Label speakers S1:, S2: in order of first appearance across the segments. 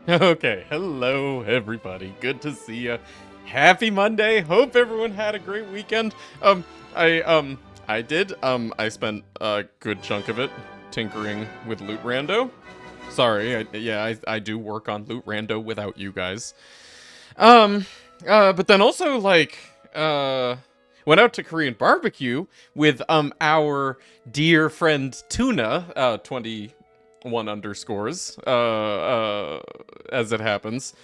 S1: Okay, hello everybody. Good to see ya. Happy Monday. Hope everyone had a great weekend. I did. I spent a good chunk of it tinkering with Loot Rando. Sorry, I do work on Loot Rando without you guys. Um, but then also went out to Korean barbecue with our dear friend Tuna, 21 underscores, as it happens.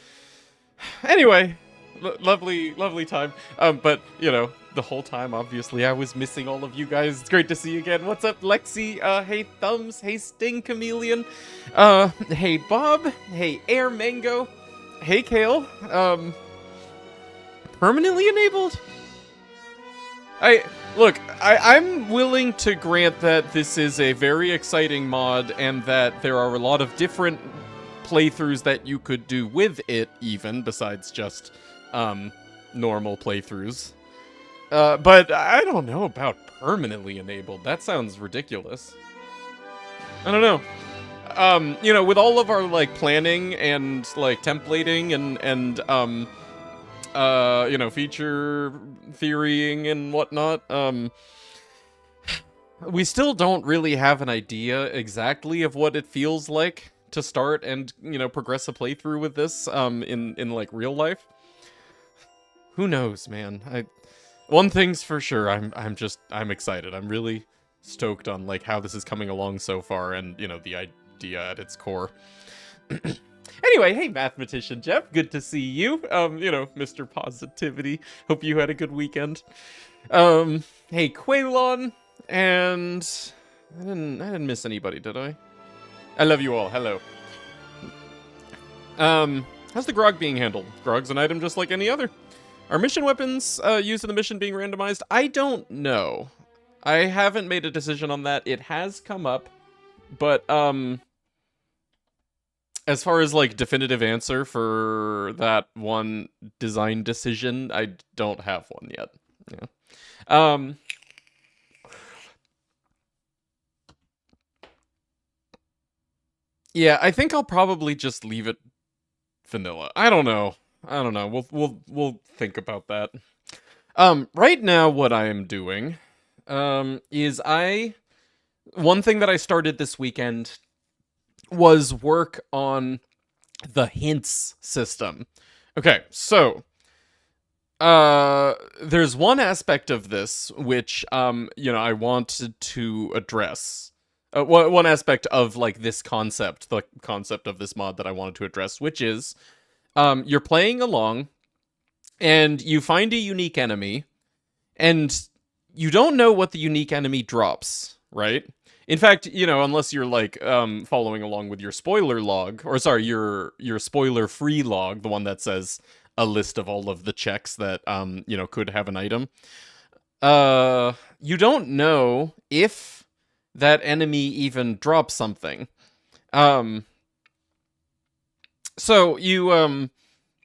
S1: Anyway, lovely time. But you know, the whole time, obviously, I was missing all of you guys. It's great to see you again. What's up, Lexi? Hey Thumbs. Hey Sting Chameleon. Hey Bob. Hey Air Mango. Hey Kale. Permanently enabled? I'm willing to grant that this is a very exciting mod and that there are a lot of different playthroughs that you could do with it, even besides just normal playthroughs. But I don't know about permanently enabled. That sounds ridiculous. I don't know. You know, with all of our like planning and like templating and you know, feature theorying and whatnot, we still don't really have an idea exactly of what it feels like to start and, you know, progress a playthrough with this, in like real life. Who knows, man? One thing's for sure, I'm excited. I'm really stoked on like how this is coming along so far and, you know, the idea at its core. Anyway, hey Mathematician Jeff, good to see you. You know, Mr. Positivity. Hope you had a good weekend. Hey Quaylon, and I didn't miss anybody, did I? I love you all. Hello. How's the grog being handled? Grog's an item just like any other. Are mission weapons used in the mission being randomized? I don't know. I haven't made a decision on that. It has come up, but as far as like definitive answer for that one design decision, I don't have one yet. Yeah. Yeah, I think I'll probably just leave it vanilla. I don't know. We'll think about that. Right now what I am doing is one thing that I started this weekend was work on the hints system. Okay, so there's one aspect of this which you know, I wanted to address. One aspect of like this concept, the concept of this mod that I wanted to address, which is you're playing along and you find a unique enemy and you don't know what the unique enemy drops, right? In fact, you know, unless you're like following along with your spoiler log, or sorry, your spoiler-free log, the one that says a list of all of the checks that you know, could have an item. You don't know if that enemy even drops something. So you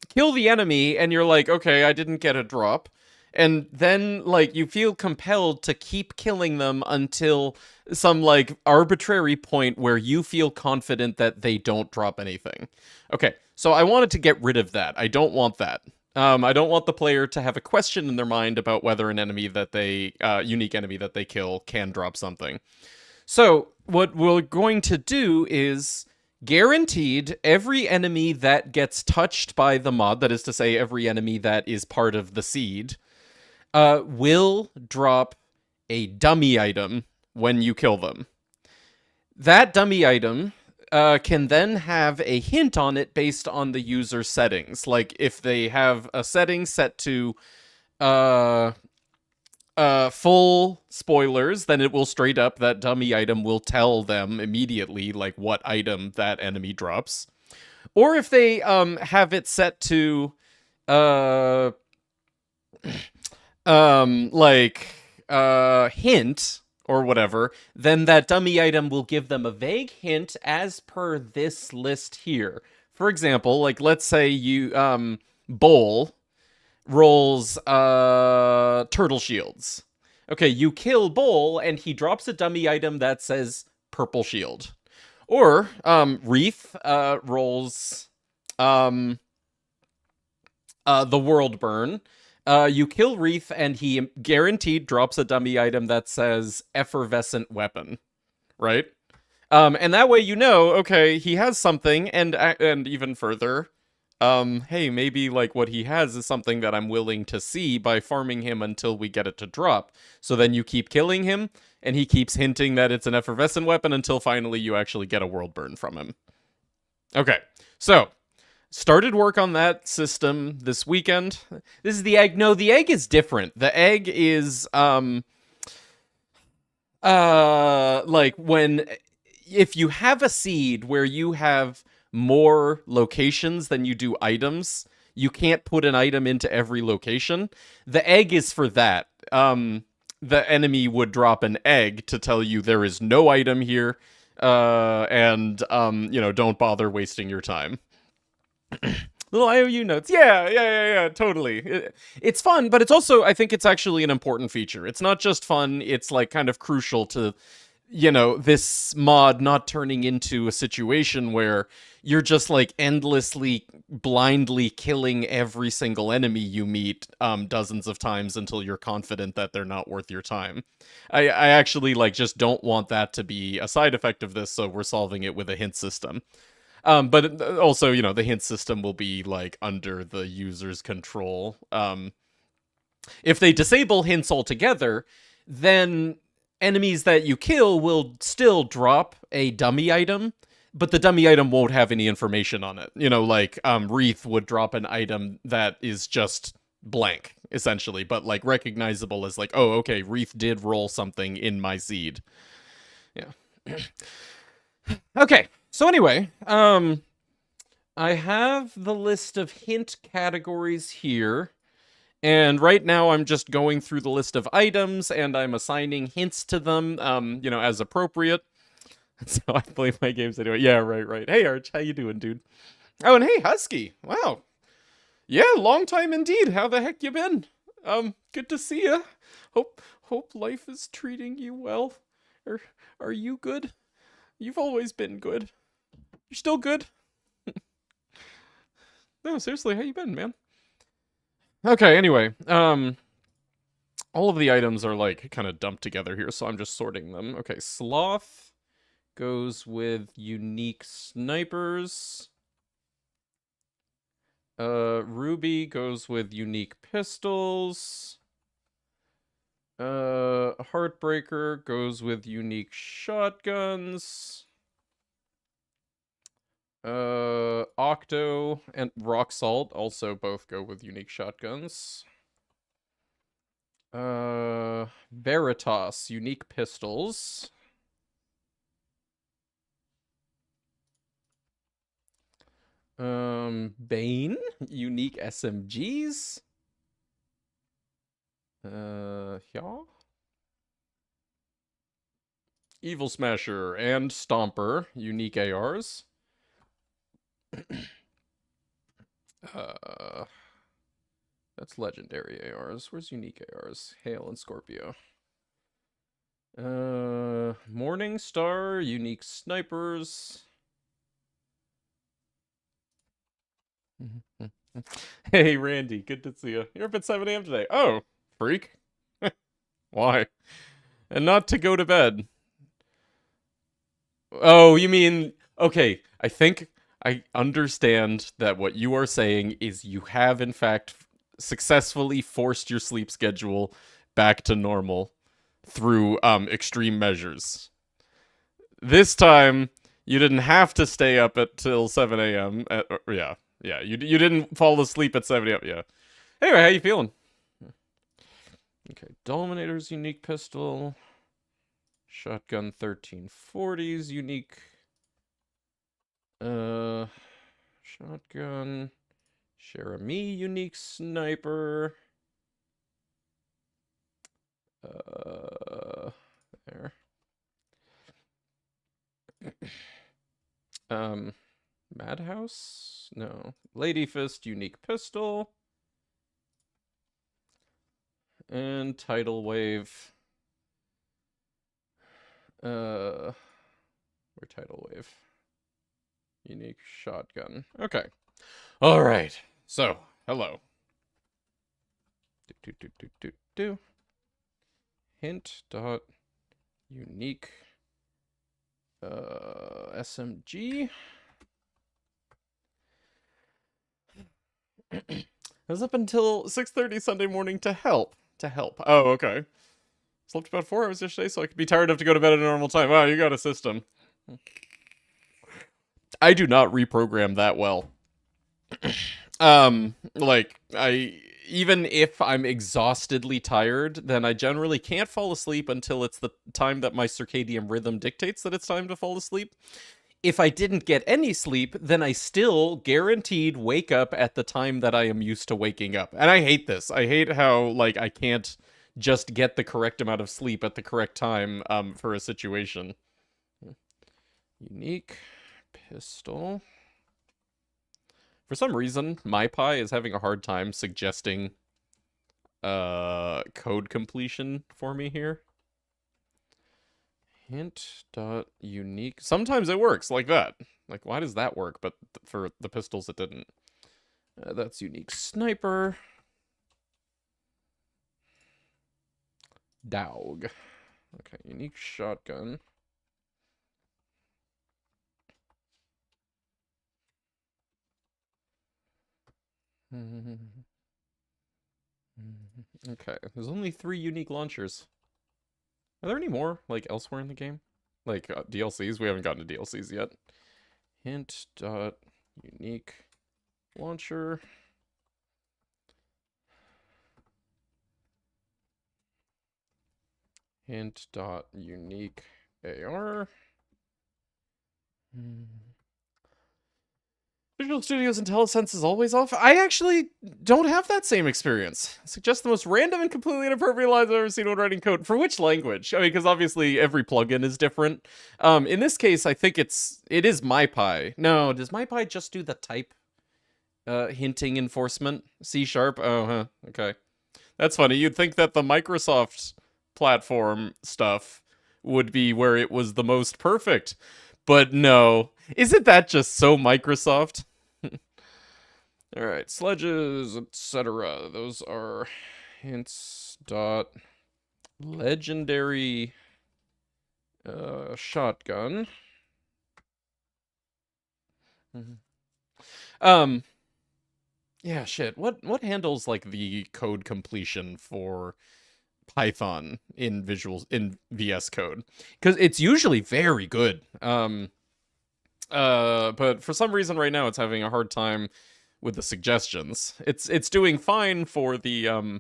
S1: kill the enemy and you're like, okay, I didn't get a drop. And then, like, you feel compelled to keep killing them until some, like, arbitrary point where you feel confident that they don't drop anything. Okay, so I wanted to get rid of that. I don't want that. I don't want the player to have a question in their mind about whether an enemy that they, unique enemy that they kill can drop something. So, what we're going to do is guaranteed every enemy that gets touched by the mod, that is to say, every enemy that is part of the seed, will drop a dummy item when you kill them. That dummy item can then have a hint on it based on the user's settings. Like, if they have a setting set to full spoilers, then it will straight up, that dummy item will tell them immediately, like, what item that enemy drops. Or if they have it set to hint or whatever, then that dummy item will give them a vague hint as per this list here. For example, like, let's say you Bowl rolls turtle shields. Okay, you kill Bowl and he drops a dummy item that says purple shield. Or Reef rolls um, the world burn. You kill Wreath, and he guaranteed drops a dummy item that says effervescent weapon, right? And that way you know, okay, he has something, and even further, hey, maybe like what he has is something that I'm willing to see by farming him until we get it to drop. So then you keep killing him, and he keeps hinting that it's an effervescent weapon until finally you actually get a world burn from him. Okay, so started work on that system this weekend. This is the egg. No, the egg is different. The egg is like when if you have a seed where you have more locations than you do items, you can't put an item into every location. The egg is for that. The enemy would drop an egg to tell you there is no item here, and don't bother wasting your time. Little IOU notes. Yeah, totally. It's fun, but it's also, I think it's actually an important feature. It's not just fun, it's like kind of crucial to, this mod not turning into a situation where you're just like endlessly, blindly killing every single enemy you meet dozens of times until you're confident that they're not worth your time. I actually like just don't want that to be a side effect of this, so we're solving it with a hint system. But also, the hint system will be like under the user's control. If they disable hints altogether, then enemies that you kill will still drop a dummy item, but the dummy item won't have any information on it. Like Wreath would drop an item that is just blank, essentially, but like recognizable as like, oh, okay, Wreath did roll something in my seed. Yeah. Okay. So anyway, I have the list of hint categories here. And right now I'm just going through the list of items and I'm assigning hints to them, as appropriate. That's how I play my games anyway. Yeah, right. Hey, Arch, how you doing, dude? Oh, and hey, Husky. Wow. Yeah, long time indeed. How the heck you been? Good to see ya. Hope life is treating you well. Are you good? You've always been good. You're still good? No, seriously, how you been, man? Okay, anyway, all of the items are like kind of dumped together here, so I'm just sorting them. Okay, Sloth goes with unique snipers. Ruby goes with unique pistols. Heartbreaker goes with unique shotguns. Octo and Rock Salt also both go with unique shotguns. Veritas, unique pistols. Bane, unique SMGs. Yeah. Evil Smasher and Stomper, unique ARs. That's legendary ARs. Where's unique ARs? Hail and Scorpio. Morning Star, unique snipers. Hey, Randy, good to see you. You're up at 7 a.m. today. Oh, freak. Why? And not to go to bed. Oh, you mean, okay, I think I understand that what you are saying is you have, in fact, successfully forced your sleep schedule back to normal through extreme measures. This time, you didn't have to stay up until 7 a.m. Yeah, you didn't fall asleep at 7 a.m. Yeah. Anyway, how you feeling? Okay, Dominator's unique pistol. Shotgun 1340's unique. Shotgun. Cherami unique sniper. There. Madhouse? No. Lady Fist unique pistol. And Tidal Wave. Or Tidal Wave. Unique shotgun. Okay. All right. So, hello. Do. Hint dot unique SMG. I was up until 6:30 Sunday morning to help. To help. Oh, okay. Slept about 4 hours yesterday, so I could be tired enough to go to bed at a normal time. Wow, you got a system. I do not reprogram that well. Like, even if I'm exhaustedly tired, then I generally can't fall asleep until it's the time that my circadian rhythm dictates that it's time to fall asleep. If I didn't get any sleep, then I still guaranteed wake up at the time that I am used to waking up. And I hate this. I hate how, like, I can't just get the correct amount of sleep at the correct time for a situation. Unique pistol. For some reason, MyPy is having a hard time suggesting code completion for me here. Hint dot unique. Sometimes it works like that. Like, why does that work? But for the pistols, it didn't. That's unique sniper. Dog. Okay, unique shotgun. Okay, there's only 3 unique launchers. Are there any more, like, elsewhere in the game? Like, DLCs? We haven't gotten to DLCs yet. Hint dot unique launcher. Hint dot unique AR. Visual Studio's IntelliSense is always off. I actually don't have that same experience. Suggest the most random and completely inappropriate lines I've ever seen when writing code. For which language? I mean, because obviously every plugin is different. In this case, I think it is MyPy. No, does MyPy just do the type hinting enforcement? C#? Oh, huh. Okay. That's funny. You'd think that the Microsoft platform stuff would be where it was the most perfect. But no. Isn't that just so Microsoft? All right, sledges, etc. Those are hints dot legendary shotgun. Um yeah, shit. What handles like the code completion for Python in VS Code? Cuz it's usually very good. But for some reason right now it's having a hard time with the suggestions. It's doing fine for the yeah,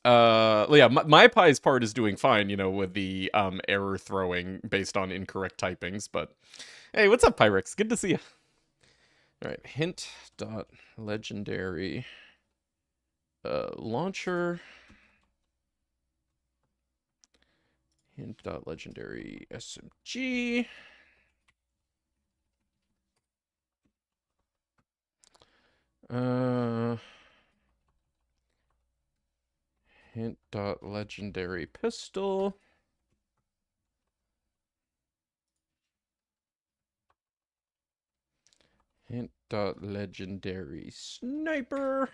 S1: MyPy's part is doing fine, you know, with the error throwing based on incorrect typings, but hey, what's up, Pyrex? Good to see you. All right, hint dot legendary launcher. Hint dot legendary SMG. Hint dot legendary pistol. Hint dot legendary sniper.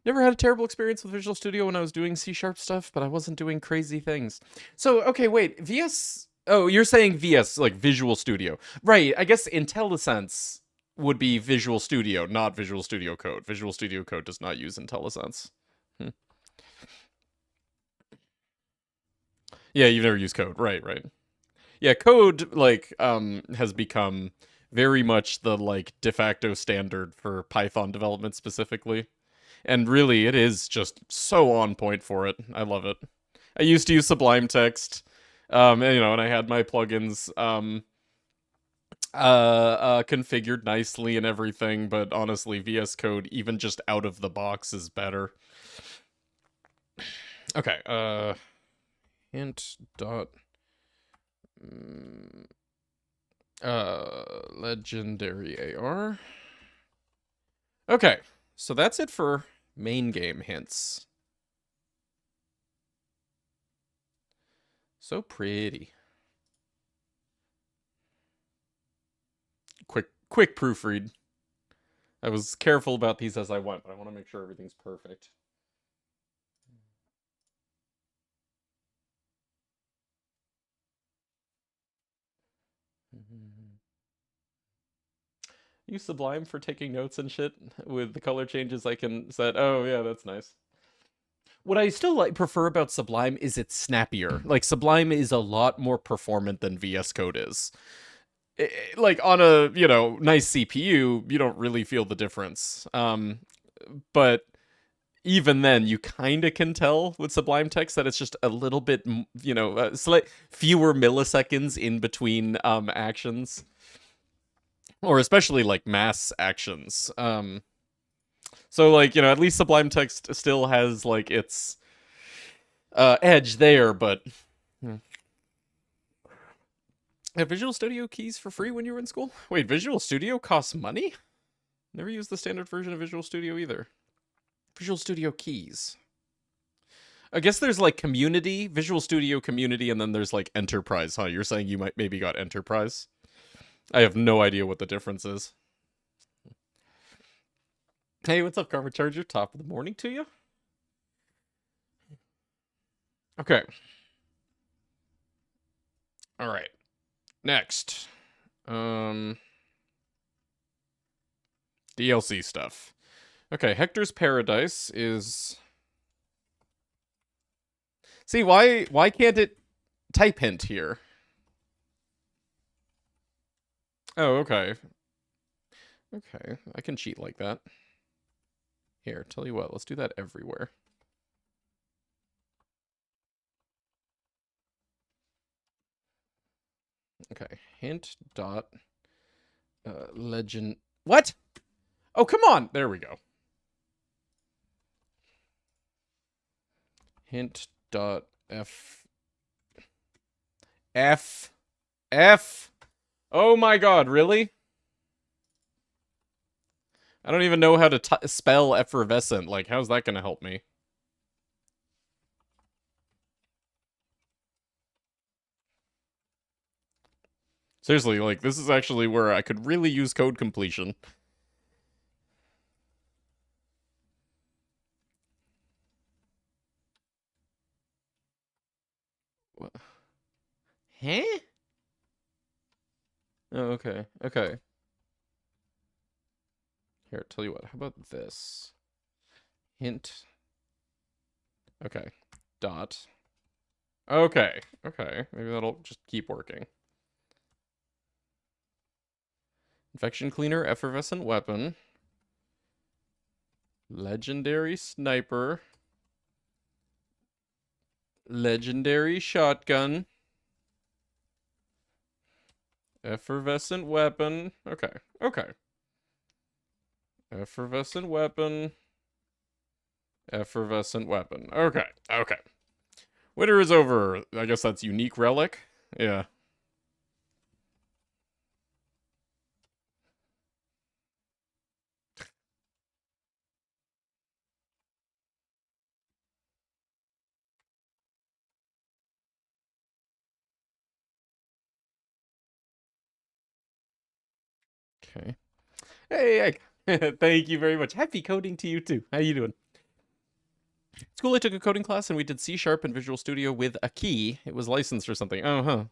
S1: Never had a terrible experience with Visual Studio when I was doing C# stuff, but I wasn't doing crazy things. So, okay, wait, VS... Oh, you're saying VS, like Visual Studio. Right, I guess IntelliSense would be Visual Studio, not Visual Studio Code. Visual Studio Code does not use IntelliSense. Yeah, you've never used Code. Right, right. Yeah, Code, like, has become very much the, like, de facto standard for Python development specifically. And really, it is just so on point for it. I love it. I used to use Sublime Text, and, you know, and I had my plugins configured nicely and everything. But honestly, VS Code, even just out of the box, is better. Okay. Hint dot legendary AR. Okay, so that's it for main game hints. So pretty. quick proofread. I was careful about these as I went, but I want to make sure everything's perfect. Use Sublime for taking notes and shit with the color changes I can set. Oh yeah, that's nice. What I still prefer about Sublime is it's snappier. Like Sublime is a lot more performant than VS Code is. Like on a, nice CPU, you don't really feel the difference. But even then, you kind of can tell with Sublime Text that it's just a little bit, fewer milliseconds in between actions, or especially like mass actions. So like, at least Sublime Text still has like its edge there, but have Visual Studio keys for free when you were in school? Wait, Visual Studio costs money? Never used the standard version of Visual Studio either. Visual Studio keys. I guess there's like community, Visual Studio community, and then there's like enterprise, huh? You're saying you might maybe got enterprise? I have no idea what the difference is. Hey, what's up, Carver Charger? Top of the morning to you. Okay. All right. Next. DLC stuff. Okay, Hector's Paradise is... See, why can't it type hint here? Oh, okay. Okay, I can cheat like that. Here, tell you what, let's do that everywhere. Okay, hint dot legend... What? Oh, come on! There we go. Hint dot f... F... F... Oh my god, really? I don't even know how to spell effervescent. Like, how's that gonna help me? Seriously, like, this is actually where I could really use code completion. What? Huh? Oh, okay. Okay. Here, tell you what. How about this? Hint. Okay. Dot. Okay. Okay. Maybe that'll just keep working. Infection cleaner, effervescent weapon. Legendary sniper. Legendary shotgun. Effervescent weapon. Okay. Okay. Effervescent weapon. Effervescent weapon. Okay. Okay. Winter is over. I guess that's unique relic. Yeah. Okay. Hey, thank you very much. Happy coding to you too. How you doing? School, I took a coding class and we did C# and Visual Studio with a key. It was licensed or something. Oh, huh.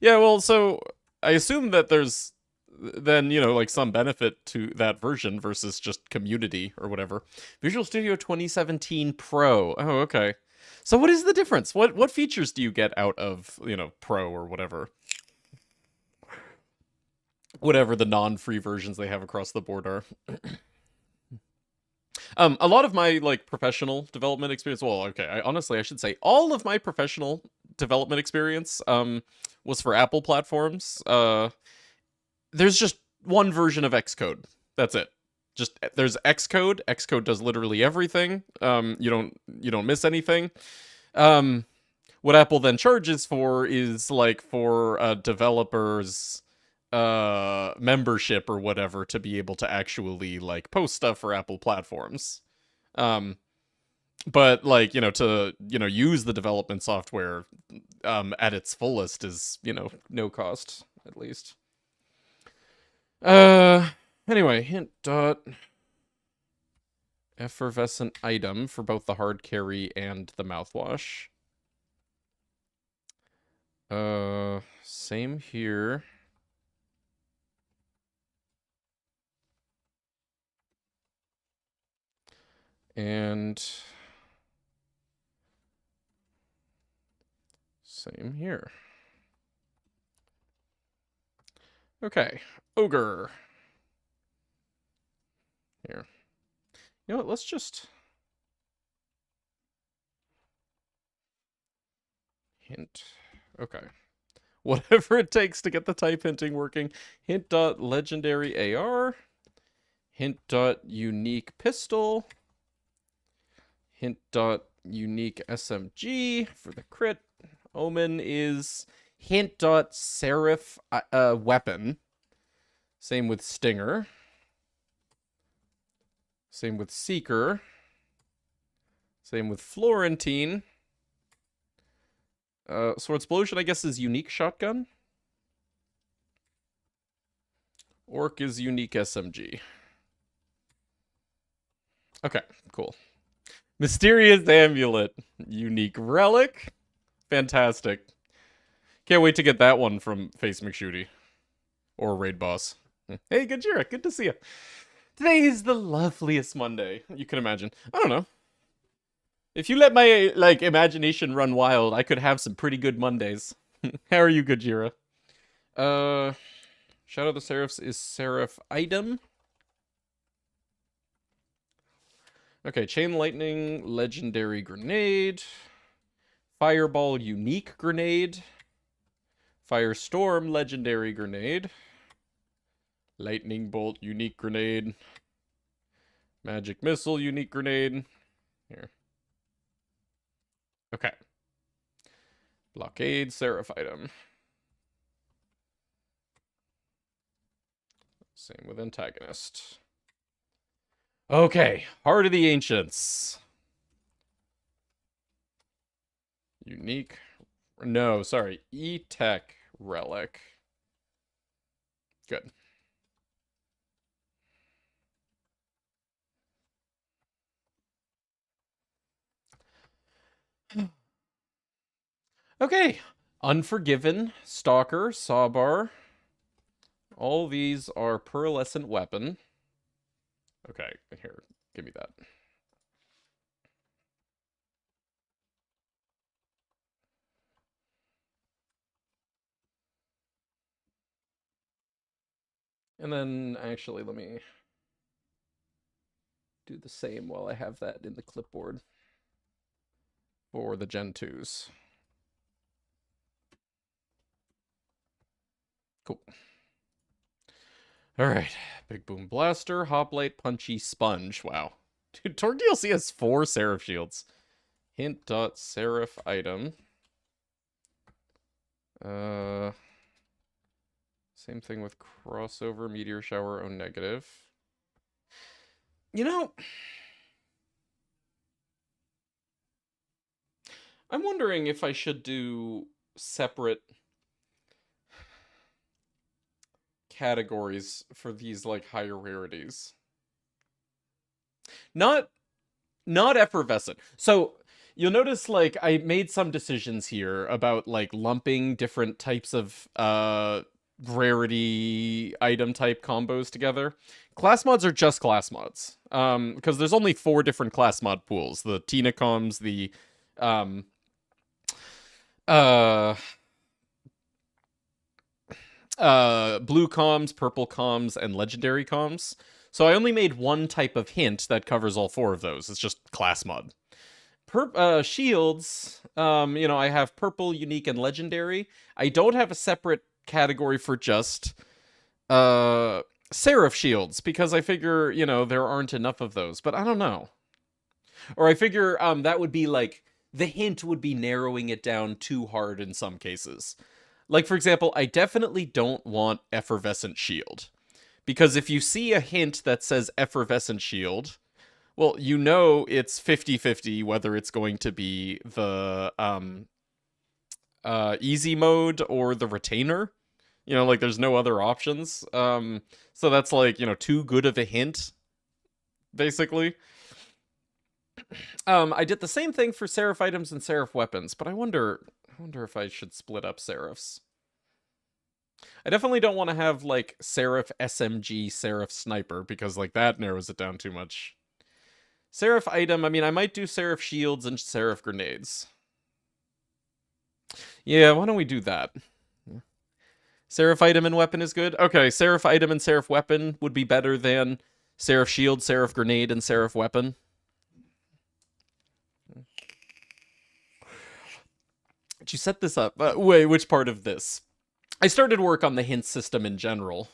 S1: Yeah, well, so I assume that there's then, like some benefit to that version versus just community or whatever. Visual Studio 2017 Pro. Oh, okay. So what is the difference? What features do you get out of, Pro or whatever? Whatever the non-free versions they have across the board are. A lot of my like professional development experience. Well, okay, I should say all of my professional development experience was for Apple platforms. There's just one version of Xcode. That's it. Just there's Xcode. Xcode does literally everything. You don't miss anything. What Apple then charges for is like for developers membership or whatever to be able to actually like post stuff for Apple platforms. But like, to, use the development software at its fullest is, no cost, at least. Anyway, hint dot effervescent item for both the hard carry and the mouthwash. Same here. And same here. Okay, ogre. Here. You know what, let's just hint. Okay. Whatever it takes to get the type hinting working. Hint dot legendary AR. Hint dot unique pistol. Hint dot unique SMG for the crit. Omen is hint dot seraph weapon. Same with stinger. Same with seeker. Same with Florentine. Sword explosion, I guess, is unique shotgun. Orc is unique SMG. Okay, cool. Mysterious amulet, unique relic. Fantastic. Can't wait to get that one from Face McShooty. Or Raid Boss. Hey, Gajira, good to see you. Today is the loveliest Monday you can imagine. I don't know. If you let my, like, imagination run wild, I could have some pretty good Mondays. How are you, Gajira? Shadow of the Seraphs is Seraph item. Okay, Chain Lightning, Legendary Grenade. Fireball, Unique Grenade. Firestorm, Legendary Grenade. Lightning Bolt, Unique Grenade. Magic Missile, Unique Grenade. Here. Okay. Blockade, Seraph item. Same with antagonist. Okay, Heart of the Ancients. Unique. No, sorry. E-Tech Relic. Good. Okay. Unforgiven, Stalker, Sawbar. All these are pearlescent weapon. Okay, here, give me that. And then, actually, let me do the same while I have that in the clipboard for the Gen 2s. Cool. All right, Big Boom Blaster, Hoplite, Punchy, Sponge. Wow. Dude, Torque DLC has 4 Seraph shields. Hint dot Seraph item. Same thing with crossover, meteor shower, O negative. You know, I'm wondering if I should do separate categories for these, like, higher rarities. Not effervescent. So you'll notice, like, I made some decisions here about, like, lumping different types of rarity item type combos together. Class mods are just class mods. Because there's only 4 different class mod pools. The Tina comms, the blue comms, purple comms, and legendary comms. So I only made one type of hint that covers all 4 of those. It's just class mod. Shields, you know, I have purple, unique, and legendary. I don't have a separate category for just Seraph shields, because I figure, you know, there aren't enough of those, but I don't know. Or I figure that would be like, the hint would be narrowing it down too hard in some cases. Like, for example, I definitely don't want effervescent shield. Because if you see a hint that says effervescent shield, well, you know it's 50-50 whether it's going to be the easy mode or the retainer. You know, like there's no other options. So that's like, you know, too good of a hint, basically. I did the same thing for Seraph items and Seraph weapons, but I wonder if I should split up Seraphs. I definitely don't want to have like Seraph SMG, Seraph Sniper, because like that narrows it down too much. Seraph item, I mean, I might do Seraph shields and Seraph grenades. Yeah, why don't we do that? Seraph item and weapon is good? Okay, Seraph item and Seraph weapon would be better than Seraph shield, Seraph grenade, and Seraph weapon. Did you set this up? Wait, which part of this? I started work on the hint system in general.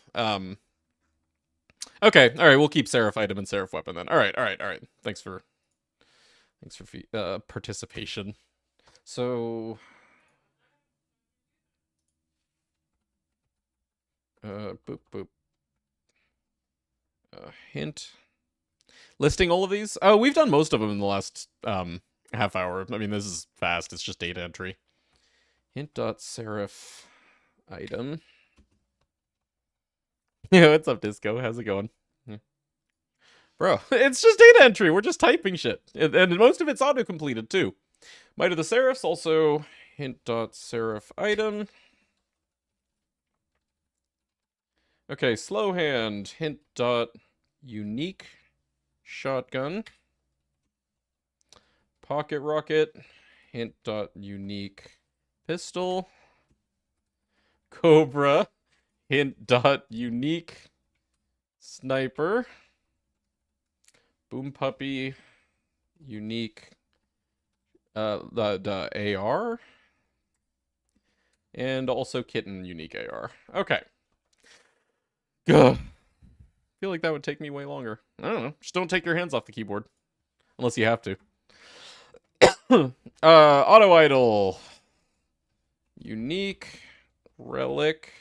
S1: Okay, all right, we'll keep Seraph item and Seraph weapon then. All right. Thanks for participation. So, boop boop. Hint. Listing all of these. Oh, we've done most of them in the last half hour. I mean, this is fast. It's just data entry. Hint.seraph item. Yeah, what's up, Disco? How's it going? Yeah. Bro, it's just data entry. We're just typing shit. And most of it's auto-completed, too. Might of the Seraphs, also hint.seraph item. Okay, slow hand, hint.unique shotgun. Pocket rocket, hint.unique pistol. Cobra, hint.unique sniper. Boom puppy, unique the AR. And also kitten, unique AR. Okay. Gah. I feel like that would take me way longer. I don't know. Just don't take your hands off the keyboard. Unless you have to. Auto idol. Unique. Relic.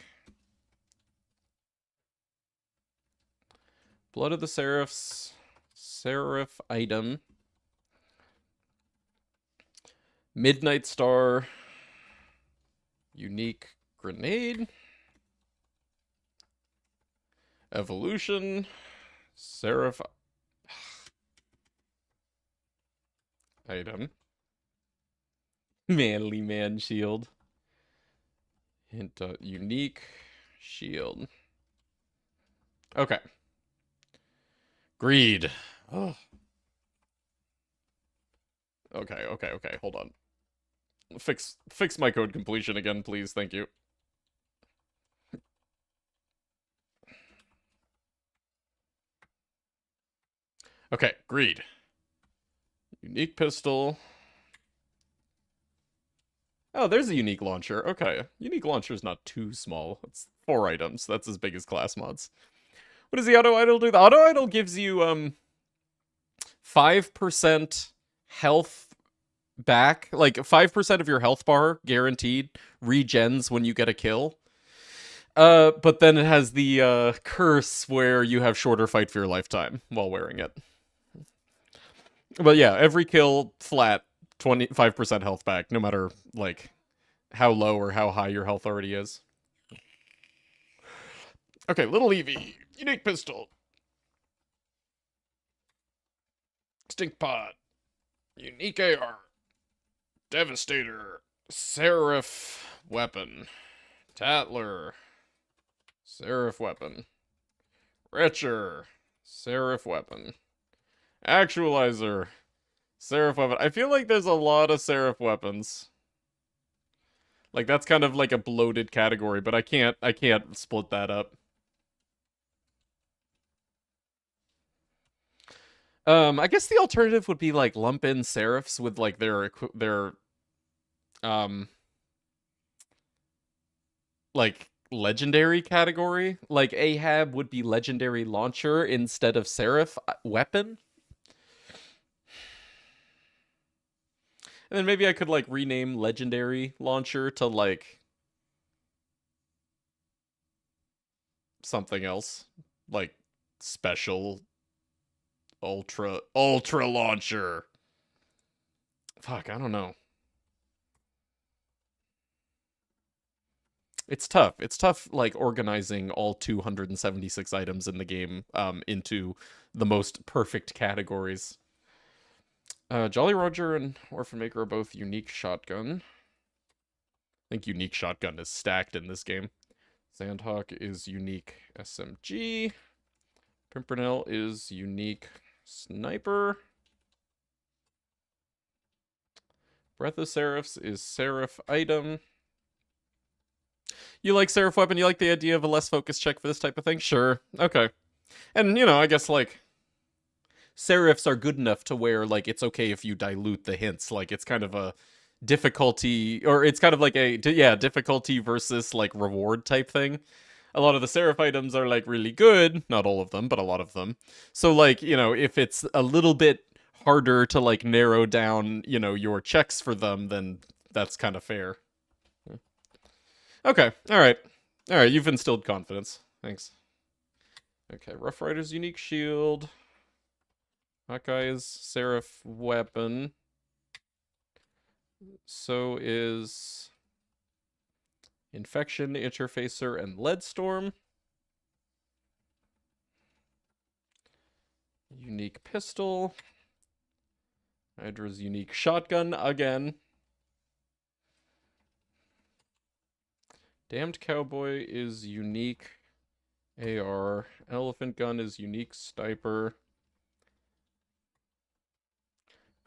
S1: Blood of the Seraphs. Seraph item. Midnight Star. Unique grenade. Evolution. Seraph item. Manly man shield. Hint unique shield. Okay. Greed. Oh. Okay. Hold on. Fix my code completion again, please. Thank you. Okay, greed. Unique pistol. Oh, there's a unique launcher. Okay. Unique launcher is not too small. It's 4 items. That's as big as class mods. What does the auto idol do? The auto idol gives you 5% health back. Like 5% of your health bar guaranteed regens when you get a kill. But then it has the curse where you have shorter fight for your lifetime while wearing it. But yeah, every kill flat 25% health back, no matter like how low or how high your health already is. Okay, little Eevee, unique pistol, stink pot, unique AR, devastator, seraph weapon, Tatler, seraph weapon, Retcher, seraph weapon, actualizer, seraph weapon. I feel like there's a lot of seraph weapons. Like that's kind of like a bloated category, but I can't split that up. I guess the alternative would be like lump in seraphs with like their um like legendary category. Like Ahab would be legendary launcher instead of seraph weapon. And then maybe I could like rename legendary launcher to like something else. Like special ultra launcher. Fuck, I don't know. It's tough. It's tough, like, organizing all 276 items in the game into the most perfect categories. Jolly Roger and Orphan Maker are both unique shotgun. I think unique shotgun is stacked in this game. Sandhawk is unique SMG. Pimpernel is unique sniper. Breath of Seraphs is Seraph item. You like Seraph weapon? You like the idea of a less focused check for this type of thing? Sure. Okay. And, you know, I guess, like, Seraphs are good enough to where, like, it's okay if you dilute the hints. Like, it's kind of a difficulty, or it's kind of like a, yeah, difficulty versus, like, reward type thing. A lot of the Seraph items are, like, really good. Not all of them, but a lot of them. So, like, you know, if it's a little bit harder to, like, narrow down, you know, your checks for them, then that's kind of fair. Okay, alright. Alright, you've instilled confidence. Thanks. Okay, Rough Rider's unique shield. Hawkeye's Seraph weapon. So is Infection, Interfacer, and Leadstorm. Unique pistol. Hydra's unique shotgun again. Damned Cowboy is unique AR. Elephant Gun is unique sniper.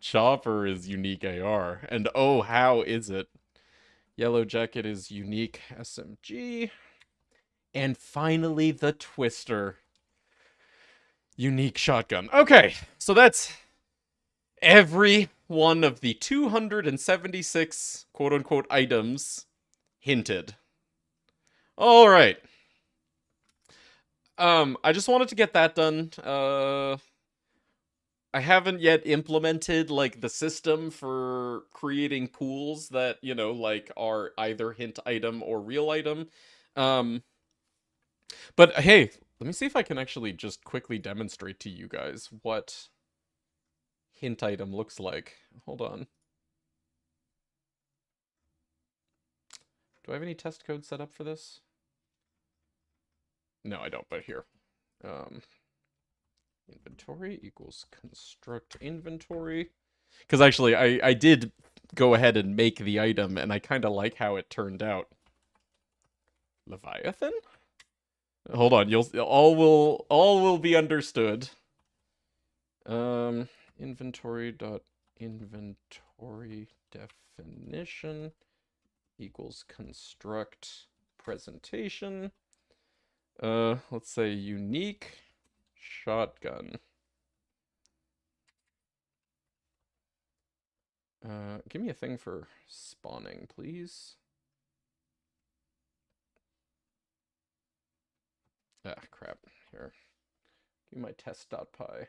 S1: Chopper is unique AR. And oh, how is it? Yellow Jacket is unique SMG. And finally, the Twister. Unique shotgun. Okay, so that's every one of the 276 quote-unquote items hinted. All right. I just wanted to get that done. I haven't yet implemented, like, the system for creating pools that, you know, like, are either hint item or real item. But hey, let me see if I can actually just quickly demonstrate to you guys what hint item looks like. Hold on. Do I have any test code set up for this? No, I don't, but here. Inventory equals construct inventory. Because actually, I did go ahead and make the item, and I kind of like how it turned out. Leviathan? Hold on, all will be understood. Inventory definition equals construct presentation. Let's say unique shotgun. Give me a thing for spawning, please. Ah, crap. Here. Give me my test.py.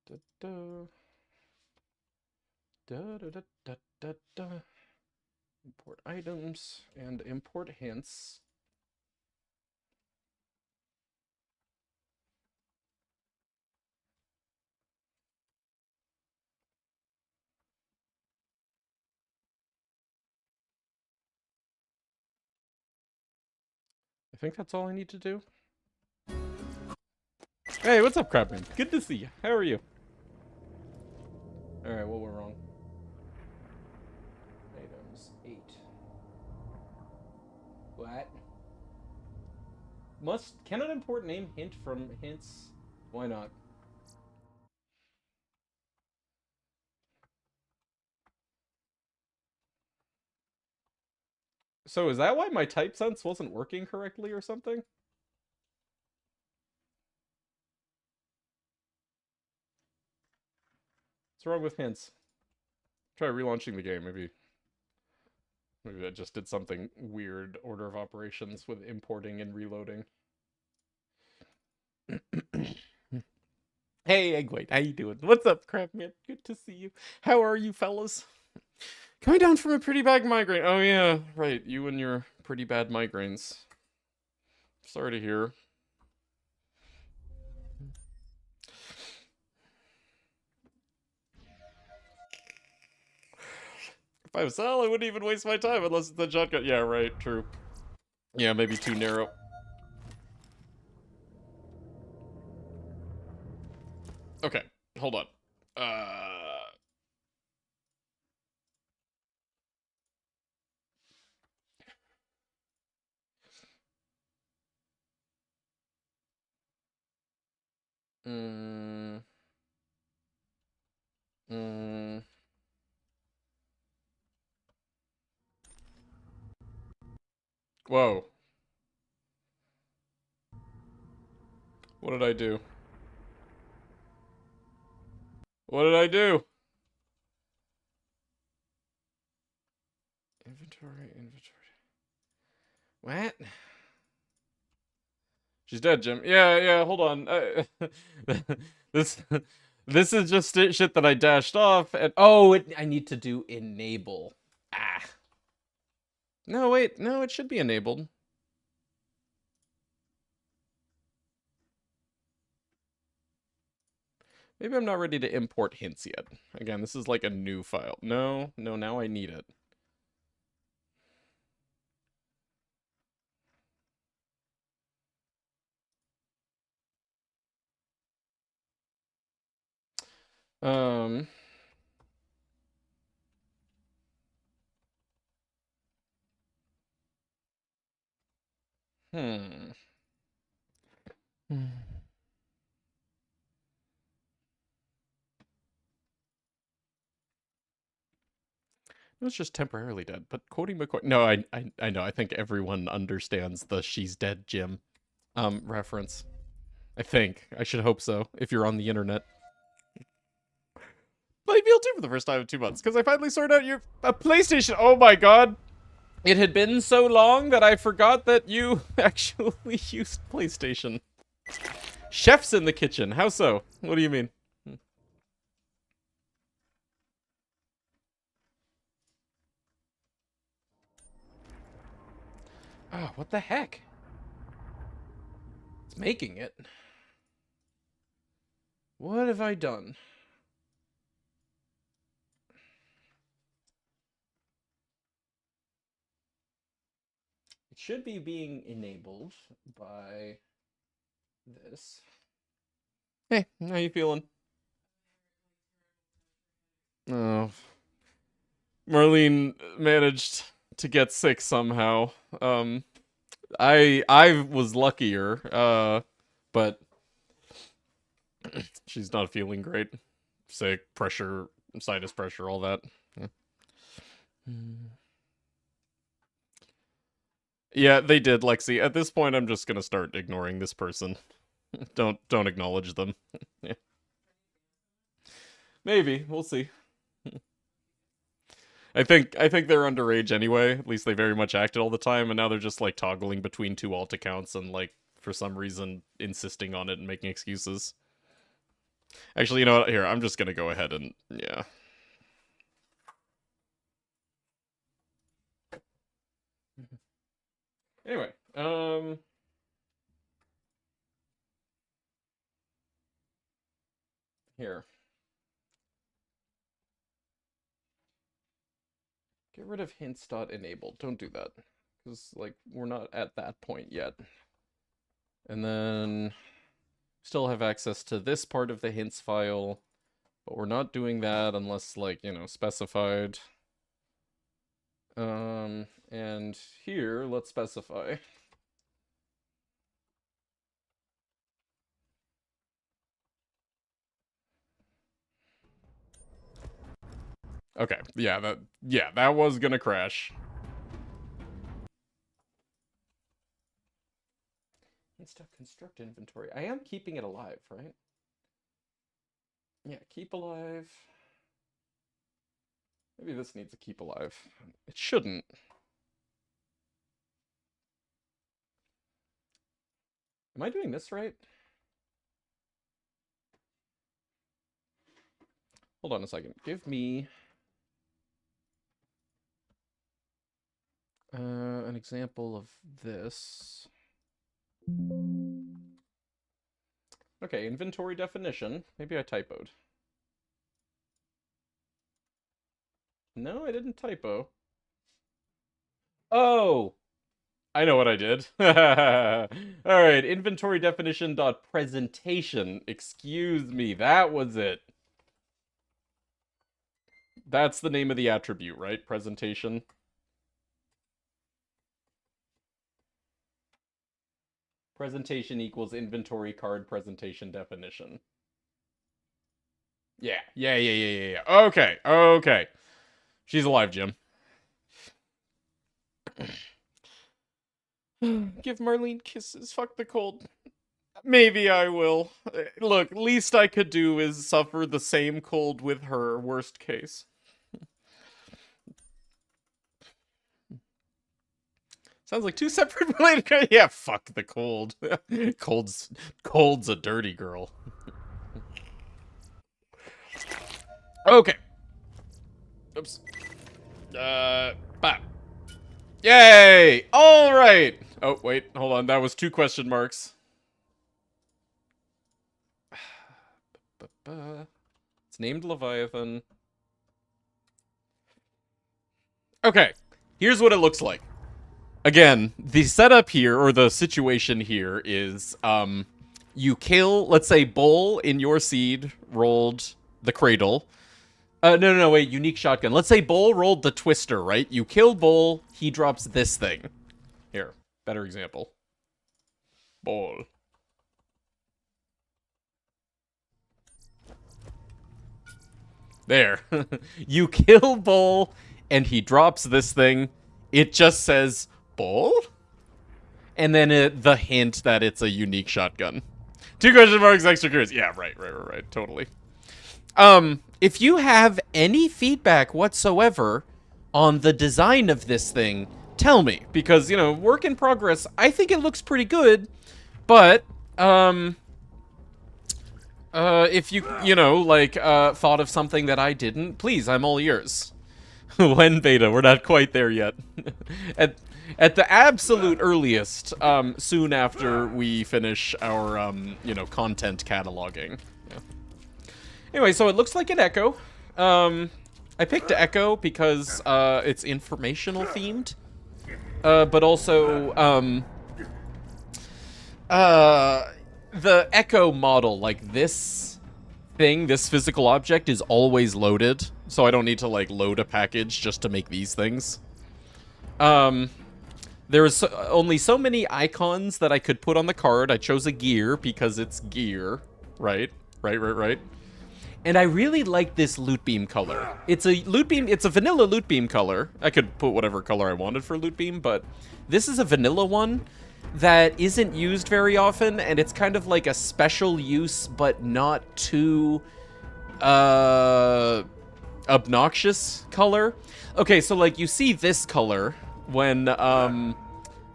S1: Da, da, da, da, da, da, da, da. Import items and import hints. I think that's all I need to do. Hey, what's up, Crabman? Good to see you. How are you? Alright, what went wrong? Items 8. What? Can an import name hint from hints? Why not? So is that why my type sense wasn't working correctly or something? What's wrong with hints? Try relaunching the game, maybe I just did something weird order of operations with importing and reloading. Hey, Eggway, how you doing? What's up, Crabman? Good to see you. How are you, fellas? Coming down from a pretty bad migraine. Oh yeah, right. You and your pretty bad migraines. Sorry to hear. If I was Sal, I wouldn't even waste my time unless it's the shotgun. Yeah, right. True. Yeah, maybe too narrow. Okay, hold on. Mm, mm, whoa. What did I do? What did I do? Inventory, inventory. What? She's dead, Jim. Yeah, yeah. Hold on. This, this is just shit that I dashed off, and I need to do enable. Ah. No, wait. No, it should be enabled. Maybe I'm not ready to import hints yet. Again, this is like a new file. No, no. Now I need it. Um. Hmm. Hmm. It was just temporarily dead, but quoting McCoy. No, I know. I think everyone understands the "she's dead, Jim" reference. I think. I should hope so. If you're on the internet. Played BL2 for the first time in 2 months because I finally sorted out your PlayStation. Oh my god. It had been so long that I forgot that you actually used PlayStation. Chef's in the kitchen. How so? What do you mean? Oh, what the heck? It's making it. What have I done? It should be being enabled by this. Hey, how you feeling? Oh, Marlene managed to get sick somehow. I was luckier, but she's not feeling great. Sick, pressure, sinus pressure, all that. Yeah. Yeah, they did, Lexi. At this point, I'm just gonna start ignoring this person. Don't acknowledge them. Yeah. Maybe we'll see. I think they're underage anyway. At least they very much acted all the time, and now they're just like toggling between two alt accounts and like for some reason insisting on it and making excuses. Actually, you know what? Here, I'm just gonna go ahead and yeah. Anyway, here. Get rid of hints.enabled. Don't do that. Because, like, we're not at that point yet. And then still have access to this part of the hints file, but we're not doing that unless, like, specified. And here, let's specify. Okay, that was gonna crash. Insta-construct inventory. I am keeping it alive, right? Yeah, keep alive. Maybe this needs a keep alive. It shouldn't. Am I doing this right? hold on a second. Give me an example of this. Okay, inventory definition. Maybe I typoed. No, I didn't typo. Oh! I know what I did. Alright, inventory definition dot presentation. Excuse me, that was it. That's the name of the attribute, right? Presentation. Presentation equals inventory card presentation definition. Yeah. Okay. She's alive, Jim. Give Marlene kisses. Fuck the cold. Maybe I will. Look, least I could do is suffer the same cold with her, worst case. Sounds like two separate related. Yeah, fuck the cold. Cold's a dirty girl. Okay. Oops. Bop. Yay! All right. Oh wait, hold on. That was 2 question marks. It's named Leviathan. Okay. Here's what it looks like. Again, the setup here, or the situation here, is you kill, let's say, Bull in your seed rolled the cradle. No, wait, unique shotgun. Let's say Bull rolled the twister, right? You kill Bull, he drops this thing. Here, better example. Bull. There. You kill Bull, and he drops this thing. It just says... Bull? And then the hint that it's a unique shotgun. 2 question marks, extra curious. Yeah, right, totally. If you have any feedback whatsoever on the design of this thing, tell me. Because, you know, work in progress, I think it looks pretty good. But, if you know, like, thought of something that I didn't, please, I'm all ears. When beta? We're not quite there yet. At the absolute earliest, soon after we finish our, you know, content cataloging. Yeah. Anyway, so it looks like an Echo. I picked Echo because, it's informational themed. But also, the Echo model, like this thing, this physical object is always loaded. So I don't need to, like, load a package just to make these things. There's only so many icons that I could put on the card. I chose a gear because it's gear. Right. And I really like this loot beam color. It's a loot beam, it's a vanilla loot beam color. I could put whatever color I wanted for loot beam, but this is a vanilla one that isn't used very often, and it's kind of like a special use, but not too, obnoxious color. Okay, so like you see this color when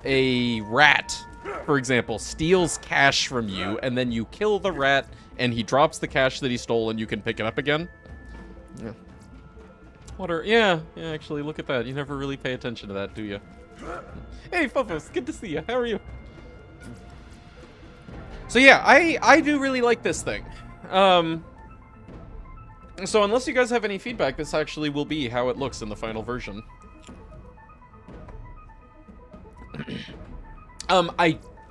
S1: a rat, for example, steals cash from you, and then you kill the rat and he drops the cash that he stole and you can pick it up again. Yeah. Yeah, actually, look at that. You never really pay attention to that, do you? Hey, Fofos, good to see you. How are you? So yeah, I do really like this thing. So unless you guys have any feedback, this actually will be how it looks in the final version.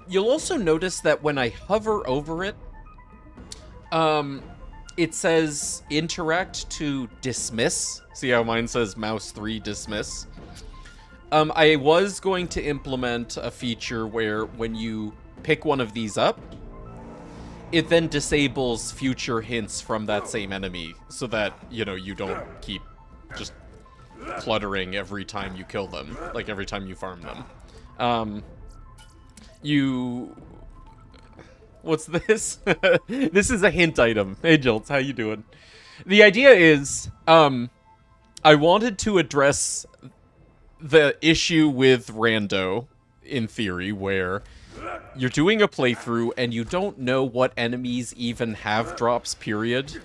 S1: You'll also notice that when I hover over it, it says interact to dismiss. See how mine says mouse 3 dismiss? I was going to implement a feature where when you pick one of these up, it then disables future hints from that same enemy so that, you know, you don't keep just cluttering every time you kill them, like every time you farm them. What's this? This is a hint item. Hey, Jolts, how you doing? The idea is, I wanted to address the issue with Rando, in theory, where you're doing a playthrough and you don't know what enemies even have drops, period.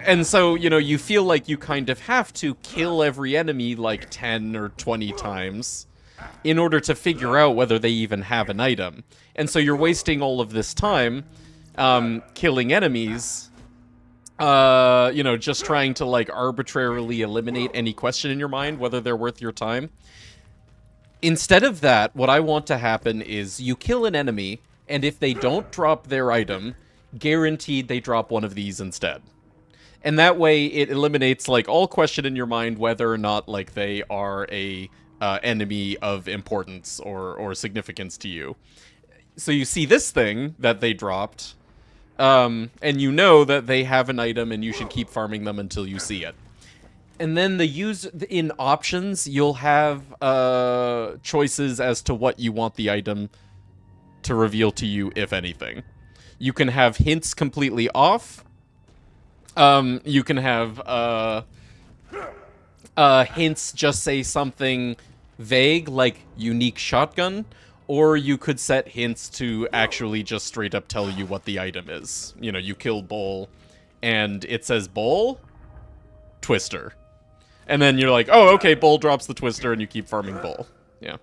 S1: And so, you know, you feel like you kind of have to kill every enemy like 10 or 20 times in order to figure out whether they even have an item. And so you're wasting all of this time killing enemies, you know, just trying to, like, arbitrarily eliminate any question in your mind whether they're worth your time. Instead of that, what I want to happen is you kill an enemy, and if they don't drop their item, guaranteed they drop one of these instead. And that way, it eliminates, like, all question in your mind whether or not, like, they are a enemy of importance or significance to you. So you see this thing that they dropped, and you know that they have an item and you should keep farming them until you see it. And then in options, you'll have choices as to what you want the item to reveal to you, if anything. You can have hints completely off. You can have hints just say something vague, like unique shotgun, or you could set hints to actually just straight up tell you what the item is. You know, you kill Bowl, and it says Bowl, Twister. And then you're like, oh, okay, Bowl drops the Twister, and you keep farming Bowl. Yeah.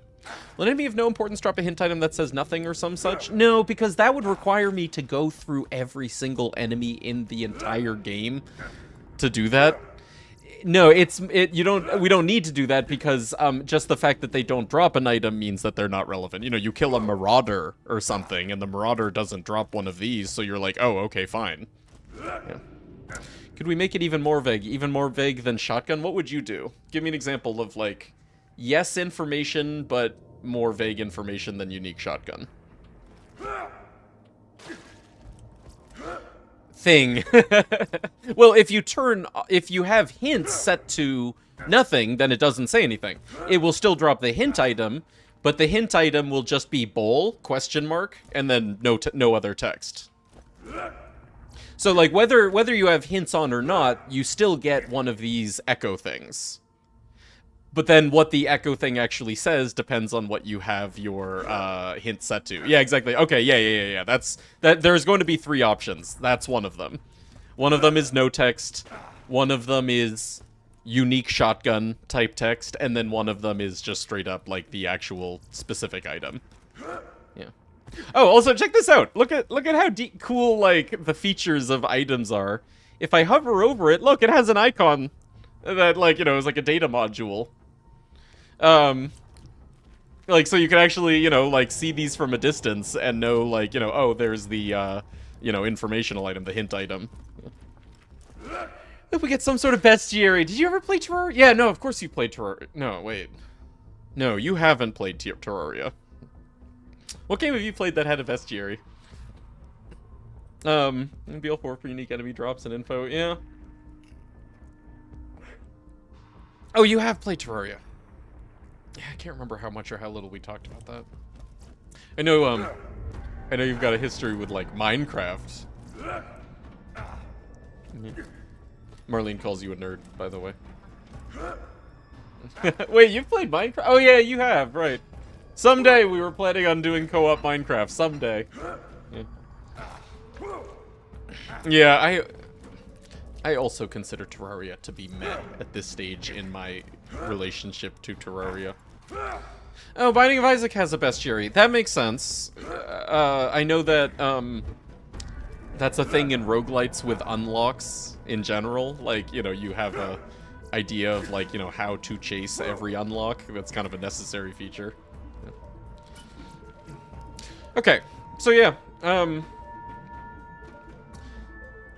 S1: Will an enemy of no importance drop a hint item that says nothing or some such? No, because that would require me to go through every single enemy in the entire game to do that. No, we don't need to do that because just the fact that they don't drop an item means that they're not relevant. You know, you kill a Marauder or something, and the Marauder doesn't drop one of these, so you're like, oh, okay, fine. Yeah. Could we make it even more vague? Even more vague than shotgun? What would you do? Give me an example of, like, yes information, but more vague information than unique shotgun. Thing. Well, if you have hints set to nothing, then it doesn't say anything. It will still drop the hint item, but the hint item will just be Bowl, question mark, and then no other text. So, like, whether you have hints on or not, you still get one of these echo things. But then what the echo thing actually says depends on what you have your hint set to. Yeah, exactly. Okay, yeah. There's going to be 3 options. That's one of them. One of them is no text. One of them is unique shotgun type text, and then one of them is just straight up like the actual specific item. Yeah. Oh, also check this out. Look at how cool like the features of items are. If I hover over it, look, it has an icon that, like, you know, is like a data module. Like, so you can actually, you know, like, see these from a distance and know, like, you know, oh, there's the, you know, informational item, the hint item. If we get some sort of bestiary. Did you ever play Terraria? Yeah, no, of course you played Terraria. No, wait. No, you haven't played Terraria. What game have you played that had a bestiary? BL4 for unique enemy drops and info, yeah. Oh, you have played Terraria. Yeah, I can't remember how much or how little we talked about that. I know you've got a history with, like, Minecraft. Marlene calls you a nerd, by the way. Wait, you've played Minecraft? Oh, yeah, you have, right. Someday we were planning on doing co-op Minecraft. Someday. Yeah, I also consider Terraria to be meh at this stage in my relationship to Terraria. Oh, Binding of Isaac has a bestiary. That makes sense. I know that that's a thing in roguelites with unlocks in general. Like, you know, you have a idea of, like, you know, how to chase every unlock. That's kind of a necessary feature. Yeah. Okay, so yeah,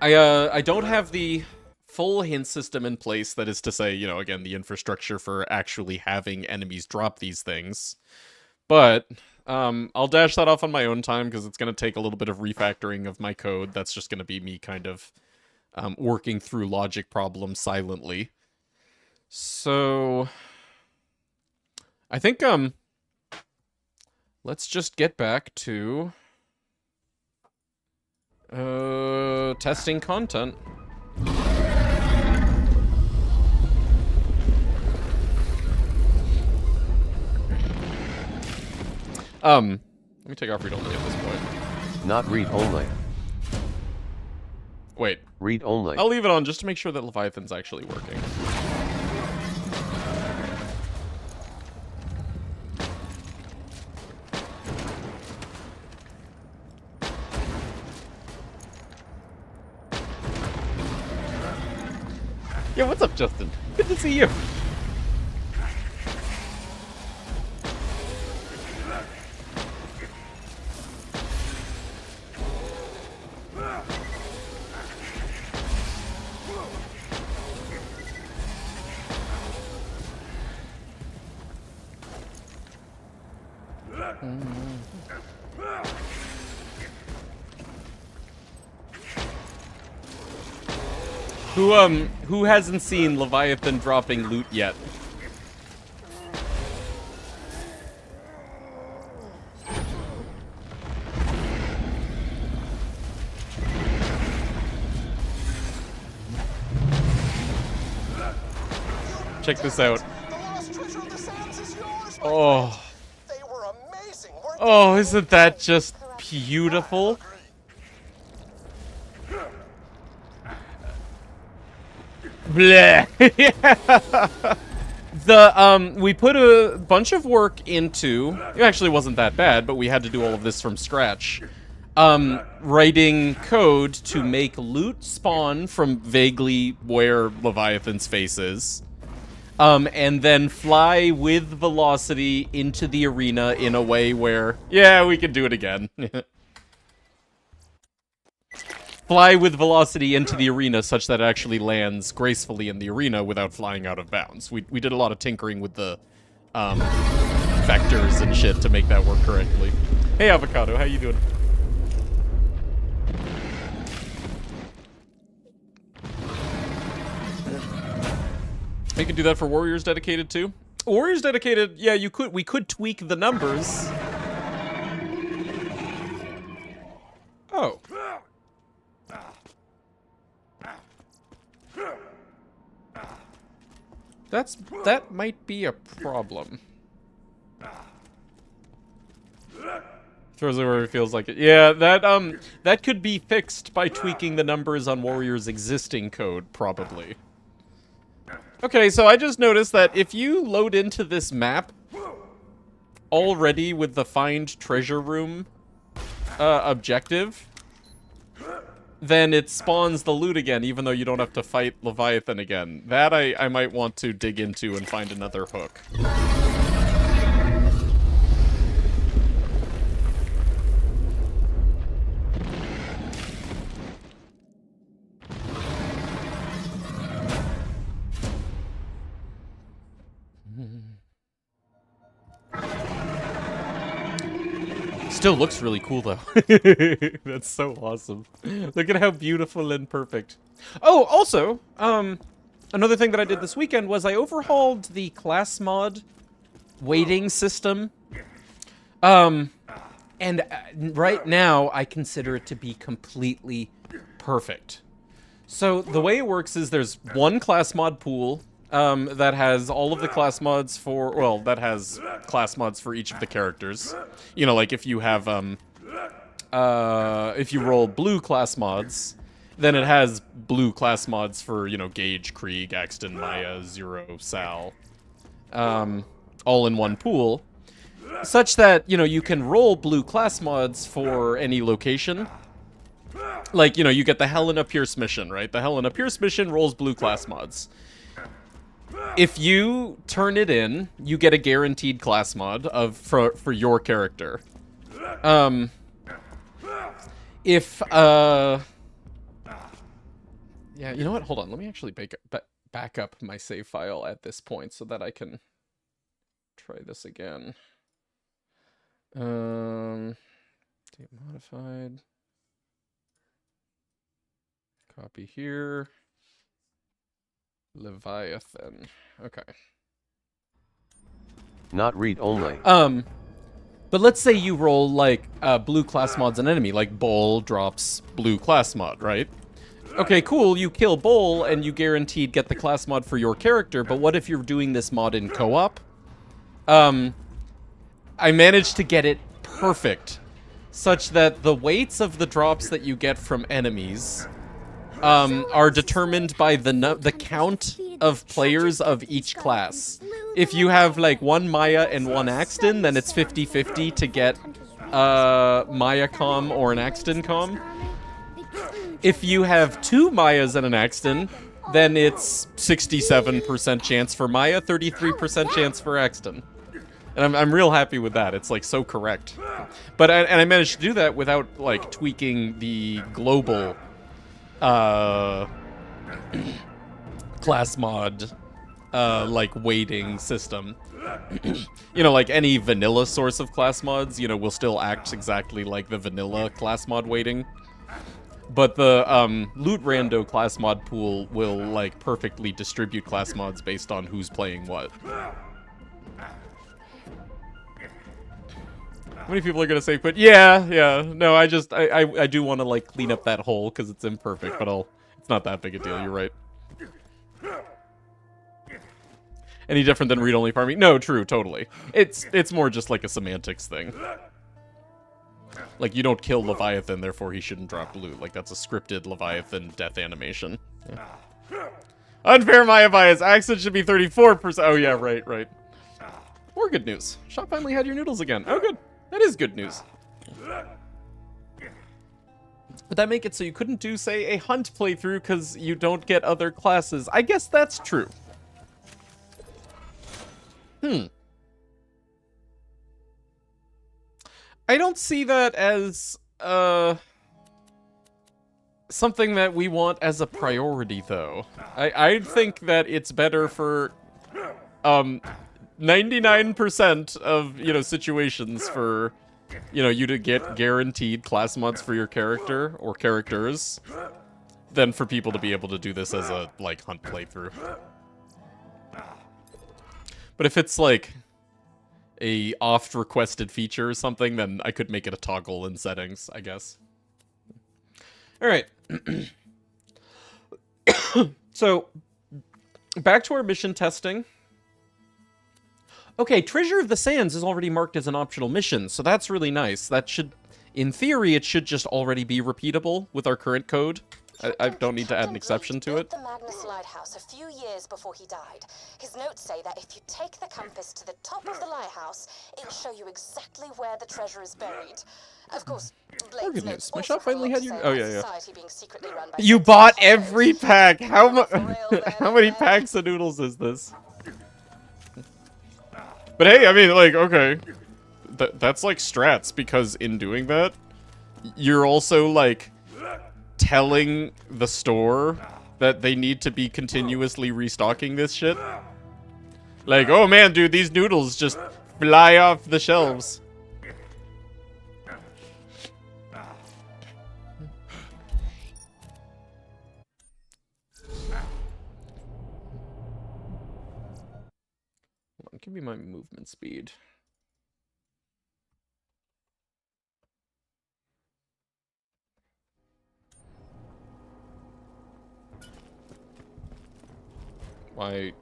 S1: I don't have the full hint system in place, that is to say, you know, again, the infrastructure for actually having enemies drop these things. But I'll dash that off on my own time, because it's going to take a little bit of refactoring of my code. That's just going to be me kind of working through logic problems silently. So I think let's just get back to testing content. Let me take off read only at this point.
S2: Not read only.
S1: Wait.
S2: Read only.
S1: I'll leave it on just to make sure that Leviathan's actually working. Yeah, what's up, Justin? Good to see you. Who hasn't seen Leviathan dropping loot yet? Check this out. Oh. Oh, isn't that just beautiful? Bleh. We put a bunch of work into, it actually wasn't that bad, but we had to do all of this from scratch. Writing code to make loot spawn from vaguely where Leviathan's face is. And then fly with velocity into the arena in a way where, yeah, we can do it again. Fly with velocity into the arena such that it actually lands gracefully in the arena without flying out of bounds. We did a lot of tinkering with the vectors and shit to make that work correctly. Hey, Avocado, how you doing? You can do that for Warriors Dedicated too. Warriors Dedicated, yeah, we could tweak the numbers. Oh. That might be a problem. Throws it where it feels like it. Yeah, that could be fixed by tweaking the numbers on Warrior's existing code, probably. Okay, so I just noticed that if you load into this map already with the Find Treasure Room objective, then it spawns the loot again, even though you don't have to fight Leviathan again. That I might want to dig into and find another hook. Still looks really cool, though. That's so awesome. Look at how beautiful and perfect. Oh, also, another thing that I did this weekend was I overhauled the class mod weighting system. And right now, I consider it to be completely perfect. So the way it works is there's one class mod pool that has all of the class mods for, well, that has class mods for each of the characters. You know, like if you have, if you roll blue class mods, then it has blue class mods for, you know, Gage, Krieg, Axton, Maya, Zero, Sal, all in one pool, such that, you know, you can roll blue class mods for any location. Like, you know, you get the Helena Pierce mission, right? The Helena Pierce mission rolls blue class mods. If you turn it in, you get a guaranteed class mod for your character. Yeah, you know what? Hold on. Let me actually back up my save file at this point so that I can try this again. Date modified. Copy here. Leviathan. Okay.
S2: Not read only.
S1: But let's say you roll, like, blue class mods an enemy, like Bull drops blue class mod, right? Okay, cool, you kill Bull, and you guaranteed get the class mod for your character, but what if you're doing this mod in co-op? I managed to get it perfect, such that the weights of the drops that you get from enemies are determined by the count of players of each class. If you have like one Maya and one Axton, then it's 50-50 to get Maya com or an Axton com. If you have two Mayas and an Axton, then it's 67% chance for Maya, 33% chance for Axton. And I'm real happy with that. It's like so correct. But I managed to do that without like tweaking the global class mod like weighting system. You know, like any vanilla source of class mods, you know, will still act exactly like the vanilla class mod weighting. But the loot rando class mod pool will like perfectly distribute class mods based on who's playing what. How many people are gonna say quit? Yeah. No, I do want to like clean up that hole because it's imperfect, but it's not that big a deal. You're right. Any different than read-only farming? No, true, totally. It's more just like a semantics thing. Like, you don't kill Leviathan, therefore he shouldn't drop loot. Like, that's a scripted Leviathan death animation. Yeah. Unfair Maya bias. Accent should be 34%. Oh, yeah, right. More good news. Shop finally had your noodles again. Oh, good. That is good news. Would that make it so you couldn't do, say, a hunt playthrough because you don't get other classes? I guess that's true. I don't see that as, something that we want as a priority, though. I think that it's better for, 99% of, you know, situations for, you know, you to get guaranteed class mods for your character, or characters, than for people to be able to do this as a, like, hunt playthrough. But if it's, like, a oft-requested feature or something, then I could make it a toggle in settings, I guess. Alright. So, back to our mission testing. Okay, Treasure of the Sands is already marked as an optional mission, so that's really nice. That should, in theory, it should just already be repeatable with our current code. I don't need to add an exception to it.
S3: The Magnus Lighthouse a few years before he died. His notes say that if you take the compass to the top of the lighthouse, it'll show you exactly where the treasure is buried. Of course,
S1: good news. My shop finally had your... Oh, yeah.
S3: Being secretly run by
S1: You bought every pack! How many packs of noodles is this? But hey, I mean, like, okay. That's like strats, because in doing that, you're also, like, telling the store that they need to be continuously restocking this shit. Like, oh man, dude, these noodles just fly off the shelves. Hold on, give me my movement speed. Why?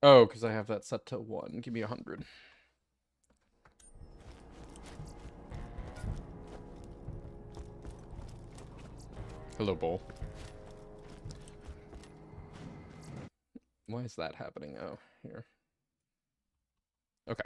S1: Oh, because I have that set to 1. Give me 100. Hello, bowl. Why is that happening? Oh, here. Okay.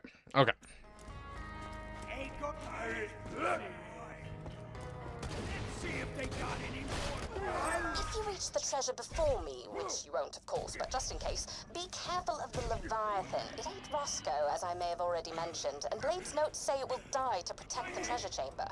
S3: If you reach the treasure before me, which you won't, of course, but just in case, be careful of the Leviathan. It ain't Roscoe, as I may have already mentioned, and Blade's notes say it will die to protect the treasure chamber.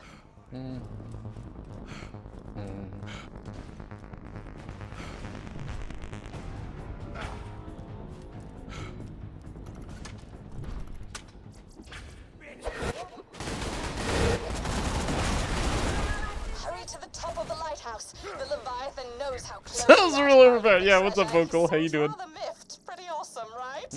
S3: Hurry to the top of the lighthouse. The Leviathan knows how close.
S1: That was really bad. Yeah, what's up, Vocal? How you doing?
S3: Pretty awesome, right?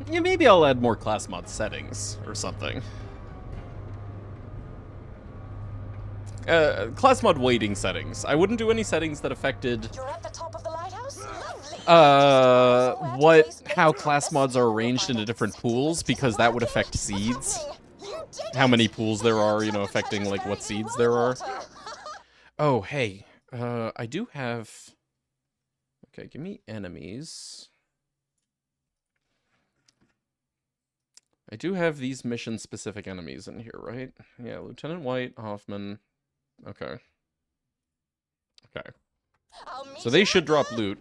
S1: Yeah, maybe I'll add more class mod settings or something. class mod waiting settings. I wouldn't do any settings that affected
S3: You're at the top of the lighthouse? Lovely.
S1: how class mods are arranged into different pools, because that would affect seeds. How many pools there are, you know, affecting like what seeds there are. Oh, hey, I do have. Okay, give me enemies. I do have these mission-specific enemies in here, right? Yeah, Lieutenant White, Hoffman. Okay. Okay. So they should drop loot.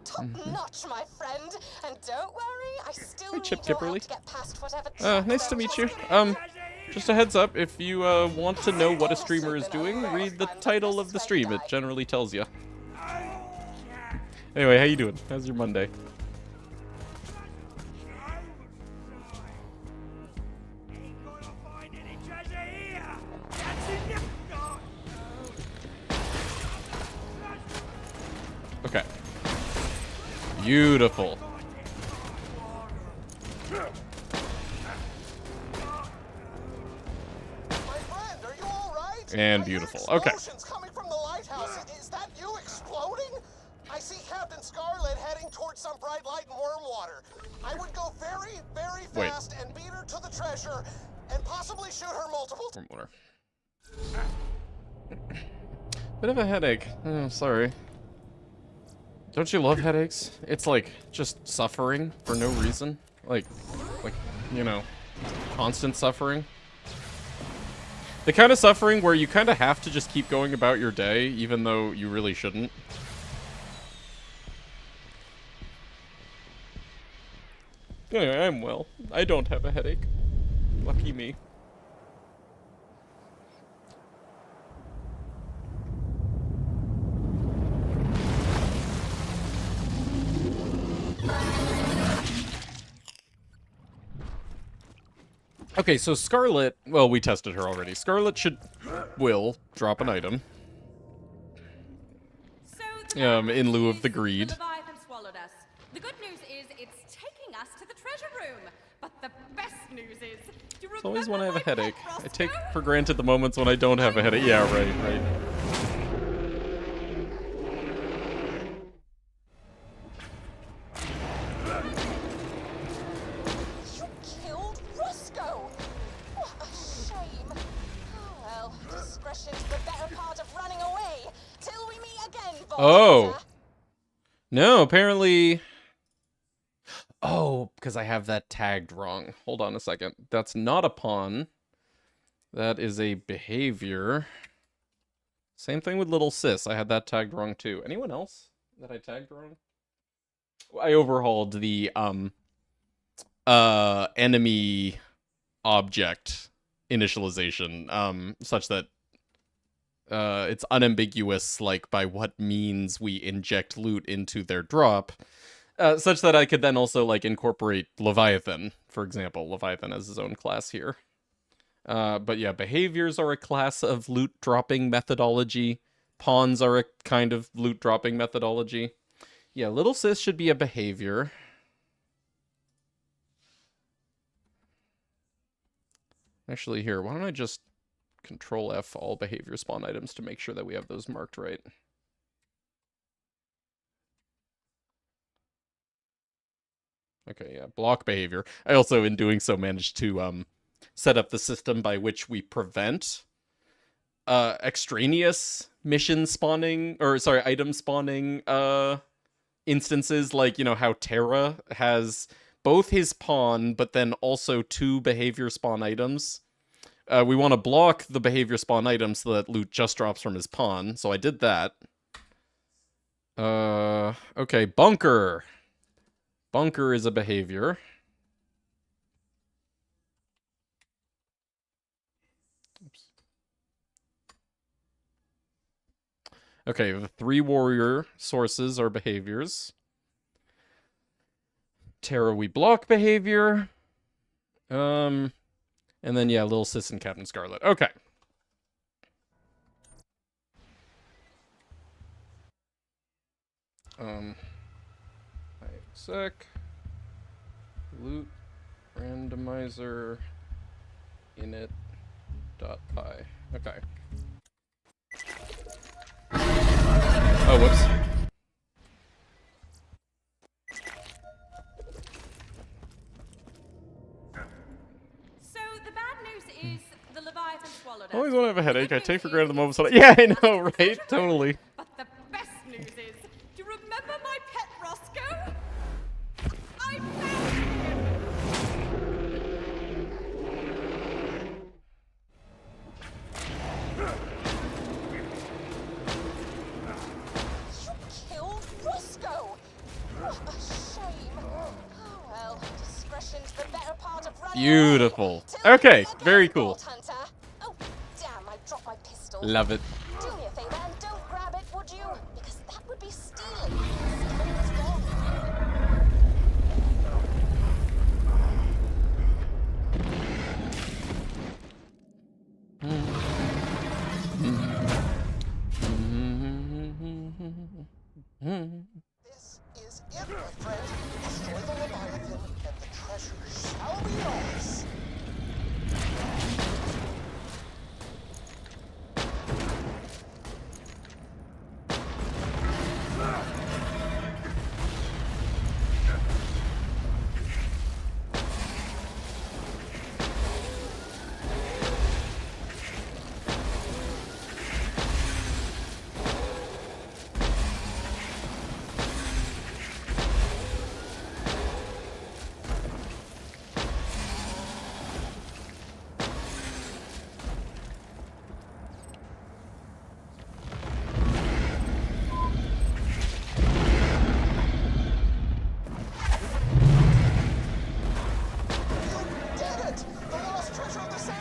S3: Top notch, my friend. And don't worry, I still need
S1: Chip
S3: your
S1: Kipperly.
S3: help to get past whatever
S1: Nice to meet you. Just a heads up, if you want to know what a streamer is doing, read the title of the stream. It generally tells you. Anyway, how you doing? How's your Monday? Okay. Beautiful. And beautiful. Okay.
S4: Coming from the lighthouse. Is that you exploding? I see Captain Scarlet heading towards some bright light in Wormwater. I would go very, very fast and beat her to the treasure and possibly shoot her multiple times.
S1: Wormwater. Bit of a headache. Oh, sorry. Don't you love headaches? It's like just suffering for no reason. Like, you know, constant suffering. The kind of suffering where you kind of have to just keep going about your day, even though you really shouldn't. Anyway, I'm well. I don't have a headache. Lucky me. Okay, so Scarlet, well, we tested her already. Scarlet will drop an item. In lieu of the greed.
S5: The good news is it's taking us to the treasure room. But the best news is, do you
S1: It's always when I have a
S5: remember my
S1: headache.
S5: pet
S1: I
S5: Roscoe?
S1: take for granted the moments when I don't have a headache. Yeah, right.
S3: You killed Roscoe! What a shame. Oh well, discretion's the better part of running away. Till we meet again,
S1: Oh. No, apparently... Oh, because I have that tagged wrong. Hold on a second. That's not a pawn. That is a behavior. Same thing with Little Sis. I had that tagged wrong too. Anyone else that I tagged wrong? I overhauled the enemy object initialization such that it's unambiguous, like, by what means we inject loot into their drop, such that I could then also, like, incorporate Leviathan, for example. Leviathan has his own class here. But yeah, behaviors are a class of loot-dropping methodology. Pawns are a kind of loot-dropping methodology. Yeah, Little Sis should be a behavior. Actually, here, why don't I just Control F all behavior spawn items to make sure that we have those marked right. Okay, yeah, block behavior. I also, in doing so, managed to set up the system by which we prevent extraneous mission spawning, or sorry, item spawning instances, like, you know, how Terra has both his pawn, but then also 2 behavior spawn items. We want to block the behavior spawn items so that loot just drops from his pawn, so I did that. Okay, bunker. Bunker is a behavior. Oops. Okay, the 3 warrior sources are behaviors. Terra, we block behavior. And then, yeah, Lil Sis and Captain Scarlet. Okay. Sec. Loot. Randomizer. Init. Treasure.py. Okay. Oh, whoops.
S5: So the bad news is the Leviathan swallowed us.
S1: Always want to have a headache.
S5: The
S1: I
S5: good
S1: take for
S5: news
S1: granted the
S5: is
S1: moments.
S5: it's
S1: Yeah, I
S5: taken us
S1: know,
S5: to the
S1: right?
S5: treasure room.
S1: Totally.
S5: But the best news is, do you remember my pet Roscoe? I found him.
S3: You killed Roscoe! What a shame. Oh well, discretion's the better part of running
S1: Beautiful.
S3: away. Till
S1: Okay,
S3: you
S1: very
S3: get
S1: cool.
S3: Vault Hunter. Oh, damn, I dropped my pistol.
S1: Love it.
S3: Do me a favor and don't grab it, would you? Because that would be stealing. Stealing is wrong.
S4: This is it, my friend. Destroy the Leviathan, and the treasure shall be yours.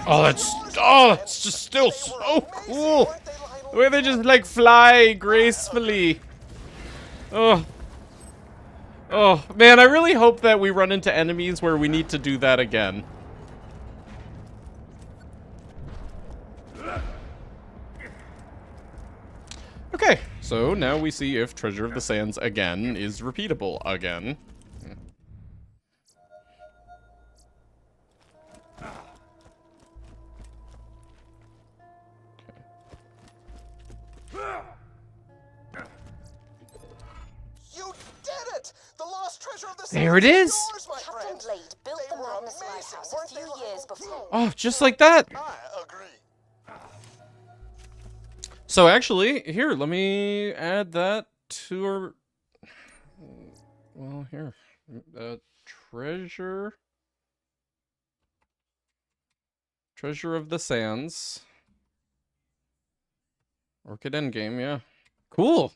S1: Oh, that's just still so cool. The way they just like fly gracefully. Oh. Oh, man, I really hope that we run into enemies where we need to do that again. Okay, so now we see if Treasure of the Sands again is repeatable again.
S4: You did it! The lost treasure of the
S1: There it
S4: Sands
S1: is!
S4: yours, my
S3: Captain
S4: friend.
S3: Blade built
S4: They
S3: the
S4: were
S3: Magnus
S4: amazing,
S3: Lighthouse
S4: weren't
S3: a
S4: they,
S3: few
S4: little
S3: years before.
S1: Oh, just like that.
S4: I agree.
S1: So actually, here, let me add that to our... Well, here. Treasure... Treasure of the Sands. Orchid Endgame, yeah. Cool.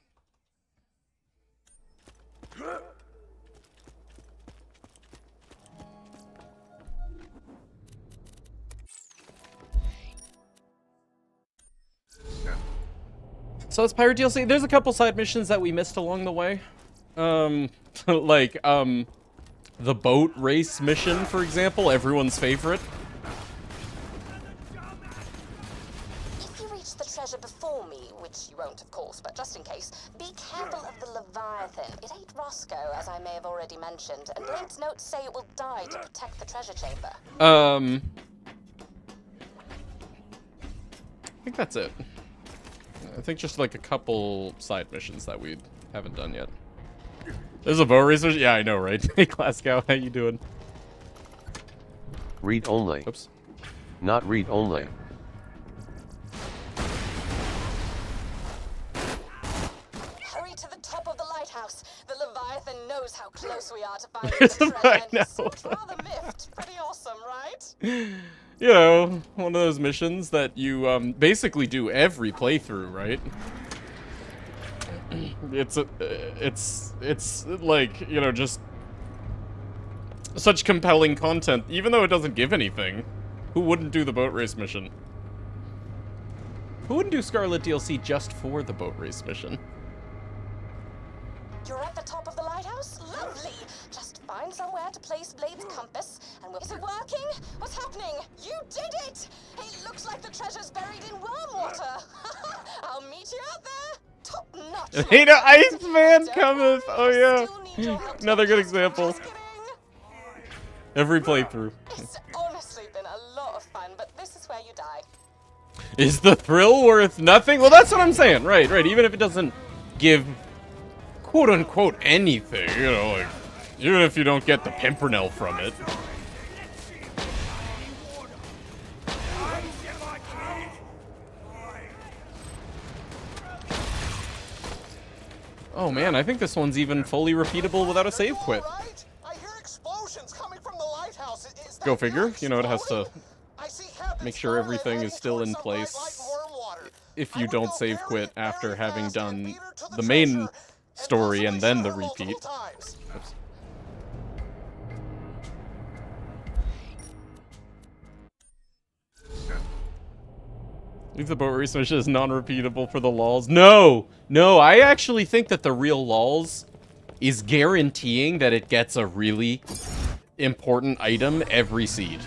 S1: So it's Pirate DLC. There's a couple side missions that we missed along the way. Like, the boat race mission, for example, everyone's favorite.
S3: If you reach the treasure before me, which you won't, of course, but just in case, be careful of the Leviathan. It ate Roscoe, as I may have already mentioned, and Blade's notes say it will die to protect the treasure chamber.
S1: I think that's it. I think just like a couple side missions that we haven't done yet. There's a boat racer? Yeah, I know, right? Hey, Glasgow, how you doing?
S2: Read only.
S1: Oops.
S2: Not read only.
S3: Hurry to the top of the lighthouse. The Leviathan knows how close we are to finding
S1: Where's
S3: the
S1: the
S3: treasure, and
S1: Rhino?
S3: he's seems rather miffed. Pretty awesome, right?
S1: You know, one of those missions that you basically do every playthrough, right? It's like, you know, just such compelling content, even though it doesn't give anything. Who wouldn't do the boat race mission? Who wouldn't do Scarlet DLC just for the boat race mission?
S3: You're at the top of the lighthouse? Lovely! Just find somewhere to place Blade's compass, and we'll... Is it working? What's happening? You did it! It looks like the treasure's buried in worm water. I'll meet you out there. Top notch.
S1: Ain't no Iceman
S3: Don't
S1: cometh!
S3: worry,
S1: Oh
S3: I
S1: yeah.
S3: still need your help to
S1: Another good
S3: get past-
S1: example.
S3: Just kidding.
S1: Every playthrough.
S3: It's honestly been a lot of fun, but this is where you die.
S1: Is the thrill worth nothing? Well, that's what I'm saying. Right, right. Even if it doesn't give quote-unquote anything, you know, like, even if you don't get the Pimpernel from it. Oh man, I think this one's even fully repeatable without a save quit.
S4: Right? I hear explosions coming from the lighthouse. Is that
S1: Go figure. You know, it has to
S4: exploding? I see Captain
S1: make sure
S4: Scarlet
S1: everything is
S4: heading
S1: still
S4: towards
S1: in
S4: some bright
S1: place
S4: light and warm water.
S1: if
S4: I
S1: you
S4: would
S1: don't
S4: go
S1: save
S4: very,
S1: quit after
S4: very
S1: having
S4: fast
S1: done
S4: and beat her to
S1: the main
S4: treasure,
S1: story and then the
S4: possibly shoot her
S1: repeat.
S4: multiple times.
S1: Oops. Leave the boat race mission as non-repeatable for the lols. No! No, I actually think that the real lols is guaranteeing that it gets a really important item every seed.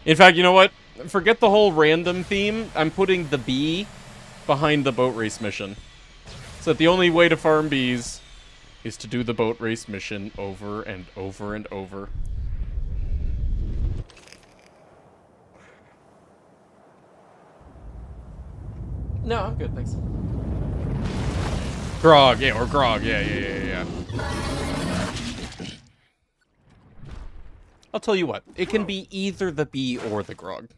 S1: In fact, you know what? Forget the whole random theme. I'm putting the bee behind the boat race mission. So that the only way to farm bees is to do the boat race mission over and over and over. No, I'm good, thanks. Grog, yeah, or Grog, yeah. I'll tell you what, it can be either the bee or the Grog.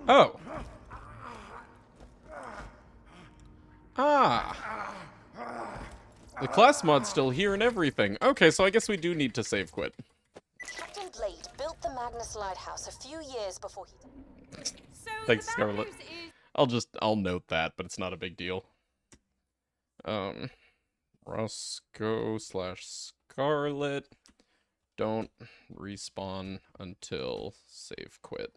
S1: Oh. Ah. The class mod's still here and everything. Okay, so I guess we do need to save quit.
S3: Captain Blade built the Magnus Lighthouse a few years before he...
S5: So
S1: Thanks,
S5: the bad
S1: Scarlet.
S5: news is
S1: I'll note that, but it's not a big deal. Roscoe / Scarlet. Don't respawn until save quit.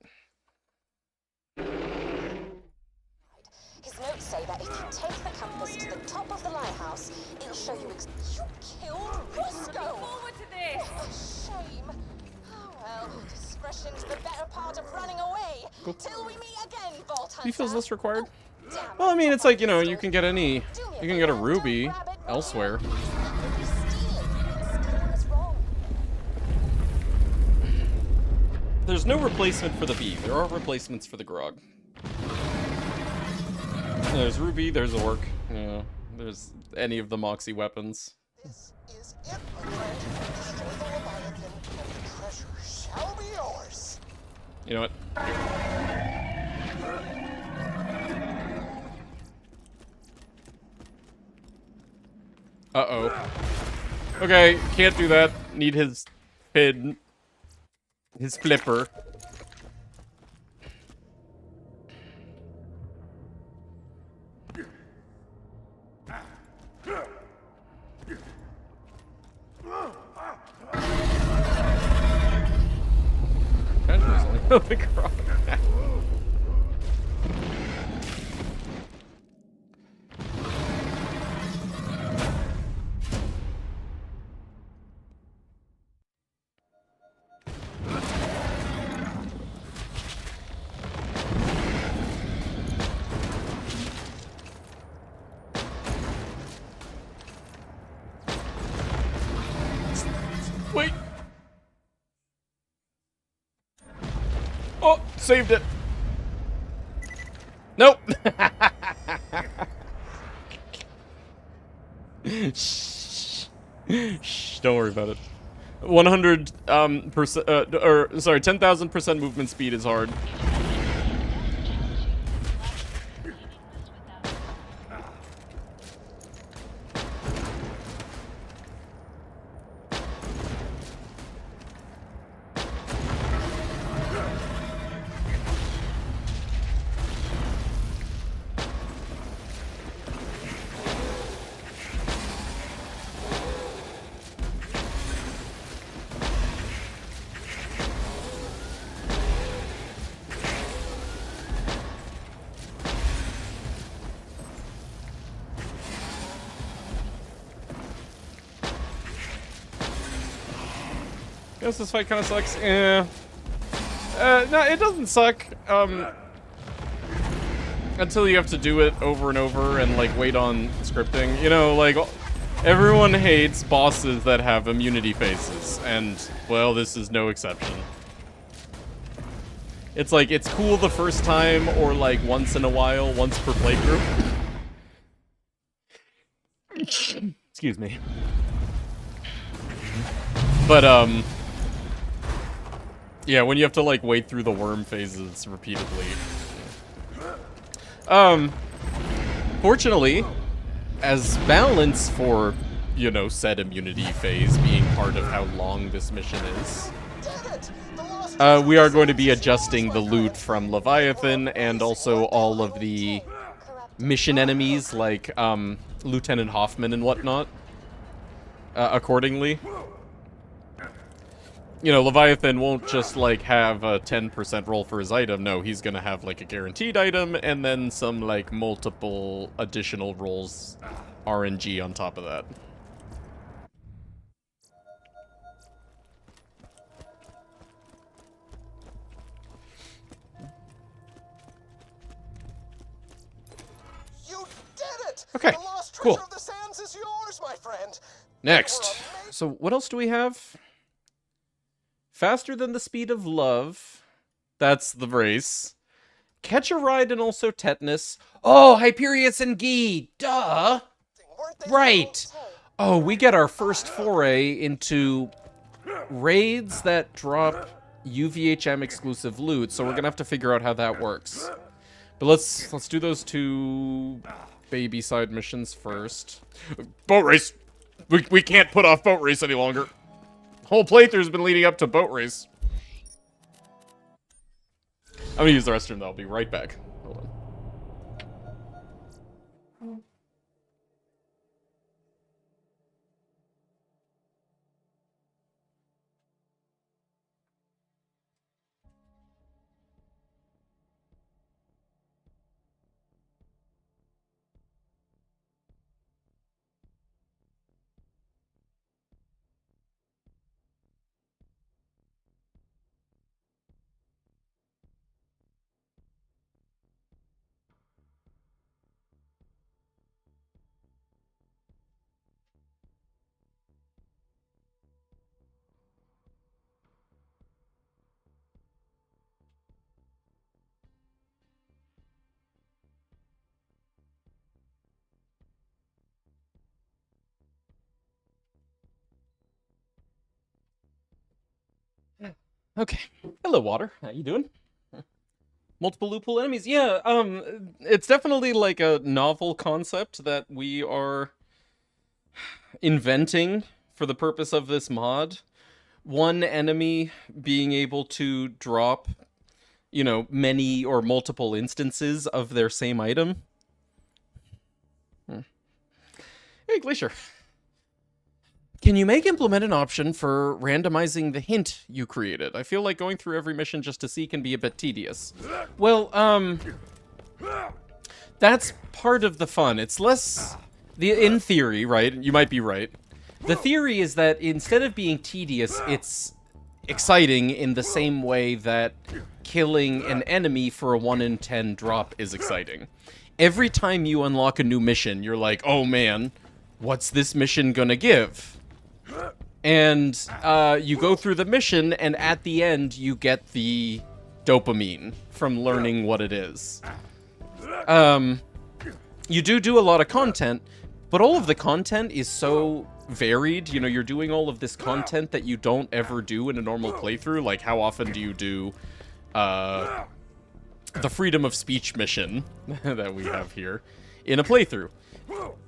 S3: His notes say that if you take the compass to the top of the lighthouse, it'll show you You killed Roscoe!
S5: looking forward to this.
S3: A shame. Oh well, discretion's the better part of running away.
S1: Cool.
S3: Till we meet again, Vault Hunter.
S1: Refills list required?
S3: Oh, damn,
S1: Well, I mean, it's like, you know, you
S3: pistol.
S1: can get any...
S3: Do me
S1: You can get a
S3: favor,
S1: ruby
S3: don't grab it when
S1: elsewhere.
S3: you steal it. Stealing is wrong.
S1: There's no replacement for the bee. There are replacements for the Grog. There's Ruby, there's Orc, you know, there's any of the Moxie weapons.
S4: This is it, my friend. Destroy the Leviathan, and the treasure shall be yours.
S1: You know what? Uh-oh. Okay, can't do that. Need his fin. His flipper. The Grog. Wait. Oh, saved it. Nope. Shh. Shh. Don't worry about it. 100 percent, or sorry, 10,000% movement speed is hard. Guess this fight kind of sucks. No, it doesn't suck. until you have to do it over and over and, like, wait on scripting. You know, like, everyone hates bosses that have immunity phases, and, well, this is no exception. It's like, it's cool the first time, or, like, once in a while, once per playthrough. Excuse me. But, yeah, when you have to, like, wait through the worm phases repeatedly. Fortunately, as balance for, you know, said immunity phase being part of how long this mission is, we are going to be adjusting the loot from Leviathan and also all of the mission enemies, like, Lieutenant Hoffman and whatnot, accordingly. You know, Leviathan won't just, like, have a 10% roll for his item. No, he's gonna have, like, a guaranteed item, and then some, like, multiple additional rolls RNG on top of that.
S4: You did it!
S1: Okay,
S4: The lost
S1: cool.
S4: treasure of the sands is yours, my friend.
S1: Next. So, what else do we have? Faster than the speed of love. That's the race. Catch a ride and also tetanus. Oh, Hyperius and Guy. Duh.
S4: Weren't they
S1: Right. Oh, we get our first foray into raids that drop UVHM exclusive loot, so we're gonna have to figure out how that works. But let's do those two baby side missions first. Boat race. We can't put off boat race any longer. Whole playthrough's been leading up to boat race. I'm gonna use the restroom though. I'll be right back. Hold on. Okay. Hello, Water. How you doing? Multiple loophole enemies. Yeah, it's definitely like a novel concept that we are inventing for the purpose of this mod. One enemy being able to drop, you know, many or multiple instances of their same item. Hey, Glacier. Can you implement an option for randomizing the hint you created? I feel like going through every mission just to see can be a bit tedious. Well, that's part of the fun. It's less... in theory, right? You might be right. The theory is that instead of being tedious, it's exciting in the same way that killing an enemy for a 1 in 10 drop is exciting. Every time you unlock a new mission, you're like, oh man, what's this mission gonna give? And you go through the mission, and at the end, you get the dopamine from learning what it is. You do a lot of content, but all of the content is so varied. You know, you're doing all of this content that you don't ever do in a normal playthrough. Like, how often do you do the freedom of speech mission that we have here in a playthrough?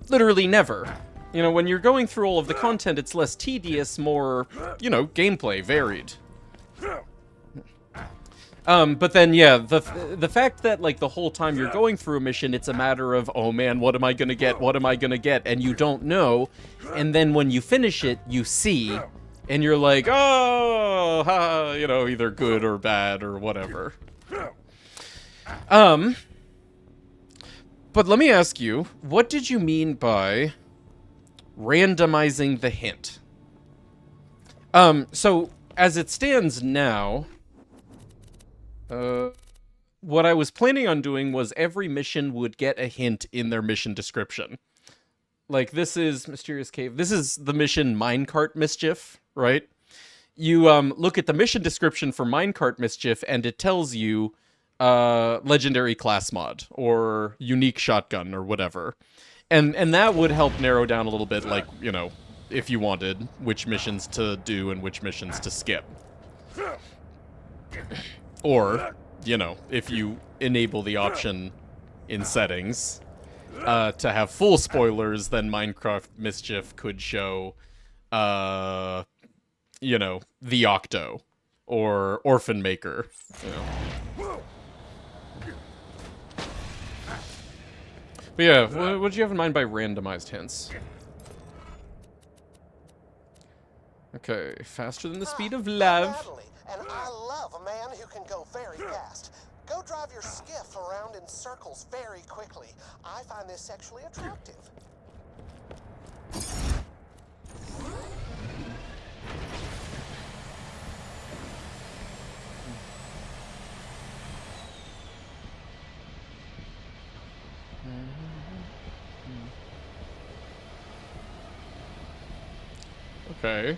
S1: Literally never. You know, when you're going through all of the content, it's less tedious, more, you know, gameplay, varied. But then, yeah, the fact that, like, the whole time you're going through a mission, it's a matter of, oh man, what am I gonna get, what am I gonna get, and you don't know, and then when you finish it, you see, and you're like, oh, ha, you know, either good or bad or whatever. But let me ask you, what did you mean by randomizing the hint? So, as it stands now... what I was planning on doing was every mission would get a hint in their mission description. Like, this is Mysterious Cave. This is the mission Minecart Mischief, right? You look at the mission description for Minecart Mischief, and it tells you legendary class mod or unique shotgun or whatever. And that would help narrow down a little bit, like, you know, if you wanted, which missions to do and which missions to skip. Or, you know, if you enable the option in settings to have full spoilers, then Minecraft Mischief could show, you know, the Octo or Orphan Maker, you know. But yeah, what did you have in mind by randomized hints? Okay, faster than the speed of love.
S4: Natalie, and I love a man who can go very fast. Go drive your skiff around in circles very quickly. I find this sexually attractive.
S1: Okay.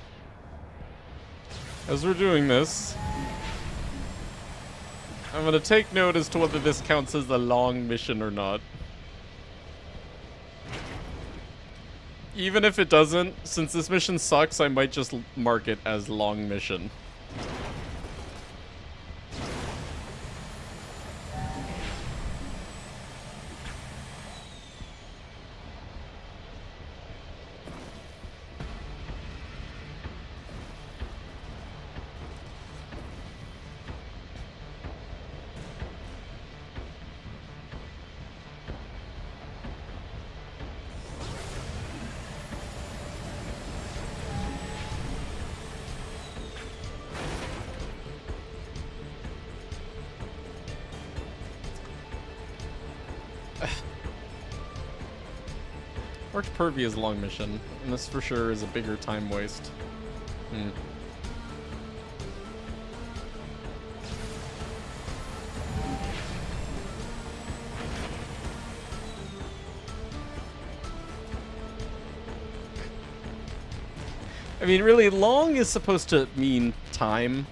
S1: As we're doing this, I'm gonna take note as to whether this counts as a long mission or not. Even if it doesn't, since this mission sucks, I might just mark it as long mission. Marked Pervy as long mission, and this for sure is a bigger time waste. I mean, really, long is supposed to mean time.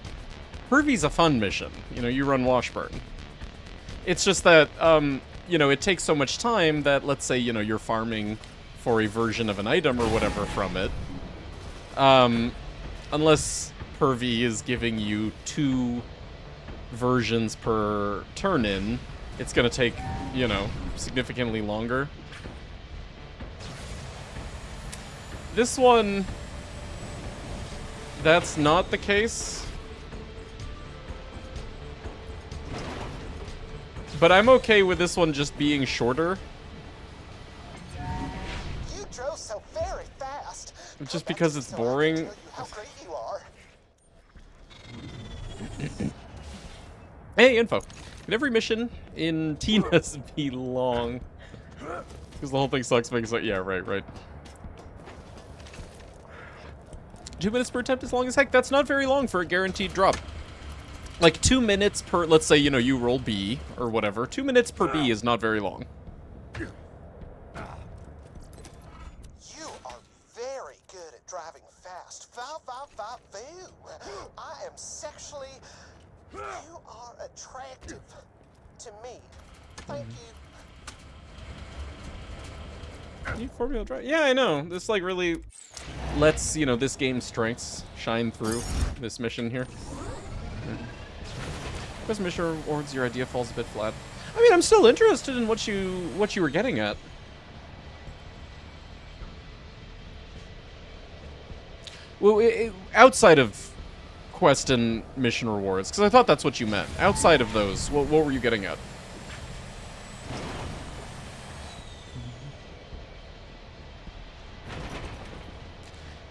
S1: Pervy's a fun mission. You know, you run Washburn. It's just that, you know, it takes so much time that, let's say, you know, you're farming for a version of an item or whatever from it. Unless Pervy is giving you 2 versions per turn-in, it's gonna take, you know, significantly longer. This one, that's not the case. But I'm okay with this one just being shorter.
S4: You drove so very fast.
S1: Just because it's boring.
S4: Tell you how great you are.
S1: Hey, info. Can every mission in Tina's be long? Because the whole thing sucks making so. Yeah, right. 2 minutes per attempt is long as heck. That's not very long for a guaranteed drop. Like 2 minutes per, let's say, you know, you roll B or whatever. 2 minutes per B is not very long.
S4: You are very good at driving fast. Foo. I am sexually. You are attractive to me. Thank you.
S1: Need four-wheel drive? Yeah, I know. This like really lets, you know, this game's strengths shine through this mission here. Because mission rewards, your idea falls a bit flat. I mean, I'm still interested in what you were getting at. Well, outside of quest and mission rewards, because I thought that's what you meant. Outside of those, what were you getting at?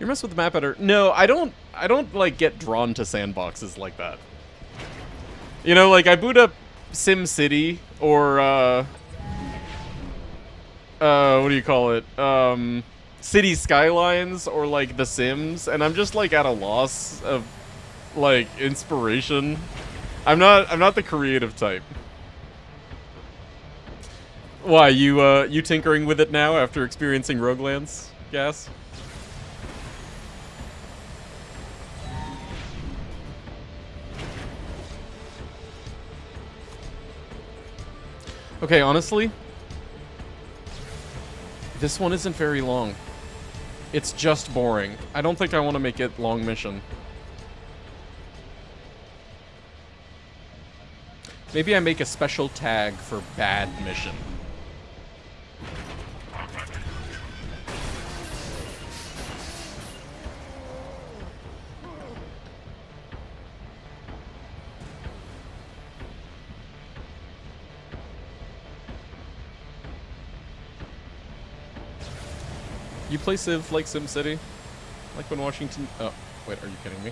S1: You mess with the map editor? No, I don't like get drawn to sandboxes like that. You know, like I boot up Sim City or what do you call it? City Skylines or like The Sims, and I'm just like at a loss of like inspiration. I'm not the creative type. Why, you tinkering with it now after experiencing Roguelands, Gas? Okay, honestly, this one isn't very long. It's just boring. I don't think I want to make it long mission. Maybe I make a special tag for bad mission. You play Civ like SimCity? Like when Washington... Oh, wait, are you kidding me?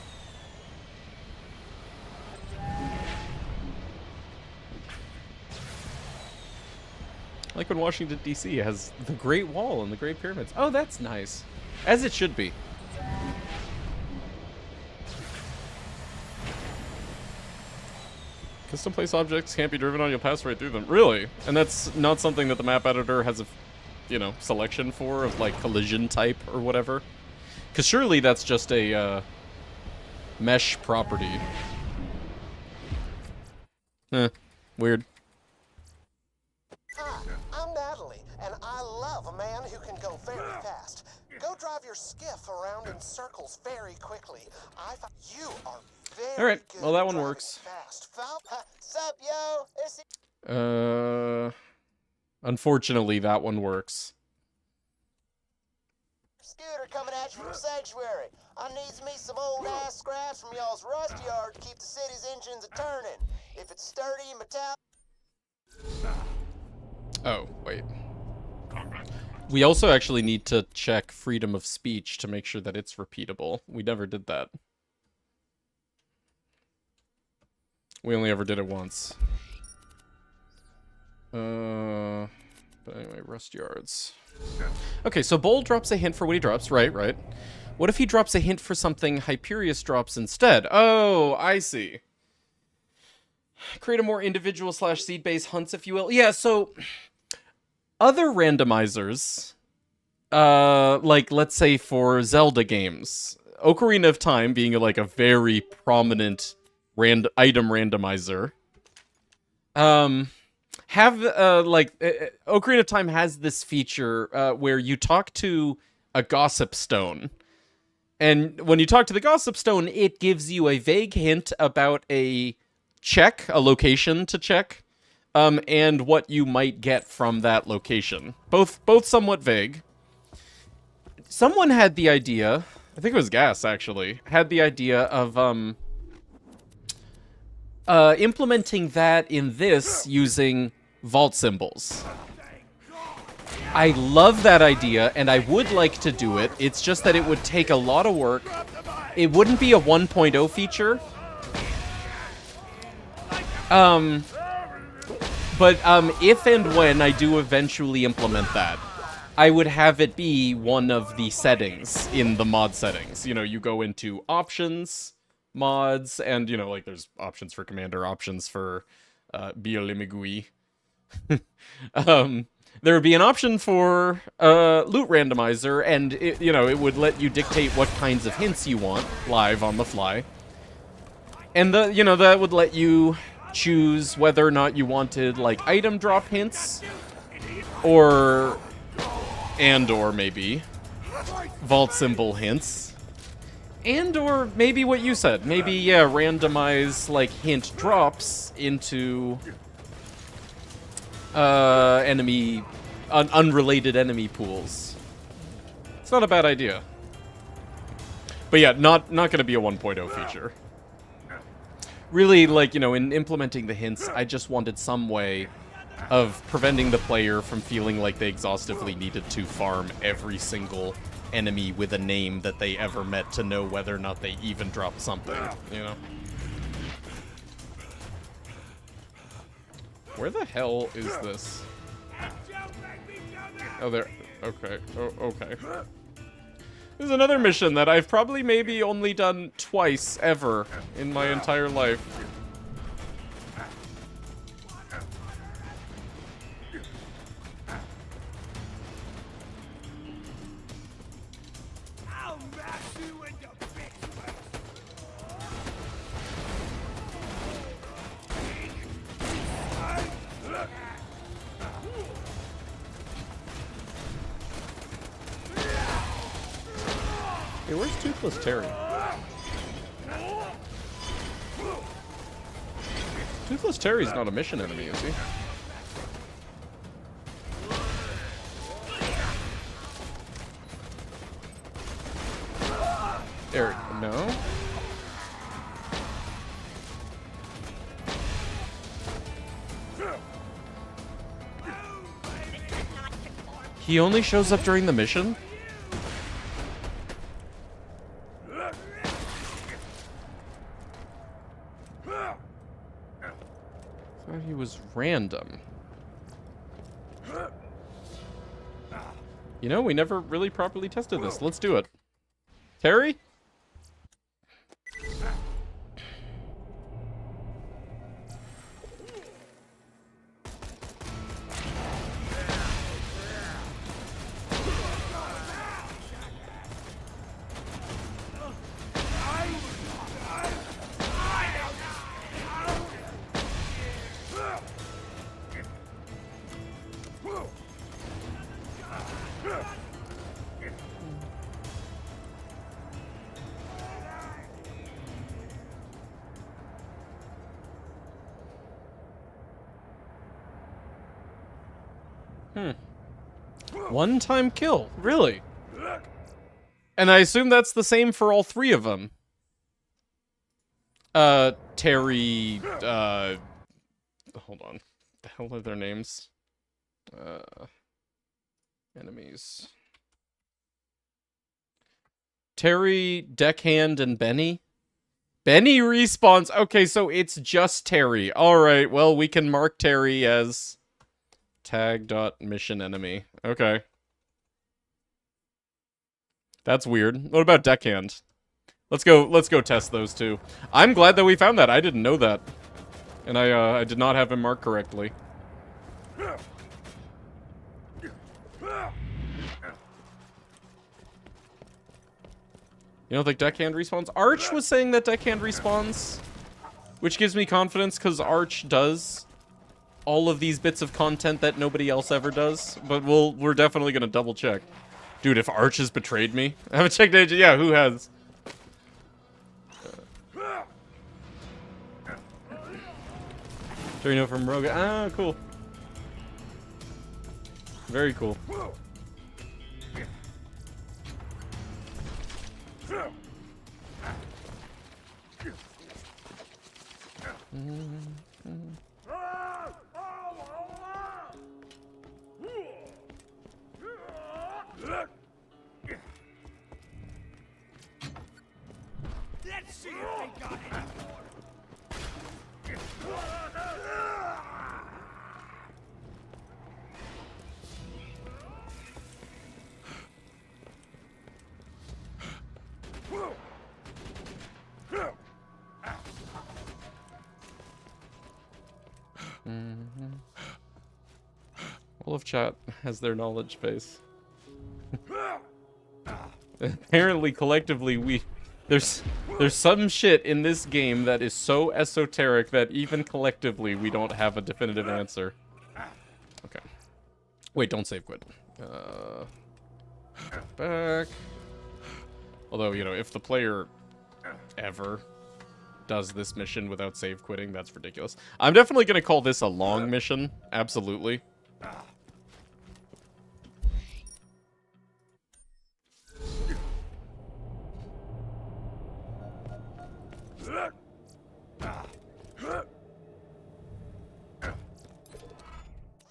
S1: Like when Washington, D.C. has the Great Wall and the Great Pyramids. Oh, that's nice. As it should be. Custom place objects can't be driven on, you'll pass right through them. Really? And that's not something that the map editor has a, you know, selection for, of like collision type or whatever? Because surely that's just a mesh property. Weird.
S4: Hi, I'm Natalie, and I love a man who can go very fast. Go drive your skiff around in circles very quickly. You are very
S1: Alright,
S4: good
S1: well that
S4: at
S1: one
S4: driving
S1: works.
S4: Fast. Sup, yo? It's
S1: Unfortunately, that one works.
S4: Scooter coming at you from Sanctuary. I needs me some old ass scraps from y'all's rust yard to keep the city's engines a turning. If it's sturdy and metallic.
S1: Oh, wait. We also actually need to check freedom of speech to make sure that it's repeatable. We never did that. We only ever did it once. But anyway, rust yards. Okay, so Bowl drops a hint for what he drops. Right, right. What if he drops a hint for something Hyperius drops instead? Oh, I see. Create a more individual / seed-based hunts, if you will. Yeah, so other randomizers, like let's say for Zelda games, Ocarina of Time being like a very prominent item randomizer, Ocarina of Time has this feature where you talk to a gossip stone. And when you talk to the gossip stone, it gives you a vague hint about a location to check, and what you might get from that location. Both somewhat vague. Someone had the idea, I think it was Gas actually, had the idea of implementing that in this using vault symbols. I love that idea, and I would like to do it. It's just that it would take a lot of work. It wouldn't be a 1.0 feature. But if and when I do eventually implement that, I would have it be one of the settings in the mod settings. You know, you go into options, mods, and, you know, like there's options for commander, options for Biolimigui. There would be an option for loot randomizer, and it, you know, it would let you dictate what kinds of hints you want live on the fly. And that would let you choose whether or not you wanted like item drop hints, or maybe vault symbol hints, or maybe what you said, maybe yeah, randomize like hint drops into unrelated enemy pools. It's not a bad idea. But yeah, not gonna be a 1.0 feature. Really, like, you know, in implementing the hints, I just wanted some way of preventing the player from feeling like they exhaustively needed to farm every single enemy with a name that they ever met to know whether or not they even dropped something, you know? Where the hell is this? Oh, there. Okay. Oh, okay. There's another mission that I've probably maybe only done twice ever in my entire life. Toothless Terry? Toothless Terry's not a mission enemy, is he? There, no? He only shows up during the mission? Thought he was random. You know, we never really properly tested this. Let's do it. Terry? One-time kill, really? And I assume that's the same for all three of them. Terry, hold on. The hell are their names? Enemies. Terry, Deckhand, and Benny? Benny respawns. Okay, so it's just Terry. Alright, well, we can mark Terry as tag.mission enemy. Okay. That's weird. What about Deckhand? Let's go test those two. I'm glad that we found that. I didn't know that. And I did not have him marked correctly. You don't think Deckhand respawns? Arch was saying that Deckhand respawns, which gives me confidence because Arch does all of these bits of content that nobody else ever does. But we're definitely gonna double check. Dude, if Arch has betrayed me, I haven't checked agent. Yeah, who has? Do you know from Rogue? Ah, cool. Very cool.
S6: Let's see if they got any more.
S1: All of chat has their knowledge base. Apparently, collectively, there's some shit in this game that is so esoteric that even collectively we don't have a definitive answer. Okay. Wait, don't save quit. Back. Although, you know, if the player ever does this mission without save quitting, that's ridiculous. I'm definitely gonna call this a long mission. Absolutely.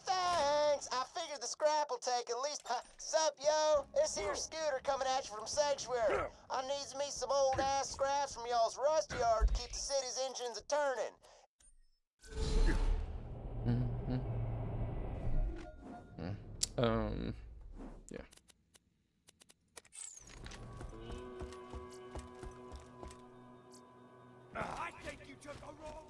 S4: Thanks! I figured the scrap will take at least... Sup, yo? This here scooter coming at you from Sanctuary. I needs me some old-ass scraps from y'all's rust yard to keep the city's engines a-turning.
S1: Yeah.
S6: I think you took a wrong.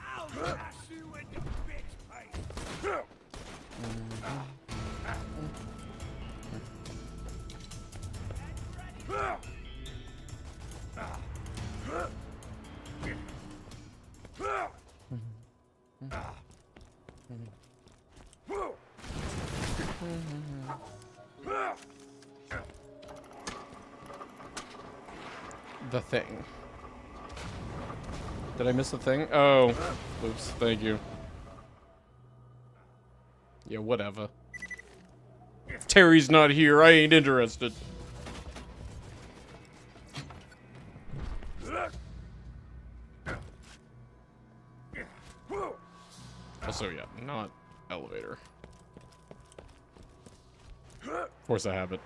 S6: I'll dash you into bitch face.
S1: the thing. Did I miss a thing? Oh, oops, thank you. Yeah, whatever. If Terry's not here, I ain't interested. Also, yeah, not elevator. Of course I have it.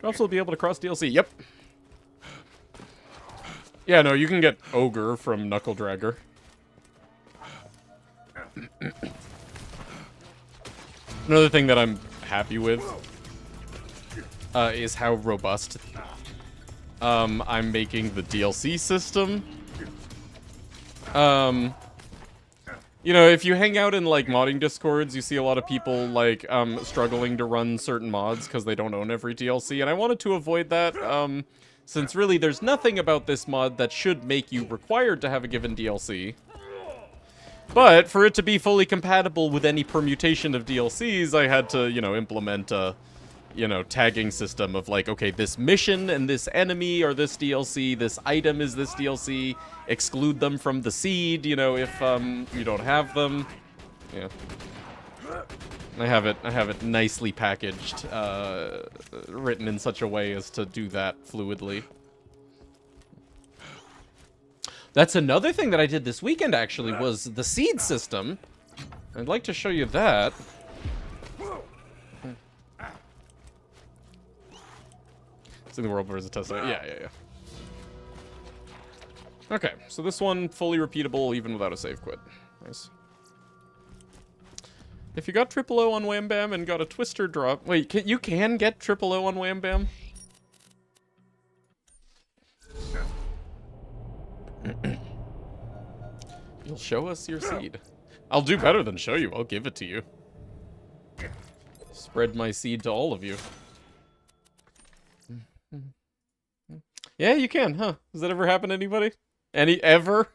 S1: Drops will be able to cross DLC. Yep. Yeah, no, you can get Ogre from Knuckle Dragger. Another thing that I'm happy with is how robust I'm making the DLC system. You know, if you hang out in, like, modding discords, you see a lot of people, like, struggling to run certain mods because they don't own every DLC, and I wanted to avoid that, since really there's nothing about this mod that should make you required to have a given DLC. But, for it to be fully compatible with any permutation of DLCs, I had to, you know, implement a, you know, tagging system of, like, okay, this mission and this enemy are this DLC, this item is this DLC, exclude them from the seed, you know, if, you don't have them. Yeah. I have it nicely packaged, written in such a way as to do that fluidly. That's another thing that I did this weekend, actually, was the seed system. I'd like to show you that. It's in the world versus Tesla. Yeah. Okay, so this one, fully repeatable, even without a save quit. Nice. If you got triple O on Wham Bam and got a Twister drop... Wait, you can get triple O on Wham Bam? You'll show us your seed. I'll do better than show you. I'll give it to you. Spread my seed to all of you. Yeah, you can, huh? Does that ever happen to anybody? Ever?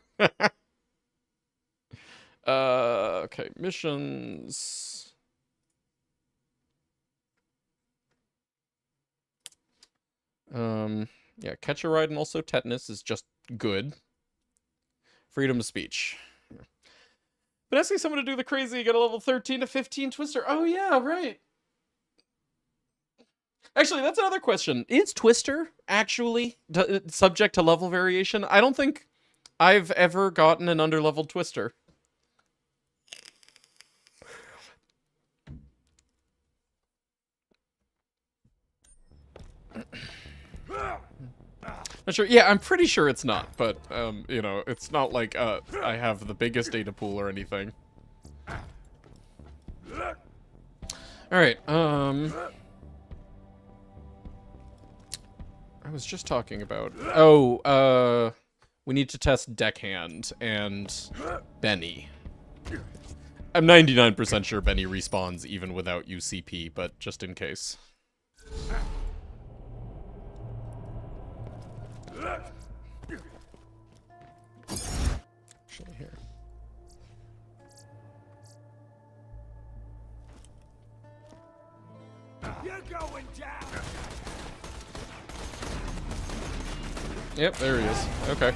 S1: Okay, missions. Yeah, catch a ride and also tetanus is just good. Freedom of speech. But asking someone to do the crazy, get a level 13 to 15 Twister. Oh yeah, right. Actually, that's another question. Is Twister actually subject to level variation? I don't think I've ever gotten an underleveled Twister. Not sure. Yeah, I'm pretty sure it's not, but, you know, it's not like, I have the biggest data pool or anything. Alright, I was just talking about... Oh, we need to test Deckhand and Benny. I'm 99% sure Benny respawns even without UCP, but just in case. Actually, here.
S6: You're going down.
S1: Yep, there he is. Okay.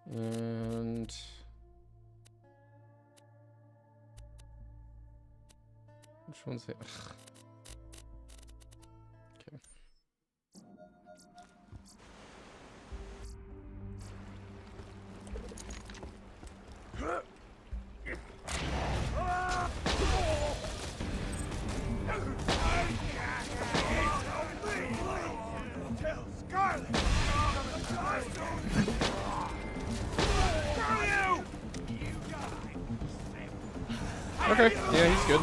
S1: And which one's it? Okay.
S6: Tell Scarlet.
S1: Okay, yeah, he's good.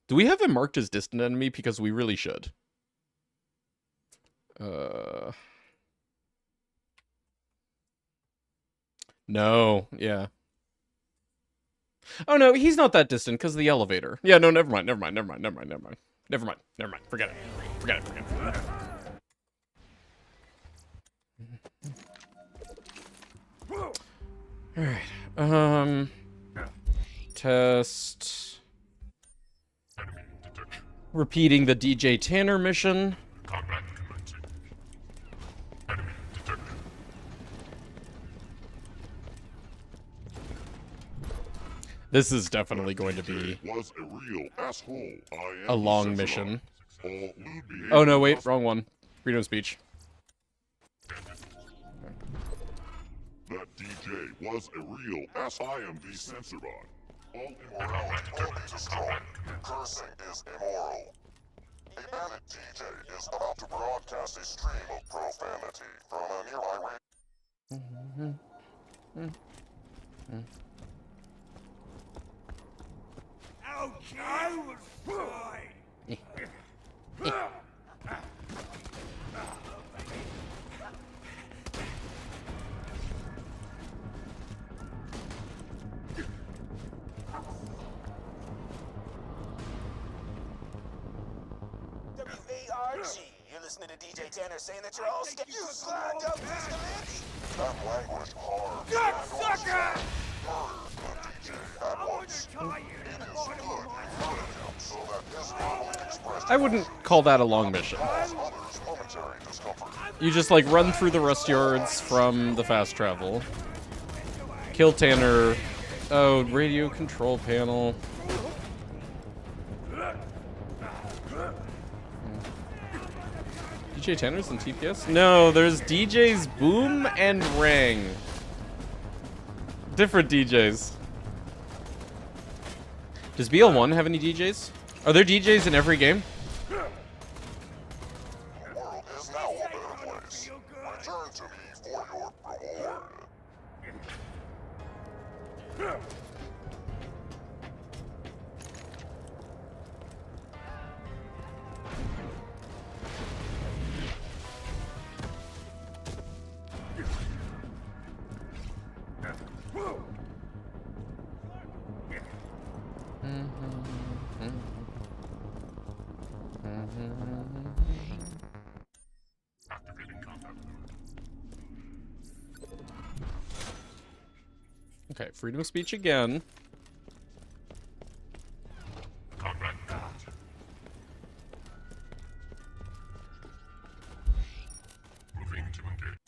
S1: Do we have him marked as distant enemy? Because we really should. No, yeah. Oh no, he's not that distant because of the elevator. Yeah, no, never mind. Forget it. Alright. Test. Repeating the DJ Tanner mission. This is definitely going to be a long mission. Oh no, wait, wrong one. Freedom of speech.
S7: That DJ was a real I am the censor bot. All immorality will be destroyed. Cursing is immoral. A panic DJ is about to broadcast a stream of profanity from a nearby
S6: Ouch! I was fine!
S4: W-A-R-G. You're listening to DJ Tanner saying that you're all scared. You slagged up Mr. Lindy! That language hard.
S6: Sucker!
S7: Murder the DJ at once.
S6: Tie you to the bottom of my
S7: Murder him so that his verbally expressed
S1: I wouldn't call that a long mission.
S7: cause others momentary discomfort.
S1: You just like run through the rust yards from the fast travel. Kill Tanner. Oh, radio control panel. DJ Tanner's in TPS? No, there's DJs Boom and Rang. Different DJs. Does BL1 have any DJs? Are there DJs in every game?
S7: The world is now a better place. Return to me for your reward.
S1: Okay, freedom of speech again.
S7: Moving to engage.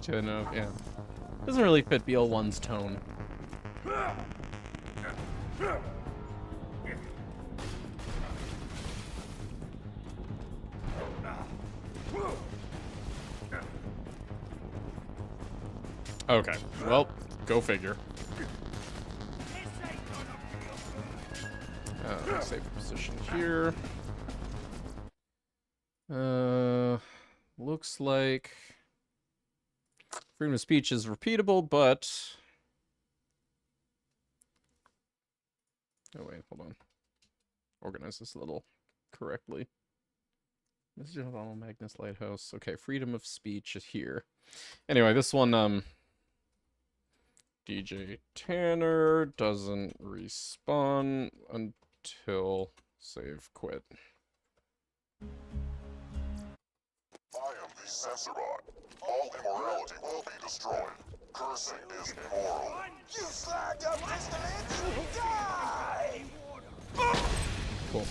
S1: No, yeah. Doesn't really fit BL1's tone. Okay, well, go figure. Save position here. Looks like freedom of speech is repeatable, but... Oh, wait, hold on. Organize this a little correctly. This is Magnus Lighthouse. Okay, freedom of speech is here. Anyway, this one, DJ Tanner doesn't respawn until save quit.
S7: I am the censor bot. All immorality will be destroyed. Cursing is immoral.
S4: You slagged up Mr. Lindy! Die!
S1: Cool.
S7: It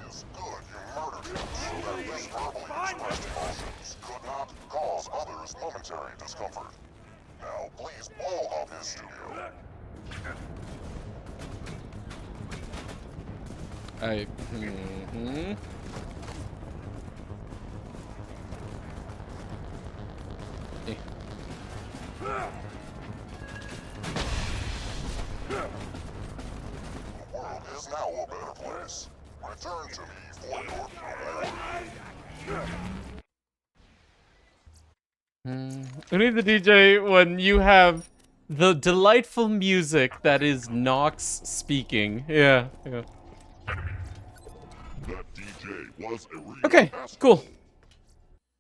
S7: is good you murdered him so that his verbally expressed emotions could not cause others momentary discomfort. Now, please blow up his studio. The world is now a better place. Return to me for your reward.
S1: Who needs a DJ when you have the delightful music that is Nox speaking? Yeah, yeah.
S7: That DJ was a real
S1: Okay,
S7: asshole.
S1: cool.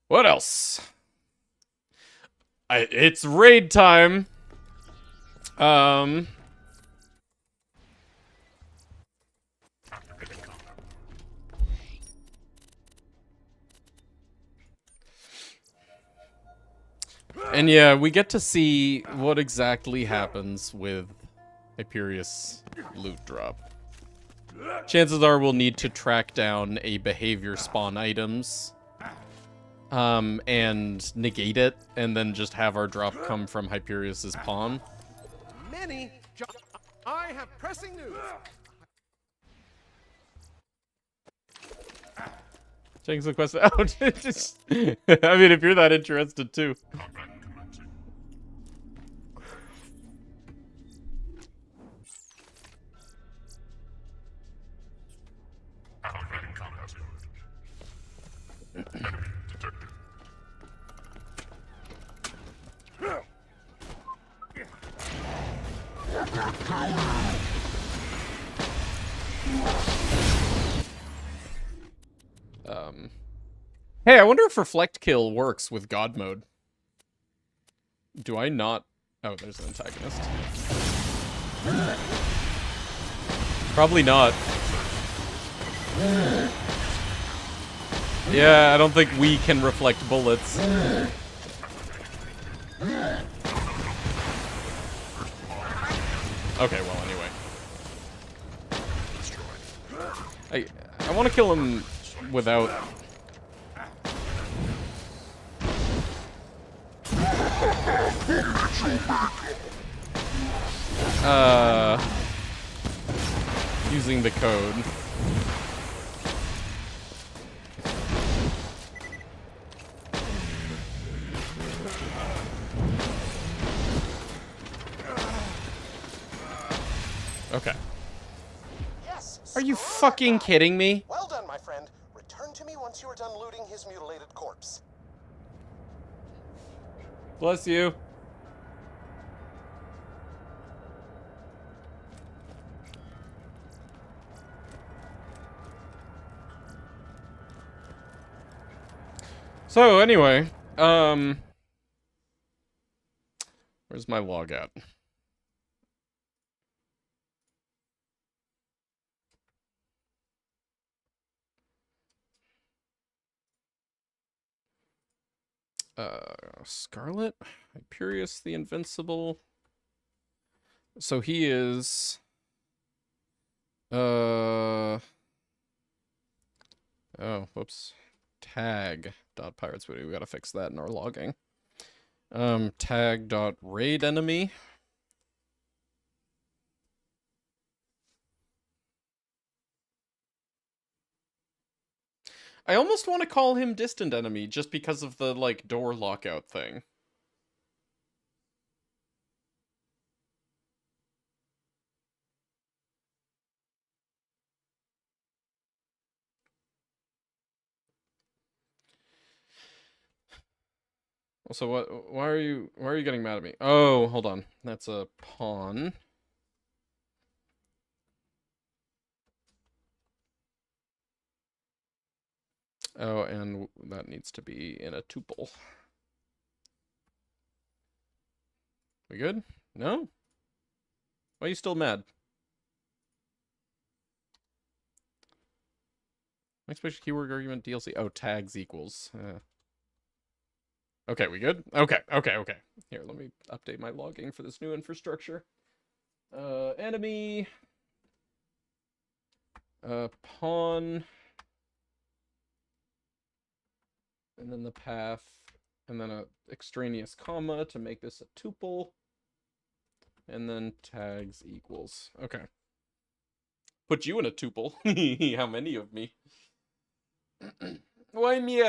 S1: What else? It's raid time. And yeah, we get to see what exactly happens with Hyperius loot drop. Chances are we'll need to track down a behavior spawn items, and negate it, and then just have our drop come from Hyperius's pawn.
S4: I have pressing news.
S1: Checking the quest out. Just, I mean, if you're that interested too. Hey, I wonder if Reflect Kill works with God mode. Do I not? Oh, there's an antagonist. Probably not. Yeah, I don't think we can reflect bullets. Okay, well, anyway. I want to kill him without... using the code. Okay.
S4: Yes.
S1: Are you
S4: screw that
S1: fucking
S4: guy.
S1: kidding me?
S4: Well done, my friend. Return to me once you are done looting his mutilated corpse.
S1: Bless you. So, anyway, where's my log at? Scarlet? Hyperius the Invincible. So he is... Oh, whoops. Tag.piratesbooty. We gotta fix that in our logging. Tag.raid enemy. I almost want to call him distant enemy just because of the, like, door lockout thing. Also, why are you getting mad at me? Oh, hold on. That's a pawn. Oh, and that needs to be in a tuple. We good? No? Why are you still mad? Next special keyword argument DLC. Oh, tags equals. Okay, we good? Okay. Here, let me update my logging for this new infrastructure. Enemy. Pawn. And then the path. And then a extraneous comma to make this a tuple. And then tags equals. Okay. Put you in a tuple. How many of me? Why me?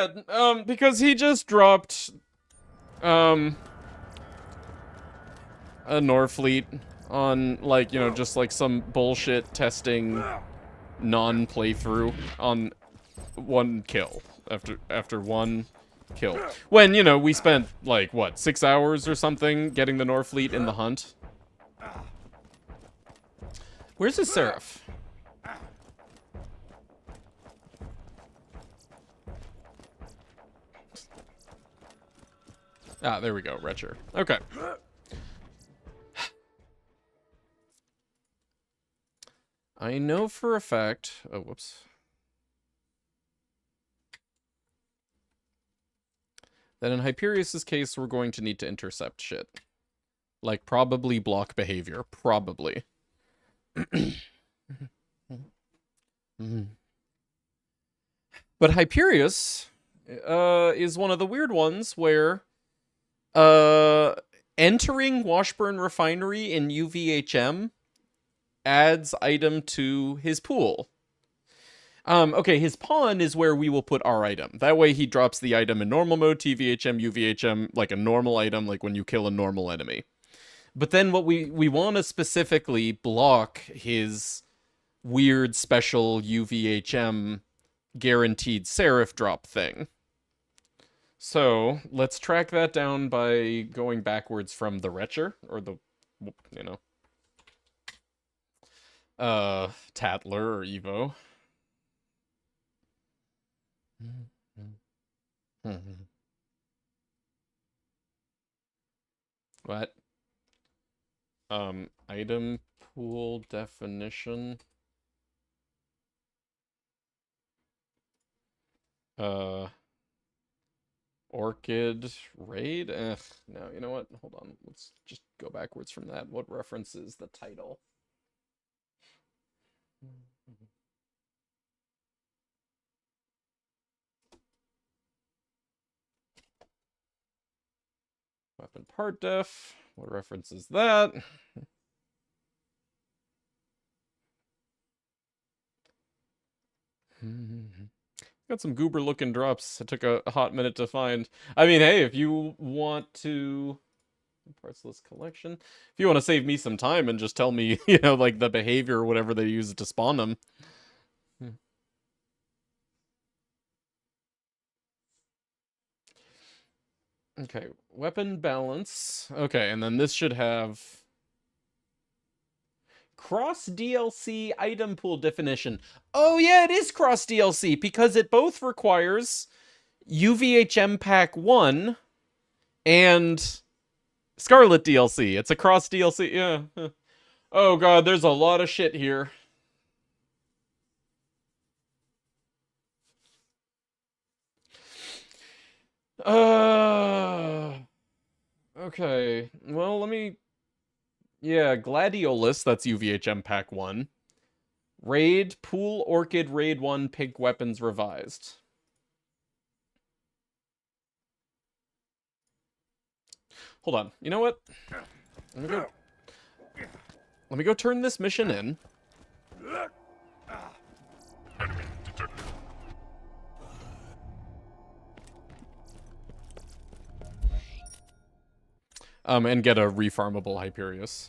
S1: Because he just dropped a Norfleet on, like, you know, just like some bullshit testing non-playthrough on one kill after one kill. When, you know, we spent like what, 6 hours or something getting the Norfleet in the hunt. Where's his Seraph? Ah, there we go, Retcher. Okay. I know for a fact... Oh, whoops. That in Hyperion's case, we're going to need to intercept shit. Like, probably block behavior. Probably. But Hyperius is one of the weird ones where entering Washburn Refinery in UVHM adds item to his pool. Okay, his pawn is where we will put our item. That way he drops the item in normal mode, TVHM, UVHM, like a normal item, like when you kill a normal enemy. But then what we want to specifically block his weird special UVHM guaranteed Seraph drop thing. So, let's track that down by going backwards from the Retcher, or the, you know, Tatler or Evo. What? Item pool definition. Orchid raid? No, you know what? Hold on. Let's just go backwards from that. What references the title? Weapon part def. What references that? Got some goober looking drops. It took a hot minute to find. I mean, hey, if you want to... Parts list collection. If you want to save me some time and just tell me, you know, like the behavior or whatever they use to spawn them. Okay, weapon balance. Okay, and then this should have... Cross DLC item pool definition. Oh yeah, it is cross DLC because it both requires UVHM Pack 1 and Scarlet DLC. It's a cross DLC. Yeah. Oh god, there's a lot of shit here. Okay. Well, let me... Yeah, Gladiolus, that's UVHM Pack 1. Raid, Pool, Orchid, Raid 1, Pink Weapons Revised. Hold on. You know what? Let me go turn this mission in. And get a refarmable Hyperius.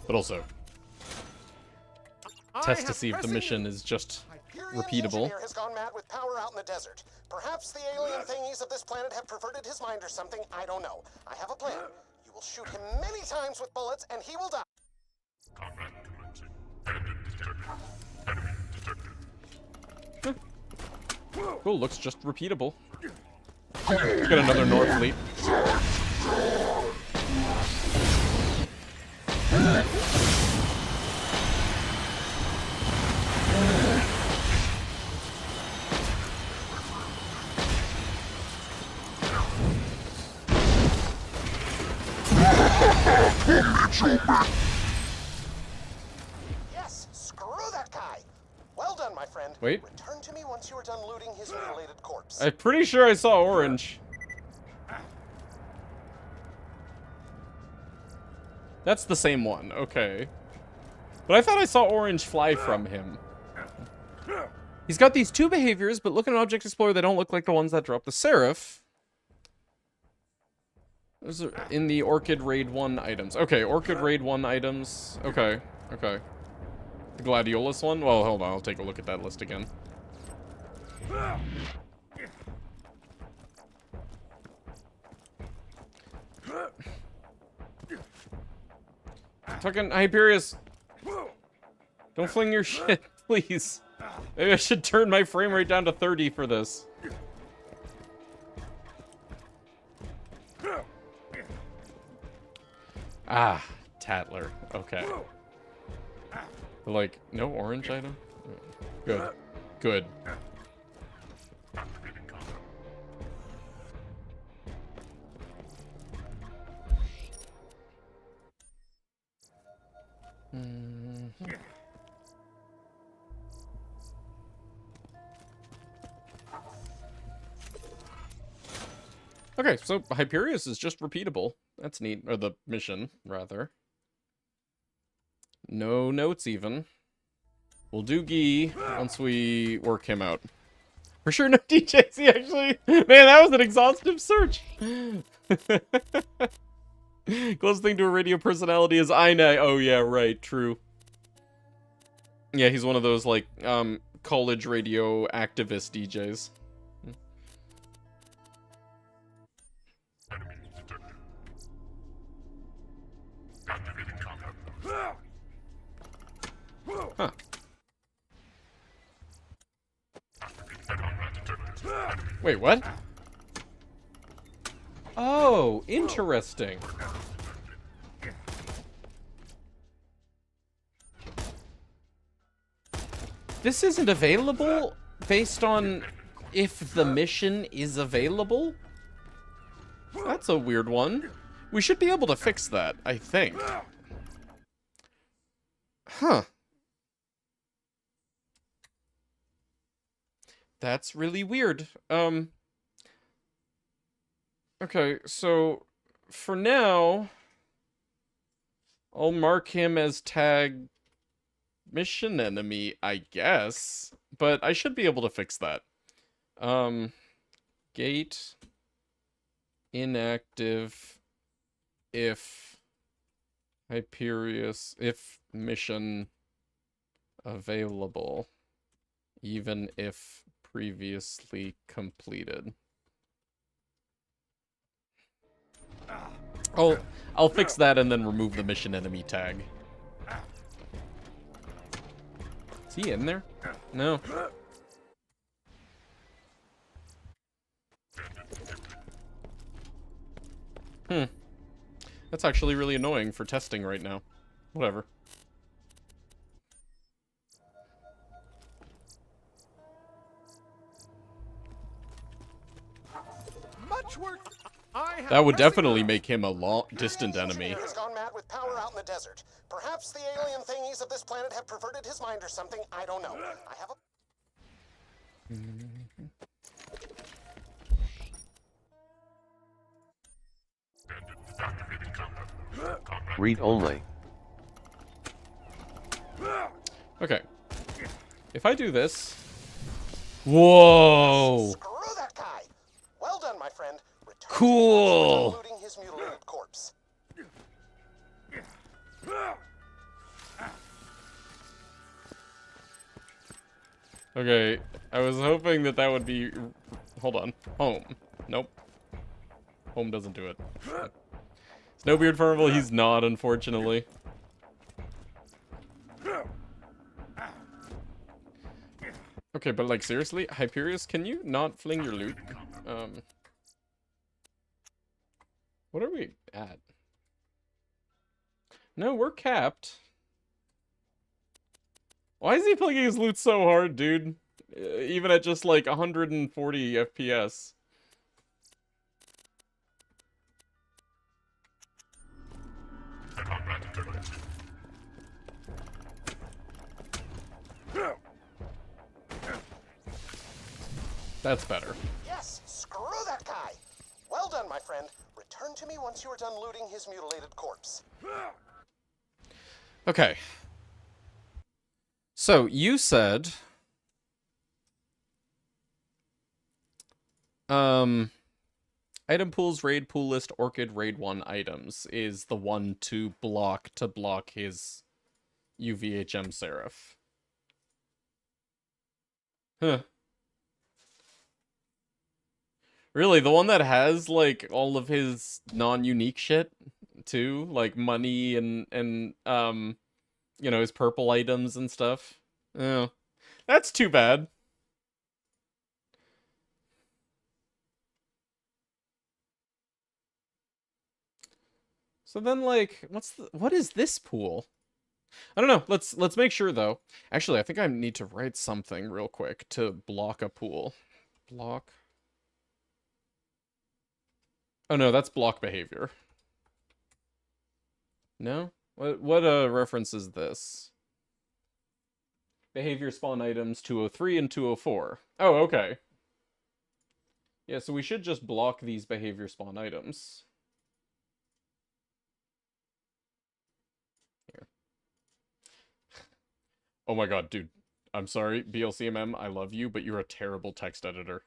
S1: But also, test to see if the mission is just repeatable.
S4: Engineer has gone mad with power out in the desert. Perhaps the alien thingies of this planet have perverted his mind or something. I don't know. I have a plan. You will shoot him many times with bullets, and he will die.
S1: Cool, looks just repeatable. Got another North Fleet.
S4: Yes, screw that guy. Well done, my friend.
S1: Wait.
S4: Return to me once you are done looting his mutilated corpse.
S1: I'm pretty sure I saw orange. That's the same one, okay. But I thought I saw orange fly from him. He's got these two behaviors, but look at an Object Explorer, they don't look like the ones that drop the Seraph. Those are in the Orchid Raid 1 items. Okay, Orchid Raid 1 items. Okay, okay. The Gladiolus one? Well, hold on, I'll take a look at that list again. Fucking Hyperius. Don't fling your shit, please. Maybe I should turn my frame rate down to 30 for this. Ah, Tatler. Okay. Like, no orange item? Good. Good. Okay, so Hyperius is just repeatable. That's neat. Or the mission, rather. No notes, even. We'll do Guy once we work him out. For sure, no DJC, actually. Man, that was an exhaustive search. Closest thing to a radio personality is Ina. Oh, yeah, right. True. Yeah, he's one of those, like, college radio activist DJs. Huh. Wait, what? Oh, interesting. This isn't available based on if the mission is available? That's a weird one. We should be able to fix that, I think. Huh. That's really weird. Okay, so for now, I'll mark him as tag mission enemy, I guess, but I should be able to fix that. Gate inactive if Hyperius, if mission available, even if previously completed. I'll fix that and then remove the mission enemy tag. Is he in there? No. That's actually really annoying for testing right now. Whatever.
S4: Much work.
S1: That would definitely make him a long, distant enemy.
S4: Has gone mad with power out in the desert. Perhaps the alien thingies of this planet have perverted his mind or something. I don't know. I have a...
S2: Read only.
S1: Okay. If I do this... Whoa!
S4: Screw that guy! Well done, my friend. Return
S1: Cool!
S4: to looting his mutilated corpse.
S1: Okay, I was hoping that that would be... Hold on. Home. Nope. Home doesn't do it. Snowbeard Farmville, he's not, unfortunately. Okay, but like, seriously? Hyperius, can you not fling your loot? What are we at? No, we're capped. Why is he flinging his loot so hard, dude? Even at just like 140 FPS. That's better.
S4: Yes, screw that guy. Well done, my friend. Return to me once you are done looting his mutilated corpse.
S1: Okay. So, you said... Item pools, raid pool list, orchid, raid 1 items is the one to block his UVHM Seraph. Huh. Really, the one that has, like, all of his non-unique shit? too, like money and you know, his purple items and stuff. Oh, that's too bad. So then, like, what is this pool? I don't know. Let's make sure though. Actually, I think I need to write something real quick to block a pool. Block. Oh no, that's block behavior. No? What reference is this? Behavior spawn items 203 and 204. Oh, okay. Yeah, so we should just block these behavior spawn items. Here. Oh my god, dude. I'm sorry, BLCMM, I love you, but you're a terrible text editor.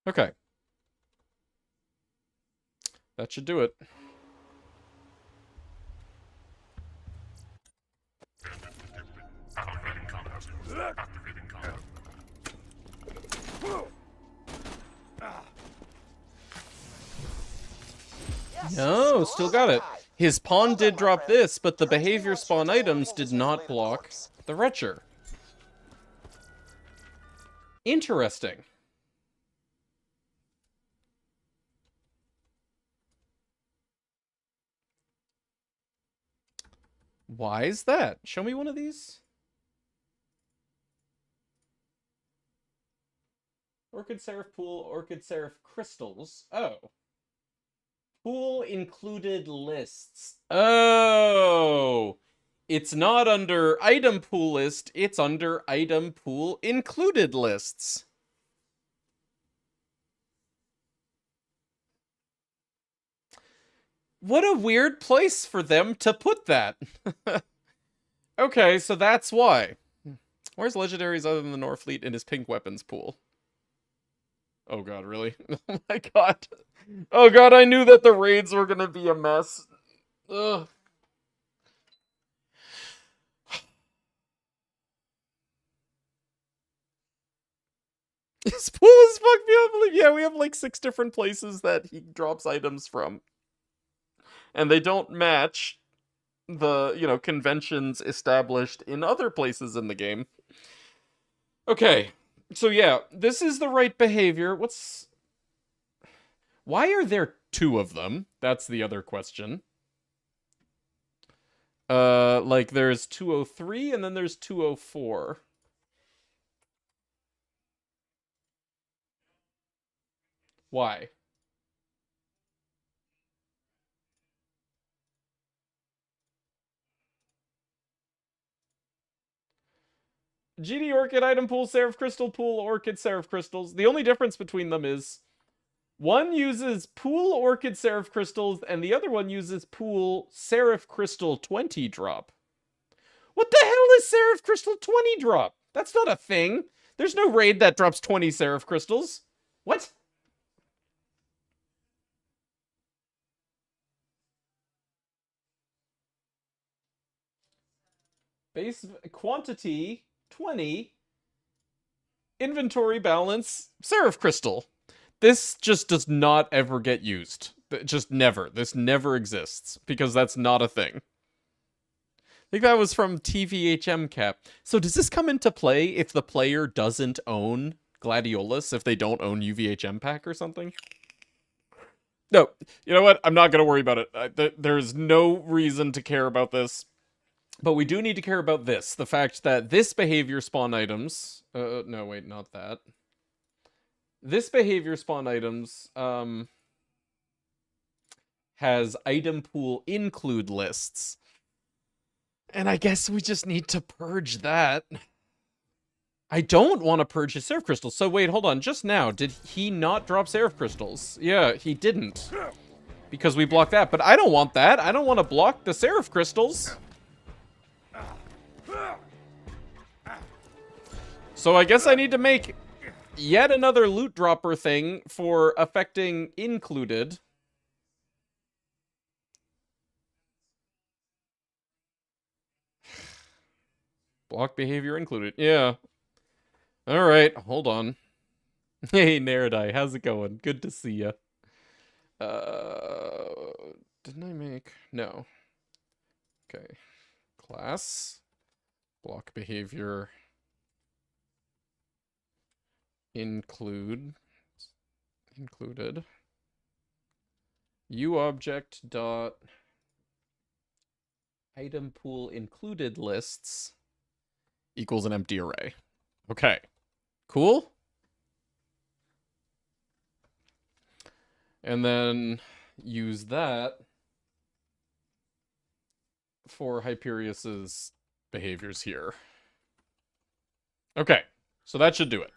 S1: Okay. That should do it. No, still got it. His pawn did drop this, but the behavior spawn items did not block the retcher. Interesting. Why is that? Show me one of these. Orchid Seraph Pool, Orchid Seraph Crystals. Oh. Pool included lists. Oh. It's not under item pool list, it's under item pool included lists. What a weird place for them to put that. Okay, so that's why. Where's legendaries other than the Norfleet in his pink weapons pool? Oh god, really? Oh my god. Oh god, I knew that the raids were gonna be a mess. Ugh. His pool is fucked me up. Yeah, we have like 6 different places that he drops items from. And they don't match the, you know, conventions established in other places in the game. Okay. So yeah, this is the right behavior. Why are there 2 of them? That's the other question. Like there's 203 and then there's 204. Why? GD Orchid item pool, Seraph Crystal pool, Orchid Seraph Crystals. The only difference between them is one uses pool Orchid Seraph Crystals and the other one uses pool Seraph Crystal 20 drop. What the hell is Seraph Crystal 20 drop? That's not a thing. There's no raid that drops 20 Seraph Crystals. What? Base quantity 20. Inventory balance Seraph Crystal. This just does not ever get used. Just never. This never exists because that's not a thing. I think that was from TVHM Cap. So does this come into play if the player doesn't own Gladiolus, if they don't own UVHM Pack or something? No, you know what? I'm not going to worry about it. There's no reason to care about this. But we do need to care about this. The fact that this behavior spawn items... no, wait, not that. This behavior spawn items has item pool include lists. And I guess we just need to purge that. I don't want to purge his Seraph Crystals. So wait, hold on. Just now, did he not drop Seraph Crystals? Yeah, he didn't. Because we blocked that. But I don't want that. I don't want to block the Seraph Crystals. So I guess I need to make yet another loot dropper thing for affecting included. Block behavior included. Yeah. All right, hold on. Hey, Neridai, how's it going? Good to see you. Didn't I make? No. Okay. Class. Block behavior. Included. UObject dot item pool included lists equals an empty array. Okay. Cool. And then use that for Hyperious's behaviors here. Okay, so that should do it.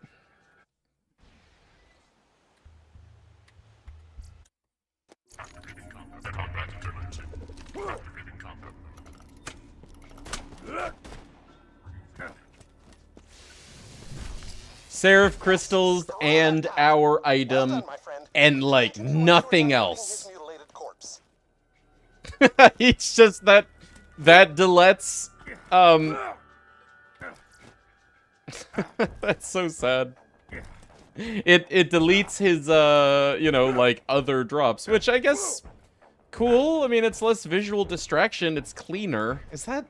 S1: Seraph crystals and our item,
S4: Well done, my friend.
S1: and like nothing
S4: His
S1: else.
S4: mutilated corpse.
S1: It's just that deletes that's so sad. It deletes his you know, like other drops, which I guess cool. I mean, it's less visual distraction, it's cleaner. Is that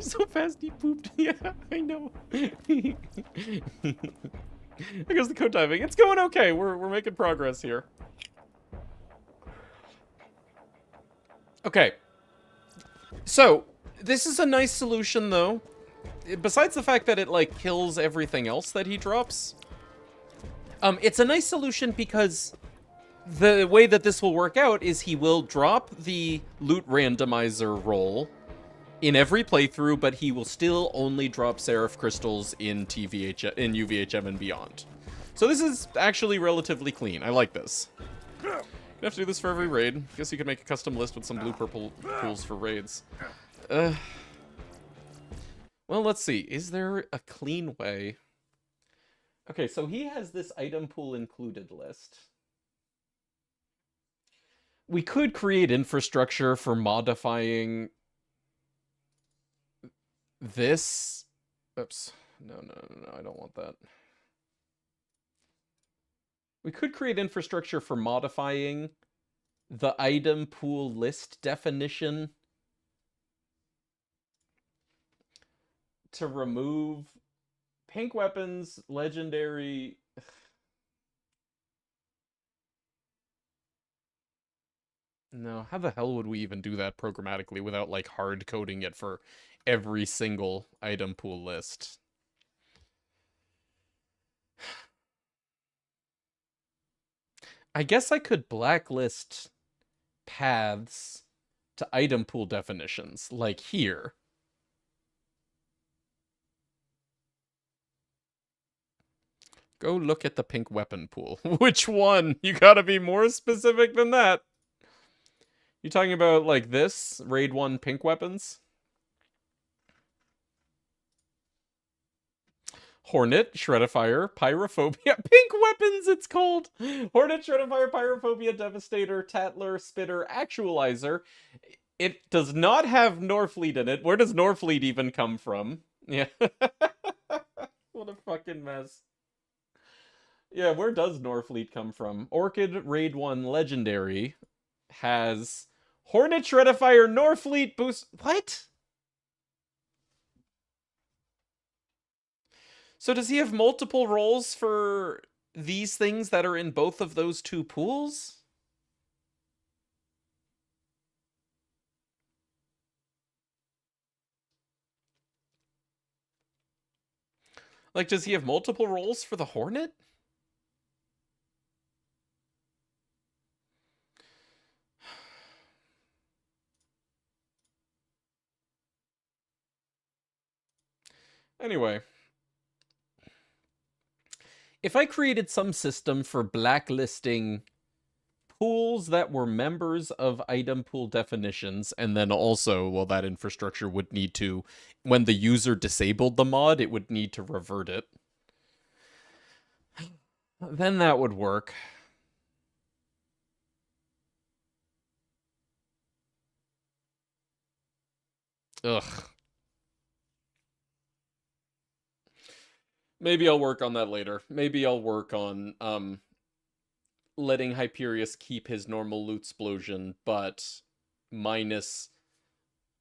S1: so fast he pooped? Yeah, I know. There goes the code timing. It's going okay. We're making progress here. Okay. So, this is a nice solution though. Besides the fact that it like kills everything else that he drops. It's a nice solution because the way that this will work out is he will drop the loot randomizer roll in every playthrough, but he will still only drop Seraph crystals in UVHM and beyond. So this is actually relatively clean. I like this. You have to do this for every raid. Guess you could make a custom list with some blue-purple pools for raids. Well, let's see. Is there a clean way? Okay, so he has this item pool included list. We could create infrastructure for modifying this. Oops. No, I don't want that. We could create infrastructure for modifying the item pool list definition to remove pink weapons, legendary. No, how the hell would we even do that programmatically without like hard coding it for every single item pool list? I guess I could blacklist paths to item pool definitions, like here. Go look at the pink weapon pool. Which one? You gotta be more specific than that. You talking about, like, this? Raid 1 pink weapons? Hornet, Shreddifier, Pyrophobia, Pink Weapons it's called! Hornet, Shreddifier, Pyrophobia, Devastator, Tattler, Spitter, Actualizer. It does not have Norfleet in it. Where does Norfleet even come from? Yeah. What a fucking mess. Yeah, where does Norfleet come from? Orchid Raid 1 Legendary has Hornet, Shreddifier, Norfleet, Boost... What? So does he have multiple roles for these things that are in both of those two pools? Like, does he have multiple roles for the Hornet? Anyway. If I created some system for blacklisting pools that were members of item pool definitions, and then also, well, that infrastructure would need to, when the user disabled the mod, it would need to revert it. Then that would work. Ugh. Maybe I'll work on that later. Maybe I'll work on letting Hyperius keep his normal loot explosion, but minus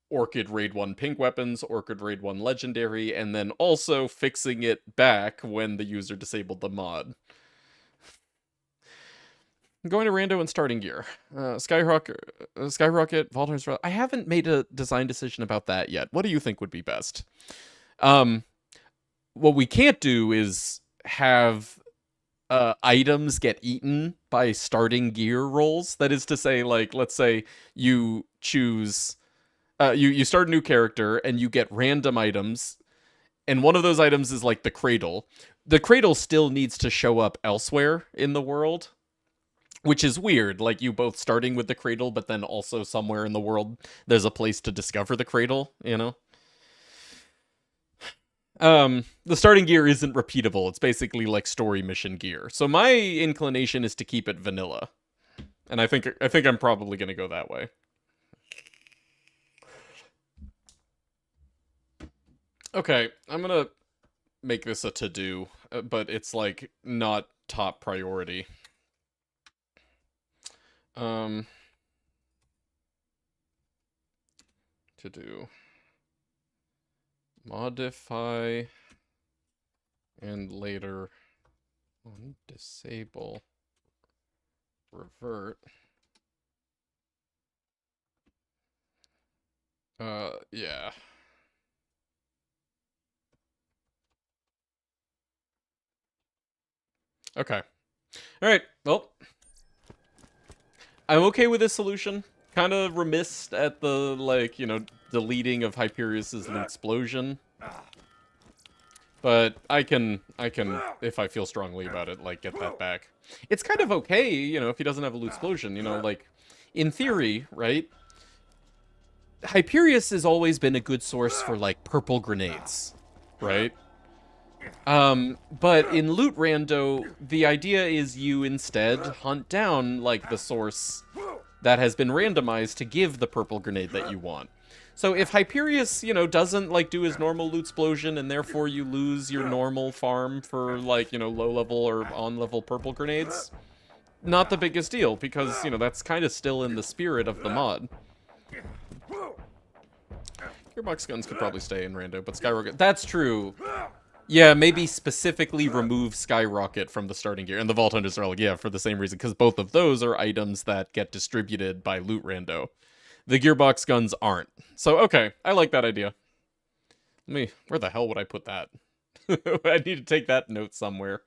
S1: Orchid Raid 1 pink weapons, Orchid Raid 1 legendary, and then also fixing it back when the user disabled the mod. Going to rando and starting gear. Skyrocket, Vault Hunter's Relic. I haven't made a design decision about that yet. What do you think would be best? What we can't do is have items get eaten by starting gear rolls. That is to say, like, let's say you choose, you start a new character and you get random items, and one of those items is like the cradle. The cradle still needs to show up elsewhere in the world, which is weird. Like, you both starting with the cradle, but then also somewhere in the world there's a place to discover the cradle, you know? The starting gear isn't repeatable. It's basically like story mission gear. So my inclination is to keep it vanilla. And I think I'm probably going to go that way. Okay, I'm going to make this a to-do, but it's like not top priority. To-do. Modify and later disable revert. Yeah. Okay. All right. Well, I'm okay with this solution. Kind of remiss at the, like, you know, deleting of Hyperius's explosion. But I can, if I feel strongly about it, like, get that back. It's kind of okay, you know, if he doesn't have a loot explosion, you know, like, in theory, right? Hyperius has always been a good source for, like, purple grenades, right? But in Loot Rando, the idea is you instead hunt down, like, the source that has been randomized to give the purple grenade that you want. So if Hyperius, you know, doesn't, like, do his normal loot explosion, and therefore you lose your normal farm for, like, you know, low-level or on-level purple grenades, not the biggest deal, because, you know, that's kind of still in the spirit of the mod. Gearbox guns could probably stay in rando, but Skyrocket... That's true. Yeah, maybe specifically remove Skyrocket from the starting gear. And the Vault Hunters are like, yeah, for the same reason, because both of those are items that get distributed by Loot Rando. The Gearbox guns aren't. So, okay, I like that idea. Where the hell would I put that? I need to take that note somewhere.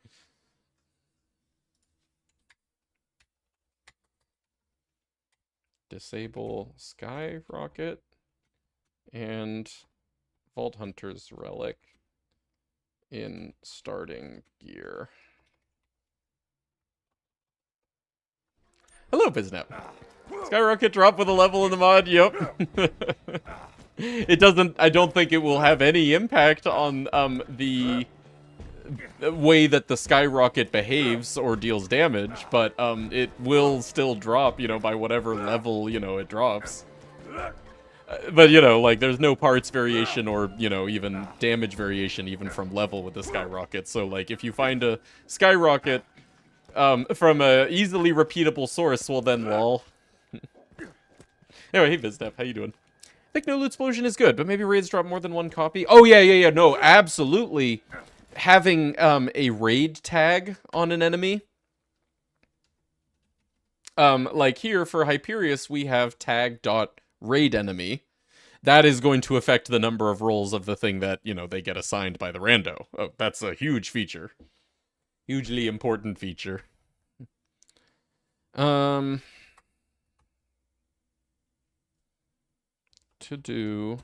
S1: Disable Skyrocket and Vault Hunter's Relic in starting gear. Hello, Biznep. Skyrocket drop with a level in the mod, yep. It doesn't, I don't think it will have any impact on the way that the Skyrocket behaves or deals damage, but it will still drop, you know, by whatever level, you know, it drops. But, you know, like, there's no parts variation or, you know, even damage variation even from level with the Skyrocket. So, like, if you find a Skyrocket from a easily repeatable source, well then, lol. Anyway, hey, Bizdep, how you doing? I think no loot explosion is good, but maybe raids drop more than one copy. Oh, yeah, no, absolutely. Having a raid tag on an enemy. Like here, for Hyperius, we have tag.raid enemy. That is going to affect the number of rolls of the thing that, you know, they get assigned by the rando. Oh, that's a huge feature. Hugely important feature. To do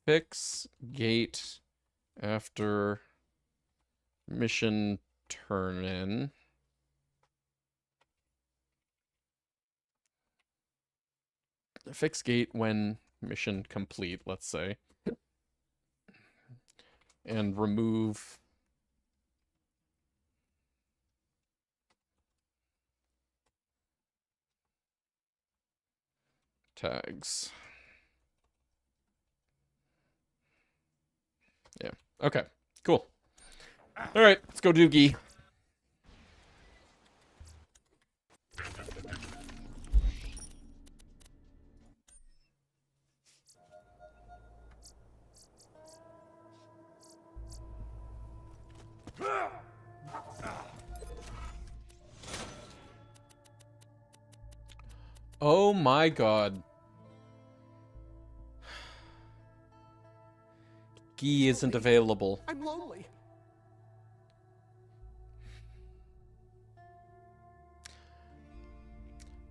S1: fix gate after mission turn in. Fix gate when mission complete, let's say. And remove tags. Yeah. Okay. Cool. All right. Let's go do Gi. Oh my god. Gi isn't available.
S4: I'm lonely.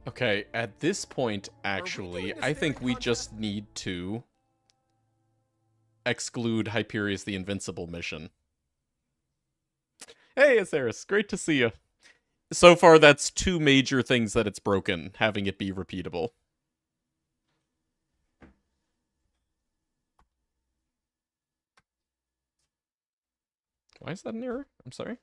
S1: Okay, at this point, actually, I think we just need to exclude Hyperius the Invincible mission. Hey, Aceris, great to see you. So far, that's two major things that it's broken, having it be repeatable. Why is that an error? I'm sorry.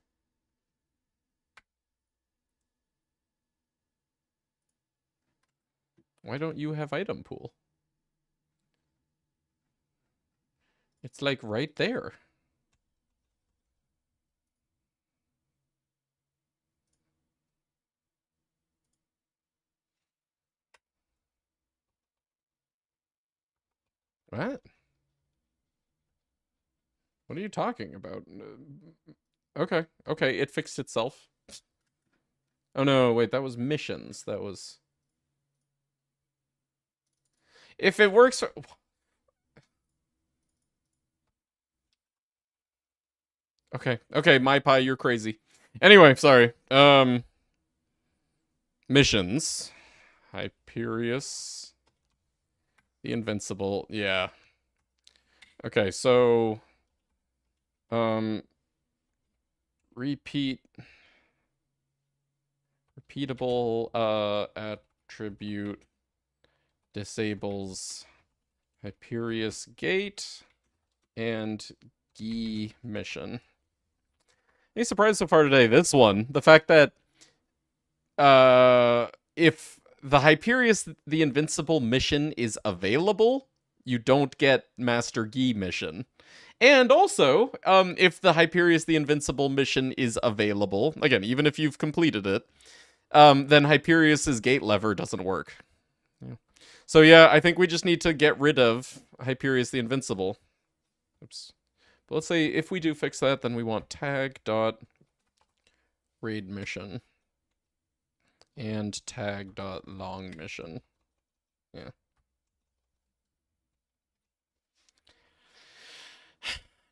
S1: Why don't you have item pool? It's like right there. What? What are you talking about? Okay, okay, it fixed itself. Oh no, wait, that was missions. That was... If it works... Okay, okay, my pie, you're crazy. Anyway, sorry. Missions. Hyperius. The Invincible, yeah. Okay, so... Repeatable, attribute disables Hyperius Gate and Gi mission. Any surprise so far today? This one, the fact that if the Hyperius the Invincible mission is available, you don't get Master Gi mission. And also, if the Hyperius the Invincible mission is available, again, even if you've completed it, then Hyperius's gate lever doesn't work. Yeah. So yeah, I think we just need to get rid of Hyperius the Invincible. Oops. But let's say if we do fix that, then we want tag dot raid mission and tag dot long mission. Yeah.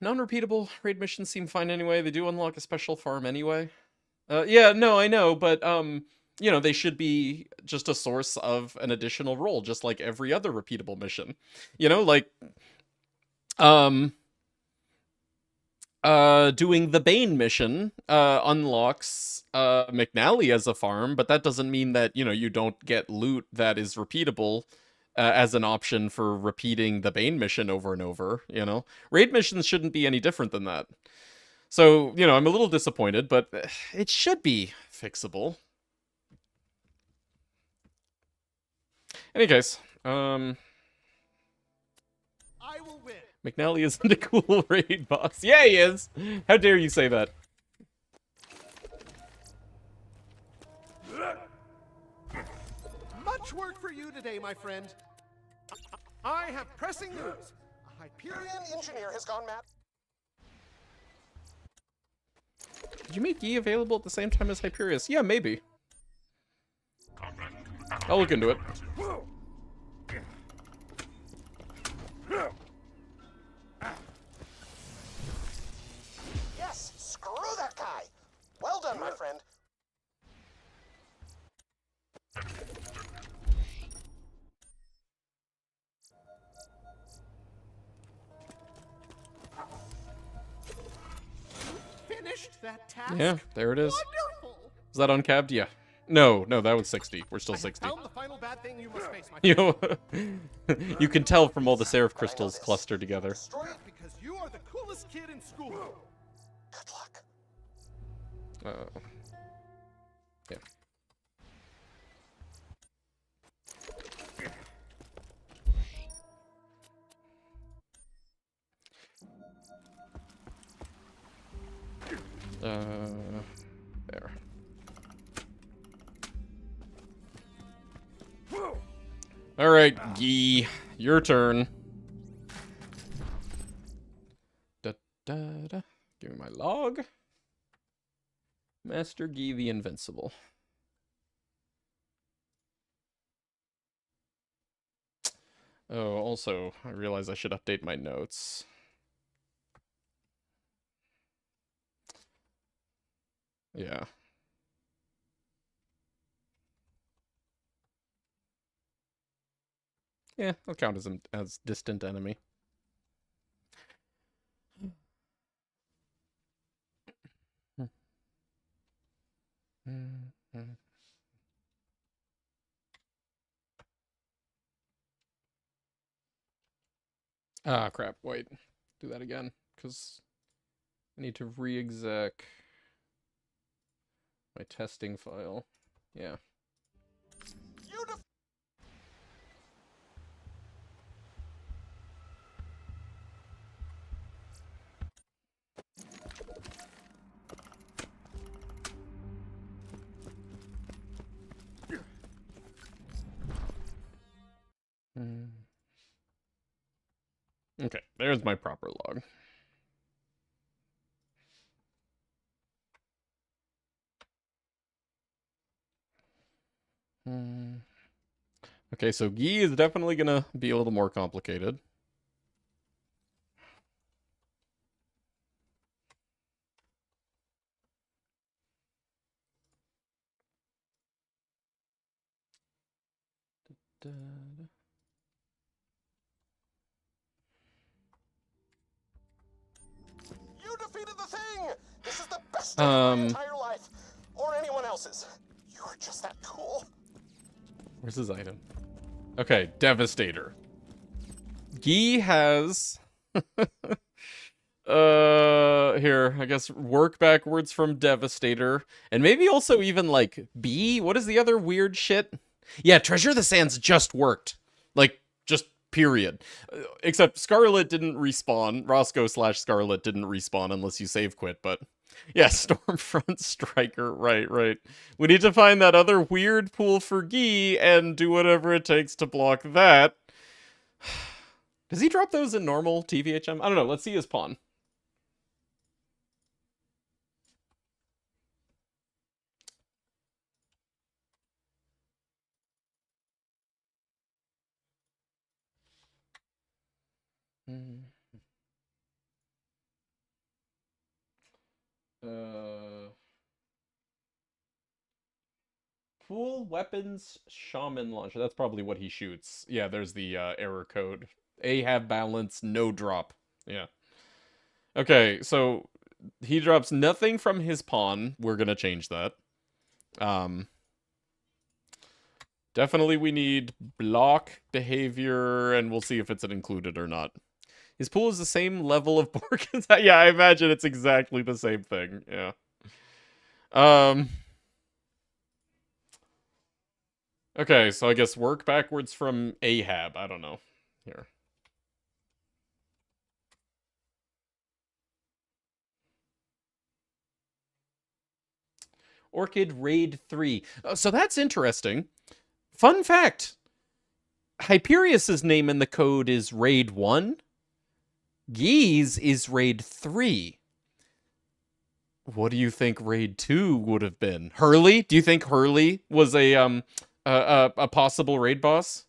S1: Non-repeatable raid missions seem fine anyway. They do unlock a special farm anyway. Yeah, no, I know, but you know, they should be just a source of an additional role, just like every other repeatable mission. You know, like doing the Bane mission unlocks McNally as a farm, but that doesn't mean that, you know, you don't get loot that is repeatable as an option for repeating the Bane mission over and over, you know? Raid missions shouldn't be any different than that. So, you know, I'm a little disappointed, but it should be fixable. Any case,
S4: I will win.
S1: McNally isn't a cool raid boss. Yeah, he is! How dare you say that?
S4: Much work for you today, my friend. I have pressing news. A Hyperion engineer has gone mad.
S1: Did you make Yi available at the same time as Hyperius? Yeah, maybe. I'll look into it.
S4: Yes, screw that guy. Well done, my friend. Finished that task?
S1: Yeah, there it is.
S4: Wonderful.
S1: Is that uncapped? Yeah. No, that was 60. We're still 60.
S4: Found the final bad thing you must face, my
S1: You
S4: friend.
S1: know, you can tell from all the Seraph crystals clustered together.
S4: Destroy it because you are the coolest kid in school. Good luck.
S1: Yeah. There. Alright, Gee. Your turn. Da, da, da. Give me my log. Master Gee the Invincible. Oh, also, I realize I should update my notes. Yeah. Yeah, I'll count as distant enemy. Ah, crap. Wait. Do that again, because I need to re-exec my testing file. Yeah.
S4: You def-
S1: Okay, there's my proper log. Okay, so Gee is definitely gonna be a little more complicated.
S4: You defeated the thing! This is the best day of my entire life. Or anyone else's. You are just that cool.
S1: Where's his item? Okay, Devastator. Gee has here, I guess work backwards from Devastator. And maybe also even like B. What is the other weird shit? Yeah, Treasure of the Sands just worked. Like, just period. Except Scarlet didn't respawn. Roscoe / Scarlet didn't respawn unless you save quit, but yeah, Stormfront Striker, right. We need to find that other weird pool for Gee and do whatever it takes to block that. Does he drop those in normal TVHM? I don't know. Let's see his pawn. Full weapons shaman launcher. That's probably what he shoots. Yeah, there's the error code. A have balance, no drop. Yeah. Okay, so he drops nothing from his pawn. We're gonna change that. Definitely we need block behavior, and we'll see if it's included or not. His pool is the same level of pork as that. Yeah, I imagine it's exactly the same thing. Yeah. Okay, so I guess work backwards from Ahab. I don't know. Here. Orchid Raid 3. So that's interesting. Fun fact. Hyperion's name in the code is Raid 1. Gee's is Raid 3. What do you think Raid 2 would have been? Hurley? Do you think Hurley was a possible raid boss?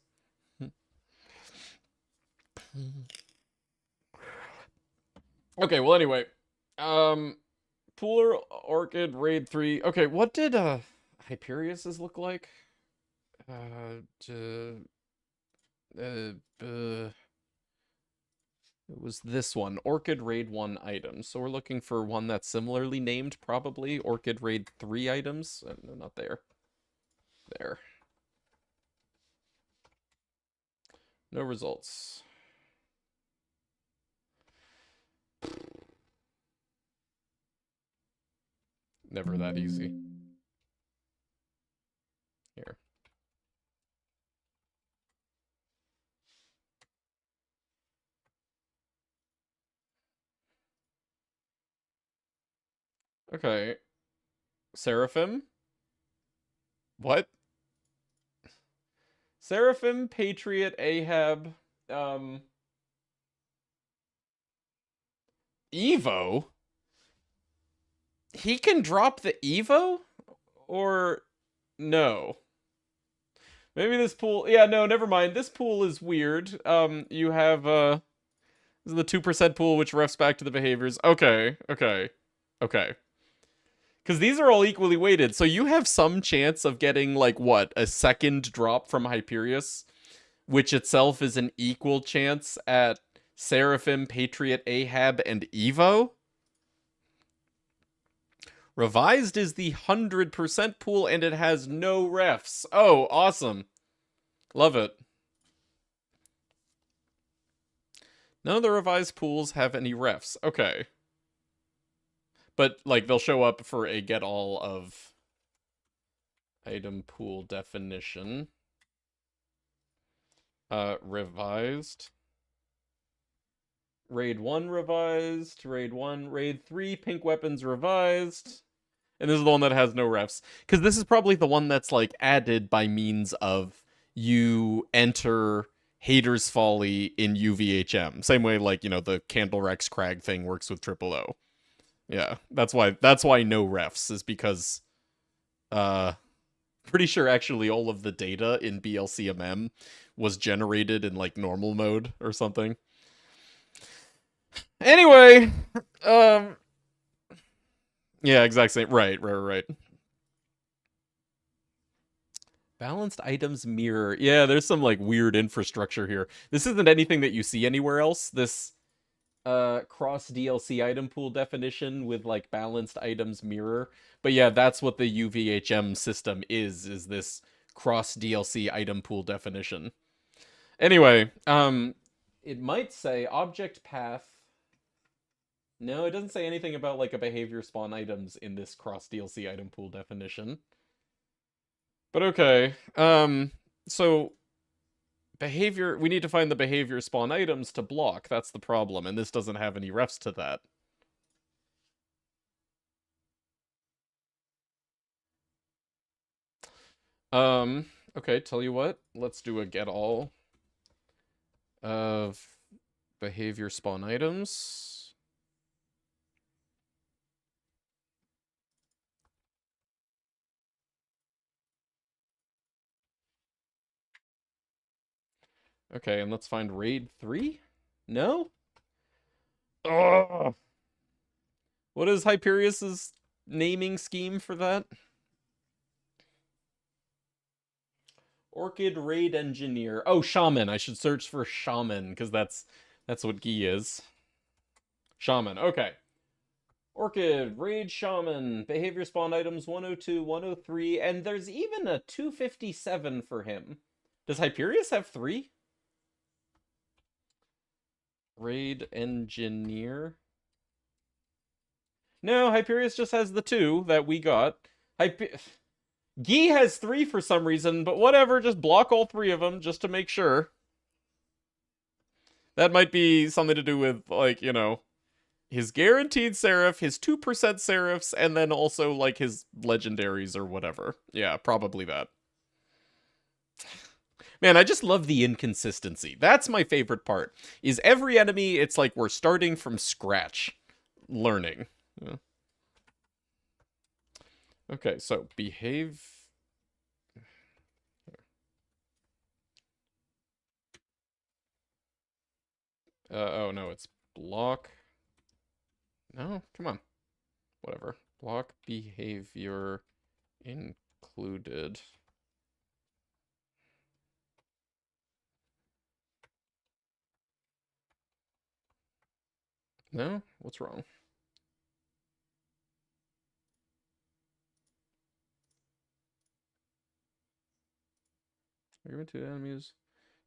S1: Okay, well anyway. Pooler Orchid Raid 3. Okay, what did Hyperion's look like? It was this one, Orchid Raid 1 items. So we're looking for one that's similarly named, probably. Orchid Raid 3 items. No, not there. There. No results. Never that easy. Here. Okay. Seraphim? What? Seraphim, Patriot, Ahab, Evo? He can drop the Evo? Or no? Maybe this pool... Yeah, no, never mind. This pool is weird. You have, this is the 2% pool, which refs back to the behaviors. Okay, okay, okay. Because these are all equally weighted, so you have some chance of getting, like, what? A second drop from Hyperius? Which itself is an equal chance at Seraphim, Patriot, Ahab, and Evo? Revised is the 100% pool, and it has no refs. Oh, awesome. Love it. None of the revised pools have any refs. Okay. But, like, they'll show up for a get all of item pool definition. Revised. Raid 1 revised. Raid 1. Raid 3, pink weapons revised. And this is the one that has no refs. Because this is probably the one that's, like, added by means of you enter Hater's Folly in UVHM. Same way, like, you know, the Candle Rex Crag thing works with Triple O. Yeah, that's why no refs, is because, pretty sure actually all of the data in BLCMM was generated in, like, normal mode or something. Anyway, yeah, exact same. Right. Balanced items mirror. Yeah, there's some, like, weird infrastructure here. This isn't anything that you see anywhere else. This cross DLC item pool definition with, like, balanced items mirror. But yeah, that's what the UVHM system is this cross DLC item pool definition. Anyway, it might say object path. No, it doesn't say anything about, like, a behavior spawn items in this cross DLC item pool definition. But okay. So behavior, we need to find the behavior spawn items to block. That's the problem, and this doesn't have any refs to that. Okay, tell you what. Let's do a get all of behavior spawn items. Okay, and let's find raid 3? No? Ugh. What is Hyperious's naming scheme for that? Orchid Raid Engineer. Oh, Shaman. I should search for Shaman, because that's what Guy is. Shaman. Okay. Orchid, Raid Shaman, Behavior Spawn Items 102, 103, and there's even a 257 for him. Does Hyperius have 3? Raid Engineer. No, Hyperius just has the 2 that we got. Guy has 3 for some reason, but whatever, just block all 3 of them just to make sure. That might be something to do with, like, you know, his guaranteed Seraph, his 2% Seraphs, and then also, like, his legendaries or whatever. Yeah, probably that. Man, I just love the inconsistency. That's my favorite part. Is every enemy, it's like we're starting from scratch. Learning. Yeah. Okay, so behave... oh no, it's block... No, come on. Whatever. Block behavior included. No? What's wrong? Agreement to enemies.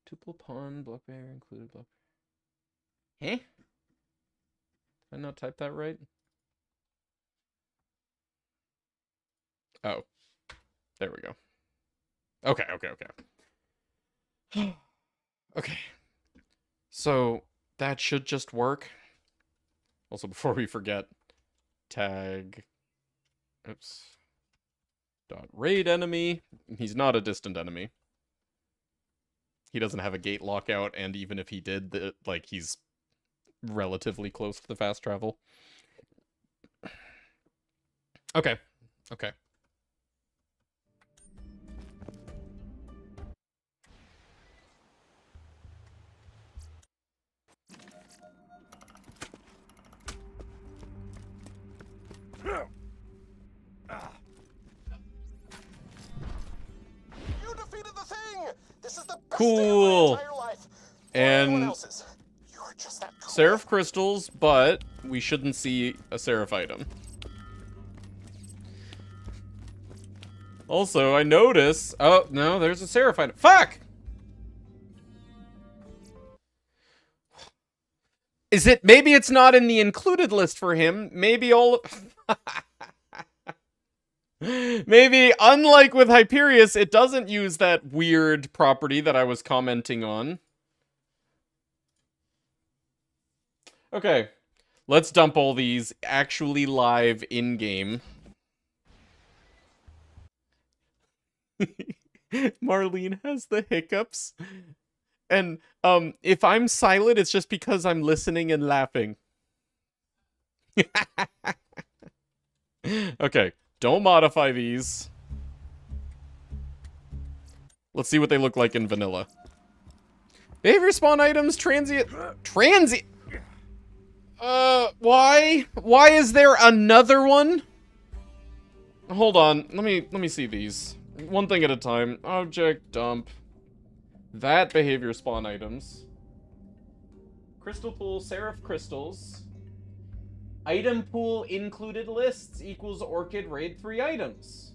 S1: Tuple pawn, block behavior included, block. Huh? Did I not type that right? Oh. There we go. Okay. Okay. So, that should just work. Also, before we forget, tag Oops. Dot raid enemy. He's not a distant enemy. He doesn't have a gate lockout, and even if he did, he's relatively close to the fast travel. Okay. Okay.
S4: You defeated the thing! This is the best
S1: Cool.
S4: day of my entire life.
S1: And
S4: Everyone else's. You are just that cool.
S1: Seraph crystals, but we shouldn't see a Seraph item. Also, I notice... Oh, no, there's a Seraph item. Fuck! Is it... Maybe it's not in the included list for him. Maybe all... Maybe, unlike with Hyperius, it doesn't use that weird property that I was commenting on. Okay. Let's dump all these actually live in-game. Marlene has the hiccups. And, if I'm silent, it's just because I'm listening and laughing. Okay, don't modify these. Let's see what they look like in vanilla. Behavior spawn items, transient... Transient... why? Why is there another one? Hold on, let me see these. One thing at a time. Object, dump. That behavior spawn items. Crystal pool, Seraph crystals. Item pool included lists equals Orchid raid 3 items.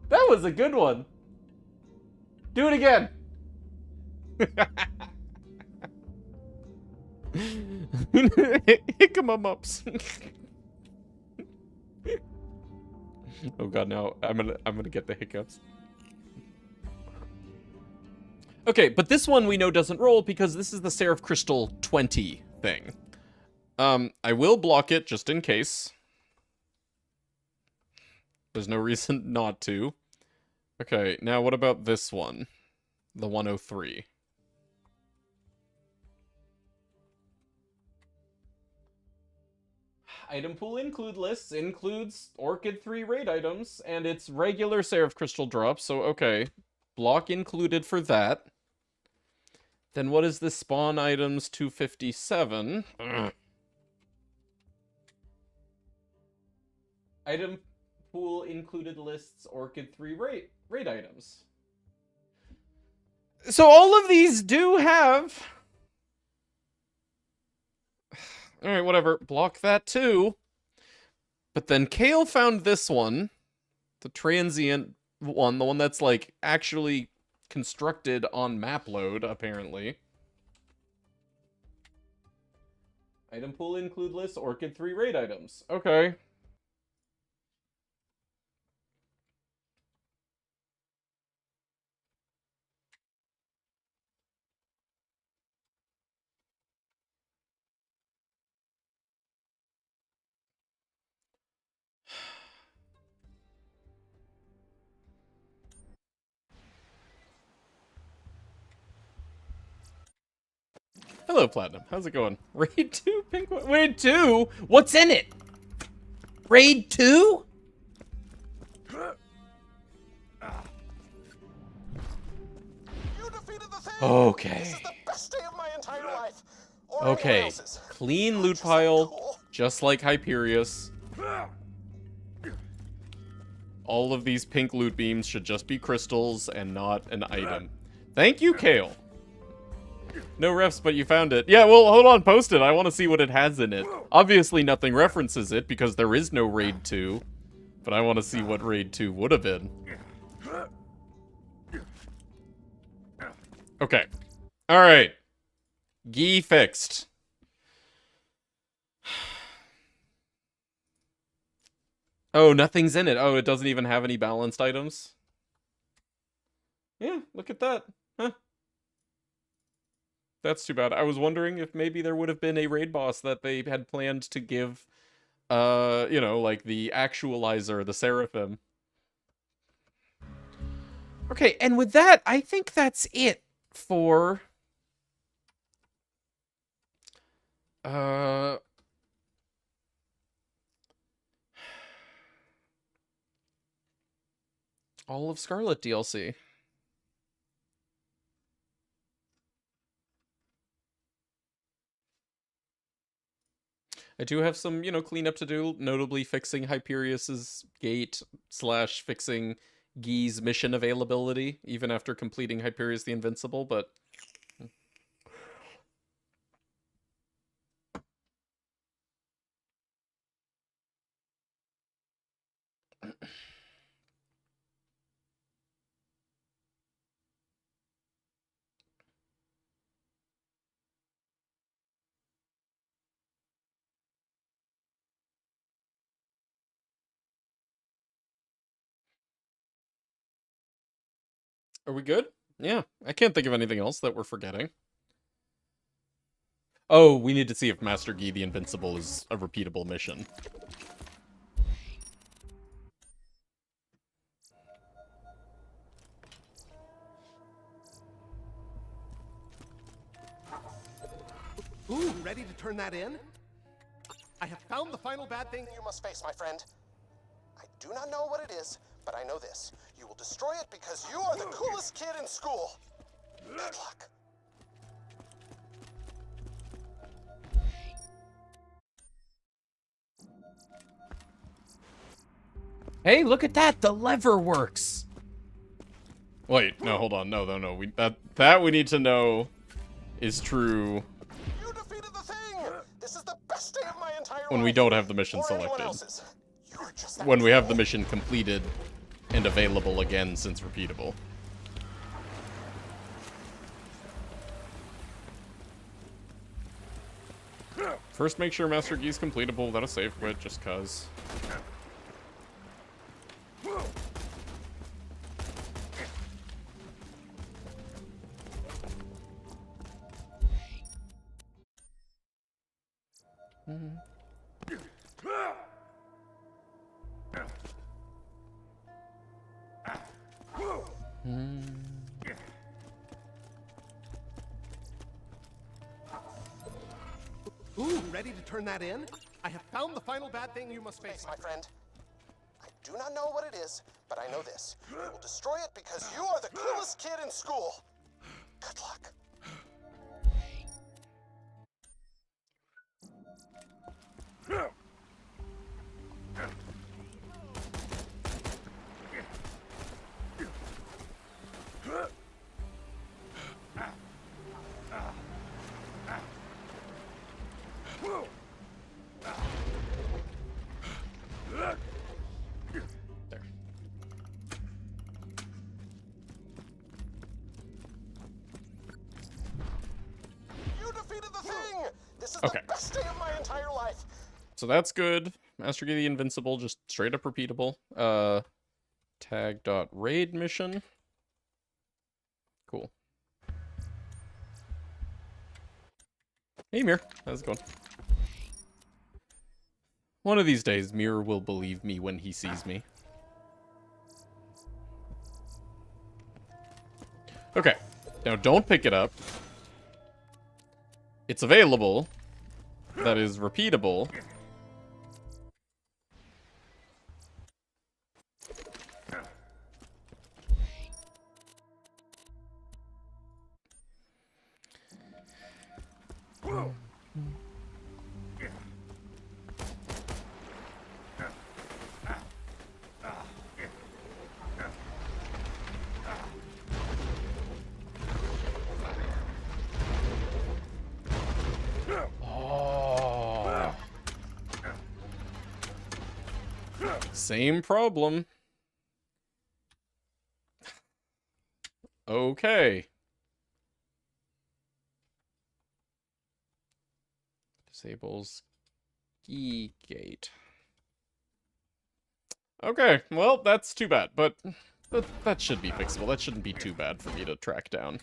S1: That was a good one. Do it again. Hickam-ups. Oh god, no. I'm gonna get the hiccups. Okay, but this one we know doesn't roll because this is the Seraph Crystal 20 thing. I will block it just in case. There's no reason not to. Okay, now what about this one? The 103. Item pool include lists includes Orchid 3 raid items, and it's regular Seraph Crystal drops, so okay. Block included for that. Then what is the spawn items 257? Item pool included lists Orchid 3 raid items. So all of these do have... Alright, whatever. Block that too. But then Kale found this one. The transient one. The one that's, like, actually constructed on map load, apparently. Item pool include list Orchid 3 raid items. Okay. Hello, Platinum. How's it going? Raid 2? Pink one? Raid 2? What's in it? Raid 2?
S4: You defeated the thing.
S1: Okay.
S4: This is the best day of my entire life. Or
S1: Okay.
S4: anyone else's.
S1: Clean loot
S4: Just that
S1: pile,
S4: cool.
S1: just like Hyperius. All of these pink loot beams should just be crystals and not an item. Thank you, Kale. No refs, but you found it. Yeah, well, hold on, post it. I want to see what it has in it. Obviously, nothing references it because there is no Raid 2. But I want to see what Raid 2 would have been. Okay. Alright. Gi fixed. Oh, nothing's in it. Oh, it doesn't even have any balanced items? Yeah, look at that. Huh. That's too bad. I was wondering if maybe there would have been a raid boss that they had planned to give, you know, like the actualizer, the Seraphim. Okay, and with that, I think that's it for... all of Scarlet DLC. I do have some, you know, cleanup to do, notably fixing Hyperious's gate / fixing Guy's mission availability, even after completing Hyperius the Invincible, but... Are we good? Yeah, I can't think of anything else that we're forgetting. Oh, we need to see if Master Guy the Invincible is a repeatable mission.
S4: Ooh, ready to turn that in? I have found the final bad thing you must face, my friend. I do not know what it is, but I know this. You will destroy it because you are the coolest kid in school. Good luck.
S1: Hey, look at that! The lever works! Wait, no, hold on. No. That we need to know is true
S4: You defeated the thing! This is the best day of my entire
S1: when
S4: life.
S1: we don't have the mission
S4: Or anyone
S1: selected.
S4: else's. You are just that
S1: When we have the
S4: cool.
S1: mission completed and available again since repeatable. First, make sure Master Guy's completable without a save quit, just cuz.
S4: Ooh, ready to turn that in? I have found the final bad thing you must face, my friend. I do not know what it is, but I know this. You will destroy it because you are the coolest kid in school. Good luck.
S1: There.
S4: You defeated the thing! This is
S1: Okay.
S4: the best day of my entire life.
S1: So that's good. Master Guy the Invincible, just straight up repeatable. Tag.raid mission. Cool. Hey, Mir. How's it going? One of these days, Mir will believe me when he sees me. Okay. Now, don't pick it up. It's available. That is repeatable. Oh. Same problem. Okay. Disables key gate. Okay, well, that's too bad, but that should be fixable. That shouldn't be too bad for me to track down.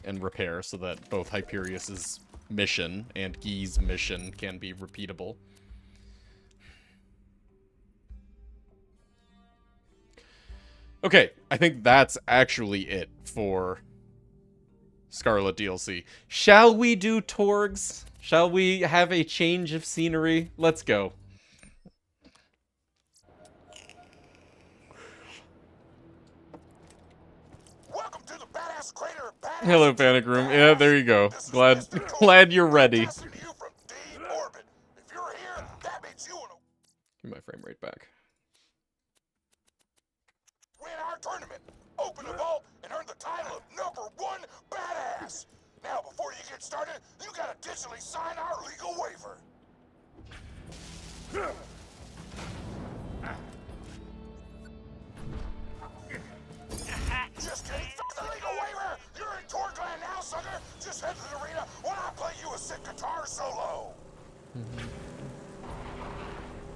S1: and repair so that both Hyperion's mission and Guy's mission can be repeatable. Okay, I think that's actually it for Scarlet DLC. Shall we do Torgs? Shall we have a change of scenery? Let's go.
S4: Welcome to the badass crater of badass.
S1: Hello, Panic Room. Yeah, there you go. Glad you're ready.
S4: Testing you from deep orbit. If you're here, that means you wanna
S1: Give my frame rate back.
S4: win our tournament, open a vault, and earn the title of #1 badass. Now, before you get started, you gotta digitally sign our legal waiver. Just kidding. Fuck the legal waiver. You're in Torgland now, sucker. Just head to the arena while I play you a sick guitar solo.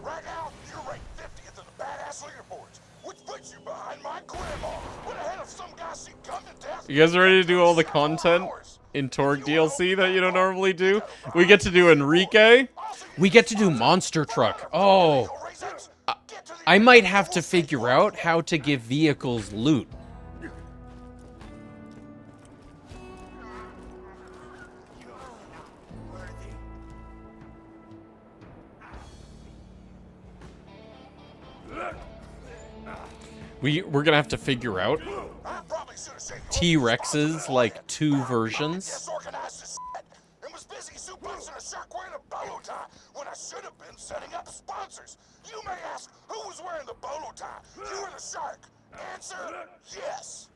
S4: Right now, you're ranked 50th in the badass leaderboards, which puts you behind my grandma. When ahead of some guy she gunned to death.
S1: You guys ready to do all the content in Torg DLC that you don't normally do? We get to do Enrique. We get to do Monster Truck. Oh, I might have to figure out how to give vehicles loot. We're gonna have to figure out T-Rex's like 2 versions.
S4: Disorganized as shit and was busy soup boxing a shark wearing a bolo tie when I should have been setting up sponsors. You may ask, who was wearing the bolo tie? You or the shark? Answer, yes.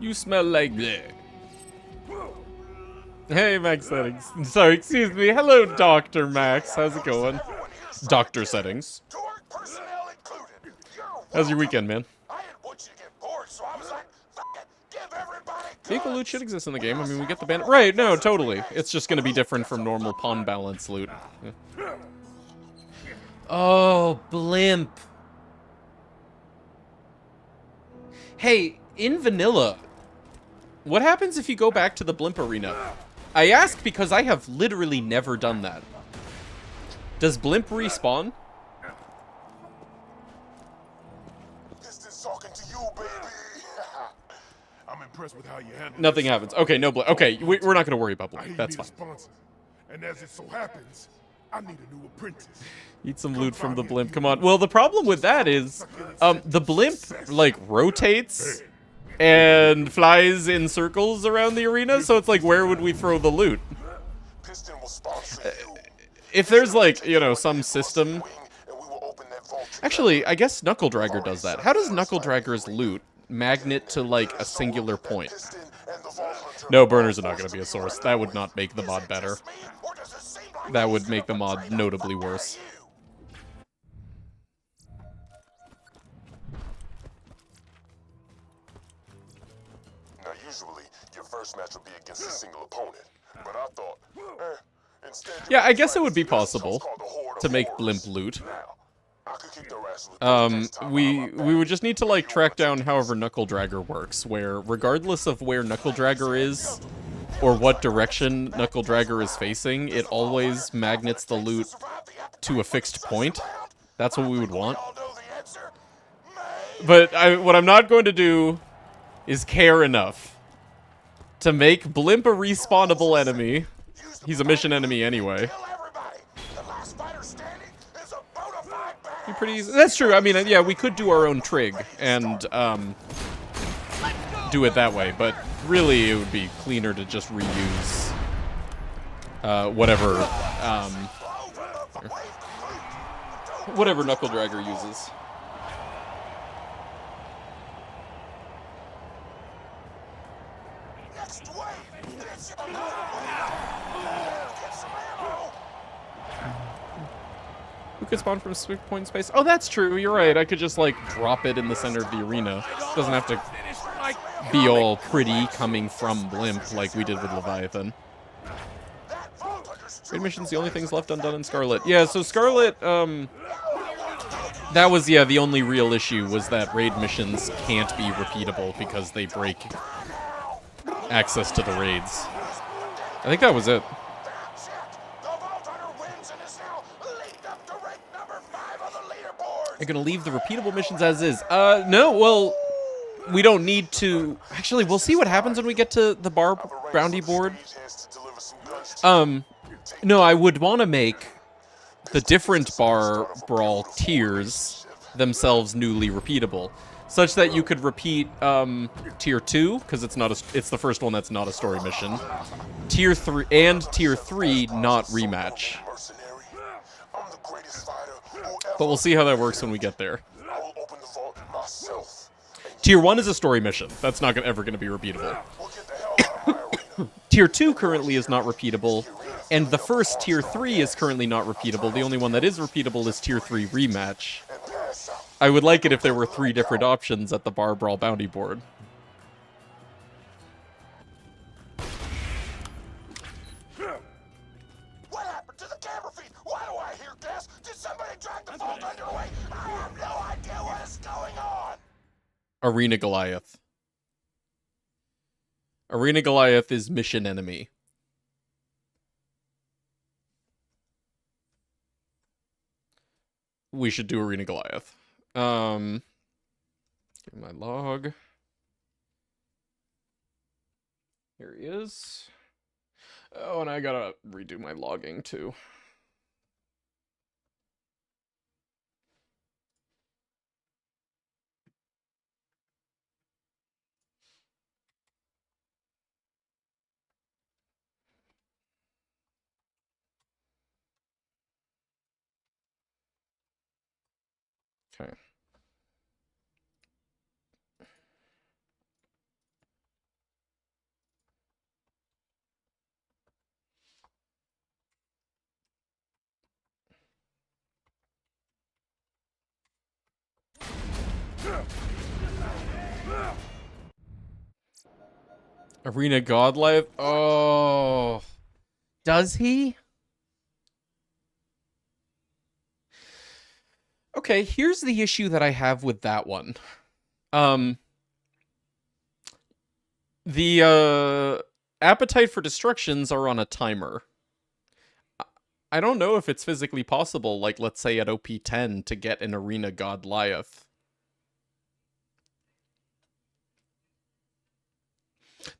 S1: You smell like bleh. Hey, Max Settings. Sorry, excuse me. Hello, Dr. Max. How's it going? Doctor Settings.
S4: Torg personnel included.
S1: How's your weekend, man?
S4: I didn't want you to get bored, so I was like, fuck it, give everybody
S1: Vehicle loot should exist in the game. I mean, we get the bandit. Right, no, totally. It's just going to be different from normal pawn balance loot. Yeah. Oh, blimp. Hey, in vanilla, what happens if you go back to the blimp arena? I ask because I have literally never done that. Does blimp respawn?
S4: Pistons talking to you, baby. I'm impressed with how you handle
S1: Nothing happens. Okay, no blimp. Okay, we're not going to worry about blimp. That's fine.
S4: sponsor. And as it so happens, I need a new apprentice.
S1: Eat some loot from the blimp. Come on. Well, the problem with that is, the blimp, like, rotates and flies in circles around the arena, so it's like, where would we throw the loot?
S4: Piston will sponsor you.
S1: If there's, like, you know, some system...
S4: And we will open that vault.
S1: Actually, I guess Knuckle Dragger does that. How does Knuckle Dragger's loot magnet to, like, a singular point?
S4: Piston and the vault
S1: No, burners are not going to be a source. That would not make the mod better.
S4: or does it seem like
S1: That would make the mod notably worse.
S4: Now, usually, your first match will be against a single opponent. But I thought, instead...
S1: Yeah, I guess it would be possible to make blimp loot.
S4: I could kick their ass with
S1: We would just need to, like, track down however Knuckle Dragger works, where regardless of where Knuckle Dragger is, or what direction Knuckle Dragger is facing, it always magnets the loot to a fixed point. That's what we would want.
S4: all know the answer.
S1: But what I'm not going to do is care enough to make Blimp a respawnable enemy. He's a mission enemy anyway.
S4: Kill everybody. The last fighter standing is a bona fide
S1: Be
S4: badass.
S1: pretty easy. That's true. I mean, yeah, we could do our own trig and do it that way, but really it would be cleaner to just reuse whatever whatever Knuckle Dragger uses.
S4: Next wave. Get some ammo.
S1: Who could spawn from a swift point in space? Oh, that's true. You're right. I could just, like, drop it in the center of the arena. Doesn't have to be all pretty coming from Blimp like we did with Leviathan. Raid mission's the only things left undone in Scarlet. Yeah, so Scarlet, That was, yeah, the only real issue was that raid missions can't be repeatable because they break access to the raids. I think that was it.
S4: That's it! The Vault Hunter wins and is now leaped up to rank number 5 on the leaderboard!
S1: You're gonna leave the repeatable missions as is. No, well, we don't need to... Actually, we'll see what happens when we get to the bar bounty board. No, I would want to make the different bar brawl tiers themselves newly repeatable, such that you could repeat tier 2 because it's the first one that's not a story mission. Tier 3 and tier 3 not rematch. But we'll see how that works when we get there. Tier 1 is a story mission. That's not ever going to be repeatable. Tier 2 currently is not repeatable, and the first Tier 3 is currently not repeatable. The only one that is repeatable is Tier 3 rematch. I would like it if there were 3 different options at the bar brawl bounty board.
S4: What happened to the camera feed? Why do I hear gas? Did somebody drag the Vault Hunter away? I have no idea what is going on!
S1: Arena Goliath. Arena Goliath is mission enemy. We should do Arena Goliath. Give my log. Here he is. Oh, and I gotta redo my logging too. Okay. Arena Godlife? Oh. Does he? Okay, here's the issue that I have with that one. The appetite for destructions are on a timer. I don't know if it's physically possible, like let's say at OP10, to get an Arena Godlife.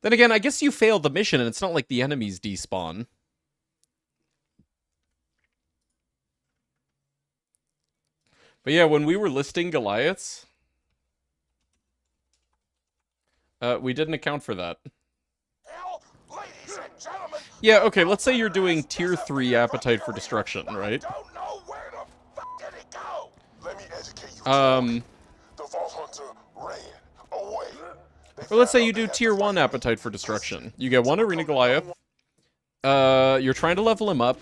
S1: Then again, I guess you failed the mission and it's not like the enemies despawn. But yeah, when we were listing Goliaths, we didn't account for that.
S4: Hell, ladies and gentlemen,
S1: Yeah, okay, let's say you're doing Tier 3 Appetite for Destruction, right?
S4: don't know where the fuck did it go? Let me educate you. The Vault Hunter ran away.
S1: Or let's say you do Tier 1 Appetite for Destruction. You get 1 Arena Goliath. You're trying to level him up.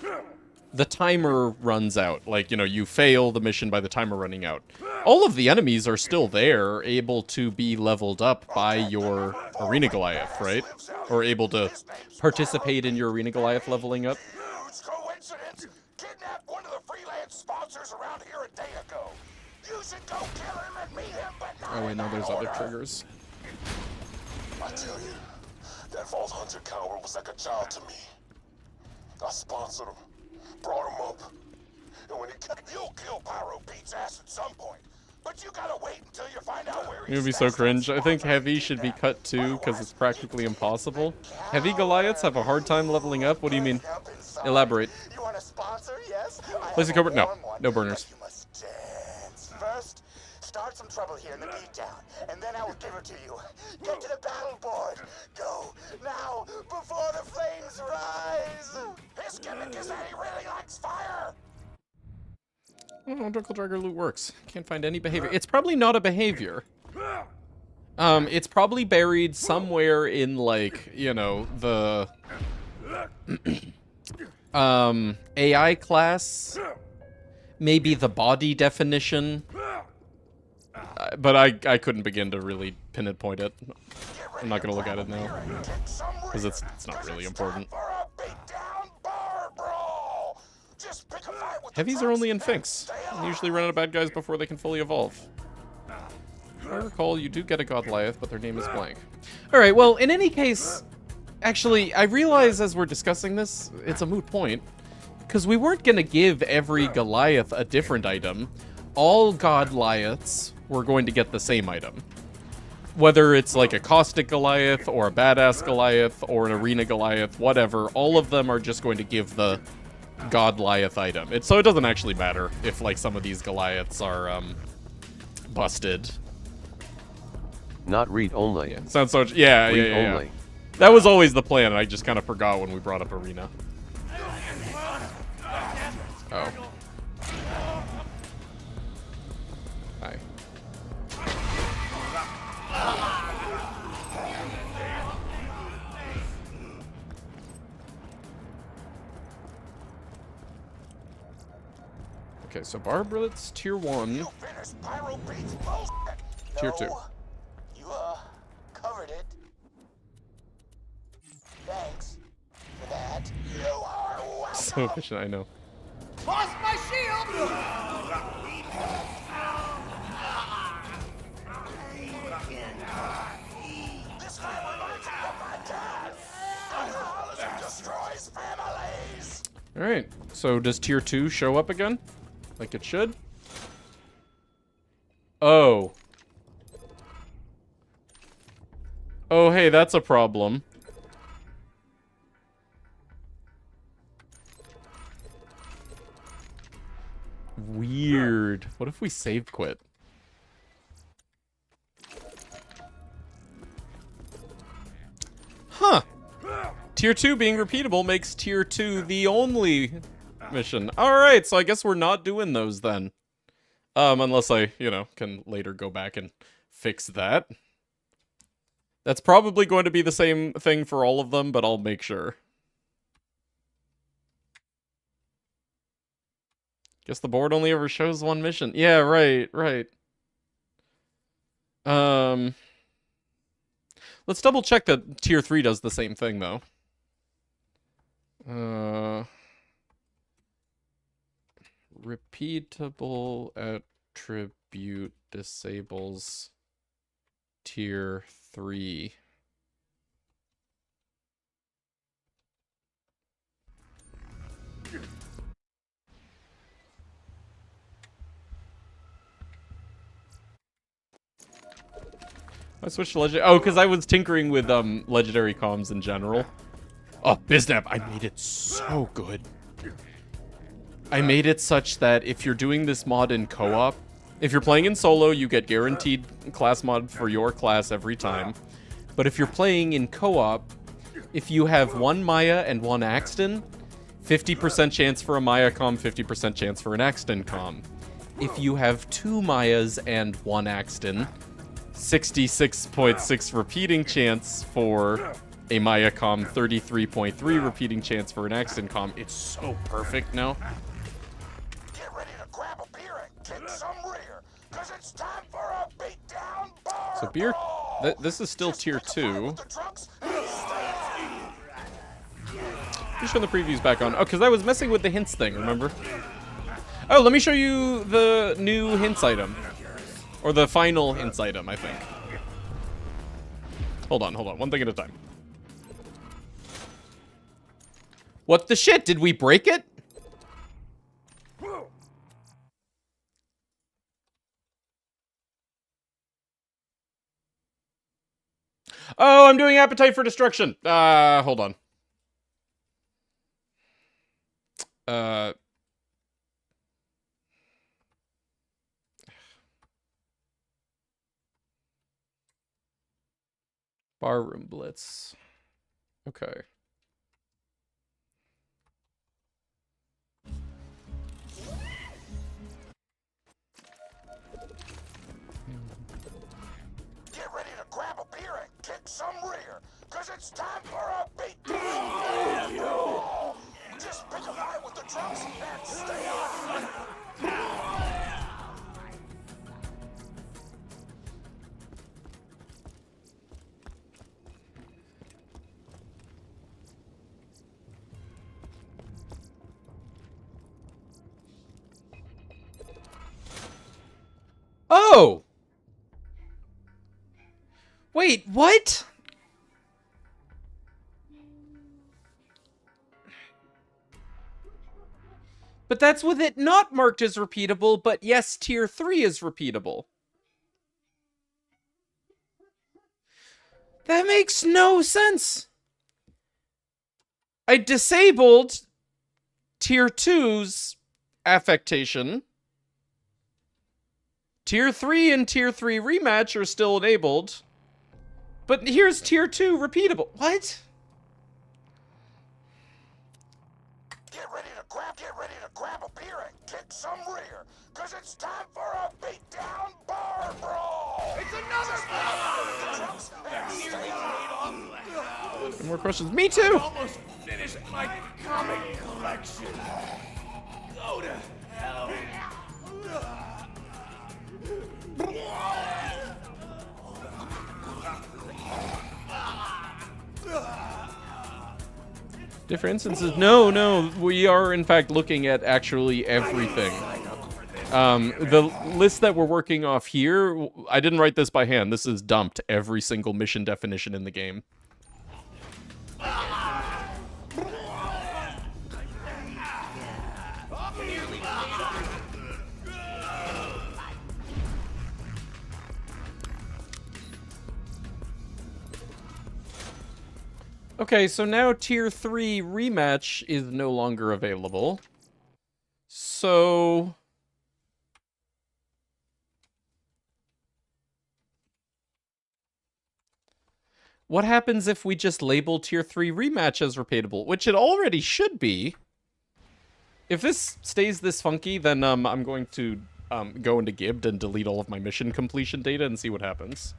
S1: The timer runs out. Like, you know, you fail the mission by the timer running out. All of the enemies are still there, able to be leveled up by your Arena Goliath, right? Or able to participate in your Arena Goliath leveling up.
S4: Huge coincidence. Kidnapped one of the freelance sponsors around here a day ago. You should go kill him and meet him, but not
S1: Oh wait, no,
S4: in
S1: there's
S4: that
S1: other
S4: order.
S1: triggers.
S4: I tell you, that Vault Hunter coward was like a child to me. I sponsored him, brought him up, and when you'll kill Pyro Pete's ass at some point. But you gotta wait until you find out where
S1: It would be so cringe. I think Heavy should be cut too, because it's practically impossible. Heavy Goliaths have a hard time leveling up? What do you mean? Elaborate.
S4: You want a sponsor? Yes.
S1: Place the covert? No. No burners.
S4: You must dance. First, start some trouble here in the beatdown, and then I will give it to you. Get to the battle board. Go now before the flames rise. His gimmick is that he really likes fire.
S1: Oh, Drunkle Dragger loot works. Can't find any behavior. It's probably not a behavior. It's probably buried somewhere in, like, you know, the AI class. Maybe the body definition. But I couldn't begin to really pinpoint it. I'm not gonna look at it now. Because it's not really important.
S4: For a beatdown bar brawl. Just pick a fight with the
S1: Heavies are only in
S4: drunks and
S1: Finks.
S4: stay
S1: You usually run out of bad guys before they can fully evolve. If I recall, you do get a Goliath, but their name is blank. Alright, well, in any case, actually, I realize as we're discussing this, it's a moot point. Because we weren't going to give every Goliath a different item. All Godliaths were going to get the same item. Whether it's like a Caustic Goliath, or a Badass Goliath, or an Arena Goliath, whatever, all of them are just going to give the Godliath item. So it doesn't actually matter if, like, some of these Goliaths are, busted.
S2: Not read only.
S1: Yeah, sounds so... Yeah,
S2: Read
S1: yeah.
S2: only.
S1: That was always the plan, and I just kind of forgot when we brought up Arena. Oh. Hi. Okay, so Barbara's tier 1.
S4: You finished Pyro Beats bullshit.
S1: Tier 2.
S4: You, covered it. Thanks for that. You are welcome.
S1: So efficient, I know.
S6: Lost my shield!
S4: This guy reminds me of my dad. Alcoholism destroys families.
S1: Alright, so does tier 2 show up again? Like it should? Oh. Oh, hey, that's a problem. Weird. What if we save quit? Huh. Tier 2 being repeatable makes tier 2 the only mission. Alright, so I guess we're not doing those then. Unless I, you know, can later go back and fix that. That's probably going to be the same thing for all of them, but I'll make sure. Guess the board only ever shows one mission. Yeah, right. Let's double check that tier 3 does the same thing, though. Repeatable attribute disables tier 3. I switched to legendary. Oh, because I was tinkering with legendary comms in general. Oh, Biznap, I made it so good. I made it such that if you're doing this mod in co-op, if you're playing in solo, you get guaranteed class mod for your class every time. But if you're playing in co-op, if you have one Maya and one Axton, 50% chance for a Maya comm, 50% chance for an Axton comm. If you have two Mayas and one Axton, 66.6 repeating chance for a Maya comm, 33.3 repeating chance for an Axton comm. It's so perfect now.
S4: Get ready to grab a beer and kick some rear, because it's time for a beatdown bar.
S1: So beer, this is still tier 2. Just turn the previews back on. Oh, because I was messing with the hints thing, remember? Oh, let me show you the new hints item. Or the final hints item, I think. Hold on. One thing at a time. What the shit? Did we break it? Oh, I'm doing Appetite for Destruction. Hold on. Barroom Blitz. Okay.
S4: Get ready to grab a beer and kick some rear, because it's time for a beatdown. Just pick a fight with the drunks and stay on.
S1: Oh! Wait, what? But that's with it not marked as repeatable, but yes, tier 3 is repeatable. That makes no sense. I disabled tier 2's affectation. Tier 3 and tier 3 rematch are still enabled. But here's tier 2 repeatable. What?
S4: Get ready to grab a beer and kick some rear, cause it's time for a beatdown bar brawl! It's another
S1: Any more questions? Me too!
S6: Almost finished my comic collection. Go to hell.
S1: Different instances? No, we are in fact looking at actually everything. The list that we're working off here, I didn't write this by hand. This is dumped every single mission definition in the game. Okay, so now tier 3 rematch is no longer available. So what happens if we just label tier 3 rematch as repeatable, which it already should be? If this stays this funky, then I'm going to go into Gibbed and delete all of my mission completion data and see what happens.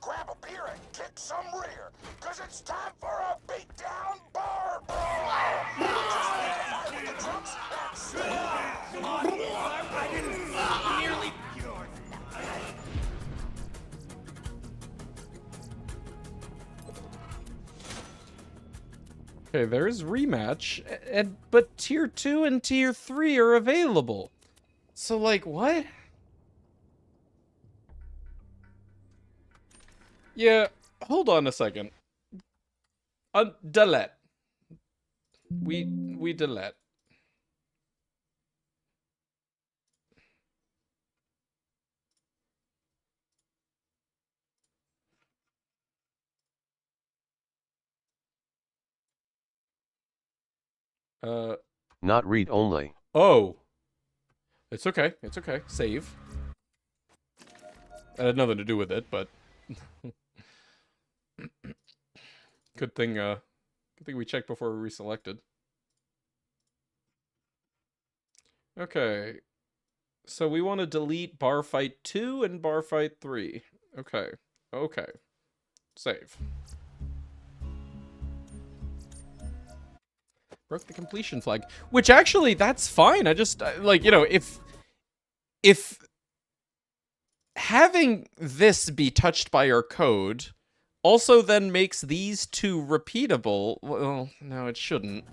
S4: grab a beer and kick some rear, cause it's time for a beatdown bar brawl! Just need to fight with the drunks and stay. I didn't nearly...
S1: Okay, there is rematch, but tier 2 and tier 3 are available. So, like, what? Yeah, hold on a second. Delete. We delete.
S2: Not read only.
S1: Oh. It's okay. It's okay. Save. That had nothing to do with it, but good thing we checked before we reselected. Okay. So we want to delete bar fight 2 and bar fight 3. Okay. Okay. Save. Broke the completion flag, which actually that's fine. I just like, you know, if having this be touched by our code also then makes these two repeatable, well, no, it shouldn't.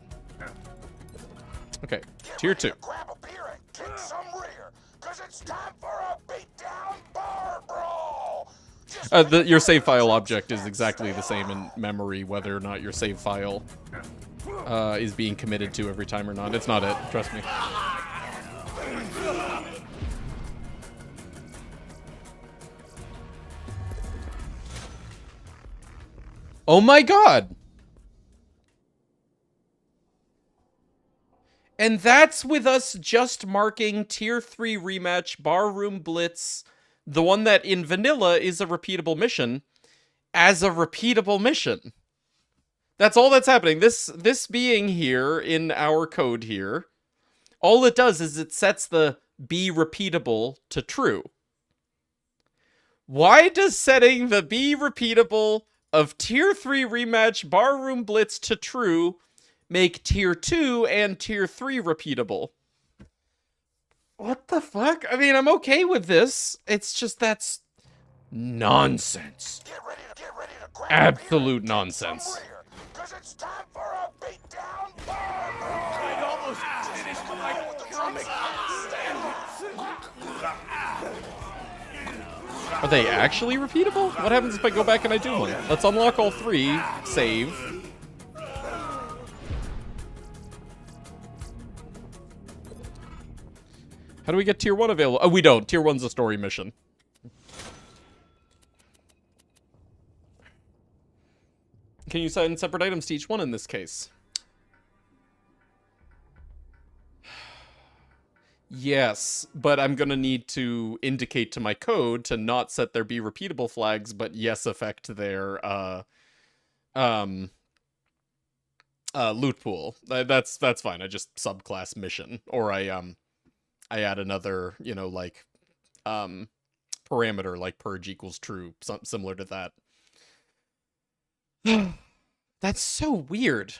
S1: Okay, tier 2.
S4: Grab a beer and kick some rear, cause it's time for a beatdown bar brawl.
S1: Your save file object is exactly the same in memory, whether or not your save file is being committed to every time or not. It's not it, trust me. Oh my god! And that's with us just marking tier 3 rematch, Barroom Blitz, the one that in vanilla is a repeatable mission, as a repeatable mission. That's all that's happening. This being here in our code here, all it does is it sets the be repeatable to true. Why does setting the be repeatable of tier 3 rematch Barroom Blitz to true make tier 2 and tier 3 repeatable? What the fuck? I mean, I'm okay with this. It's just that's nonsense.
S4: Get ready to grab
S1: Absolute nonsense.
S4: cause it's time for a beatdown bar brawl.
S6: almost finished my comic.
S1: Are they actually repeatable? What happens if I go back and I do one? Let's unlock all 3, save. How do we get tier 1 available? Oh, we don't. Tier 1's a story mission. Can you assign separate items to each one in this case? Yes, but I'm gonna need to indicate to my code to not set there be repeatable flags, but yes affect their loot pool. That's fine. I just subclass mission, or I add another, you know, like parameter like purge equals true, similar to that. That's so weird.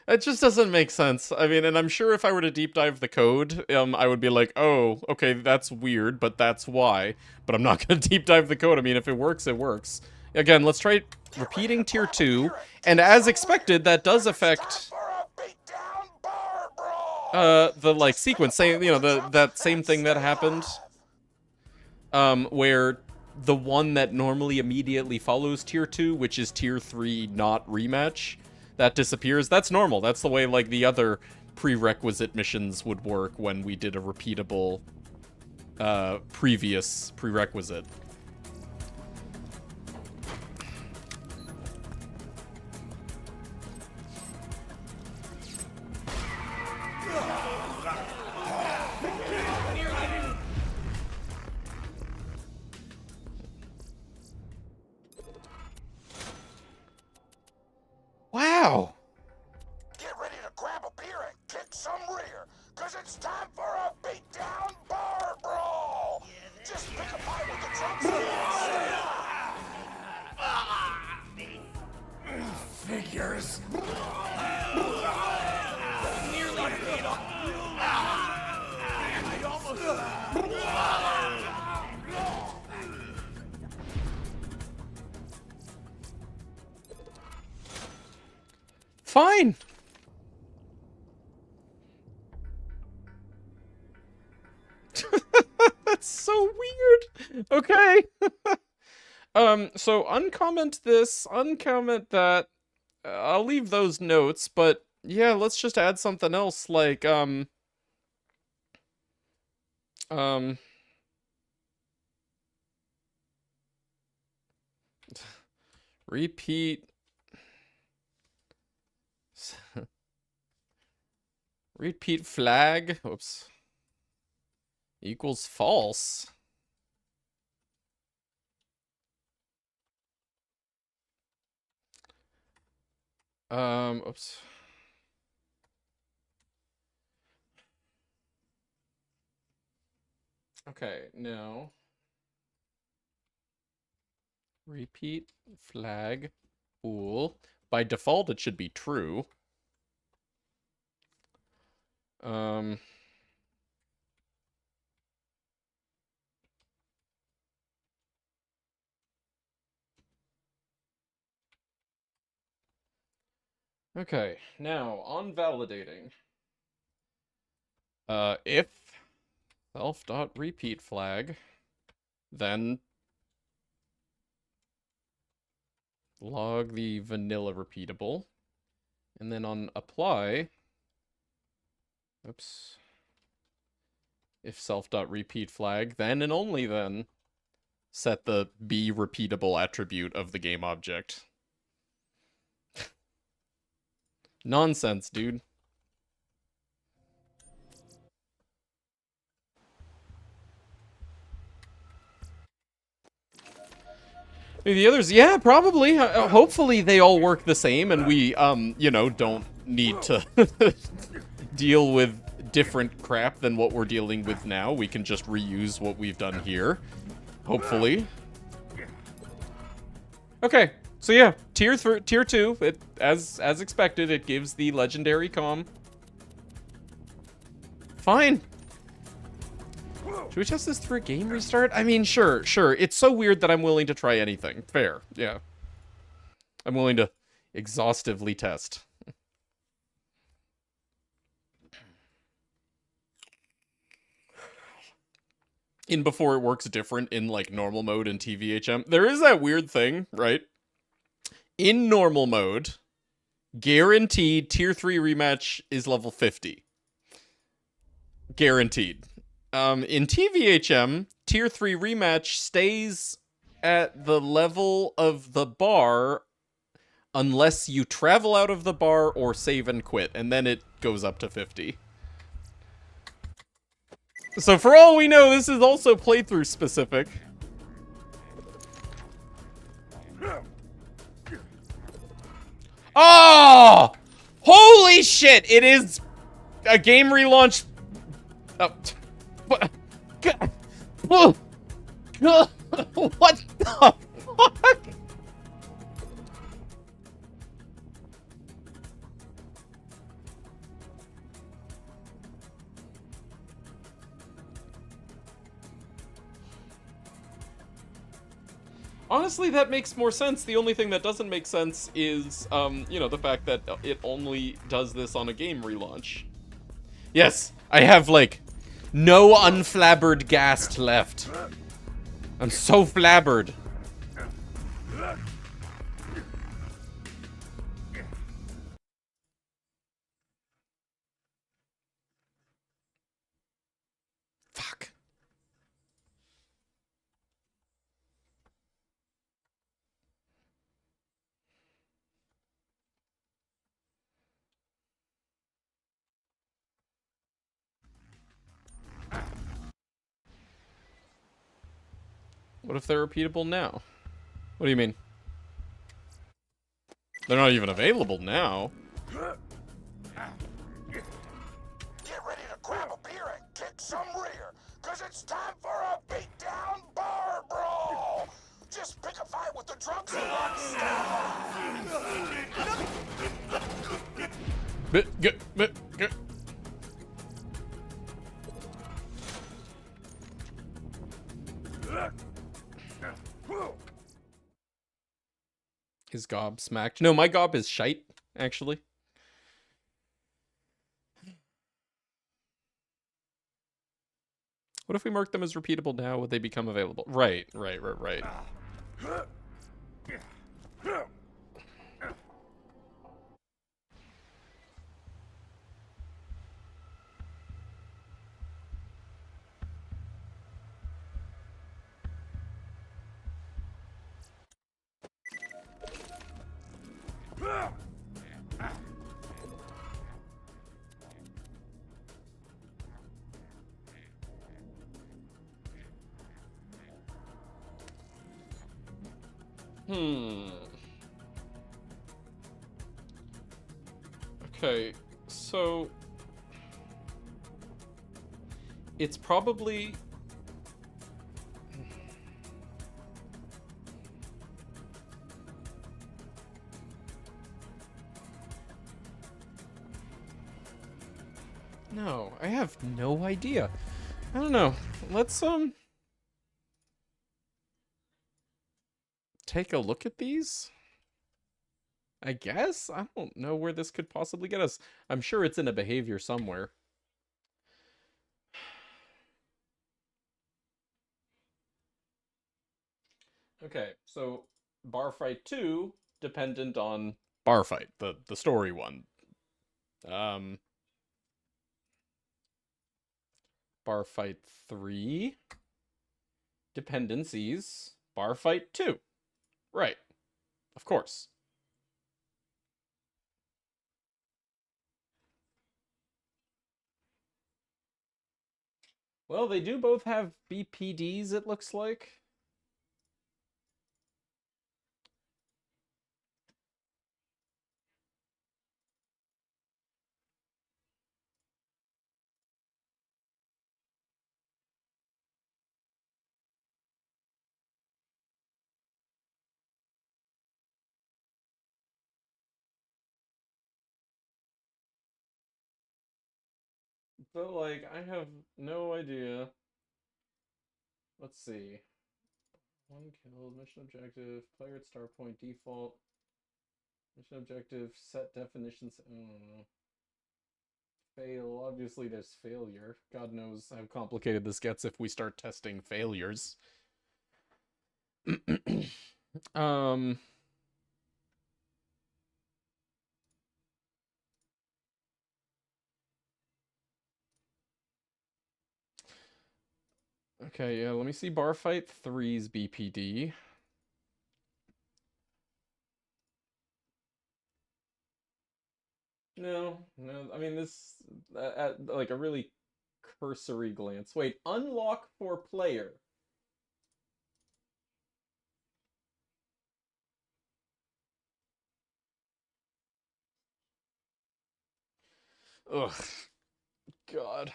S1: It just doesn't make sense. I mean, and I'm sure if I were to deep dive the code, I would be like, oh, okay, that's weird, but that's why. But I'm not going to deep dive the code. I mean, if it works, it works. Again, let's try repeating tier 2. And as expected, that does affect the, like, sequence. Same, you know, that same thing that happened. Where the one that normally immediately follows tier 2, which is tier 3 not rematch, that disappears. That's normal. That's the way, like, the other prerequisite missions would work when we did a repeatable previous prerequisite. Wow.
S4: Get ready to grab a beer and kick some rear, cause it's time for a beatdown bar brawl. Just pick a fight with the drums.
S6: Figures. Nearly paid off. I almost.
S1: Fine. That's so weird. Okay. So uncomment this, uncomment that. I'll leave those notes, but yeah, let's just add something else like repeat repeat flag, oops, equals false. Oops. Okay, now repeat flag bool. By default, it should be true. Okay, now on validating. If self.repeat flag, then log the vanilla repeatable, and then on apply, oops, if self.repeat flag, then and only then set the be repeatable attribute of the game object. Nonsense, dude. The others, yeah, probably. Hopefully they all work the same and we, you know, don't need to deal with different crap than what we're dealing with now. We can just reuse what we've done here. Hopefully. Okay, so yeah, tier 2, it, as expected, it gives the legendary comm. Fine. Should we test this through a game restart? I mean, sure. It's so weird that I'm willing to try anything. Fair, yeah. I'm willing to exhaustively test. In before it works different in like normal mode and TVHM. There is that weird thing, right? In normal mode, guaranteed tier 3 rematch is level 50. Guaranteed. In TVHM, tier 3 rematch stays at the level of the bar unless you travel out of the bar or save and quit, and then it goes up to 50. So for all we know, this is also playthrough specific. Oh! Holy shit! It is a game relaunch. Oh. What the fuck? Honestly, that makes more sense. The only thing that doesn't make sense is, you know, the fact that it only does this on a game relaunch. Yes, I have, like, no unflabbered ghast left. I'm so flabbered. Fuck. What if they're repeatable now? What do you mean? They're not even available now.
S4: Get ready to grab a beer and kick some rear, cause it's time for a beatdown bar brawl! Just pick a fight with the drunks and rock
S1: Is gob smacked? No, my gob is shite, actually. What if we mark them as repeatable now? Would they become available? Right. Okay, so it's probably no, I have no idea. I don't know. Let's take a look at these. I guess? I don't know where this could possibly get us. I'm sure it's in a behavior somewhere. Okay, so bar fight 2 dependent on bar fight, the story one. Bar fight 3 dependencies, bar fight 2. Right. Of course. Well, they do both have BPDs, it looks like. But, like, I have no idea. Let's see. One kill, mission objective, player at star point, default. Mission objective, set definitions. Fail. Obviously, there's failure. God knows how complicated this gets if we start testing failures. um. Okay, yeah, let me see Bar Fight 3's BPD. No, I mean, this, at like a really cursory glance. Wait, unlock for player. Ugh. God.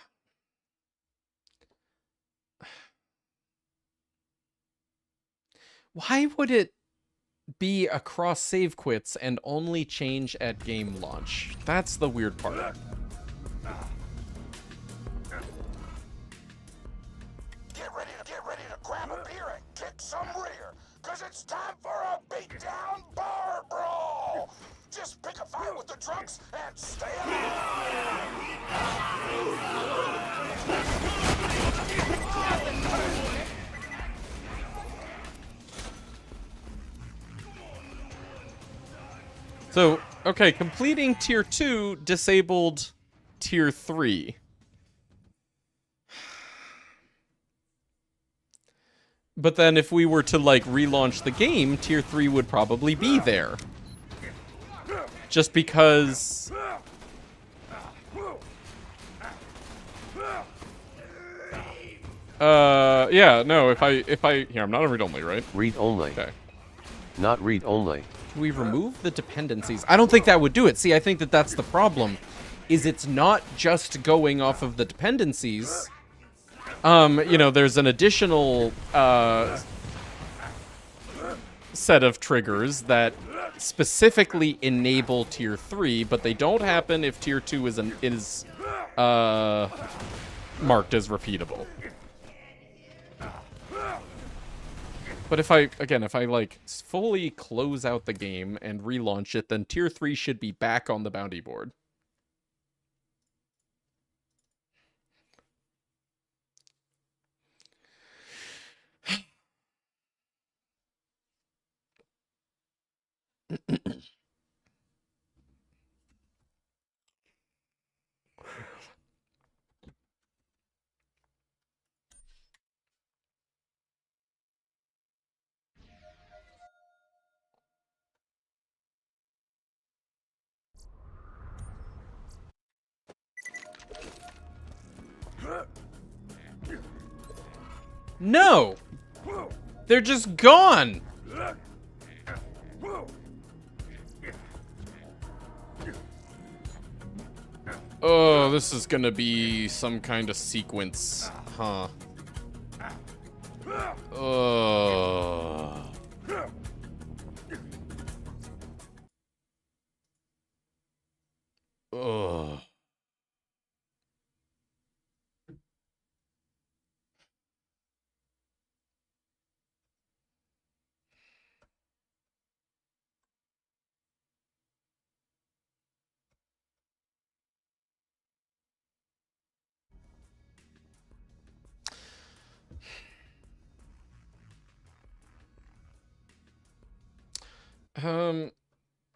S1: Why would it be across save quits and only change at game launch? That's the weird part.
S4: Get ready to grab a beer and kick some rear, cause it's time for a beatdown bar brawl. Just pick a fight with the drunks and stay alive.
S1: So, okay, completing tier 2 disabled tier 3. But then if we were to, like, relaunch the game, tier 3 would probably be there. Just because... yeah, no, if I... Here, I'm not a read-only, right?
S2: Read only.
S1: Okay.
S2: Not read only.
S1: Can we remove the dependencies? I don't think that would do it. See, I think that that's the problem. Is it's not just going off of the dependencies. You know, there's an additional set of triggers that specifically enable tier 3, but they don't happen if tier 2 is marked as repeatable. But if I like fully close out the game and relaunch it, then tier 3 should be back on the bounty board. No! They're just gone! Oh, this is gonna be some kind of sequence, huh? Oh. Ugh.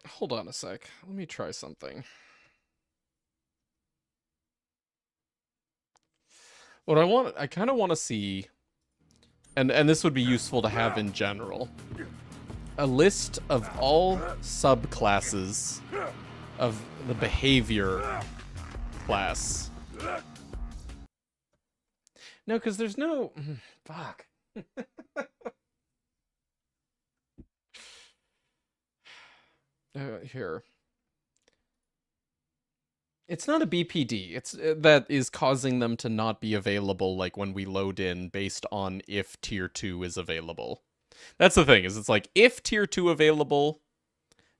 S1: Hold on a sec. Let me try something. What I kind of want to see, and this would be useful to have in general, a list of all subclasses of the behavior class. No, because there's no... Fuck. Here. It's not a BPD. It's that is causing them to not be available, like, when we load in based on if tier 2 is available. That's the thing, is it's like, if tier 2 available,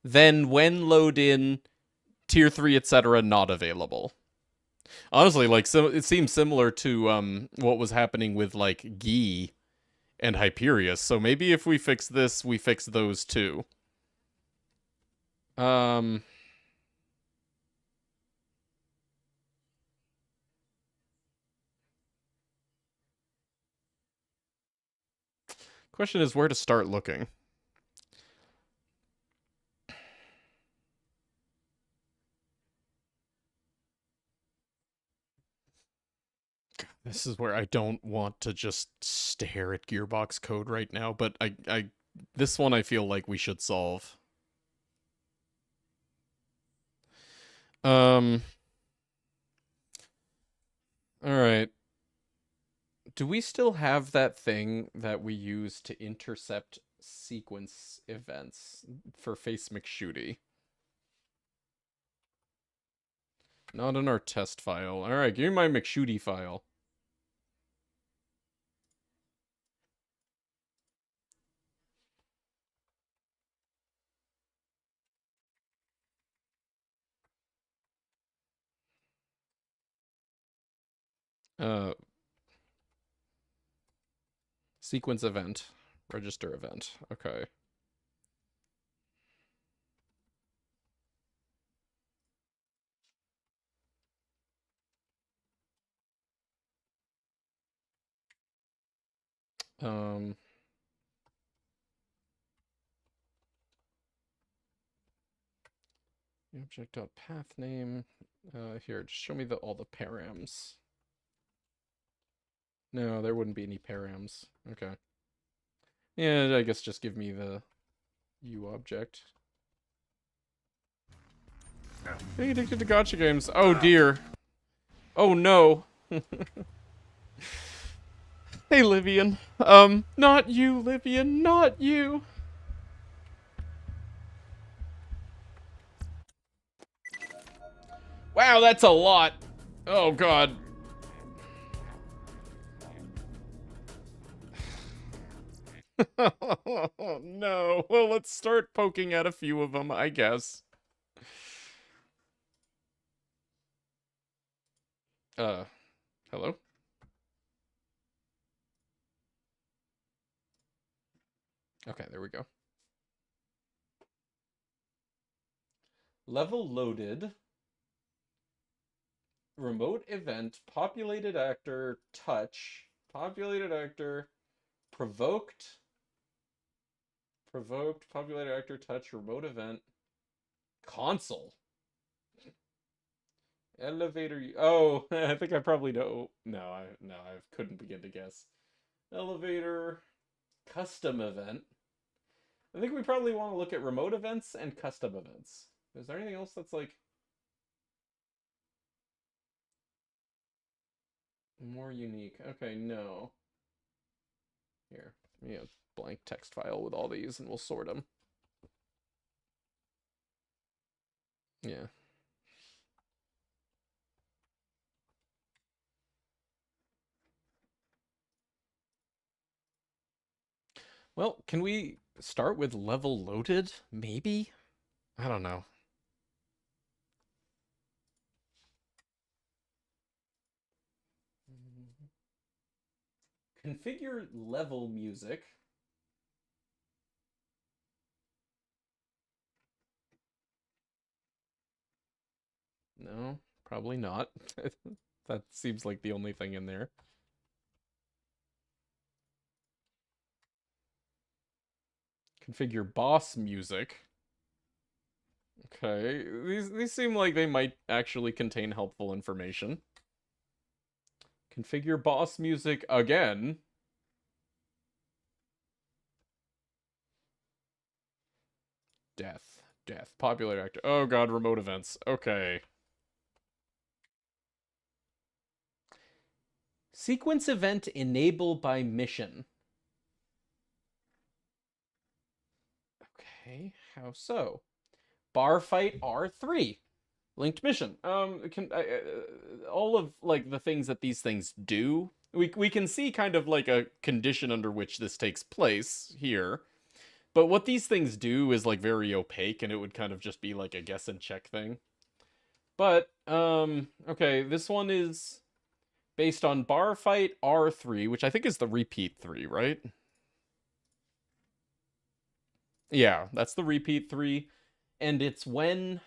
S1: then when load in, tier 3, etc., not available. Honestly, like, so it seems similar to what was happening with, like, Gi and Hyperius. So maybe if we fix this, we fix those too. Um. Question is where to start looking. This is where I don't want to just stare at Gearbox code right now, but this one I feel like we should solve. All right. Do we still have that thing that we use to intercept sequence events for Face McShooty? Not in our test file. All right, give me my McShooty file. Uh, sequence event, register event. Okay. Um, object.path name. Here, just show me all the params. No, there wouldn't be any params. Okay. Yeah, I guess just give me the U object. Being addicted to gotcha games. Oh dear. Oh no. Hey, Livian. Not you, Livian. Not you. Wow, that's a lot. Oh god. Oh, no. Well, let's start poking at a few of them, I guess. Hello? Okay, there we go. Level loaded. Remote event, populated actor, touch, populated actor, provoked, populated actor, touch, remote event, console. Elevator. Oh, I think I probably know. No, I couldn't begin to guess. Elevator, custom event. I think we probably want to look at remote events and custom events. Is there anything else that's like more unique? Okay, no. Here, a blank text file with all these, and we'll sort them. Yeah. Well, can we start with level loaded? Maybe? I don't know. Configure level music. No, probably not. That seems like the only thing in there. Configure boss music. Okay, these seem like they might actually contain helpful information. Configure boss music again. Death. Popular actor. Oh god, remote events. Okay. Sequence event enable by mission. Okay, how so? Bar fight R3. Linked mission. All of like the things that these things do. We can see kind of like a condition under which this takes place here. But what these things do is like very opaque, and it would kind of just be like a guess and check thing. But okay, this one is based on bar fight R3, which I think is the repeat 3, right? Yeah, that's the repeat 3. and it's when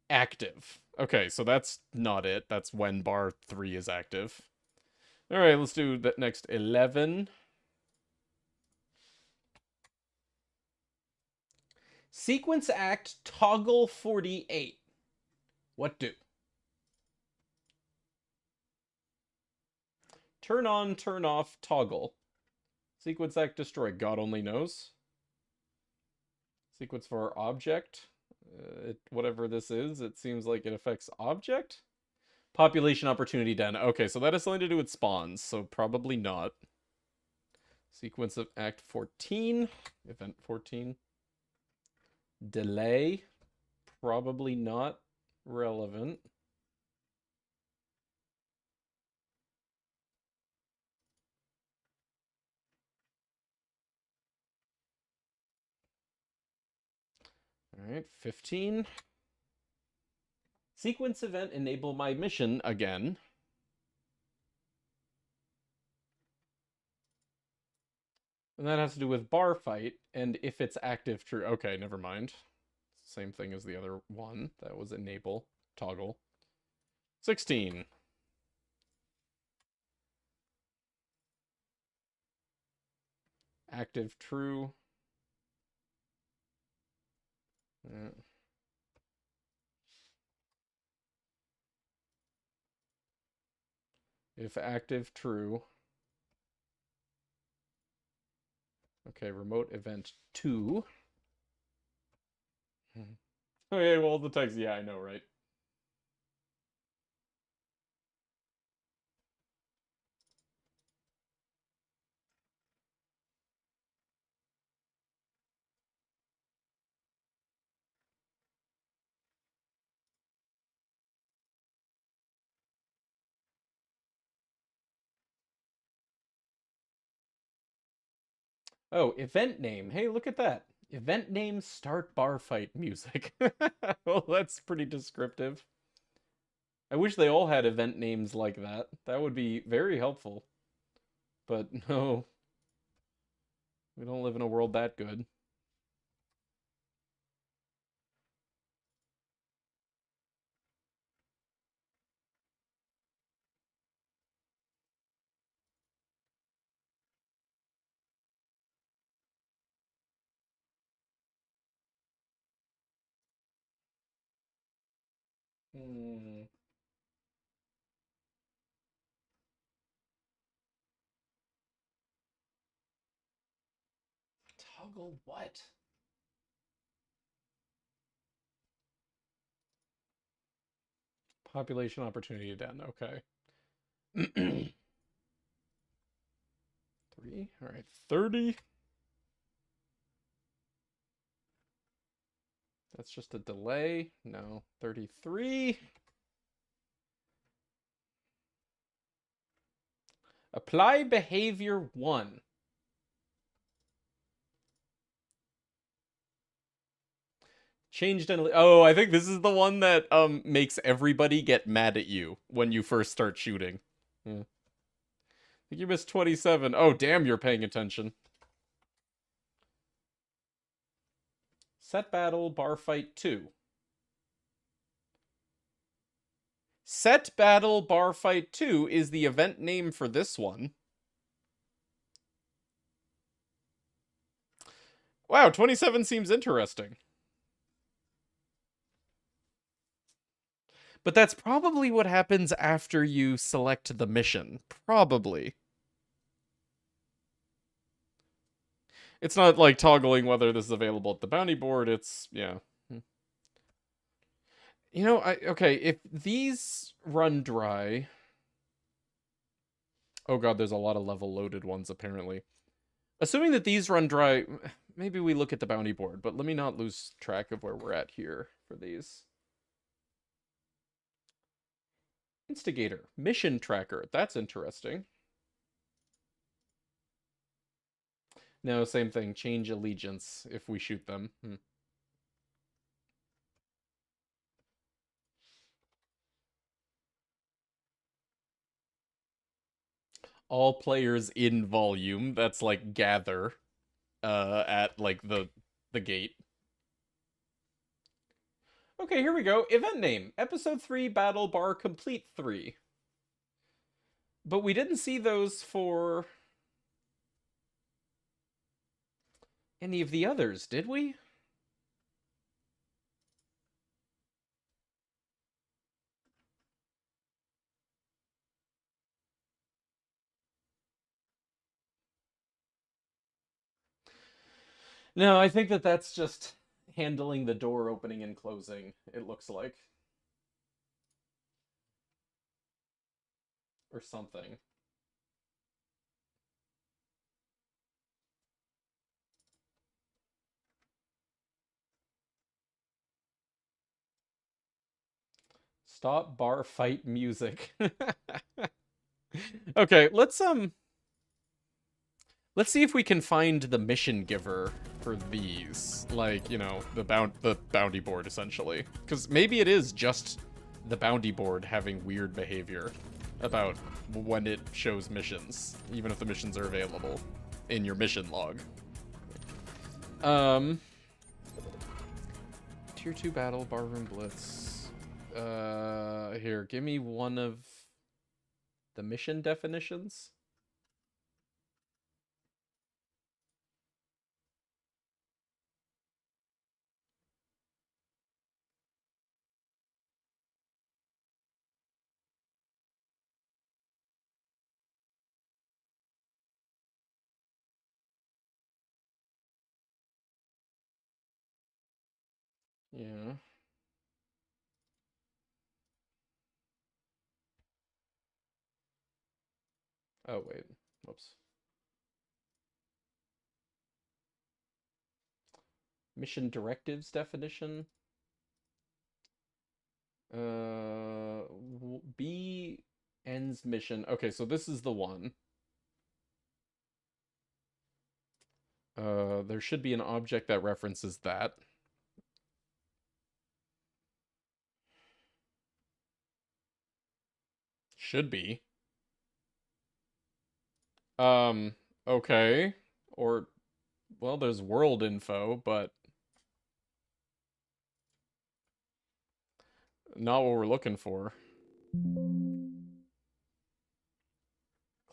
S1: active. Okay, so that's not it. That's when bar 3 is active. All right, let's do that next 11. Sequence act toggle 48. What do? Turn on, turn off, toggle. Sequence act destroy. God only knows. Sequence for object. Whatever this is, it seems like it affects object. Population opportunity den. Okay, so that has something to do with spawns, so probably not. Sequence of act 14. Event 14. Delay. Probably not relevant. Alright, 15. Sequence event enable my mission again. And that has to do with bar fight, and if it's active, true. Okay, never mind. Same thing as the other one. That was enable, toggle. 16. Active, true. If active, true. Okay, remote event 2. Okay, well, the text, yeah, I know, right? Oh, event name. Hey, look at that. Event name start bar fight music. Well, that's pretty descriptive. I wish they all had event names like that. That would be very helpful. But no, we don't live in a world that good. Hmm. Toggle what? Population opportunity den. Okay. 3. All right. 30. That's just a delay. No. 33. Apply behavior 1. Changed and oh, I think this is the one that makes everybody get mad at you when you first start shooting. Yeah. I think you missed 27. Oh, damn, you're paying attention. Set battle bar fight 2. Set battle bar fight 2 is the event name for this one. Wow, 27 seems interesting. But that's probably what happens after you select the mission. Probably. It's not like toggling whether this is available at the bounty board. It's, yeah. You know, okay, if these run dry... Oh god, there's a lot of level loaded ones, apparently. Assuming that these run dry, maybe we look at the bounty board, but let me not lose track of where we're at here for these. Instigator, mission tracker, that's interesting. No, same thing, change allegiance if we shoot them. All players in volume, that's like gather at like the gate. Okay, here we go. Event name, Episode 3 Battle Bar Complete 3. But we didn't see those for any of the others, did we? No, I think that that's just handling the door opening and closing, it looks like. Or something. Stop bar fight music. Okay, let's see if we can find the mission giver for these. Like, you know, the bounty board essentially. Cuz maybe it is just the bounty board having weird behavior about when it shows missions, even if the missions are available in your mission log. Tier 2 battle, barroom blitz. Here, give me one of the mission definitions. Yeah. Oh, wait. Whoops. Mission directives definition. B ends mission. Okay, so this is the one. There should be an object that references that. Should be. Okay. Or, well, there's world info, but not what we're looking for.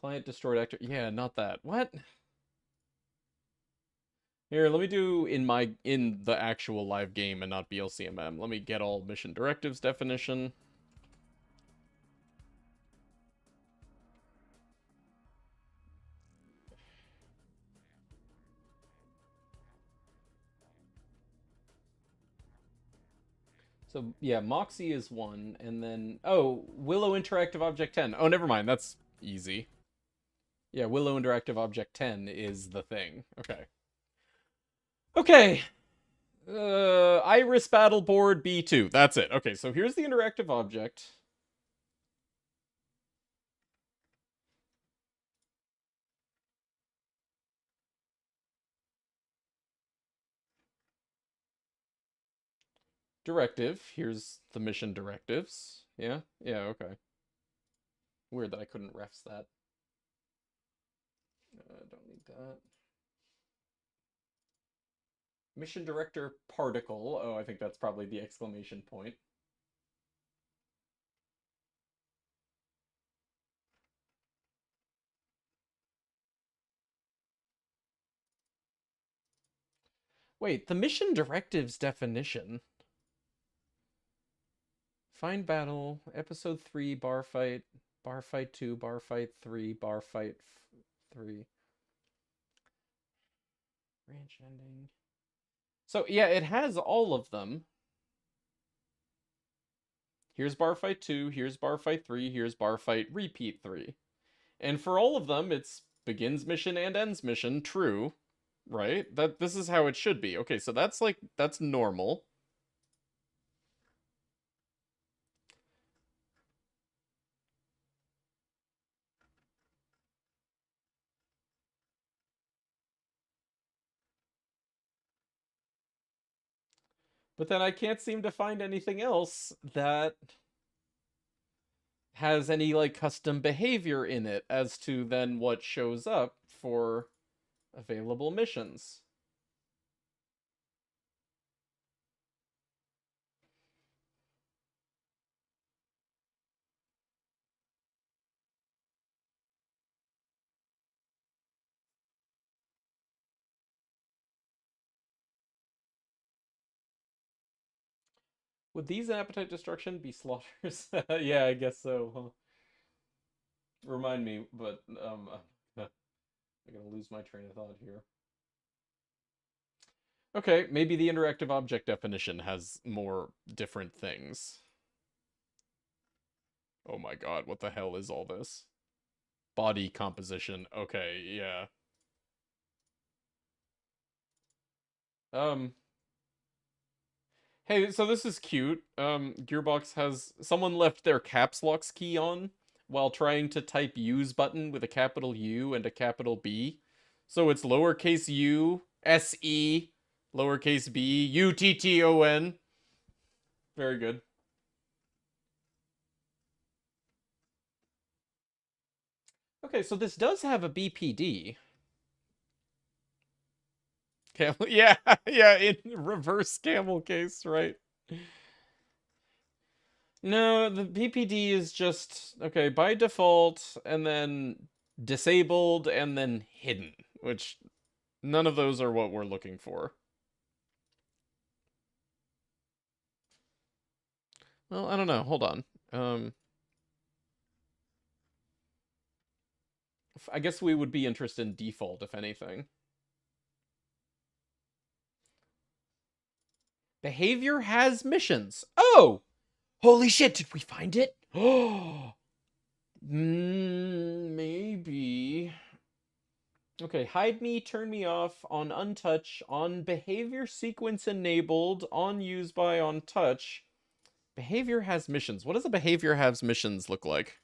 S1: Client destroyed actor. Yeah, not that. What? Here, let me do in the actual live game and not BLCMM. Let me get all mission directives definition. So yeah, Moxie is one, and then Willow Interactive Object 10. Oh, never mind, that's easy. Yeah, Willow Interactive Object 10 is the thing. Okay. Okay. Iris Battle Board B2. That's it. Okay, so here's the interactive object. Directive. Here's the mission directives. Yeah? Yeah, okay. Weird that I couldn't refs that. Don't need that. Mission director particle. Oh, I think that's probably the exclamation point. Wait, the mission directives definition. Find battle, episode 3, bar fight 2, bar fight 3, bar fight 3. Ranch ending. So, yeah, it has all of them. Here's bar fight 2, here's bar fight 3, here's bar fight repeat 3. And for all of them, it's begins mission and ends mission, true, right? This is how it should be. Okay, so that's normal. But then I can't seem to find anything else that has any like custom behavior in it as to then what shows up for available missions. Would these appetite destruction be slaughters? Yeah, I guess so. Huh? Remind me, but I'm gonna lose my train of thought here. Okay, maybe the interactive object definition has more different things. Oh my god, what the hell is all this? Body composition. Okay, yeah. Um, hey, so this is cute. Gearbox has someone left their caps locks key on while trying to type use button with a capital U and a capital B. So it's lowercase u, S-E, lowercase b, U-T-T-O-N. Very good. Okay, so this does have a BPD. Camel, yeah, yeah, in reverse camel case, right? No, the BPD is just, okay, by default, and then disabled, and then hidden, which none of those are what we're looking for. Well, I don't know, hold on. I guess we would be interested in default, if anything. Behavior has missions. Oh! Holy shit, did we find it? Oh! Maybe. Okay, hide me, turn me off, on untouch, on behavior sequence enabled, on use by, on touch. Behavior has missions. What does a behavior has missions look like?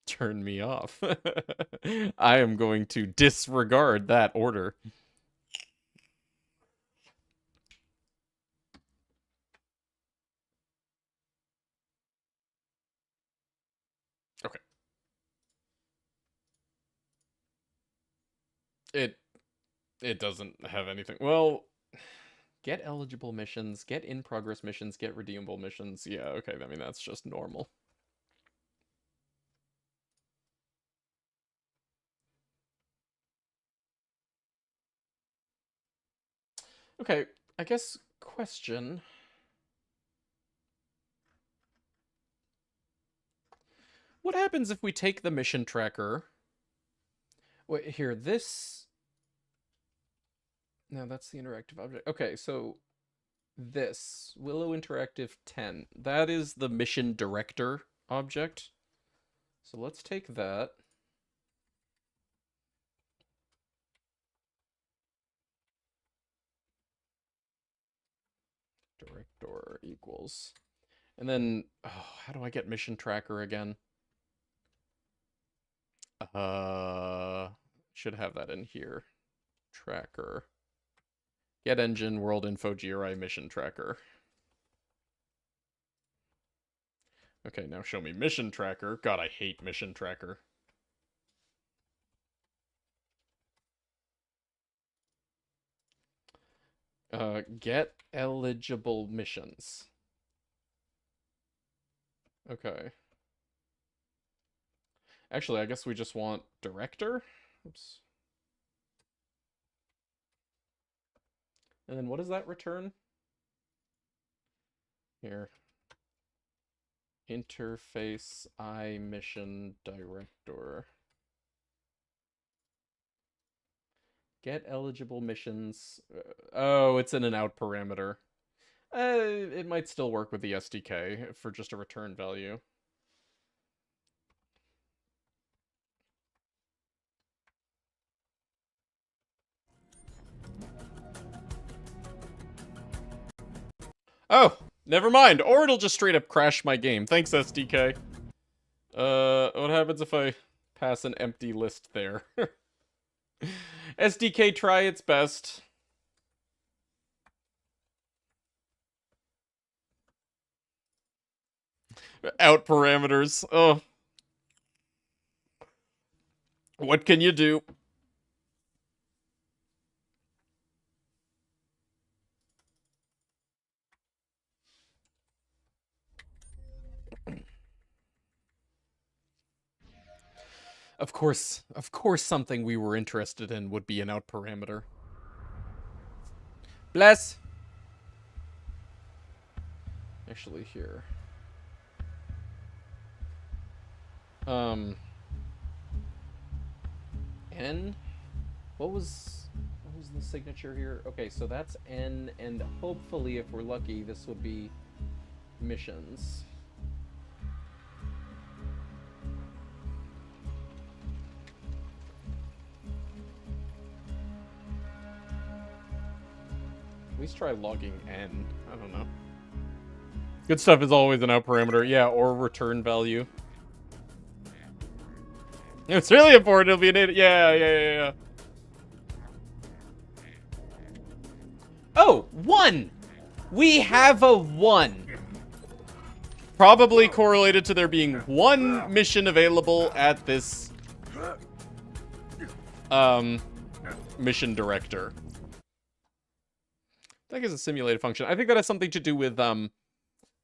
S1: Turn me off. I am going to disregard that order. Okay. It it doesn't have anything. Well, get eligible missions, get in progress missions, get redeemable missions. Yeah, okay. I mean, that's just normal. Okay, I guess question. What happens if we take the mission tracker? Wait, here, this... No, that's the interactive object. Okay, so this, Willow Interactive 10, that is the mission director object. So let's take that. Director equals. And then, oh, how do I get mission tracker again? Should have that in here. Tracker. Get engine, world info, GRI, mission tracker. Okay, now show me mission tracker. God, I hate mission tracker. Get eligible missions. Okay. Actually, I guess we just want director. Oops. And then what does that return? Here. Interface I mission director. Get eligible missions. Oh, it's in an out parameter. It might still work with the SDK for just a return value. Oh, never mind. Or it'll just straight up crash my game. Thanks, SDK. What happens if I pass an empty list there? SDK, try its best. Out parameters. Oh. What can you do? Of course, something we were interested in would be an out parameter. Bless. Actually, here. N. What was the signature here? Okay, so that's N, and hopefully, if we're lucky, this would be missions. At least try logging N. I don't know. Good stuff is always an out parameter. Yeah, or return value. It's really important it'll be an 8. Yeah. Oh, 1! We have a 1. Probably correlated to there being 1 mission available at this mission director. I think it's a simulated function. I think that has something to do with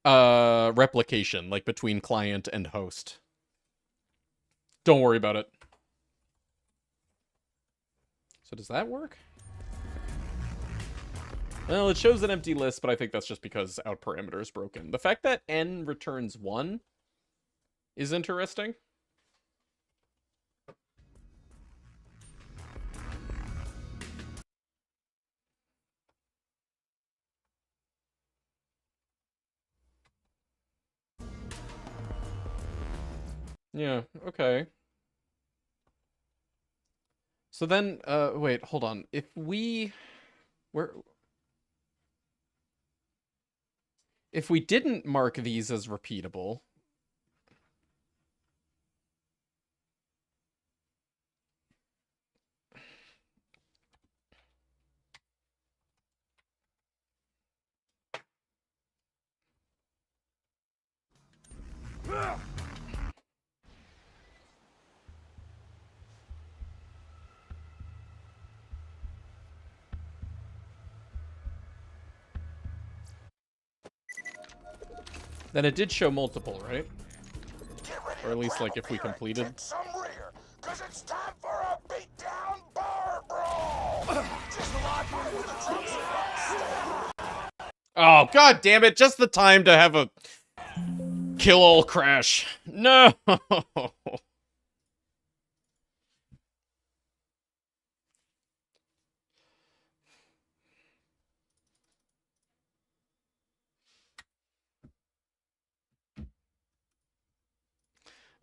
S1: replication, like between client and host. Don't worry about it. So does that work? Well, it shows an empty list, but I think that's just because out parameter is broken. The fact that N returns 1 is interesting. Yeah, okay. So then, wait, hold on. If we... If we didn't mark these as repeatable... Then it did show multiple, right? Or at least, like, if we completed.
S4: Some rear, 'cause it's time for a beatdown bar brawl. Just lock in with the troops and
S1: Oh, god damn it! Just the time to have a kill all crash. No!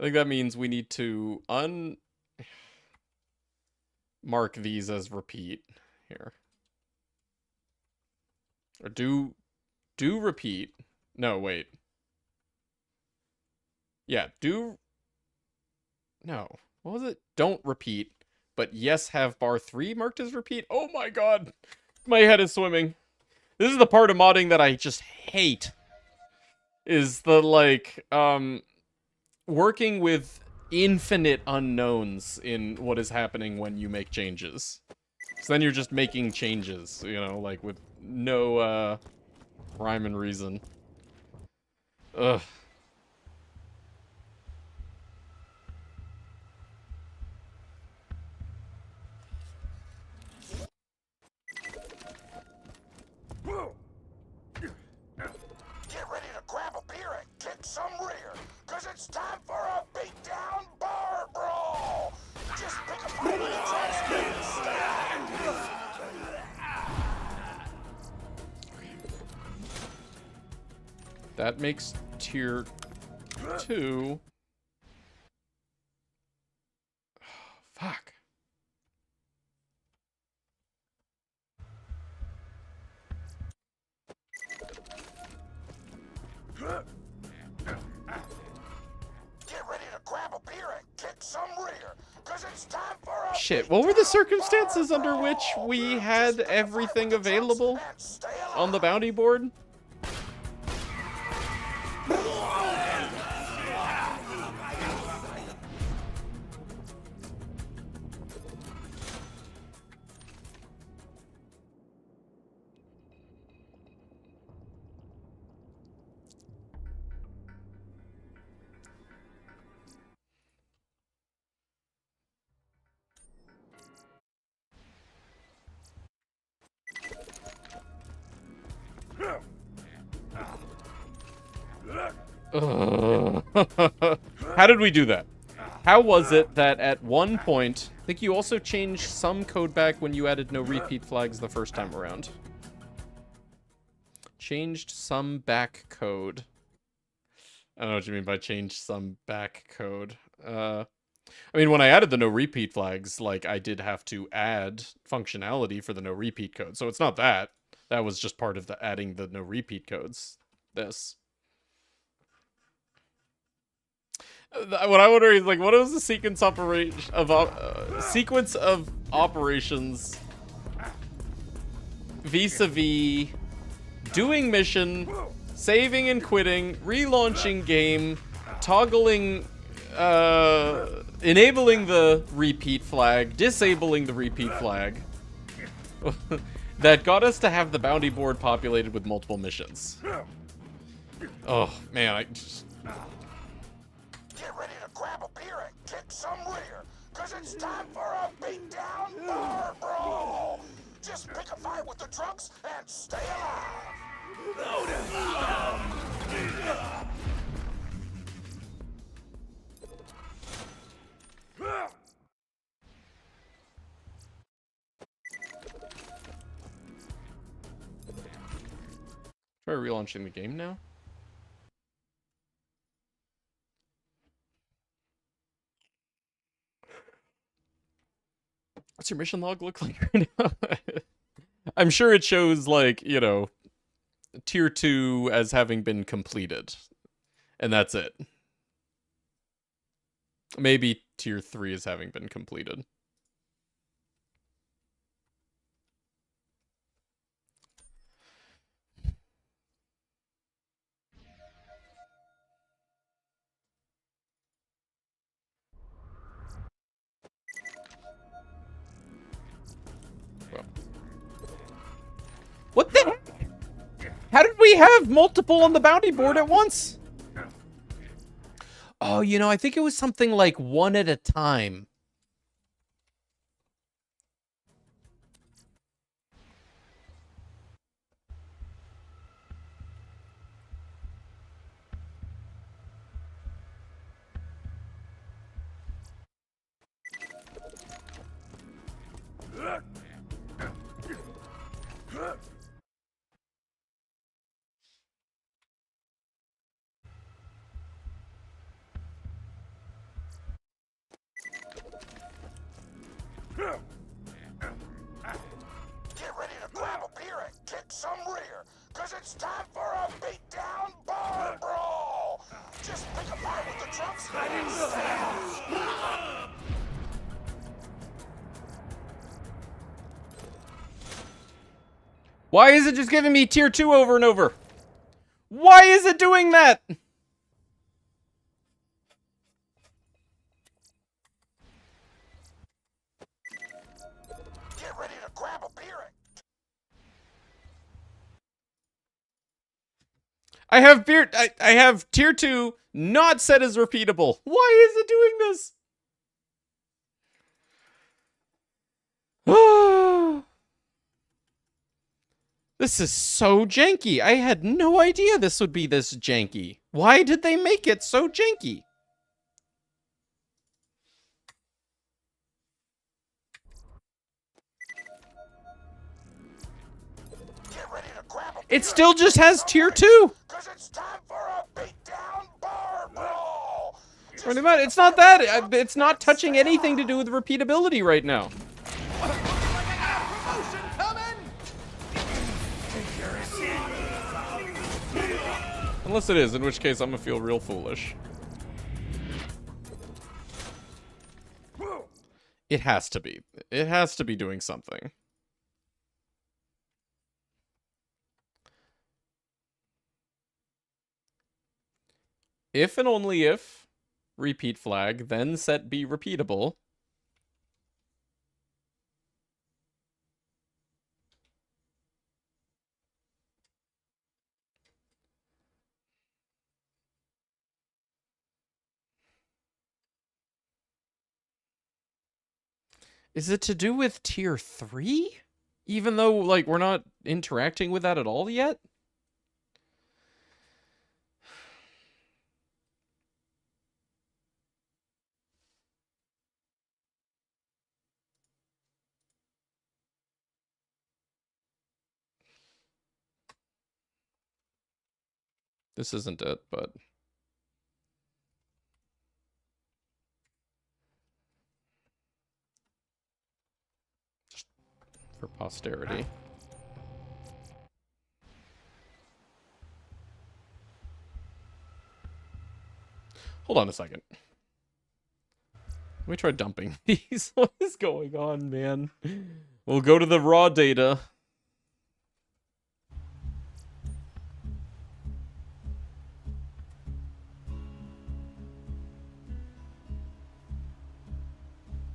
S1: I think that means we need to mark these as repeat here. Or do repeat. No, wait. Yeah, no. What was it? Don't repeat, but yes, have bar 3 marked as repeat. Oh my god. My head is swimming. This is the part of modding that I just hate. Is the, like, working with infinite unknowns in what is happening when you make changes. So then you're just making changes, you know, like with no rhyme and reason. Ugh.
S4: get ready to grab a beer and kick some rear, 'cause it's time for a beatdown bar brawl. Just pick a fight with the tracks and
S1: That makes tier 2. Fuck.
S4: get ready to grab a beer and kick some rear, 'cause it's time for a
S1: Shit, what were the circumstances under which we had everything available on the bounty board? Ugh. How did we do that? How was it that at one point, I think you also changed some code back when you added no repeat flags the first time around? Changed some back code. I don't know what you mean by change some back code. I mean, when I added the no repeat flags, like, I did have to add functionality for the no repeat code. So it's not that. That was just part of the adding the no repeat codes. This. What I wonder is, like, what was the sequence sequence of operations vis-a-vis doing mission, saving and quitting, relaunching game, toggling, enabling the repeat flag, disabling the repeat flag, that got us to have the bounty board populated with multiple missions. Oh, man, I just...
S4: Get ready to grab a beer and kick some rear, cause it's time for a beatdown bar brawl! Just pick a fight with the drunks and stay alive!
S1: Try relaunching the game now? What's your mission log look like right now? I'm sure it shows, like, you know, tier 2 as having been completed. And that's it. Maybe tier 3 as having been completed. What the heck? How did we have multiple on the bounty board at once? Oh, you know, I think it was something like one at a time.
S4: Get ready to grab a beer and kick some rear, cause it's time for a beatdown bar brawl! Just pick a fight with the drunks and stay alive!
S1: Why is it just giving me tier 2 over and over? Why is it doing that?
S4: Get ready to grab a beer and...
S1: I have tier 2 not set as repeatable. Why is it doing this? This is so janky. I had no idea this would be this janky. Why did they make it so janky?
S4: Get ready to grab a
S1: It still just has tier 2.
S4: cause it's time for a beatdown bar brawl!
S1: Pretty much. It's not that. It's not touching anything to do with repeatability right now. Unless it is, in which case I'm gonna feel real foolish. It has to be. It has to be doing something. If and only if repeat flag, then set be repeatable. Is it to do with tier 3? Even though, like, we're not interacting with that at all yet? This isn't it, but... just for posterity. Hold on a second. Let me try dumping these. What is going on, man? We'll go to the raw data.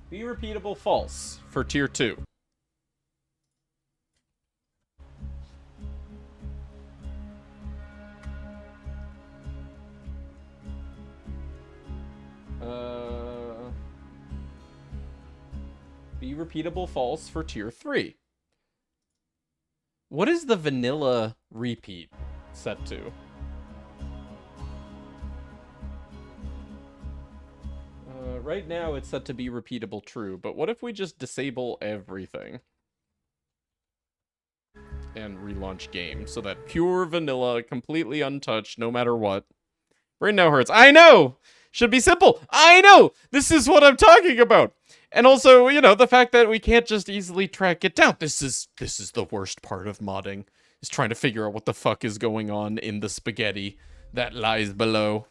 S1: Be repeatable false for tier 2. Be repeatable false for tier 3. What is the vanilla repeat set to? Right now it's set to be repeatable true, but what if we just disable everything? And relaunch game, so that pure vanilla, completely untouched, no matter what. Brain now hurts. I know! Should be simple! I know! This is what I'm talking about! And also, you know, the fact that we can't just easily track it down. This is the worst part of modding, is trying to figure out what the fuck is going on in the spaghetti that lies below.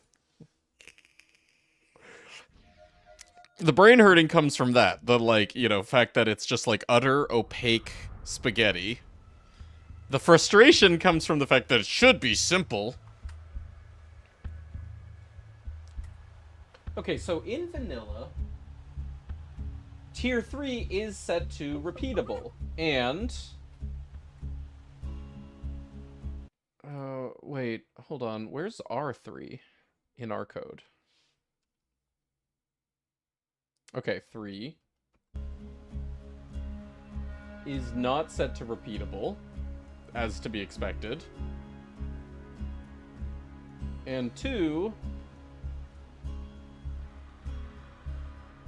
S1: The brain hurting comes from that. The, like, you know, fact that it's just, like, utter, opaque spaghetti. The frustration comes from the fact that it should be simple. Okay, so in vanilla, tier 3 is set to repeatable. And... wait, hold on. Where's R3 in our code? Okay, 3 is not set to repeatable, as to be expected. And 2,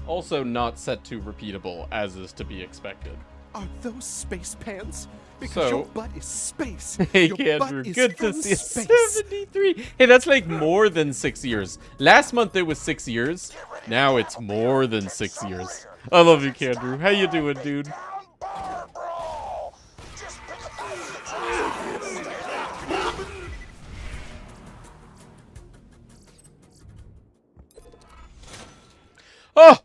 S1: also not set to repeatable, as is to be expected.
S6: Are those space pants? Because
S1: So-
S6: your butt is space.
S1: Hey,
S6: Your butt
S1: Andrew,
S6: is
S1: good to
S6: from
S1: see you.
S6: space.
S1: 73. Hey, that's like more than 6 years. Last month it was 6 years. Now it's more than 6 years. I love you, Andrew. How you doing, dude?
S4: Down bar brawl. Just pick a fight with the treasure and stay alive.
S1: Oh!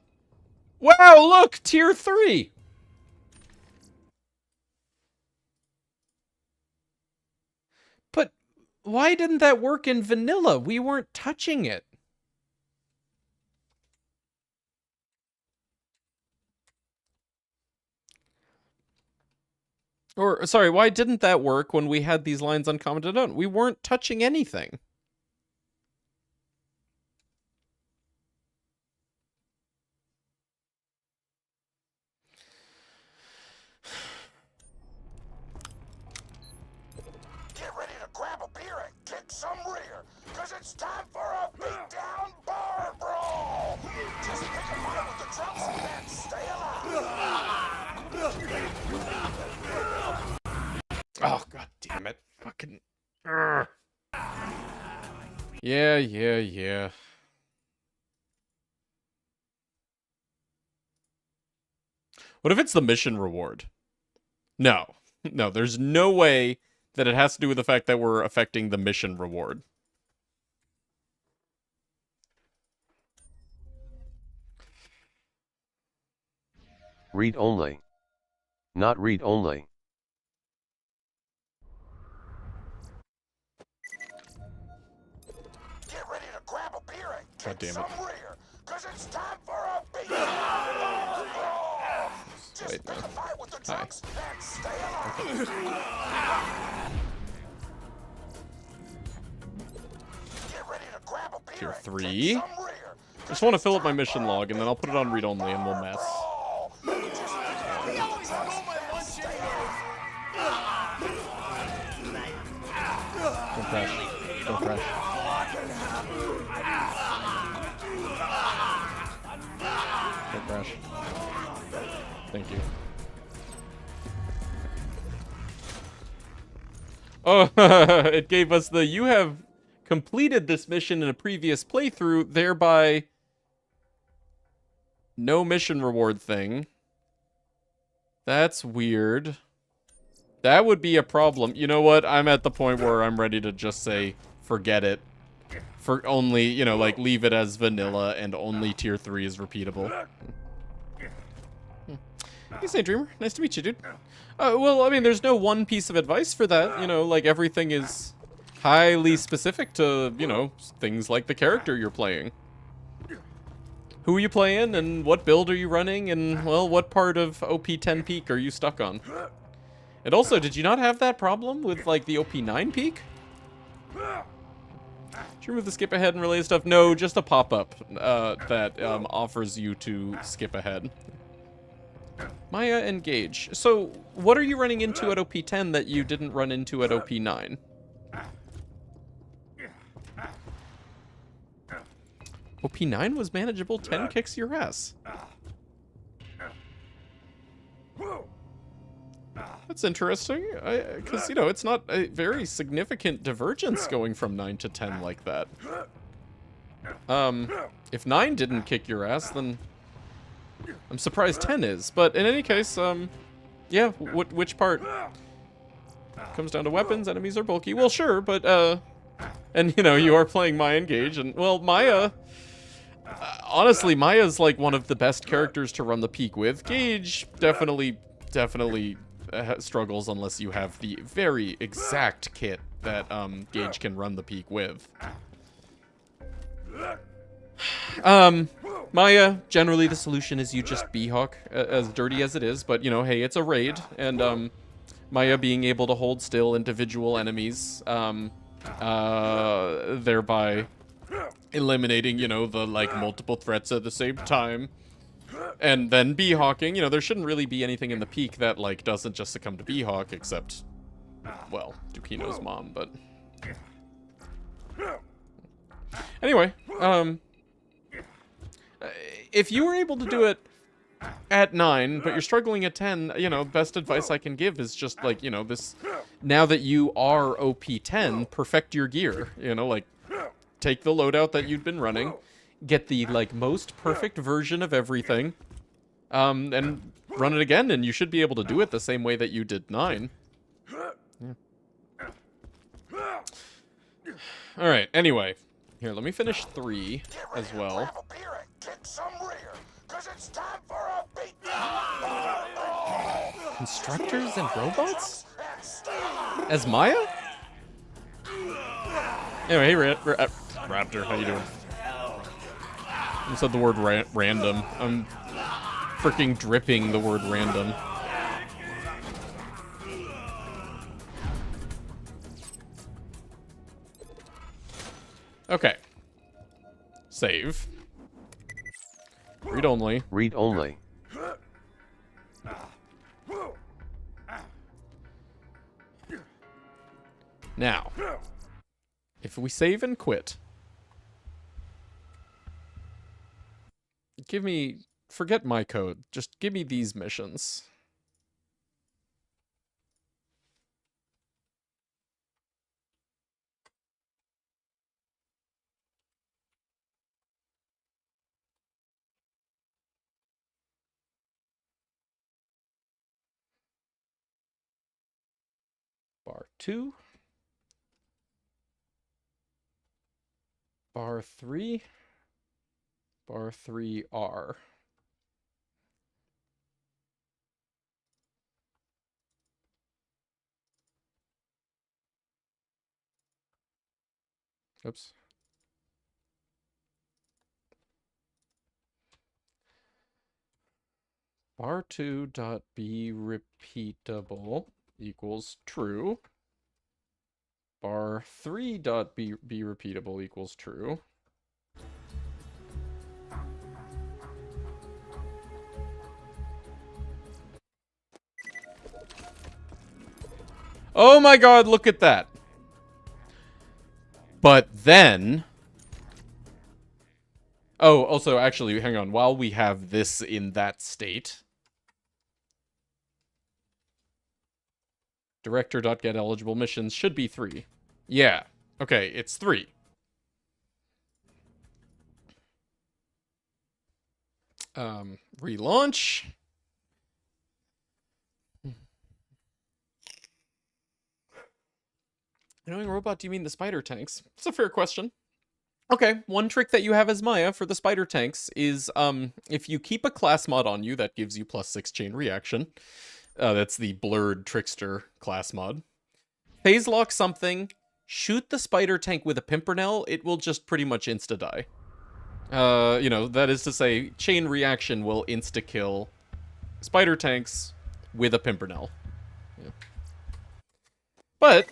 S1: Wow, look! Tier 3! But why didn't that work in vanilla? We weren't touching it. Or, sorry, why didn't that work when we had these lines uncommented on? We weren't touching anything.
S4: Get ready to grab a beer and kick some rear, cause it's time for a beatdown bar brawl. Just pick a fight with the drums and stay alive.
S1: Oh, god damn it. Fucking... Urgh. Yeah. What if it's the mission reward? No. No, there's no way that it has to do with the fact that we're affecting the mission reward.
S2: Read only. Not read only.
S4: Get ready to grab a beer and
S1: God
S4: kick
S1: damn it.
S4: some rear, cause it's time for a beatdown bar brawl. Just
S1: Wait,
S4: pick
S1: no.
S4: a fight with the
S1: Hi.
S4: drums and stay alive. Get ready to grab a beer
S1: Tier
S4: and
S1: 3.
S4: kick some rear,
S1: I just want to fill up my mission log, and then I'll put it on read-only, and we'll mess.
S4: brawl. Just pick a fight with the drums and stay alive.
S1: Don't crash. Don't crash. Don't crash. Thank you. Oh, it gave us the you have completed this mission in a previous playthrough, thereby no mission reward thing. That's weird. That would be a problem. You know what? I'm at the point where I'm ready to just say, forget it. For only, you know, like, leave it as vanilla and only tier 3 is repeatable. Hey, Saint Dreamer. Nice to meet you, dude. Well, I mean, there's no one piece of advice for that. You know, like, everything is highly specific to, you know, things like the character you're playing. Who are you playing, and what build are you running, and, well, what part of OP10 peak are you stuck on? And also, did you not have that problem with, like, the OP9 peak? Did you remove the skip ahead and related stuff? No, just a pop-up that offers you to skip ahead. Maya and Gage. So, what are you running into at OP10 that you didn't run into at OP9? OP9 was manageable, 10 kicks your ass. That's interesting, because, you know, it's not a very significant divergence going from 9 to 10 like that. If 9 didn't kick your ass, then I'm surprised 10 is. But in any case, yeah, which part? Comes down to weapons, enemies are bulky. Well, sure, but, and, you know, you are playing Maya and Gage, and, well, Maya... honestly, Maya's, like, one of the best characters to run the peak with. Gage definitely struggles unless you have the very exact kit that Gage can run the peak with. Maya, generally the solution is you just B-Hawk, as dirty as it is, but, you know, hey, it's a raid, and Maya being able to hold still individual enemies, thereby eliminating, you know, the, like, multiple threats at the same time. And then B-Hawking, you know, there shouldn't really be anything in the peak that, like, doesn't just succumb to B-Hawk, except, well, Dukino's mom, but... Anyway, if you were able to do it at 9, but you're struggling at 10, you know, best advice I can give is just, like, you know, this... Now that you are OP10, perfect your gear, you know, like, take the loadout that you've been running, get the, like, most perfect version of everything, and run it again, and you should be able to do it the same way that you did 9. Yeah. Alright, anyway. Here, let me finish 3 as well. Constructors and robots? As Maya? Anyway, hey, Raptor, how you doing? I said the word random. I'm freaking dripping the word random. Okay. Save. Read only.
S2: Read only.
S1: Now, if we save and quit, give me, forget my code, just give me these missions. Bar 2. Bar 3. Bar 3R. Oops. Bar 2 dot be repeatable equals true. Bar 3 dot be repeatable equals true. Oh my god, look at that. But then... Oh, also, actually, hang on. While we have this in that state... Director.getEligible missions should be 3. Yeah. Okay, it's 3. Relaunch. Annoying robot, do you mean the spider tanks? It's a fair question. Okay, one trick that you have as Maya for the spider tanks is if you keep a class mod on you, that gives you +6 chain reaction. That's the blurred trickster class mod. Phase lock something, shoot the spider tank with a pimpernel, it will just pretty much insta-die. You know, that is to say, chain reaction will insta-kill spider tanks with a pimpernel. Yeah. But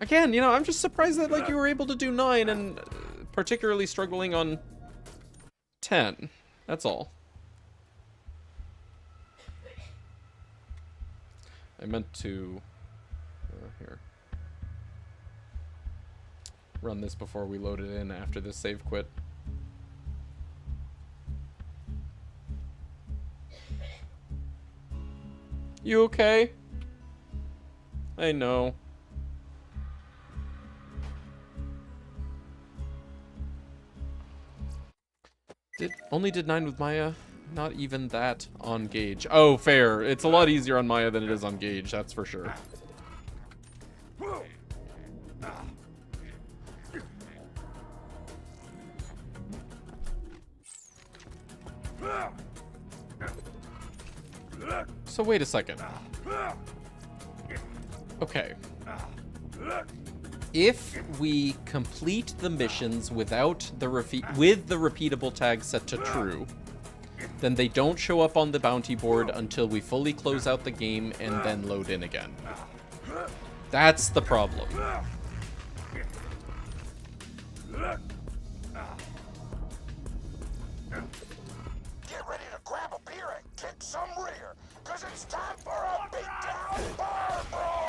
S1: again, you know, I'm just surprised that, like, you were able to do 9 and particularly struggling on 10. That's all. I meant to... here. Run this before we load it in after this save quit. You okay? I know. Only did 9 with Maya. Not even that on Gauge. Oh, fair. It's a lot easier on Maya than it is on Gauge, that's for sure. So wait a second. Okay. If we complete the missions without the with the repeatable tag set to true, then they don't show up on the bounty board until we fully close out the game and then load in again. That's the problem.
S4: Get ready to grab a beer and kick some rear, cause it's time for a beatdown bar brawl!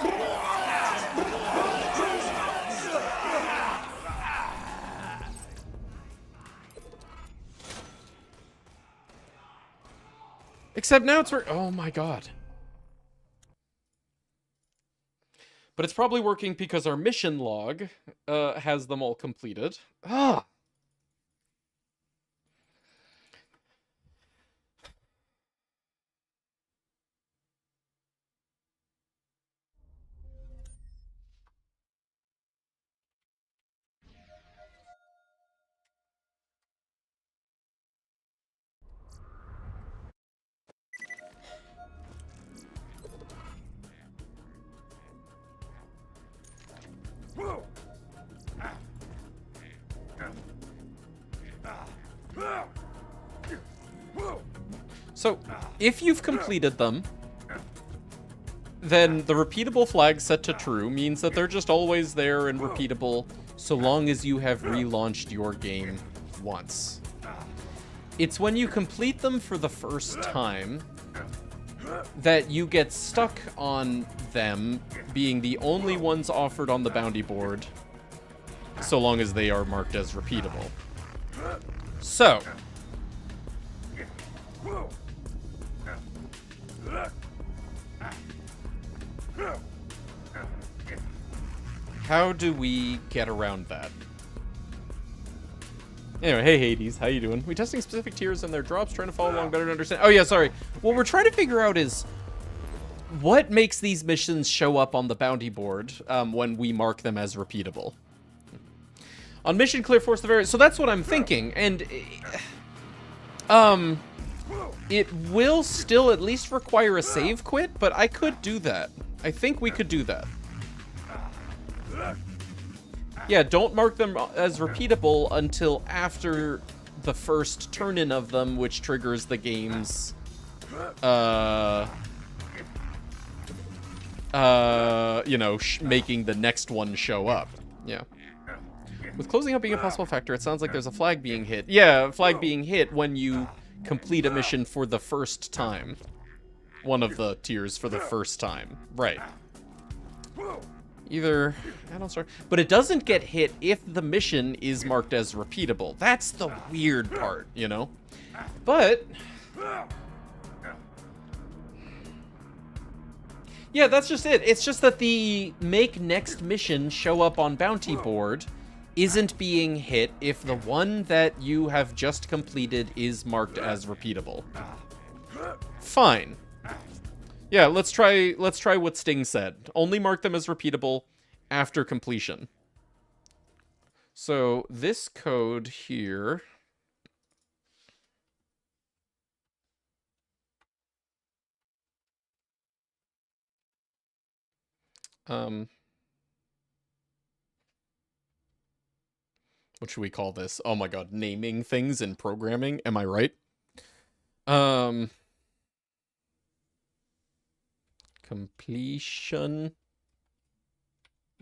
S1: Except now it's oh my god. But it's probably working because our mission log has them all completed. Ah! So, if you've completed them, then the repeatable flag set to true means that they're just always there and repeatable so long as you have relaunched your game once. It's when you complete them for the first time that you get stuck on them being the only ones offered on the bounty board so long as they are marked as repeatable. So, how do we get around that? Anyway, hey Hades, how you doing? We testing specific tiers and their drops, trying to follow along better to understand. Oh yeah, sorry. What we're trying to figure out is what makes these missions show up on the bounty board when we mark them as repeatable. On mission clear, force the variant. So that's what I'm thinking, and it will still at least require a save quit, but I could do that. I think we could do that. Yeah, don't mark them as repeatable until after the first turn-in of them, which triggers the game's, you know, making the next one show up. Yeah. With closing out being a possible factor, it sounds like there's a flag being hit. Yeah, a flag being hit when you complete a mission for the first time. One of the tiers for the first time. Right. Either, I don't start, but it doesn't get hit if the mission is marked as repeatable. That's the weird part, you know? But, yeah, that's just it. It's just that the make next mission show up on bounty board isn't being hit if the one that you have just completed is marked as repeatable. Fine. Yeah, let's try what Sting said. Only mark them as repeatable after completion. So this code here, what should we call this? Oh my god, naming things in programming. Am I right? Completion.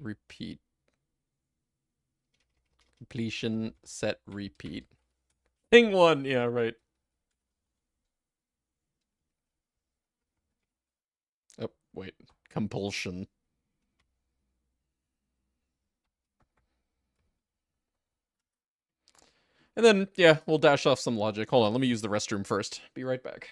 S1: Repeat. Completion set repeat. Thing one, yeah, right. Oh, wait. Compulsion. And then, yeah, we'll dash off some logic. Hold on, let me use the restroom first. Be right back.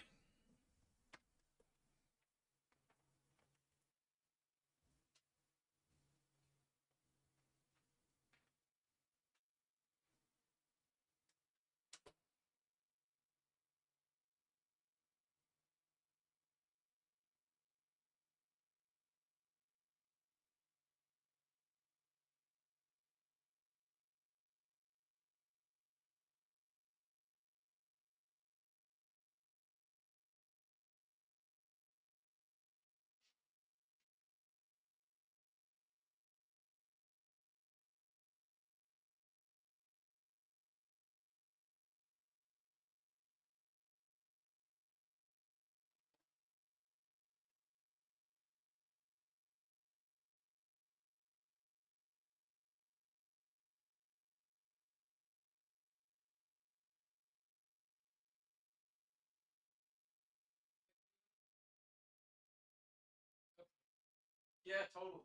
S1: Yeah, totally.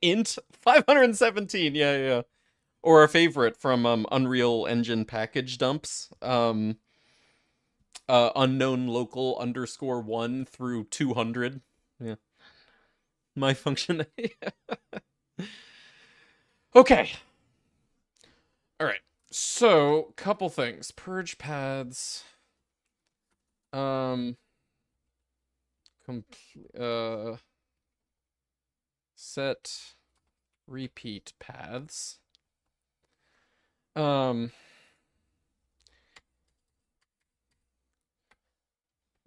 S1: Int 517. Yeah, yeah. Or our favorite from Unreal Engine package dumps. Unknown local underscore 1 through 200. Yeah. My function. Okay. All right. So, couple things. Purge paths. Um set repeat paths.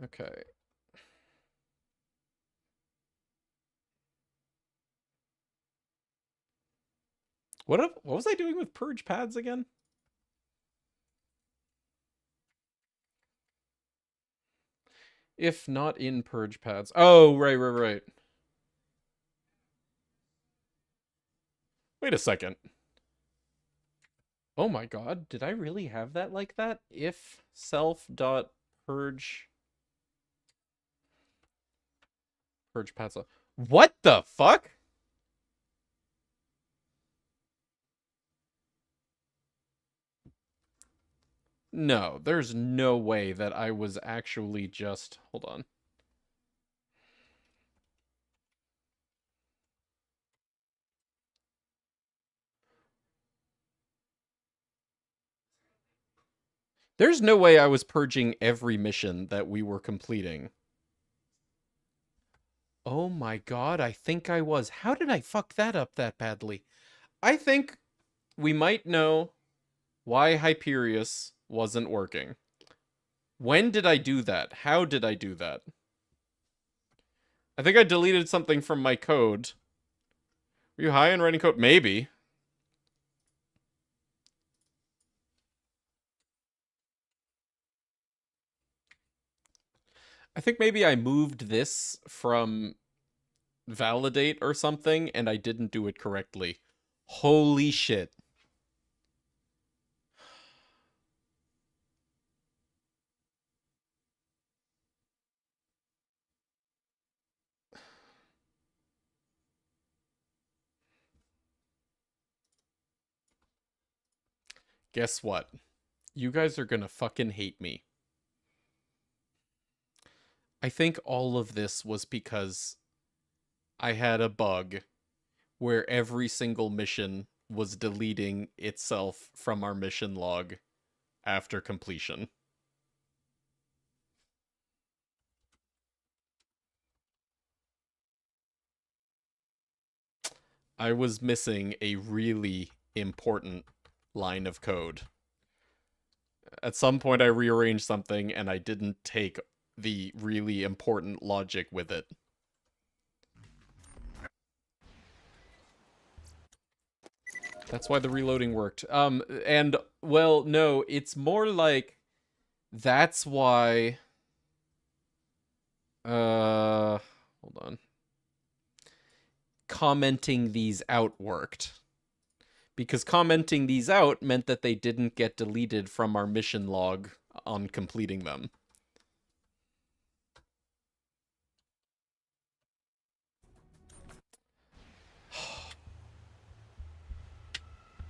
S1: Okay. What was I doing with purge paths again? If not in purge paths. Oh, right. Wait a second. Oh my god, did I really have that like that? If self dot purge paths. What the fuck? No, there's no way that I was actually just... Hold on. There's no way I was purging every mission that we were completing. Oh my god, I think I was. How did I fuck that up that badly? I think we might know why Hyperius wasn't working. When did I do that? How did I do that? I think I deleted something from my code. Were you high on writing code? Maybe. I think maybe I moved this from validate or something and I didn't do it correctly. Holy shit. Guess what? You guys are gonna fucking hate me. I think all of this was because I had a bug where every single mission was deleting itself from our mission log after completion. I was missing a really important line of code. At some point I rearranged something and I didn't take the really important logic with it. That's why the reloading worked. And, well, no, it's more like, that's why, hold on. Commenting these out worked. Because commenting these out meant that they didn't get deleted from our mission log on completing them.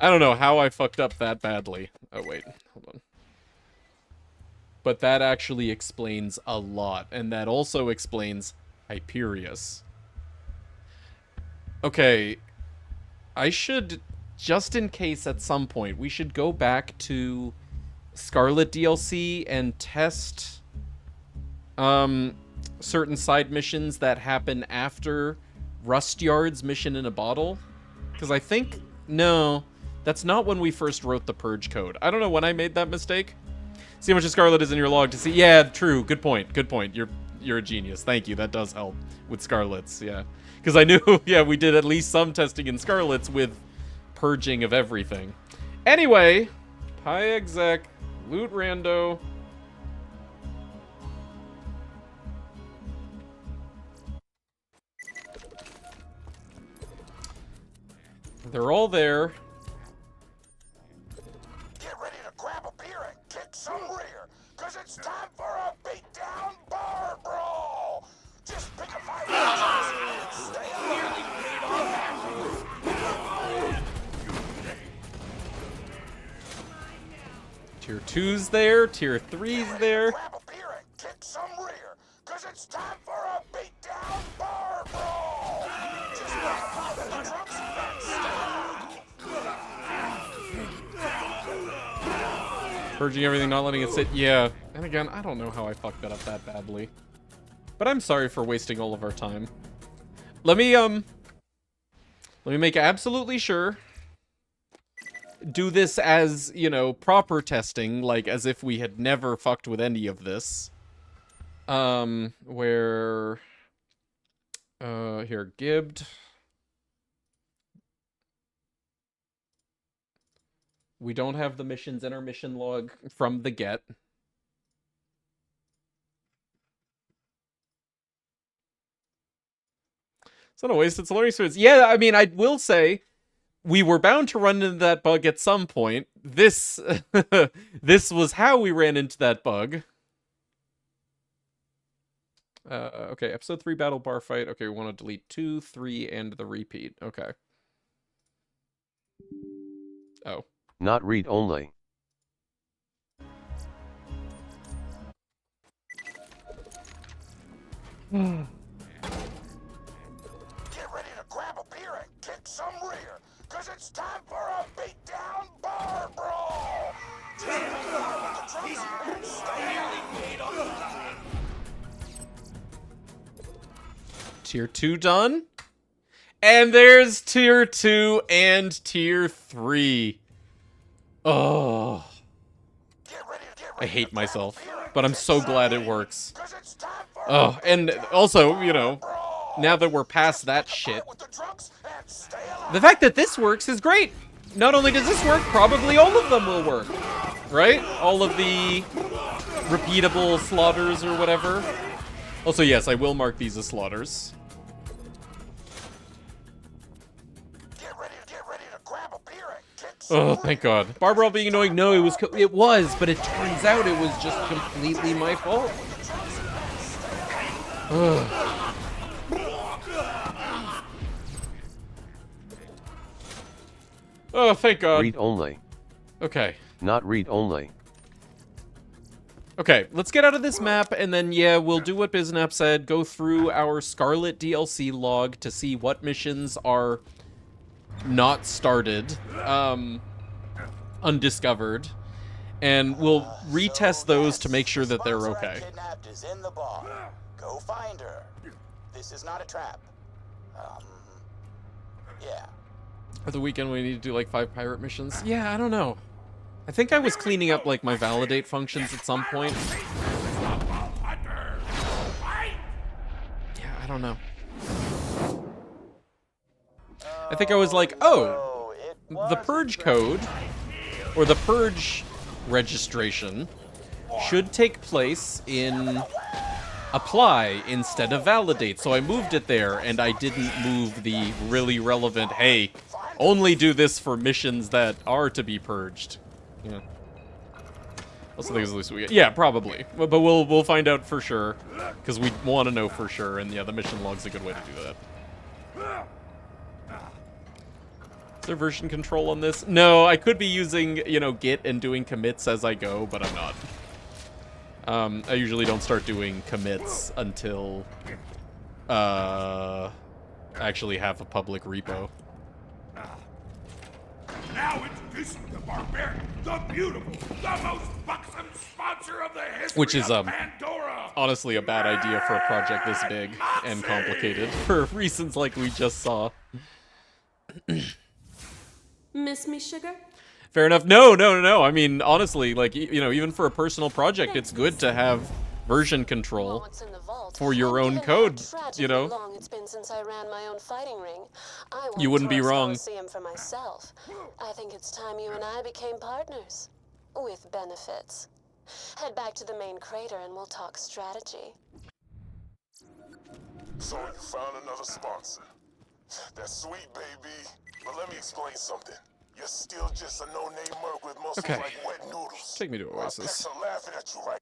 S1: I don't know how I fucked up that badly. Oh, wait. Hold on. But that actually explains a lot. And that also explains Hyperius. Okay. I should, just in case at some point, we should go back to Scarlet DLC and test certain side missions that happen after Rustyard's mission in a bottle. Because I think... No... That's not when we first wrote the purge code. I don't know when I made that mistake. See how much of Scarlet is in your log to see. Yeah, true. Good point. Good point. You're a genius. Thank you. That does help with Scarlet's. Yeah, because I knew. Yeah, we did at least some testing in Scarlet's with purging of everything. Anyway, hi exec, loot rando. They're all there.
S4: Some rear, cause it's time for a beatdown bar brawl. Just pick a fight and stay
S1: Tier 2's there, Tier 3's there.
S4: Grab a beer and kick some rear, cause it's time for a beatdown bar brawl. Just pick a fight with the trunks and stay.
S1: Purging everything, not letting it sit. Yeah. And again, I don't know how I fucked that up that badly. But I'm sorry for wasting all of our time. Let me make absolutely sure. Do this as, you know, proper testing, like as if we had never fucked with any of this. Where... here, gibbed. We don't have the missions in our mission log from the get. It's not a waste, it's a learning experience. Yeah, I mean, I will say, we were bound to run into that bug at some point. This, this was how we ran into that bug. Okay, episode 3 battle bar fight. Okay, we want to delete 2, 3, and the repeat. Okay. Oh.
S2: Not read only.
S4: Get ready to grab a beer and kick some rear, cause it's time for a beatdown bar brawl. Just pick a fight with the trunks and stay.
S1: Tier 2 done. And there's Tier 2 and Tier 3. Oh. I hate myself, but I'm so glad it works. Oh, and also, you know, now that we're past that shit, the fact that this works is great. Not only does this work, probably all of them will work. Right? All of the repeatable slaughters or whatever. Also, yes, I will mark these as slaughters. Oh, thank God. Barbara being annoying. No, it was, but it turns out it was just completely my fault. Ugh. Oh, thank God.
S2: Read only.
S1: Okay,
S2: Not read only.
S1: Okay, let's get out of this map, and then, yeah, we'll do what Biznap said, go through our Scarlet DLC log to see what missions are not started, undiscovered, and we'll retest those to make sure that they're okay.
S8: Kidnapped is in the bar. Go find her. This is not a trap. Yeah.
S1: For the weekend, we need to do, like, 5 pirate missions. Yeah, I don't know. I think I was cleaning up, like, my validate functions at some point. Yeah, I don't know. I think I was like, oh, the purge code, or the purge registration, should take place in apply instead of validate. So I moved it there, and I didn't move the really relevant, hey, only do this for missions that are to be purged. Yeah. Also think it's the least we get. Yeah, probably. But we'll find out for sure, because we want to know for sure, and yeah, the mission log's a good way to do that. Is there version control on this? No, I could be using, you know, Git and doing commits as I go, but I'm not. I usually don't start doing commits until I actually have a public repo.
S6: Now introducing the barbarian, the beautiful, the most buxom sponsor of the history
S1: Which is,
S6: of Pandora.
S1: Honestly a bad idea for a project this big and complicated, for reasons like we just saw.
S5: Miss me, sugar?
S1: Fair enough. No. I mean, honestly, like, you know, even for a personal project, it's good to have version control for your own code, you know.
S3: Long it's been since I ran my own fighting ring.
S1: You wouldn't be wrong.
S3: See him for myself. I think it's time you and I became partners with benefits. Head back to the main crater and we'll talk strategy.
S7: So you found another sponsor. That's sweet, baby. But let me explain something. You're still just a no-name merc with muscles
S1: Okay.
S7: like wet noodles.
S1: Take me to
S7: My
S1: Oasis.
S7: pets are laughing at you right.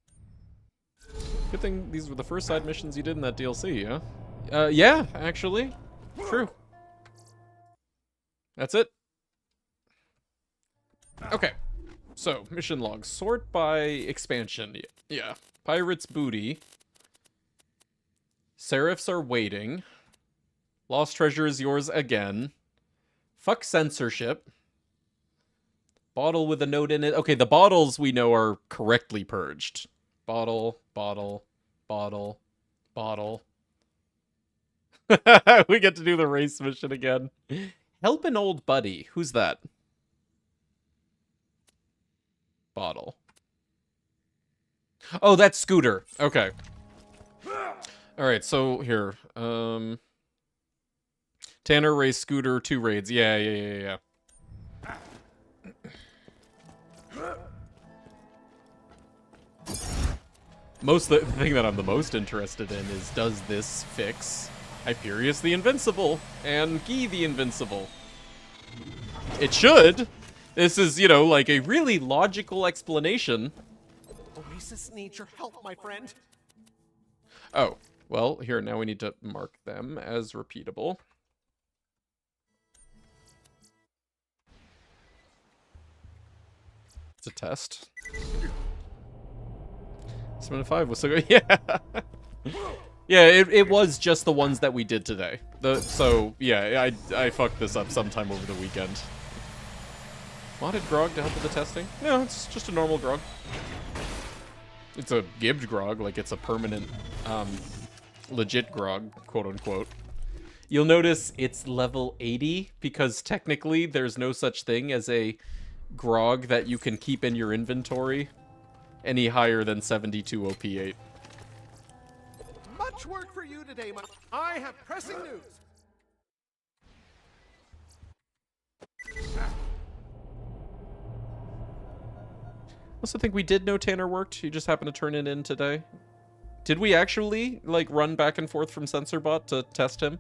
S1: Good thing these were the first side missions you did in that DLC, huh? Yeah, actually. True. That's it. Okay. So, mission logs. Sort by expansion. Yeah. Pirate's Booty. Seraphs are waiting. Lost treasure is yours again. Fuck censorship. Bottle with a note in it. Okay, the bottles we know are correctly purged. Bottle. We get to do the race mission again. Help an old buddy. Who's that? Bottle. Oh, that's Scooter. Okay. Alright, so here. Tanner race Scooter 2 raids. Yeah. The thing that I'm the most interested in is, does this fix Hyperius the Invincible and Guy the Invincible? It should. This is, you know, like a really logical explanation.
S4: Oasis needs your help, my friend.
S1: Oh, well, here, now we need to mark them as repeatable. It's a test. 7-5 was so good. Yeah. Yeah, it was just the ones that we did today. So, yeah, I fucked this up sometime over the weekend. Modded grog to help with the testing? No, it's just a normal grog. It's a gibbed grog, like it's a permanent, legit grog, quote-unquote. You'll notice it's level 80, because technically there's no such thing as a grog that you can keep in your inventory any higher than 72 OP8.
S4: Much work for you today, my... I have pressing news.
S1: Also think we did know Tanner worked. He just happened to turn it in today. Did we actually, like, run back and forth from SensorBot to test him?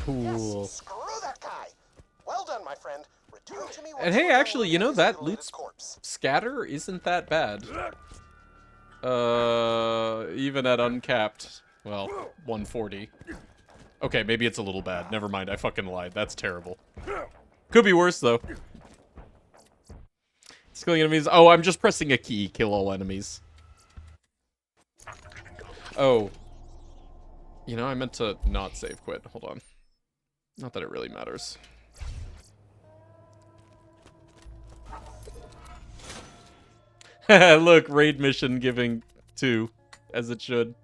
S1: Cool.
S4: Screw that guy. to me
S1: And
S4: once
S1: hey,
S4: you're done
S1: actually, you
S4: looting
S1: know,
S4: his
S1: that
S4: mutilated
S1: loot
S4: corpse.
S1: scatter isn't that bad. Even at uncapped, well, 140. Okay, maybe it's a little bad. Never mind, I fucking lied. That's terrible. Could be worse, though. Killing enemies. Oh, I'm just pressing a key. Kill all enemies. Oh. You know, I meant to not save quit. Hold on. Not that it really matters. Look, raid mission giving 2, as it should.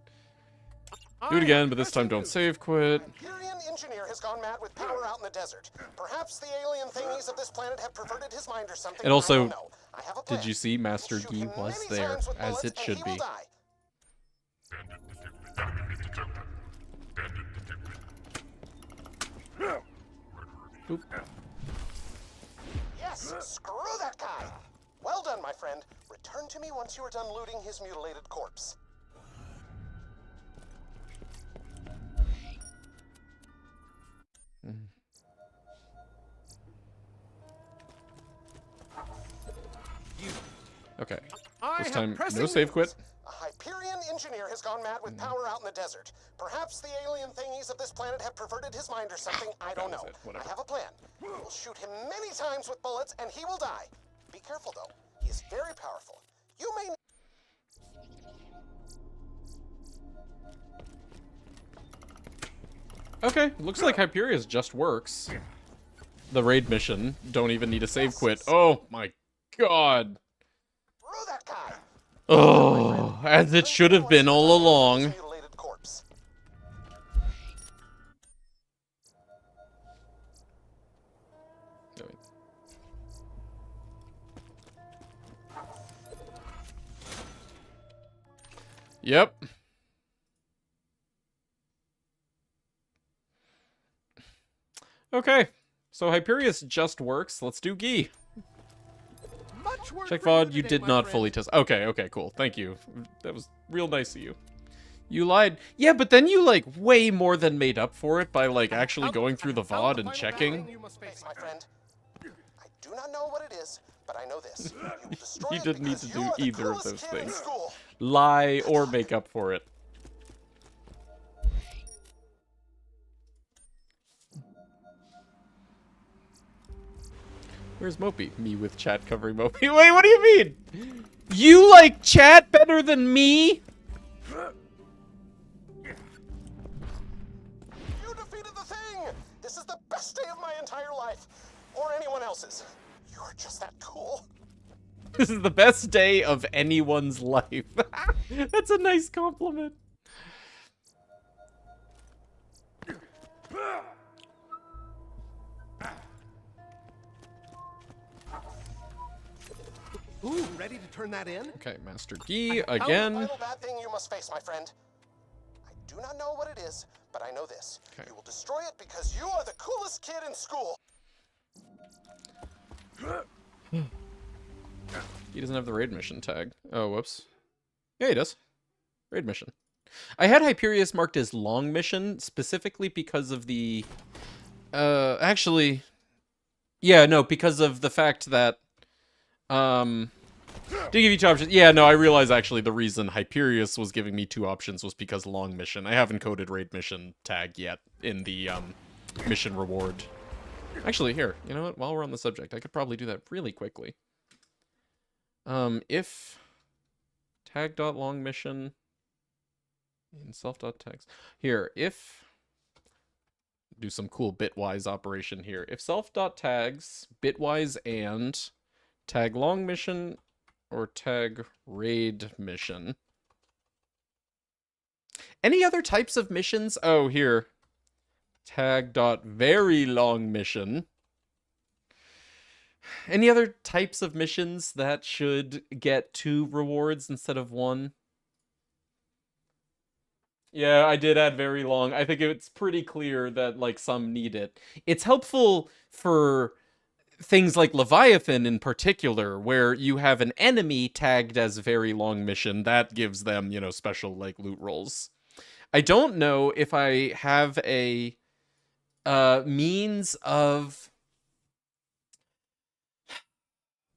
S1: Do it again, but this time don't save quit.
S4: Hyperion engineer has gone mad with power out in the desert. Perhaps the alien thingies of this planet have perverted his mind or something.
S1: And also,
S4: I don't know. I have a plan.
S1: did you see Master
S4: Shoot
S1: Yi
S4: him
S1: was
S4: many
S1: there,
S4: times with
S1: as
S4: bullets
S1: it
S4: and
S1: should
S4: he will
S1: be.
S4: die.
S1: Boop.
S4: Yes, screw that guy. Well done, my friend. Return to me once you are done looting his mutilated corpse.
S1: Okay.
S6: I
S1: This
S6: have
S1: time,
S6: pressing
S1: no save
S6: news.
S1: quit.
S4: A Hyperion engineer has gone mad with power out in the desert. Perhaps the alien thingies of this planet have perverted his mind or something. I don't
S1: was
S4: know.
S1: it. Whatever.
S4: I have a plan. We'll shoot him many times with bullets and he will die. Be careful though. He is very powerful. You may
S1: Okay, looks like Hyperius just works. The raid mission. Don't even need a save quit. Oh my god.
S4: screw that guy.
S1: Oh, as it should have been all along.
S4: Mutilated corpse.
S1: Yep. Okay, so Hyperius just works. Let's do Gi.
S6: Much work
S1: Check
S6: for you
S1: VOD, you
S6: today,
S1: did
S6: my
S1: not
S6: friend.
S1: fully test. Okay, okay, cool. Thank you. That was real nice of you. You lied. Yeah, but then you, like, way more than made up for it by, like, actually going through the VOD and checking.
S6: You must face,
S4: My friend. I do not know what it is, but I know this. You will destroy
S1: You
S4: it
S1: didn't need
S4: because
S1: to
S4: you
S1: do
S4: are the
S1: either of
S4: coolest
S1: those
S4: kid in
S1: things.
S4: school.
S1: Lie or make up for it. Where's Mopey? Me with chat covering Mopey. Wait, what do you mean? You like chat better than me?
S4: You defeated the thing! This is the best day of my entire life. Or anyone else's. You are just that cool.
S1: This is the best day of anyone's life. That's a nice compliment.
S6: Ooh, ready to turn that in?
S1: Okay, Master Gi
S4: The
S1: again.
S4: final bad thing you must face, my friend. I do not know what it is, but I know this.
S1: Okay.
S4: You will destroy it because you are the coolest kid in school.
S1: He doesn't have the raid mission tag. Oh, whoops. Yeah, he does. Raid mission. I had Hyperius marked as long mission specifically because of the... actually... Yeah, no, because of the fact that... To give you 2 options. Yeah, no, I realize actually the reason Hyperius was giving me 2 options was because long mission. I haven't coded raid mission tag yet in the, mission reward. Actually, here, you know what? While we're on the subject, I could probably do that really quickly. If tag.long mission in self.tags. Here, if do some cool bitwise operation here. If self.tags bitwise and tag long mission or tag raid mission. Any other types of missions? Oh, here. Tag dot very long mission. Any other types of missions that should get 2 rewards instead of 1? Yeah, I did add very long. I think it's pretty clear that, like, some need it. It's helpful for things like Leviathan in particular, where you have an enemy tagged as very long mission. That gives them, you know, special, like, loot rolls. I don't know if I have a means of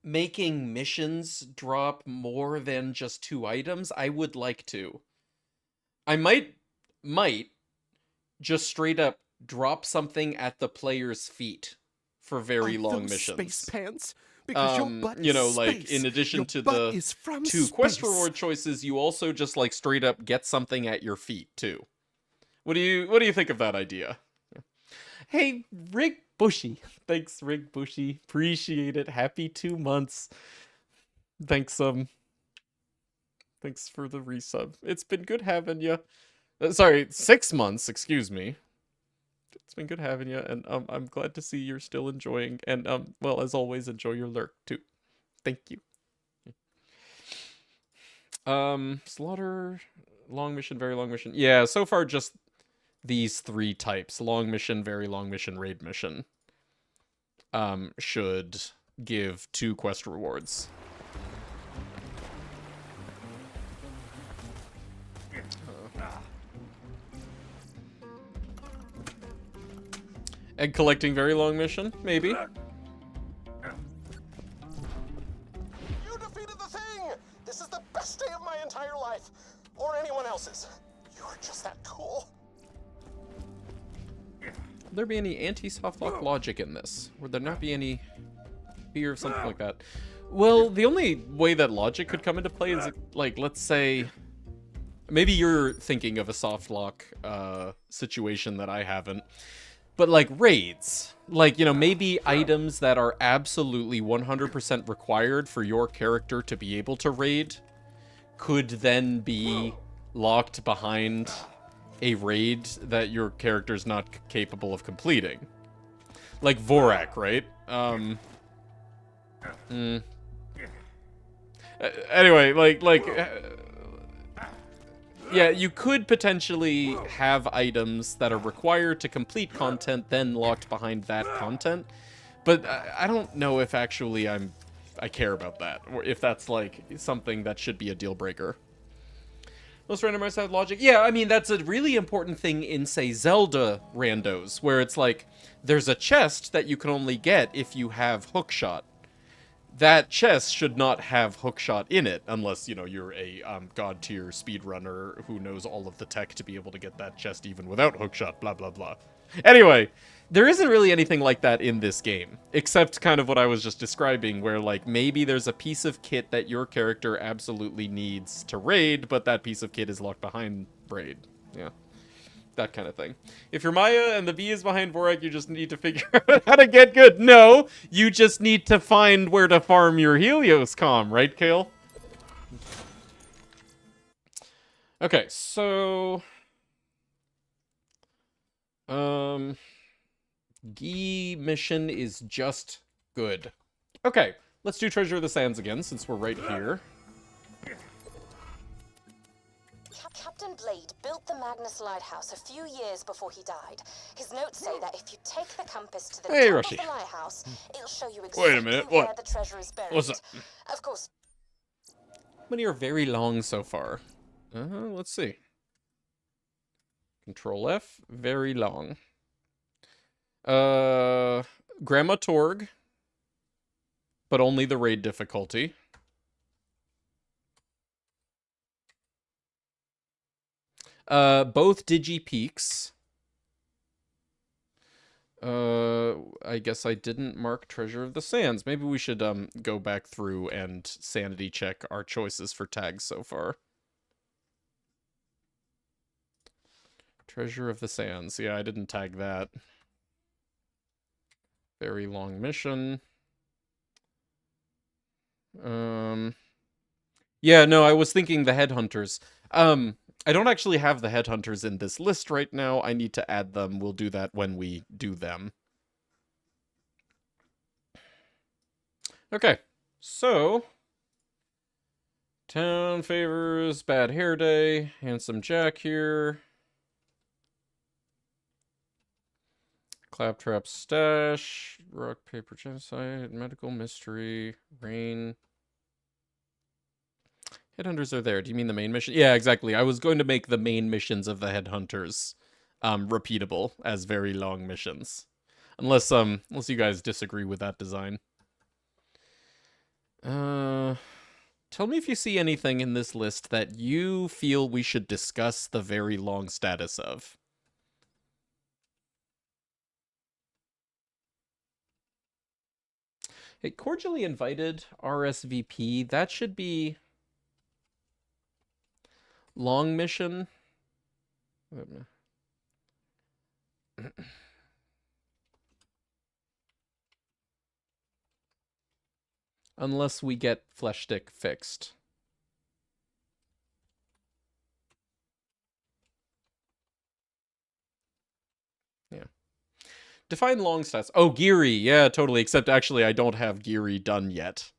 S1: making missions drop more than just 2 items, I would like to. I might just straight up drop something at the player's feet for very long missions.
S6: Space pants? Because your butt is
S1: like,
S6: space.
S1: in addition
S6: Your
S1: to
S6: butt
S1: the
S6: is from
S1: 2 quest
S6: space.
S1: reward choices, you also just, like, straight up get something at your feet, too. What do you think of that idea? Hey, Rig Bushy. Thanks, Rig Bushy. Appreciate it. Happy 2 months. Thanks for the resub. It's been good having you. Sorry, 6 months, excuse me. It's been good having you, and I'm glad to see you're still enjoying, and well, as always, enjoy your lurk too. Thank you. Slaughter, long mission, very long mission. Yeah, so far just these 3 types: long mission, very long mission, raid mission. Should give 2 quest rewards. Egg collecting, very long mission, maybe.
S4: You defeated the thing! This is the best day of my entire life. Or anyone else's. You are just that cool.
S1: Would there be any anti-softlock logic in this? Would there not be any fear of something like that? Well, the only way that logic could come into play is, like, let's say... Maybe you're thinking of a softlock situation that I haven't. But, like, raids. Like, you know, maybe items that are absolutely 100% required for your character to be able to raid could then be locked behind a raid that your character's not capable of completing. Like Vorak, right? Anyway, yeah, you could potentially have items that are required to complete content, then locked behind that content. But I don't know if actually I care about that, or if that's, like, something that should be a deal breaker. Most randomized have logic. Yeah, I mean, that's a really important thing in, say, Zelda randos, where it's like, there's a chest that you can only get if you have hookshot. That chest should not have hookshot in it, unless, you know, you're a god tier speedrunner who knows all of the tech to be able to get that chest even without hookshot, blah, blah, blah. Anyway, there isn't really anything like that in this game, except kind of what I was just describing, where, like, maybe there's a piece of kit that your character absolutely needs to raid, but that piece of kit is locked behind raid. Yeah. That kind of thing. If you're Maya and the V is behind Vorak, you just need to figure out how to get good. No, you just need to find where to farm your Helios comm, right, Kale? Okay, so... Gee mission is just good. Okay, let's do Treasure of the Sands again, since we're right here.
S3: Captain Blade built the Magnus Lighthouse a few years before he died. His notes say that if you take the compass to the
S1: Hey,
S3: top
S1: Rushy.
S3: of the lighthouse, it'll show you exactly
S1: Wait a minute,
S3: where
S1: what?
S3: the treasure is buried.
S1: What's up?
S3: Of course.
S1: How many are very long so far? Let's see. Control F, very long. Grandma Torg, but only the raid difficulty. Both Digi-Peaks. I guess I didn't mark Treasure of the Sands. Maybe we should, go back through and sanity check our choices for tags so far. Treasure of the Sands. Yeah, I didn't tag that. Very long mission. Yeah, no, I was thinking the Headhunters. I don't actually have the Headhunters in this list right now. I need to add them. We'll do that when we do them. Okay, so... Town favors, bad hair day, handsome Jack here. Claptrap stash, rock, paper, genocide, medical mystery, rain... Headhunters are there. Do you mean the main mission? Yeah, exactly. I was going to make the main missions of the Headhunters repeatable as very long missions. Unless you guys disagree with that design. Tell me if you see anything in this list that you feel we should discuss the very long status of. Hey, cordially invited RSVP. That should be long mission. Unless we get flesh stick fixed. Yeah. Define long stats. Oh, Geary. Yeah, totally. Except actually, I don't have Geary done yet.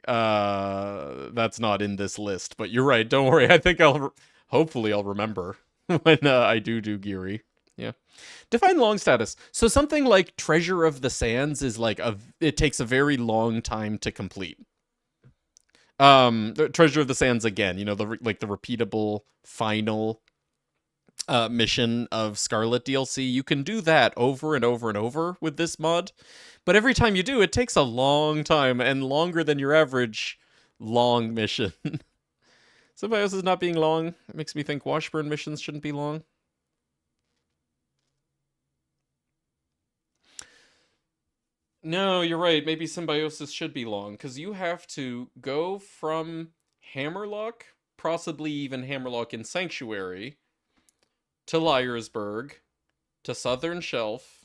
S1: That's not in this list. But you're right. Don't worry. I think hopefully I'll remember when I do Geary. Yeah. Define long status. So something like Treasure of the Sands is like it takes a very long time to complete. The Treasure of the Sands again, you know, the repeatable final mission of Scarlet DLC. You can do that over and over and over with this mod, but every time you do, it takes a long time and longer than your average long mission. Symbiosis is not being long. It makes me think Washburn missions shouldn't be long. No, you're right. Maybe Symbiosis should be long, because you have to go from Hammerlock, possibly even Hammerlock in Sanctuary, to Liarsburg, to Southern Shelf,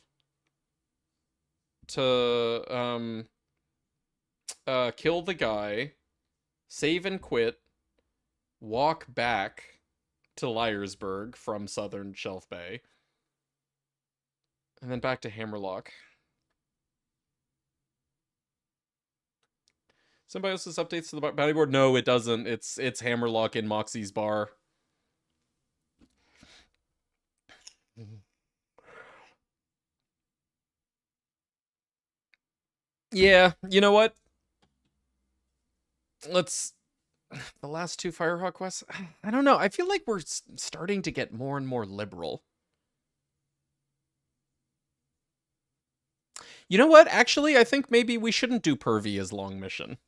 S1: to kill the guy, save and quit, walk back to Liarsburg from Southern Shelf Bay, and then back to Hammerlock. Symbiosis updates to the bounty board? No, it doesn't. It's Hammerlock in Moxie's bar. Yeah, you know what? Let's... The last two Firehawk quests? I don't know. I feel like we're starting to get more and more liberal. You know what? Actually, I think maybe we shouldn't do Pervy as long mission.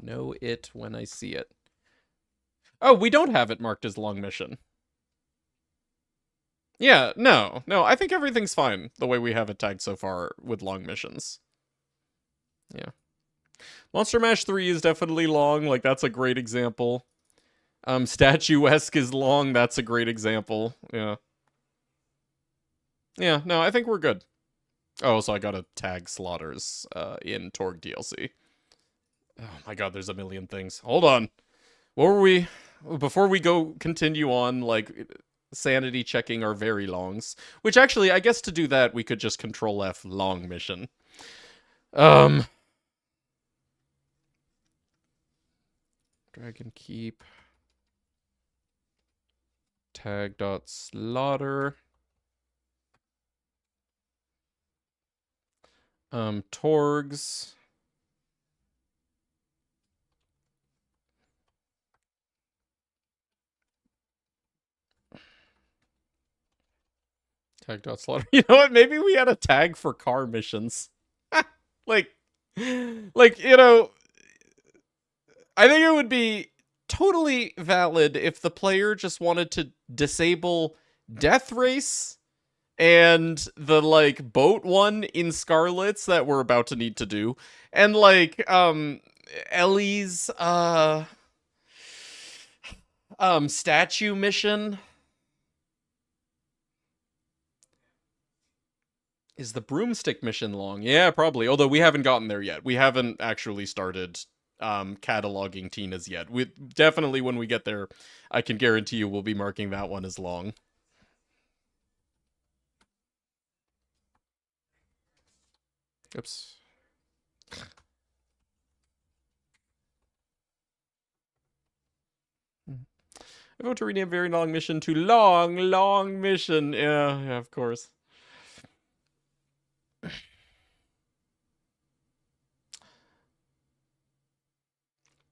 S1: Know it when I see it. Oh, we don't have it marked as long mission. Yeah, no, I think everything's fine the way we have it tagged so far with long missions. Yeah. Monster Mash 3 is definitely long, like that's a great example. Statuesque is long, that's a great example. Yeah. Yeah, no, I think we're good. Oh, so I gotta tag Slaughters in Torg DLC. Oh my god, there's a million things. Hold on. What were we... Before we continue on, like, sanity checking our very longs. Which actually, I guess to do that, we could just Control F long mission. Dragon Keep. Tag.slaughter. Torgs. Tag.slaughter. You know what? Maybe we had a tag for car missions. like, you know, I think it would be totally valid if the player just wanted to disable Death Race and the, like, boat one in Scarlet's that we're about to need to do. And, like, Ellie's, statue mission. Is the broomstick mission long? Yeah, probably. Although we haven't gotten there yet. We haven't actually started cataloging Tina's yet. Definitely when we get there, I can guarantee you we'll be marking that one as long. Oops. I vote to rename very long mission to long mission. Yeah, of course.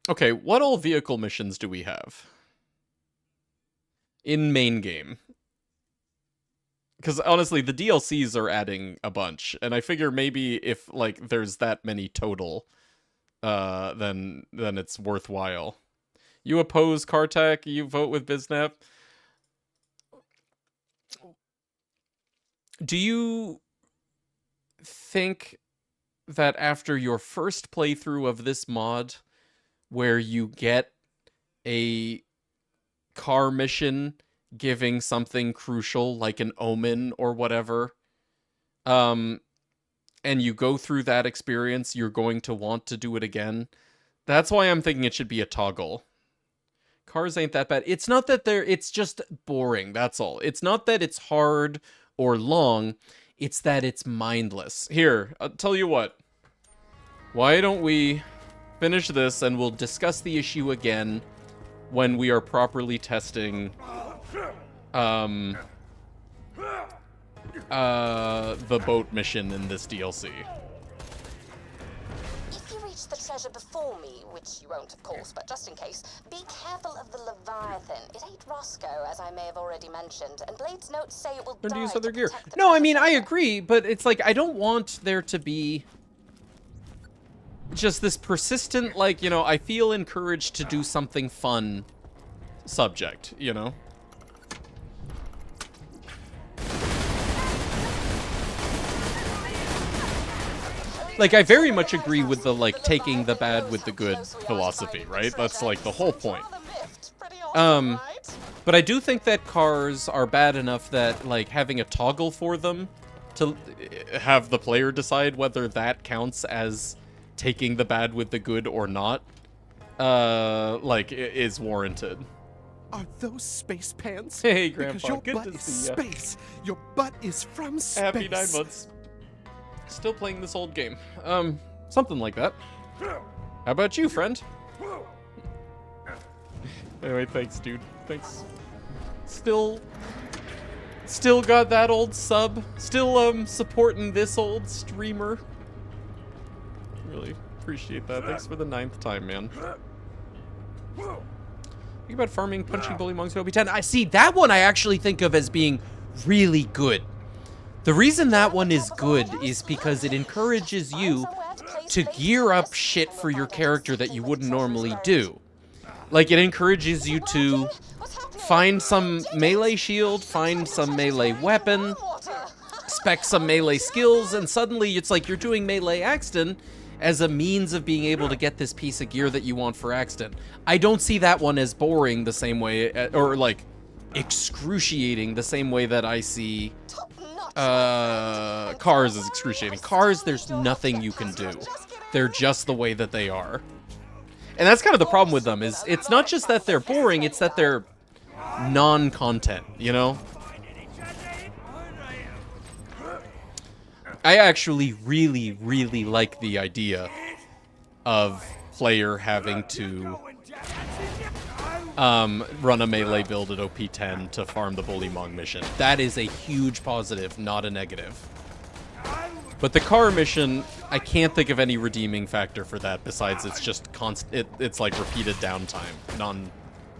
S1: Okay, what all vehicle missions do we have? In main game. because honestly, the DLCs are adding a bunch, and I figure maybe if like there's that many total, then it's worthwhile. You oppose Kartak, you vote with Biznap. Do you think that after your first playthrough of this mod, where you get a car mission giving something crucial like an omen or whatever, and you go through that experience, you're going to want to do it again? That's why I'm thinking it should be a toggle. Cars ain't that bad. It's not that it's just boring, that's all. It's not that it's hard or long, it's that it's mindless. Here, I'll tell you what. Why don't we finish this and we'll discuss the issue again when we are properly testing the boat mission in this DLC.
S3: If you reach the treasure before me, which you won't, of course, but just in case, be careful of the Leviathan. It ain't Roscoe, as I may have already mentioned, and Blade's notes say it will
S1: Learn
S3: die
S1: to use
S3: to
S1: other gear.
S3: protect the
S1: No, I
S3: treasure
S1: mean, I
S3: chest.
S1: agree, but it's like, I don't want there to be just this persistent, like, you know, I feel encouraged to do something fun subject, you know? Like, I very much agree with the, like, taking the bad with the good philosophy, right? That's, like, the whole point. But I do think that cars are bad enough that, like, having a toggle for them to have the player decide whether that counts as taking the bad with the good or not, like, is warranted.
S6: Are those space pants?
S1: Hey, Grandpa,
S6: Because your
S1: good
S6: butt
S1: to
S6: is
S1: see ya.
S6: space. Your butt is from space.
S1: Happy 9 months. Still playing this old game. Something like that. How about you, friend? Anyway, thanks, dude. Thanks. Still got that old sub. Still, supporting this old streamer. Really appreciate that. Thanks for the 9th time, man. Think about farming, punching bully monks to OP10. I see, that one I actually think of as being really good. The reason that one is good is because it encourages you to gear up shit for your character that you wouldn't normally do. Like, it encourages you to find some melee shield, find some melee weapon, spec some melee skills, and suddenly it's like you're doing melee Axton as a means of being able to get this piece of gear that you want for Axton. I don't see that one as boring the same way, or like excruciating the same way that I see Cars is excruciating. Cars, there's nothing you can do. They're just the way that they are. And that's kind of the problem with them, is it's not just that they're boring, it's that they're non-content, you know? I actually really, really like the idea of player having to run a melee build at OP10 to farm the Bullymong mission. That is a huge positive, not a negative. But the car mission, I can't think of any redeeming factor for that besides it's just it's like repeated downtime,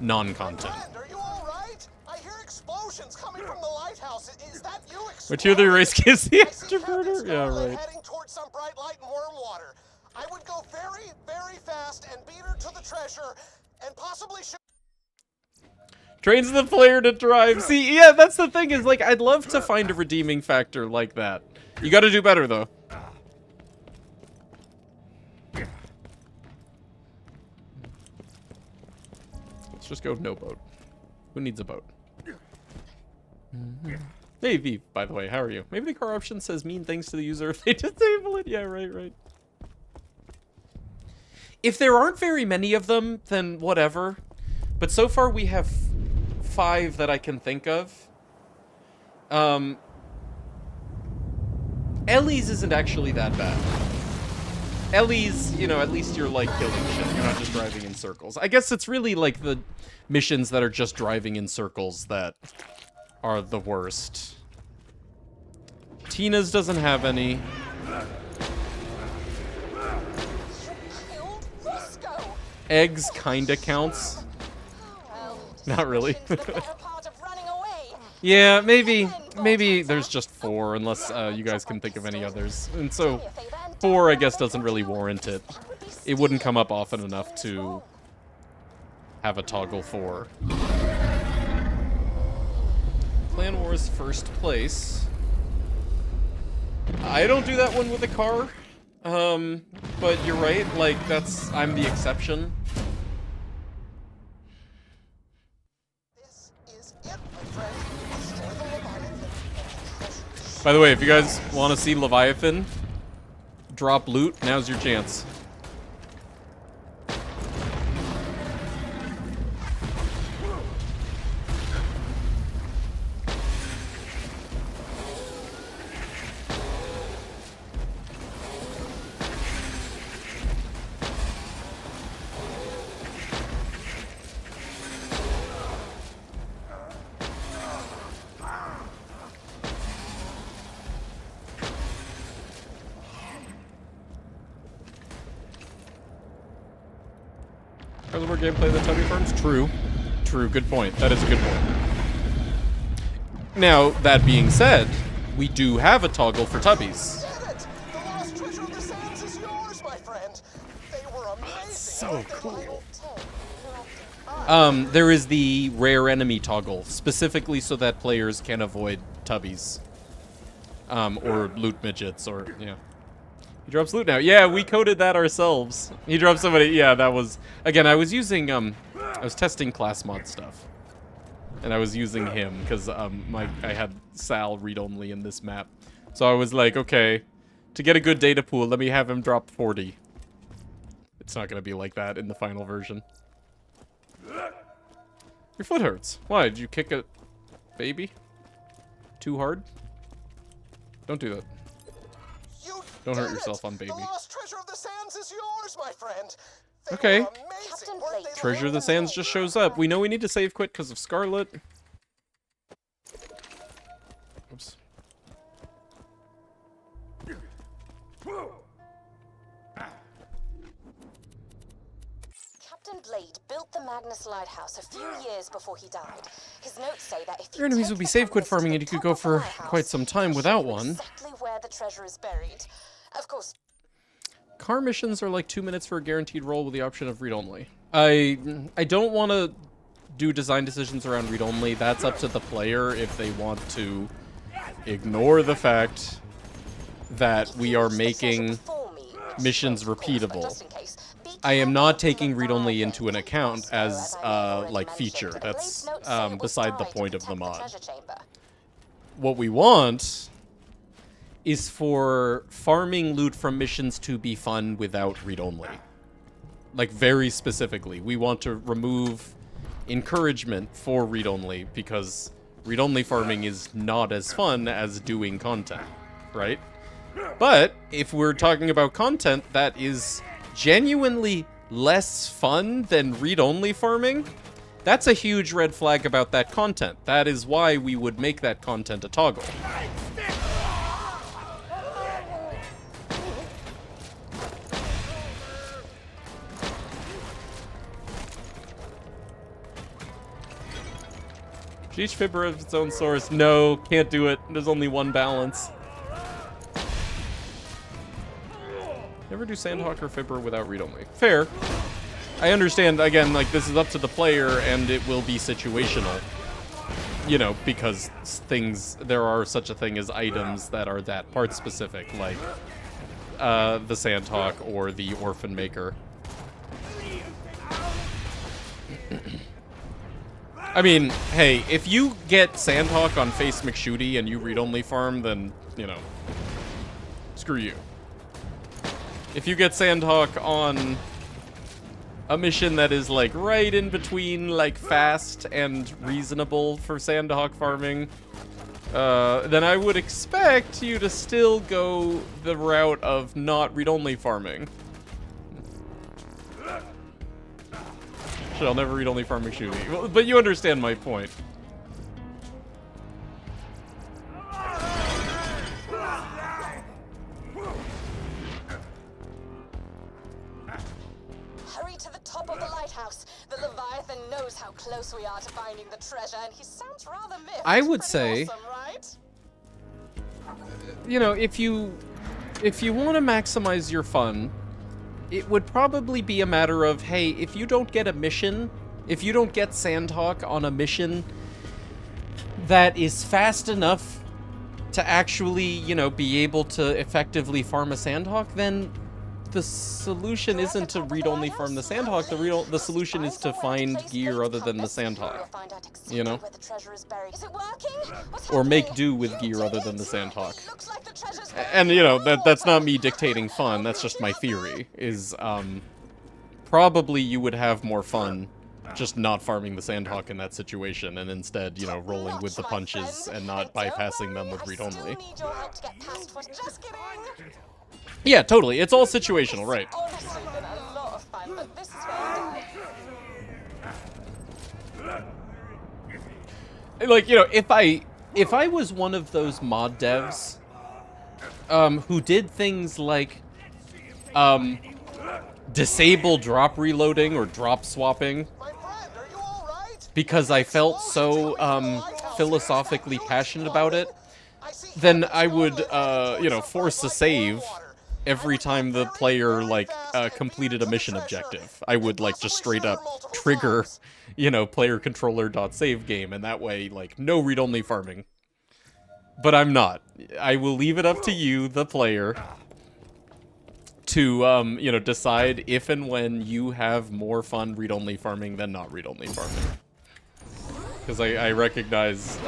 S1: non-content.
S4: Are you all right? I hear explosions coming from the lighthouse. Is that you exploding?
S1: Which other race gives the
S4: I see Captain
S1: extroverter? Yeah,
S4: Scarlet
S1: right.
S4: heading towards some bright light and warm water. I would go very, very fast and beat her to the treasure and possibly shoot.
S1: Trains the player to drive. See, yeah, that's the thing, is like, I'd love to find a redeeming factor like that. You gotta do better, though. Let's just go no boat. Who needs a boat? Hey, V, by the way, how are you? Maybe the car option says mean things to the user if they disable it. Yeah, right. If there aren't very many of them, then whatever. But so far we have 5 that I can think of. Ellie's isn't actually that bad. Ellie's, you know, at least you're like killing shit. You're not just driving in circles. I guess it's really like the missions that are just driving in circles that are the worst. Tina's doesn't have any.
S3: Killed Roscoe.
S1: Eggs kinda counts.
S3: Well,
S1: Not really.
S3: the better part of running away.
S1: Yeah, maybe. maybe there's just 4, unless you guys can think of any others. And so 4, I guess, doesn't really warrant it. It wouldn't come up often enough to have a toggle for. Clan Wars first place. I don't do that one with a car. But you're right, like, I'm the exception.
S4: This is it, my friend. Destroy the Leviathan.
S1: By the way, if you guys want to see Leviathan drop loot, now's your chance. More gameplay than Tubby Farms? True. True, good point. That is a good point. Now, that being said, we do have a toggle for Tubbies.
S4: Get it! The lost treasure of the sands is yours, my friend. They were amazing.
S1: So cool.
S3: Ted,
S1: There is the rare enemy toggle, specifically so that players can avoid Tubbies. Or loot midgets, or, yeah. He drops loot now. Yeah, we coded that ourselves. He dropped somebody. Yeah, that was... Again, I was using, I was testing class mod stuff. And I was using him, because, I had Sal read-only in this map. So I was like, okay, to get a good data pool, let me have him drop 40. It's not going to be like that in the final version. Your foot hurts. Why? Did you kick a baby? Too hard? Don't do that. Don't hurt yourself on baby.
S4: The lost treasure of the sands is yours, my friend. They
S1: Okay.
S4: were amazing, weren't they?
S1: Treasure of the Sands just shows up. We know we need to save quit because of Scarlet. Oops.
S3: Captain Blade built the Magnus Lighthouse a few years before he died. His notes say that if
S1: Your enemies
S3: take
S1: will be
S3: the
S1: safe quit
S3: Magnus to
S1: farming
S3: the
S1: and you could
S3: top
S1: go
S3: of the
S1: for
S3: lighthouse,
S1: quite some time
S3: you'll
S1: without
S3: know
S1: one.
S3: Exactly where the treasure is buried. Of course,
S1: Car missions are like 2 minutes for a guaranteed roll with the option of read-only. I don't want to do design decisions around read-only. That's up to the player if they want to ignore the fact that we are making missions repeatable. I am not taking read-only into an account as like feature. That's beside the point of the mod. What we want is for farming loot from missions to be fun without read-only. Like, very specifically. We want to remove encouragement for read-only, because read-only farming is not as fun as doing content, right? But, if we're talking about content that is genuinely less fun than read-only farming, that's a huge red flag about that content. That is why we would make that content a toggle. Each fibber of its own source. No, can't do it. There's only one balance. Never do Sandhawk or Fibber without read-only. Fair. I understand, again, like, this is up to the player, and it will be situational. You know, because there are such a thing as items that are that part-specific, like the Sandhawk or the Orphan Maker. I mean, hey, if you get Sandhawk on Face McShooty and you read-only farm, then, you know, screw you. If you get Sandhawk on a mission that is, like, right in between, like, fast and reasonable for Sandhawk farming, then I would expect you to still go the route of not read-only farming. Shit, I'll never read-only farm McShooty. Well, but you understand my point.
S3: hurry to the top of the lighthouse. The Leviathan knows how close we are to finding the treasure, and he sounds rather miffed.
S1: I would
S3: Pretty
S1: say
S3: awesome, right?
S1: you know, if you want to maximize your fun, it would probably be a matter of, hey, if you don't get a mission, if you don't get Sandhawk on a mission that is fast enough to actually, you know, be able to effectively farm a Sandhawk, then the solution isn't to read-only farm the Sandhawk. The solution is to find gear other than the Sandhawk, you know? Or make do with gear other than the Sandhawk. And, you know, that's not me dictating fun, that's just my theory, is, probably you would have more fun just not farming the Sandhawk in that situation, and instead, you know, rolling with the punches and not bypassing them with read-only. Yeah, totally. It's all situational, right? Like, you know, if I was one of those mod devs who did things like disable drop reloading or drop swapping because I felt so philosophically passionate about it, then I would you know, force a save every time the player, like, completed a mission objective. I would, like, just straight up trigger, you know, player controller.save game, and that way, like, no read-only farming. But I'm not. I will leave it up to you, the player, to, you know, decide if and when you have more fun read-only farming than not read-only farming. Because I recognize,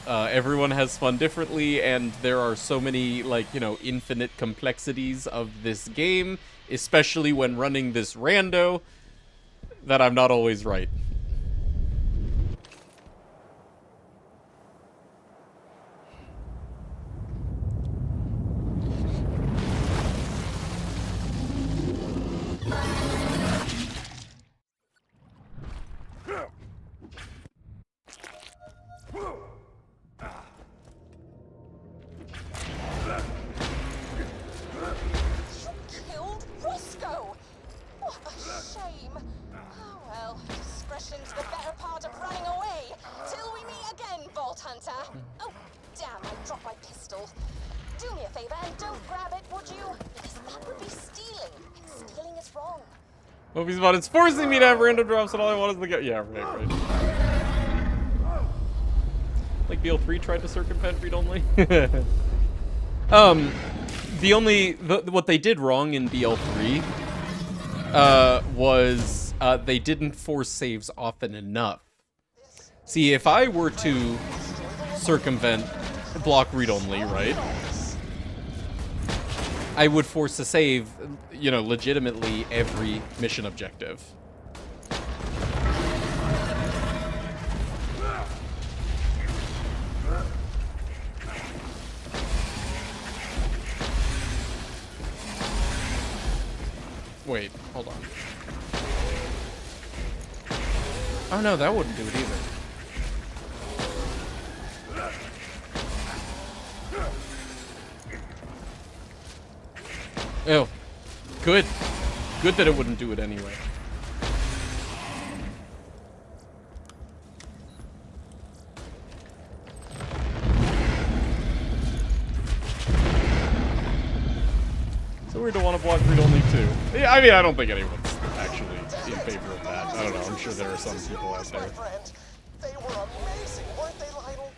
S1: everyone has fun differently, and there are so many, like, you know, infinite complexities of this game, especially when running this rando, that I'm not always right.
S3: Killed Roscoe! What a shame. Oh well, discretion's the better part of running away. Till we meet again, Vault Hunter. Oh, damn, I dropped my pistol. Do me a favor and don't grab it, would you? Because that would be stealing. And stealing is wrong.
S1: Movies about it's forcing me to have random drops, and all I want is the go. Yeah, right. Like BL3 tried to circumvent read-only. What they did wrong in BL3 was they didn't force saves often enough. See, if I were to circumvent block read-only, right, I would force a save, you know, legitimately every mission objective. Wait, hold on. Oh no, that wouldn't do it either. Oh, good. Good that it wouldn't do it anyway. So weird to want to block read-only too. Yeah, I mean, I don't think anyone's actually in favor of that. I don't know, I'm sure there are some people out there.
S4: They were amazing, weren't they, Lionel?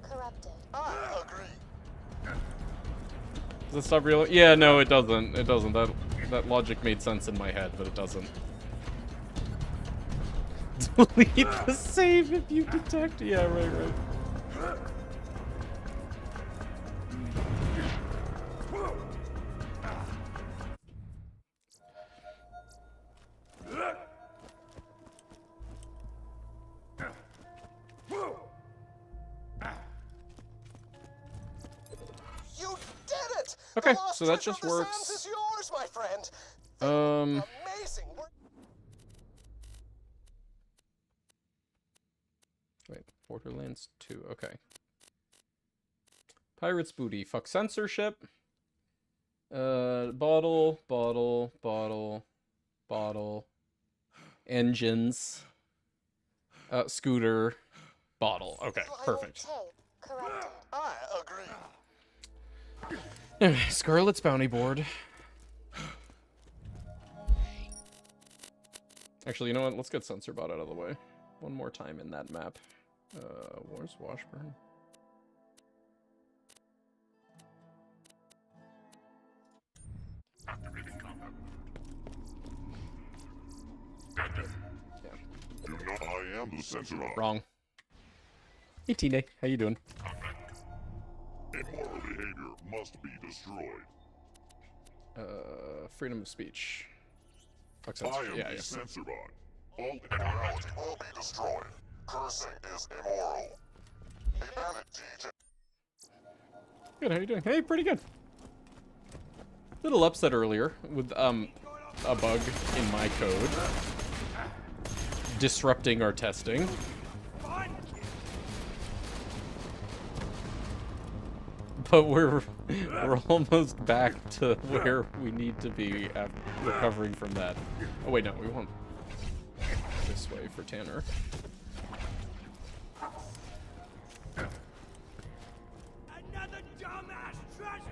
S3: Corrupted.
S4: I agree.
S1: Does it stop real? Yeah, no, it doesn't. It doesn't. That logic made sense in my head, but it doesn't. Delete the save if you detect. Yeah, right.
S4: You did it!
S1: Okay,
S4: The lost
S1: so that
S4: treasure
S1: just
S4: of the
S1: works.
S4: sands is yours, my friend. Amazing.
S1: Wait, Borderlands 2. Okay. Pirates booty. Fuck censorship. Bottle. Engines. Scooter. Bottle. Okay, perfect.
S3: Corrected.
S4: I agree.
S1: Scarlet's bounty board. Actually, you know what? Let's get Censorbot out of the way. One more time in that map. Where's Washburn?
S7: You know I am the Censorbot.
S1: Wrong. Hey, Tine. How you doing?
S7: Immoral behavior must be destroyed.
S1: Freedom of speech. Fuck
S7: I
S1: censor.
S7: am
S1: Yeah,
S7: the
S1: yeah.
S7: Censorbot. All immorality will be destroyed. Cursing is immoral. A bandit DJ.
S1: Good, how you doing? Hey, pretty good. Little upset earlier with, a bug in my code. Disrupting our testing. But we're almost back to where we need to be after recovering from that. Oh wait, no, we won't. This way for Tanner.
S6: Another dumbass treasure!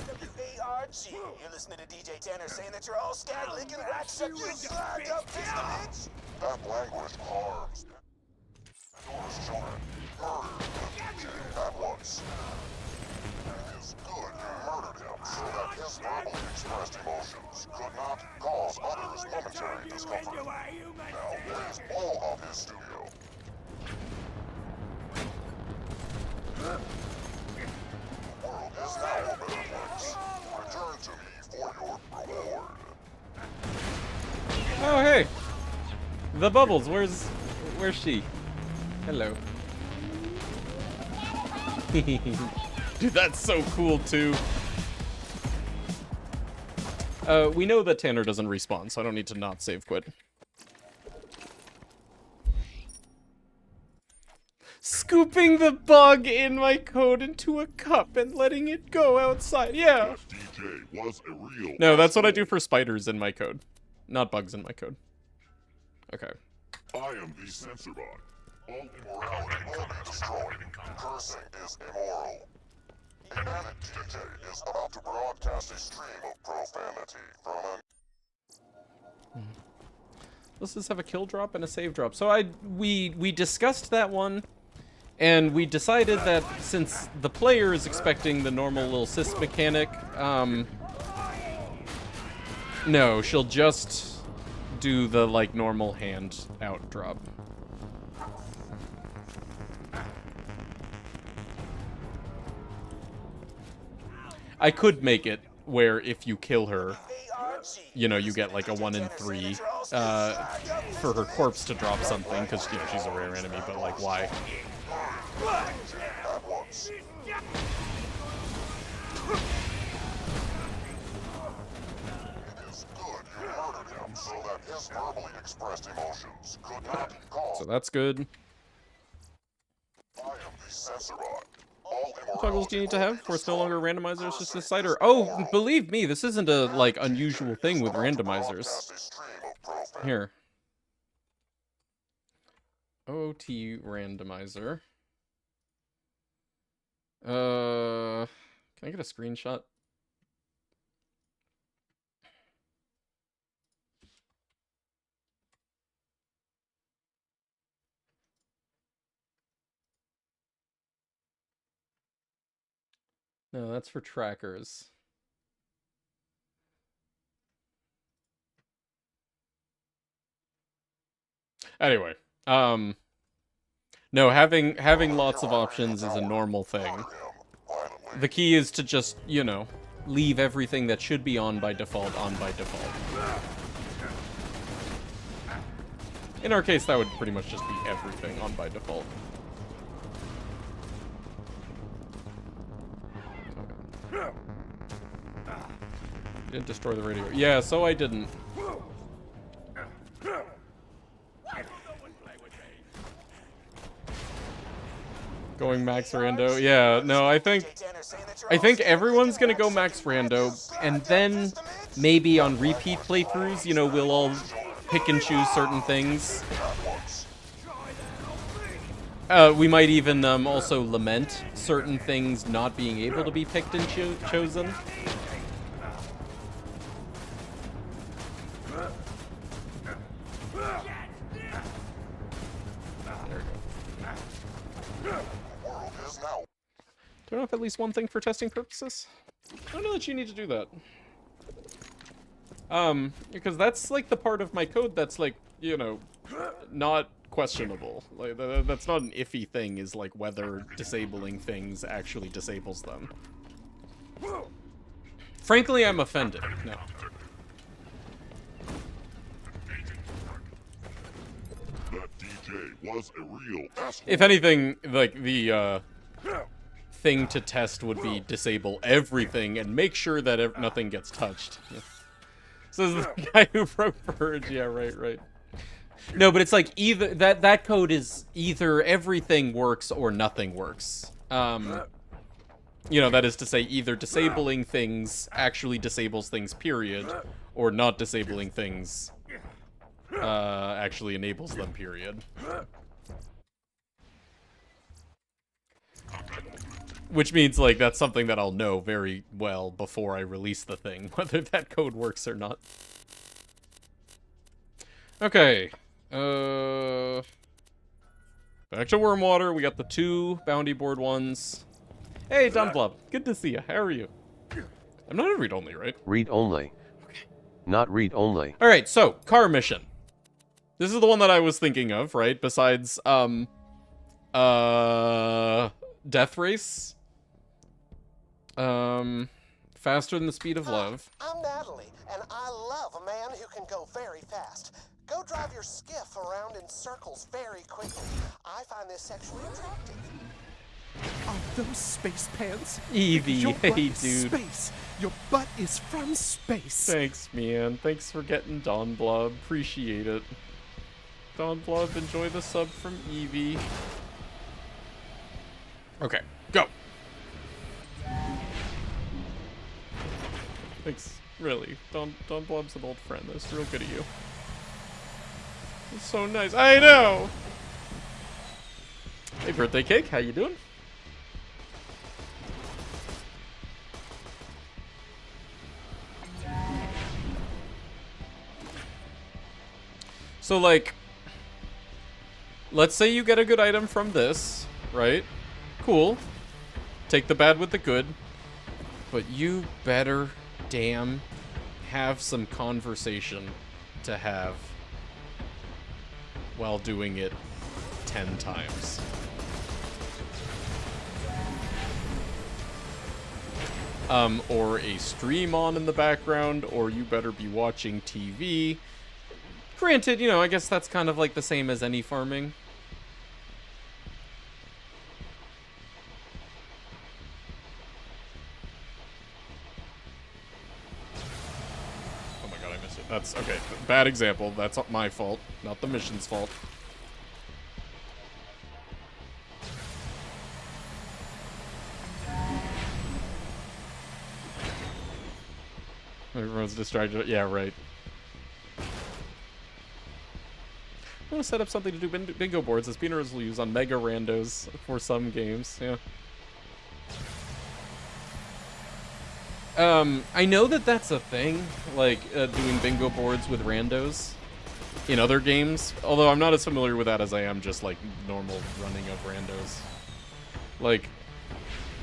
S8: W-A-R-G. You're listening to DJ Tanner saying that you're all skag-licking, rat-sucking, slagged-up pistol-bitch?
S7: That language harms. Pandora's children. Murder the DJ at once. It is good you murdered him so that his verbally expressed emotions could not cause others momentary discomfort. Now please blow up his studio. The world is now a better place. Return to me for your reward.
S1: Oh hey! The Bubbles, where's she? Hello. Dude, that's so cool too. We know that Tanner doesn't respawn, so I don't need to not save quit. Scooping the bug in my code into a cup and letting it go outside. Yeah.
S7: DJ was a real.
S1: No, that's what I do for spiders in my code. Not bugs in my code. Okay.
S7: I am the Censorbot. All immorality will be destroyed. Cursing is immoral. A bandit DJ is about to broadcast a stream of profanity from an...
S1: Let's just have a kill drop and a save drop. So we discussed that one, and we decided that since the player is expecting the normal little assist mechanic, no, she'll just do the like normal hand out drop. I could make it where if you kill her, you know, you get like a 1 in 3 for her corpse to drop something, because, you know, she's a rare enemy, but like, why?
S7: at once. It is good you murdered him so that his verbally expressed emotions could not cause...
S1: So that's good.
S7: I am the Censorbot. All
S1: What toggles do you need to have? For it's no longer a randomizer, it's just a decider. Oh, believe me, this isn't a, like, unusual thing with randomizers. Here. OOT randomizer. Can I get a screenshot? No, that's for trackers. Anyway, no, having lots of options is a normal thing. The key is to just, you know, leave everything that should be on by default. In our case, that would pretty much just be everything on by default. You didn't destroy the radio. Yeah, so I didn't. Going max rando. Yeah, no, I think everyone's gonna go max rando, and then maybe on repeat playthroughs, you know, we'll all pick and choose certain things. We might even also lament certain things not being able to be picked and chosen. Do I know if at least one thing for testing purposes? I don't know that you need to do that. Because that's like the part of my code that's like, you know, not questionable. Like that's not an iffy thing, is like whether disabling things actually disables them. Frankly, I'm offended. No.
S7: That DJ was a real asshole.
S1: If anything, like the thing to test would be disable everything and make sure that nothing gets touched. Yeah. So this is the guy who broke Purge. Yeah, right. No, but it's like either that code is either everything works or nothing works. You know, that is to say, either disabling things actually disables things, period, or not disabling things actually enables them, period. Which means, like, that's something that I'll know very well before I release the thing, whether that code works or not. Okay. Back to Wormwater. We got the 2 bounty board ones. Hey, Dunblub. Good to see you. How are you? I'm not in read-only, right?
S2: Read-only. Okay. Not read-only.
S1: Alright, so, car mission. This is the one that I was thinking of, right? Besides, Death Race. Faster than the speed of love.
S4: I'm Natalie, and I love a man who can go very fast. Go drive your skiff around in circles very quickly. I find this sexually attractive.
S6: Are those space pants?
S1: Evie,
S6: Your butt
S1: hey,
S6: is
S1: dude.
S6: Space. Your butt is from space.
S1: Thanks, man. Thanks for getting Don Blob. Appreciate it. Don Blob, enjoy the sub from Evie. Okay, go. Thanks, really. Don Blob's an old friend. That's real good of you. It's so nice. I know! Hey, birthday cake, how you doing? So, like, let's say you get a good item from this, right? Cool. Take the bad with the good. But you better damn have some conversation to have while doing it 10 times. Or a stream on in the background, or you better be watching TV. Granted, you know, I guess that's kind of like the same as any farming. Oh my god, I missed it. That's, okay, bad example. That's not my fault, not the mission's fault. Everyone's distracted. Yeah, right. I'm gonna set up something to do bingo boards as beginners will use on mega randos for some games. Yeah. I know that that's a thing, like doing bingo boards with randos in other games. Although I'm not as familiar with that as I am just like normal running of randos. Like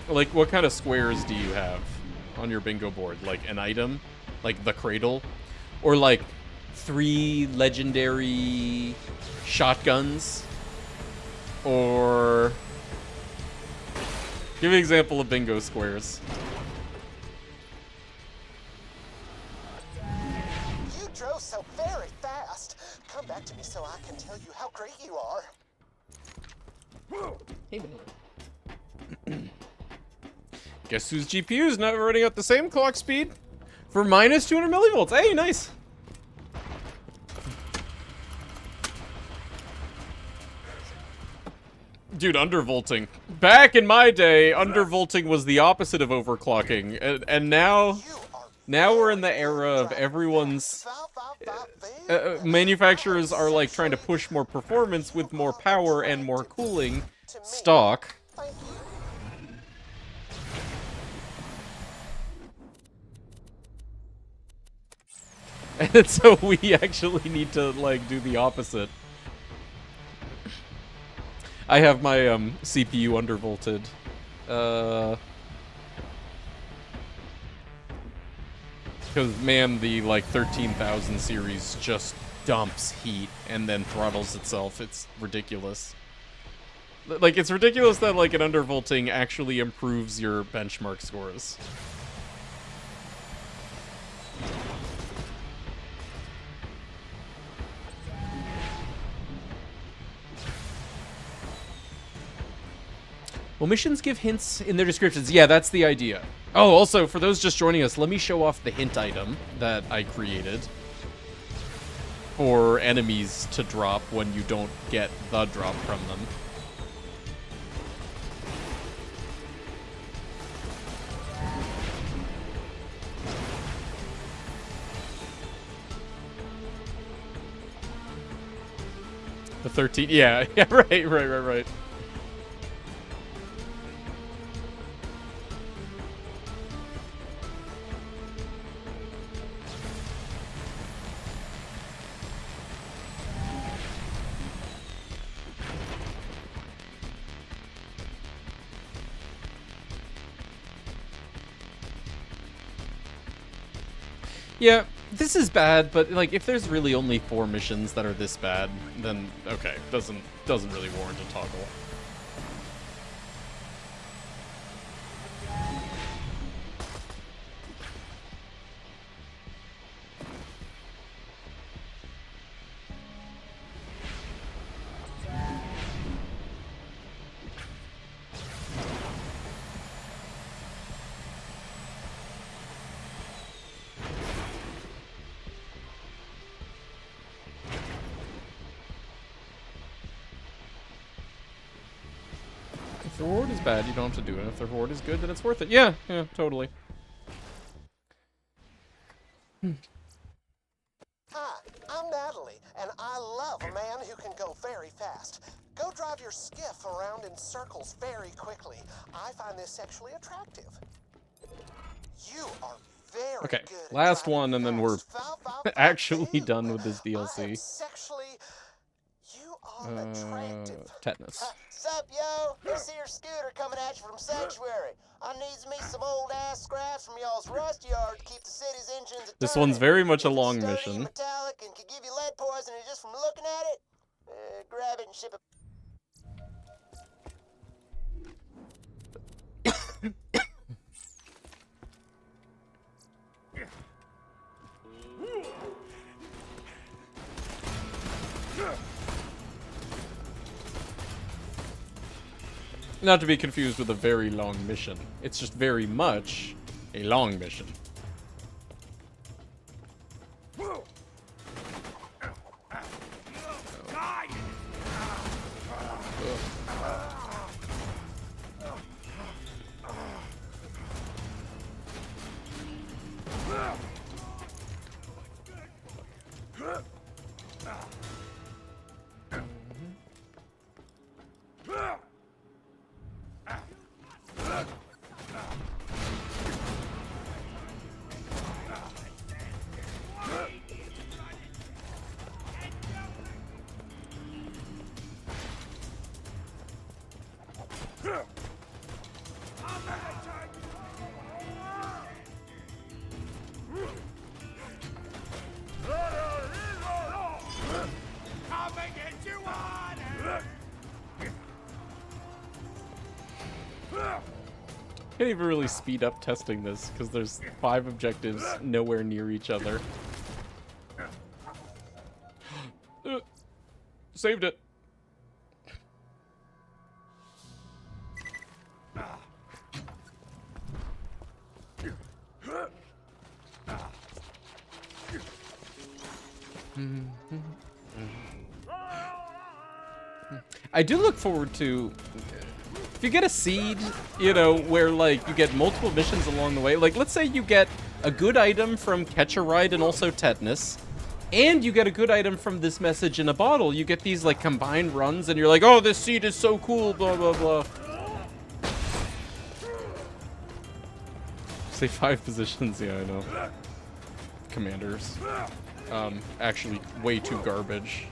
S1: what kind of squares do you have on your bingo board? Like an item, like the cradle, or like 3 legendary shotguns, or give me an example of bingo squares.
S4: You drove so very fast. Come back to me so I can tell you how great you are.
S1: Hey, guess whose GPU is not running at the same clock speed for minus 200 millivolts? Hey, nice. Dude, undervolting. Back in my day, undervolting was the opposite of overclocking, and now we're in the era of everyone's manufacturers are like trying to push more performance with more power and more cooling,
S4: to me.
S1: stock.
S4: Thank you.
S1: And so we actually need to, like, do the opposite. I have my, CPU undervolted. Because, man, the, like, 13,000 series just dumps heat and then throttles itself. It's ridiculous. Like, it's ridiculous that, like, an undervolting actually improves your benchmark scores. Will missions give hints in their descriptions? Yeah, that's the idea. Oh, also, for those just joining us, let me show off the hint item that I created for enemies to drop when you don't get the drop from them. The 13, yeah, yeah, right. Yeah, this is bad, but like if there's really only 4 missions that are this bad, then okay, doesn't really warrant a toggle. If the reward is bad, you don't have to do it. If the reward is good, then it's worth it. Yeah, totally.
S4: Hi, I'm Natalie, and I love a man who can go very fast. Go drive your skiff around in circles very quickly. I find this sexually attractive. You are very
S1: Okay,
S4: good at
S1: last
S4: driving
S1: one, and then we're
S4: fast. Foul, foul, foul,
S1: actually
S4: ew.
S1: done with this
S4: I am
S1: DLC.
S4: sexually... You are attractive.
S1: Tetanus.
S8: Sup, yo? This here scooter coming at you from Sanctuary. I needs me some old ass scraps from y'all's rust yard to keep the city's engines
S1: This
S8: a-turning.
S1: one's very much a
S8: It's
S1: long
S8: sturdy,
S1: mission.
S8: metallic, and could give you lead poisoning just from looking at it. Grab it and ship it.
S1: Not to be confused with a very long mission. It's just very much a long mission. Can't even really speed up testing this because there's 5 objectives nowhere near each other. Saved it. I do look forward to, if you get a seed, you know, where like you get multiple missions along the way, like let's say you get a good item from Catch a Ride and also Tetanus, And you get a good item from this message in a bottle. You get these like combined runs and you're like, oh, this seed is so cool, blah, blah, blah. Say 5 positions, yeah, I know. Commanders. Actually way too garbage.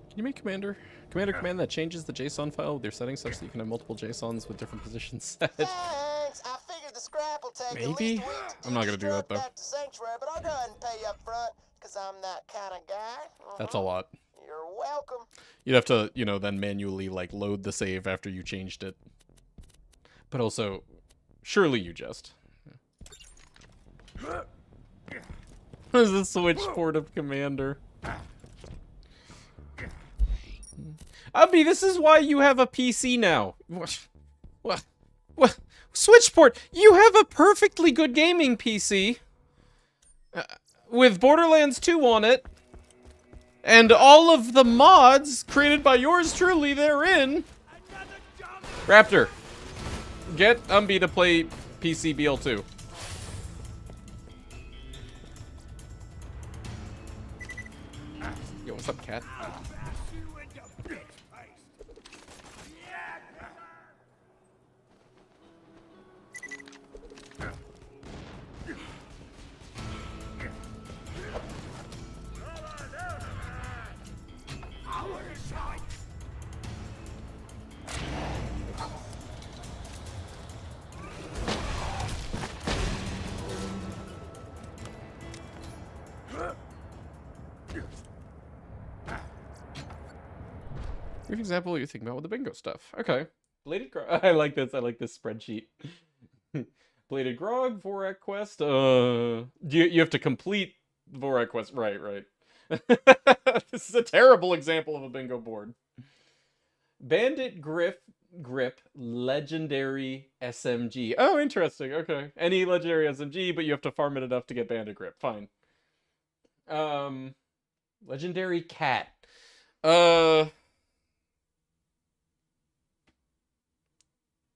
S1: Can you make Commander? Commander command that changes the JSON file with your settings such that you can have multiple JSONs with different positions set.
S8: Thanks. I figured the scrap will take at
S1: Maybe?
S8: least a week to
S1: I'm not gonna do that,
S8: deconstruct
S1: though.
S8: back to Sanctuary, but I'll go ahead and pay you up front, because I'm that kind of guy.
S1: That's a lot.
S8: You're welcome.
S1: You'd have to, you know, then manually, like, load the save after you changed it. But also, surely you just. What is the Switch port of Commander? Abby, this is why you have a PC now. What? Switch port? You have a perfectly good gaming PC. With Borderlands 2 on it. And all of the mods created by yours truly therein. Raptor, get Umby to play PC BL2. Yo, what's up, cat? Brief example you think about with the bingo stuff. Okay. Bladed Grog. I like this. I like this spreadsheet. Bladed Grog, Vorak quest. You have to complete the Vorak quest. Right. This is a terrible example of a bingo board. Bandit Grip, legendary SMG. Oh, interesting. Okay. Any legendary SMG, but you have to farm it enough to get Bandit Grip. Fine. Legendary cat.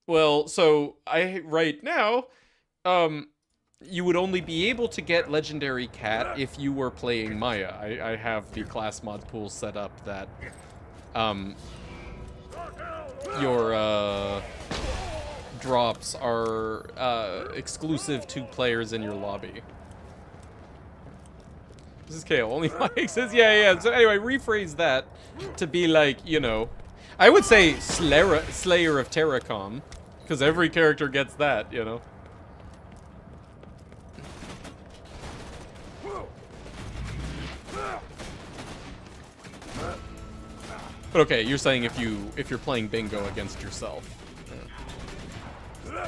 S1: Well, so right now, you would only be able to get Legendary Cat if you were playing Maya. I have the class mod pool set up that, your, drops are, exclusive to players in your lobby. This is Kale. Only Maya exists? Yeah. So anyway, rephrase that to be like, you know, I would say Slayer of Terracom. Because every character gets that, you know. But okay, you're saying if you're playing bingo against yourself. Yeah.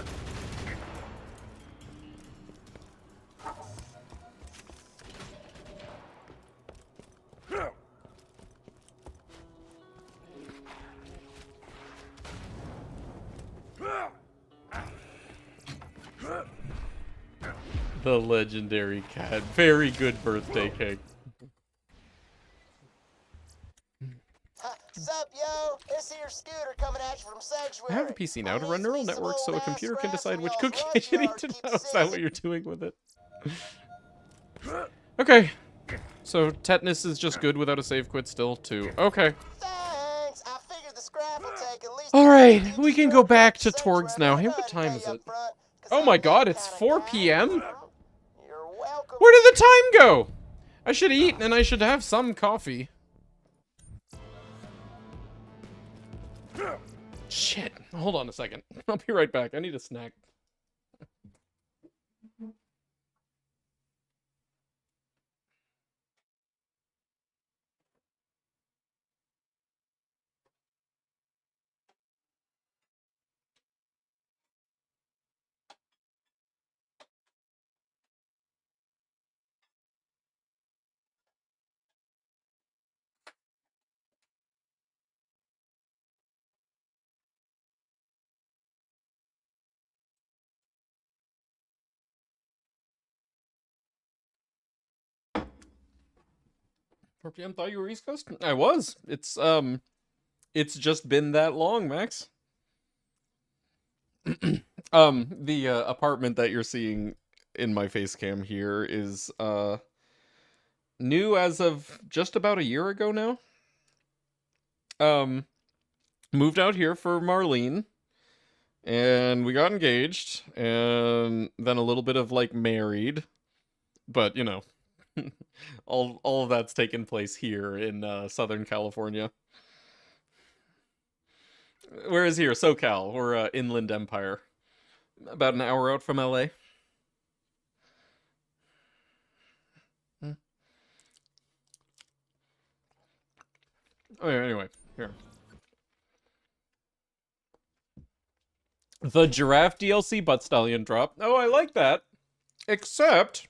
S1: The legendary cat. Very good birthday cake.
S8: Sup, yo? This here scooter coming at you from Sanctuary.
S1: I have a PC now to run
S8: Needs
S1: neural
S8: me some
S1: networks so a
S8: old-ass
S1: computer can
S8: scraps
S1: decide
S8: from
S1: which
S8: y'all's
S1: cookie
S8: rush
S1: you need
S8: yard
S1: to
S8: keep
S1: know.
S8: the
S1: Is that
S8: city-
S1: what you're doing with it? Okay. So tetanus is just good without a save quit still too. Okay.
S8: Thanks. I figured the scrap will take at least.
S1: Alright, we can go back to Torgs now. Hey, what time is it? Oh my god, it's 4 p.m.?
S8: You're welcome.
S1: Where did the time go? I should eat and I should have some coffee. Shit. Hold on a second. I'll be right back. I need a snack. 4 p.m. Thought you were East Coast? I was. It's just been that long, Max. The apartment that you're seeing in my face cam here is new as of just about a year ago now. Moved out here for Marlene, and we got engaged, and then a little bit of like married, but you know, all of that's taken place here in Southern California. Whereas here, SoCal, or Inland Empire, about an hour out from LA. Oh, yeah, anyway, here. The Giraffe DLC Butt Stallion drop. Oh, I like that. Except,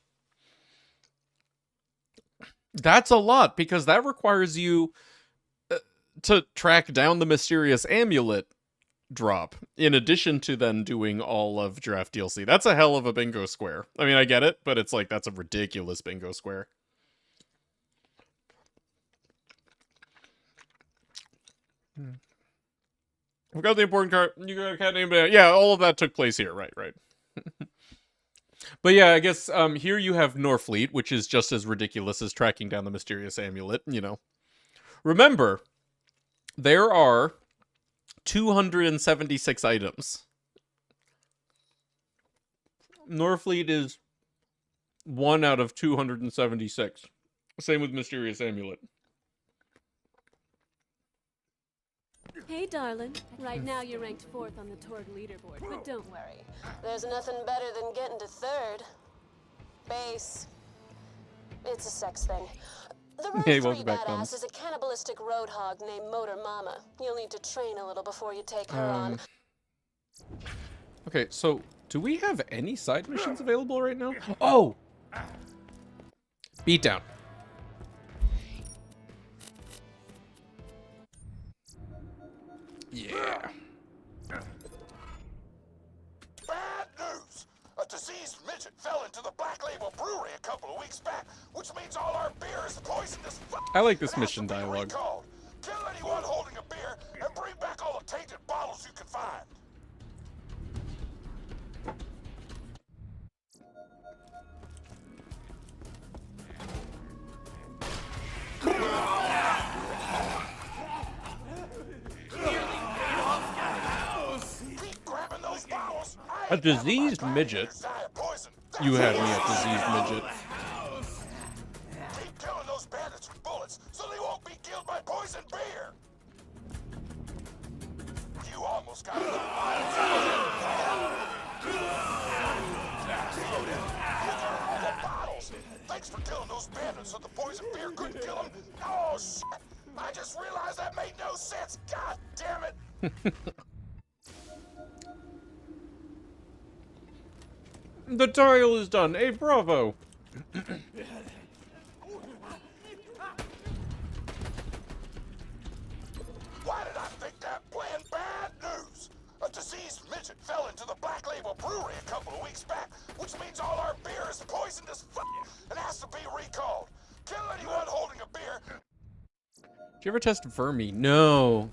S1: that's a lot, because that requires you to track down the mysterious amulet drop, in addition to then doing all of Giraffe DLC. That's a hell of a bingo square. I mean, I get it, but it's like, that's a ridiculous bingo square. I've got the important card. You got a cat named... Yeah, all of that took place here. Right. But yeah, I guess here you have Norfleet, which is just as ridiculous as tracking down the mysterious amulet, you know. Remember, there are 276 items. Norfleet is 1 out of 276. Same with mysterious amulet.
S9: Hey, darling. Right now you're ranked 4th on the Torg leaderboard, but don't worry.
S3: There's nothing better than getting to 3rd. Base. It's a sex thing. The road
S1: Hey,
S3: 3
S1: welcome back,
S3: badass
S1: Thumbs.
S3: is a cannibalistic roadhog named Motor Mama. You'll need to train a little before you take her on.
S1: Okay, so do we have any side missions available right now? Oh! Beatdown. Yeah.
S4: Bad news! A diseased midget fell into the Black Label Brewery a couple of weeks back, which means all our beer is poisonous.
S1: I like this
S4: and has
S1: mission
S4: to be
S1: dialogue.
S4: recalled. Kill anyone holding a beer and bring back all the tainted bottles you can find. Keep grabbing those bottles.
S1: A diseased midget? You had me at diseased midget.
S4: Keep killing those bandits with bullets so they won't be killed by poison beer. You almost got enough violence. All the bottles. Thanks for killing those bandits so the poison beer couldn't kill them. Oh, shit. I just realized that made no sense. God damn it.
S1: The tile is done. Hey, bravo.
S4: Why did I think that plan? Bad news! A diseased midget fell into the Black Label Brewery a couple of weeks back, which means all our beer is poisoned as fuck and has to be recalled. Kill anyone holding a beer.
S1: Did you ever test Vermi? No.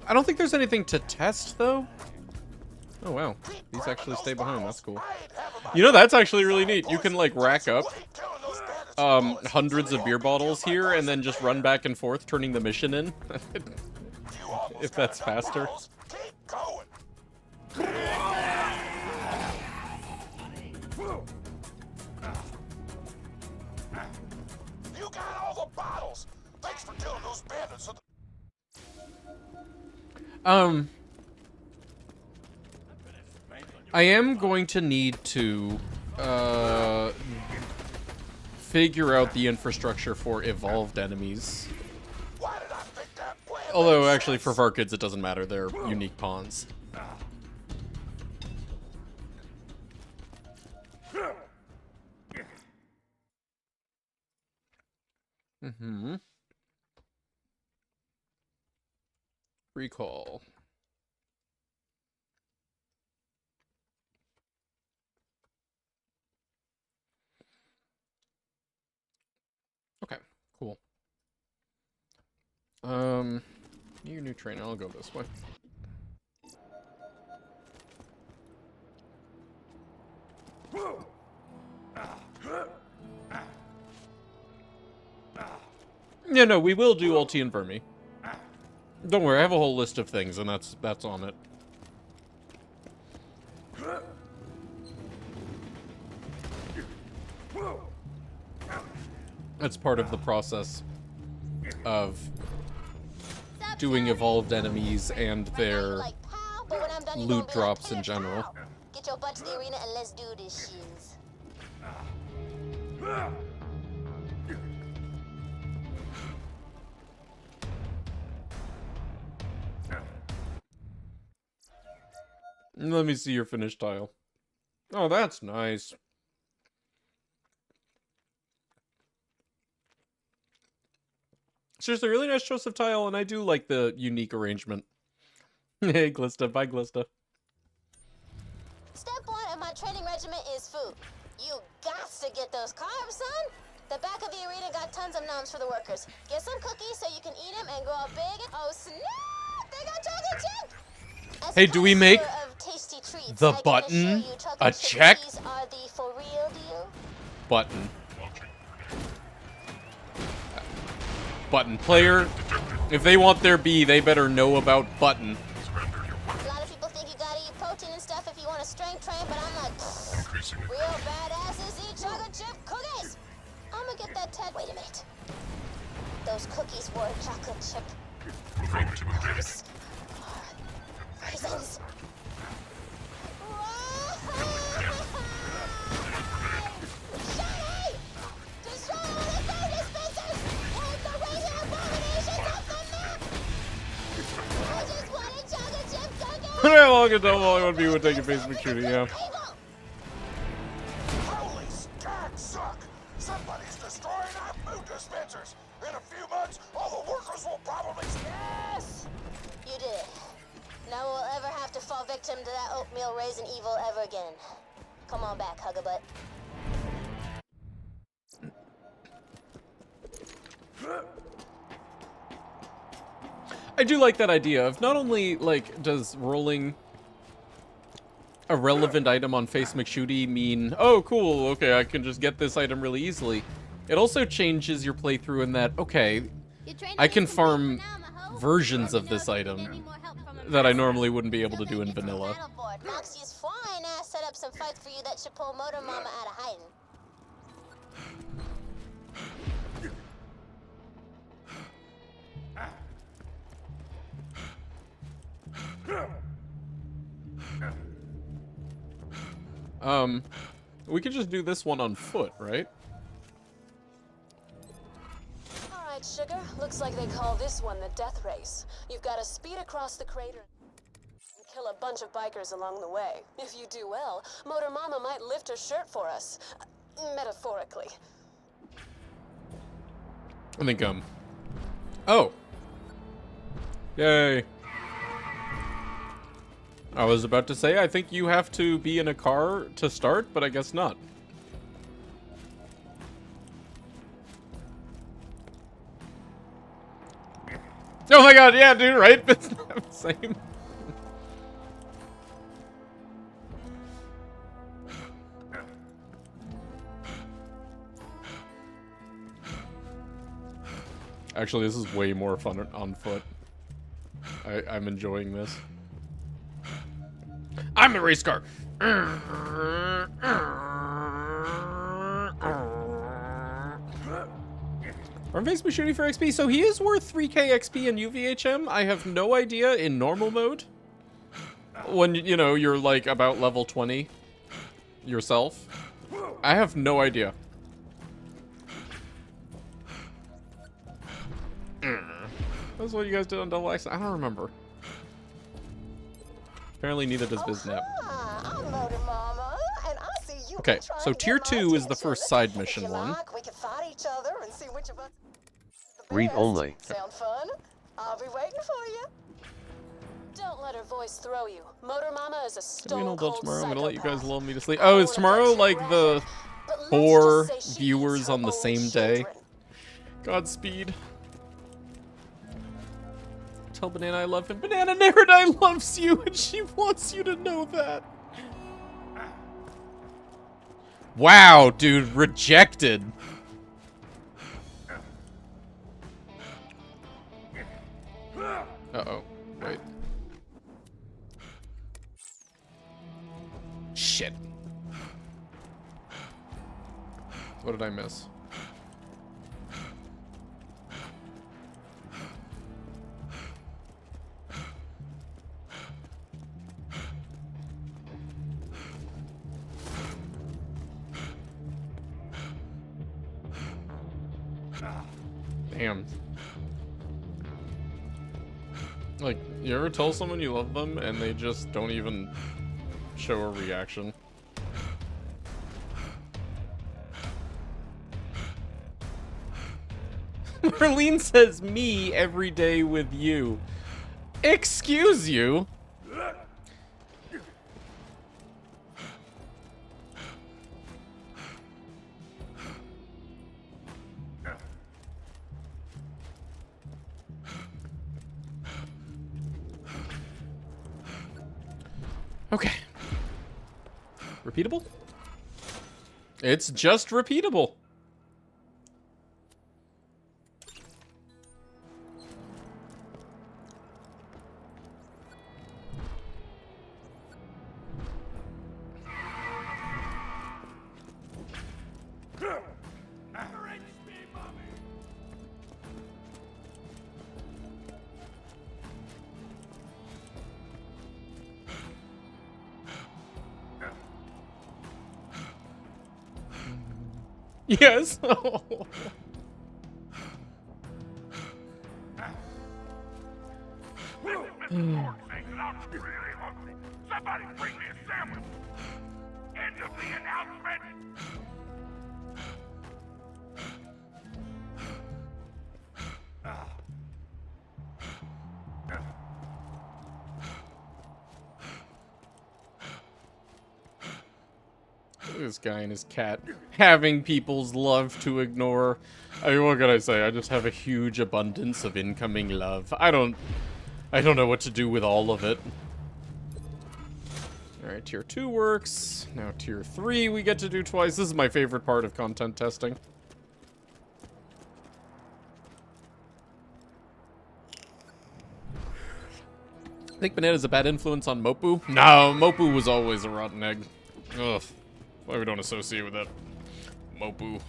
S1: I don't think there's anything to test, though. Oh, wow. These actually stay behind. That's cool. You know, that's actually really neat. You can, like, rack up hundreds of beer bottles here and then just run back and forth, turning the mission in. If that's faster.
S4: Keep going. You got all the bottles. Thanks for killing those bandits.
S1: I am going to need to figure out the infrastructure for evolved enemies.
S4: Why did I think that plan?
S1: Although, actually, for Varkids, it doesn't matter. They're unique pawns. Mm-hmm. Recall. Okay. Cool. Your new trainer. I'll go this way. Yeah, no, we will do ulti and Vermi. Don't worry, I have a whole list of things, and that's on it. That's part of the process of doing evolved enemies and their loot drops in general.
S3: Get your butt to the arena and let's do this shiz.
S1: Let me see your finished tile. Oh, that's nice. Seriously, really nice choice of tile, and I do like the unique arrangement. Hey, Glista. Bye, Glista.
S3: Step one of my training regimen is food. You got to get those carbs, son. The back of the arena got tons of noms for the workers. Get some cookies so you can eat them and grow up big. Oh, snap! They got chocolate chip! As
S1: Hey,
S3: a
S1: do we make
S3: connoisseur of tasty treats,
S1: the
S3: I can
S1: button
S3: assure you chocolate
S1: a
S3: chip
S1: check?
S3: cookies are the for real deal.
S1: Button. Button. Player, if they want their B, they better know about button.
S3: A lot of people think you gotta eat protein and stuff if you want to strength train, but I'm like, real badasses eat chocolate chip cookies. I'm gonna get that Ted. Wait a minute. Those cookies were chocolate chip. Those are raisins. Shiny! Destroy all the food dispensers! Wipe the raisin abominations off the map! I just wanted chocolate chip cookies!
S1: How long ago I would be with taking Facebook shooting, yeah.
S4: Holy stacks suck! Somebody's destroying our food dispensers! In a few months, all the workers will probably...
S3: Yes! You did it. No one will ever have to fall victim to that oatmeal raisin evil ever again. Come on back, Hugabutt.
S1: I do like that idea of not only, like, does rolling a relevant item on Face McShooty mean, oh, cool, okay, I can just get this item really easily. It also changes your playthrough in that, okay, I can farm versions of this item that I normally wouldn't be able to do in vanilla.
S3: Moxie's flying ass set up some fights for you that should pull Motor Mama out of hiding.
S1: We could just do this one on foot, right?
S10: All right, Sugar. Looks like they call this one the death race. You've got to speed across the crater and kill a bunch of bikers along the way. If you do well, Motor Mama might lift her shirt for us. Metaphorically.
S1: I think, oh. Yay. I was about to say, I think you have to be in a car to start, but I guess not. Oh my god, yeah, dude, right? It's not the same. Actually, this is way more fun on foot. I'm enjoying this. I'm the race car. Are Face shooting for XP? So he is worth 3k XP in UVHM. I have no idea in normal mode. When, you know, you're like about level 20 yourself. I have no idea. That's what you guys did on Double X. I don't remember. Apparently neither does BizNap.
S3: I'm Motor Mama, and I see you
S1: Okay,
S3: trying
S1: so
S3: to get
S1: tier
S3: my
S1: 2 is the
S3: attention.
S1: first side
S3: If
S1: mission
S3: you
S1: one.
S3: like, we can fight each other and see which of us is the
S2: Read
S3: best.
S2: only.
S3: Sound fun? I'll be waiting for you.
S10: Don't let her voice throw you. Motor Mama is a
S1: Maybe
S10: stone
S1: until
S10: cold
S1: tomorrow. I'm gonna let you guys
S10: psychopath.
S1: lull me to sleep. Oh, is tomorrow like the
S3: But let's
S1: 4
S3: just say she
S1: viewers
S3: eats her
S1: on the
S3: own
S1: same day?
S3: children.
S1: Godspeed. Tell Banana I love him. Banana Neridai loves you, and she wants you to know that. Wow, dude, rejected. Uh-oh, wait. Shit. What did I miss? Damn. Like, you ever tell someone you love them and they just don't even show a reaction? Marlene says me every day with you. Excuse you? Okay. Repeatable? It's just repeatable. Yes.
S6: Somebody bring me a sandwich. End of the announcement.
S1: This guy and his cat having people's love to ignore. I mean, what can I say? I just have a huge abundance of incoming love. I don't know what to do with all of it. Alright, tier 2 works. Now tier 3 we get to do twice. This is my favorite part of content testing. I think Banana's a bad influence on Mopu. No, Mopu was always a rotten egg. Ugh. Why we don't associate with that Mopu.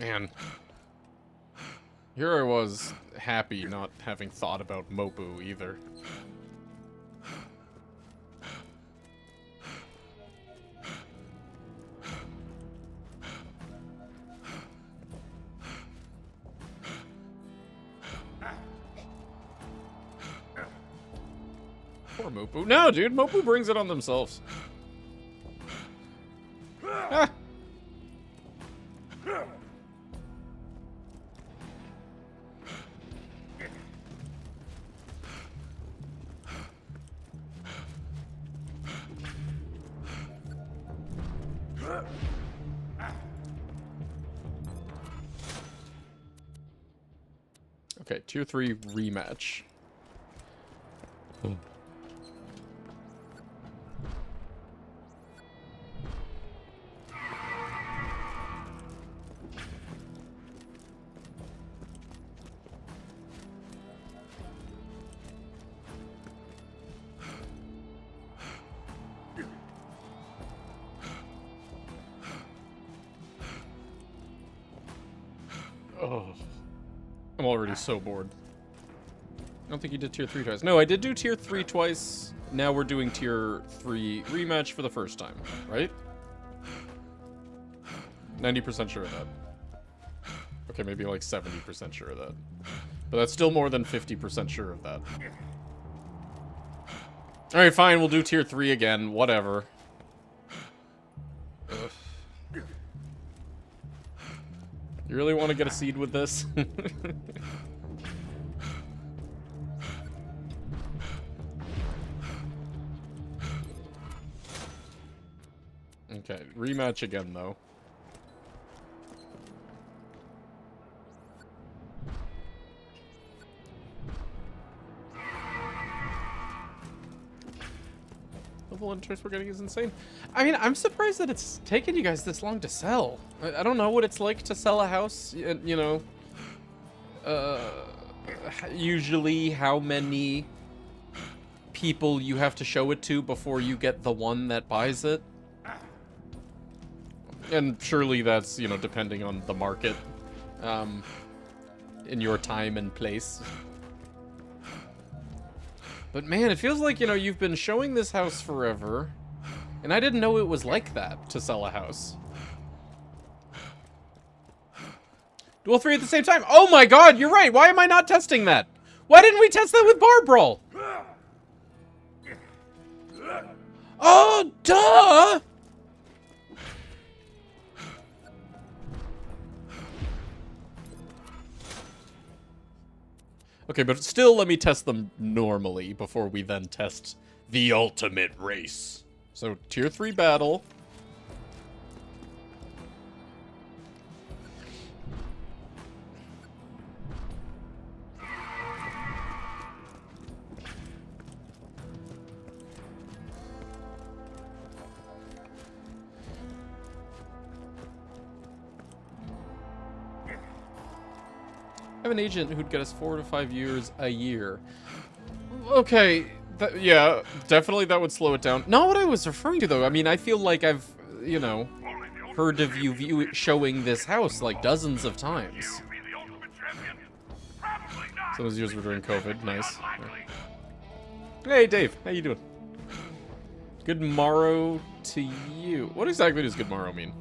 S1: Man. Here I was happy not having thought about Mopu either. Poor Mopu. No, dude, Mopu brings it on themselves. Ah. Okay, tier 3 rematch. Oh, I'm already so bored. I don't think you did tier 3 twice. No, I did do tier 3 twice. Now we're doing tier 3 rematch for the first time, right? 90% sure of that. Okay, maybe like 70% sure of that. But that's still more than 50% sure of that. Alright, fine, we'll do tier 3 again. Whatever. Ugh. You really want to get a seed with this? Okay, rematch again, though. Level interest we're getting is insane. I mean, I'm surprised that it's taken you guys this long to sell. I don't know what it's like to sell a house, you know. Usually how many people you have to show it to before you get the one that buys it. And surely that's, you know, depending on the market, in your time and place. But man, it feels like, you know, you've been showing this house forever, and I didn't know it was like that to sell a house. Do all three at the same time? Oh my god, you're right! Why am I not testing that? Why didn't we test that with Bar Brawl? Oh, duh! Okay, but still let me test them normally before we then test the ultimate race. So, tier 3 battle. I have an agent who'd get us 4 to 5 years a year. Okay, yeah, definitely that would slow it down. Not what I was referring to, though. I mean, I feel like I've, you know, heard of you showing this house like dozens of times. So those years were during COVID. Nice. Hey, Dave. How you doing? Good morrow to you. What exactly does good morrow mean?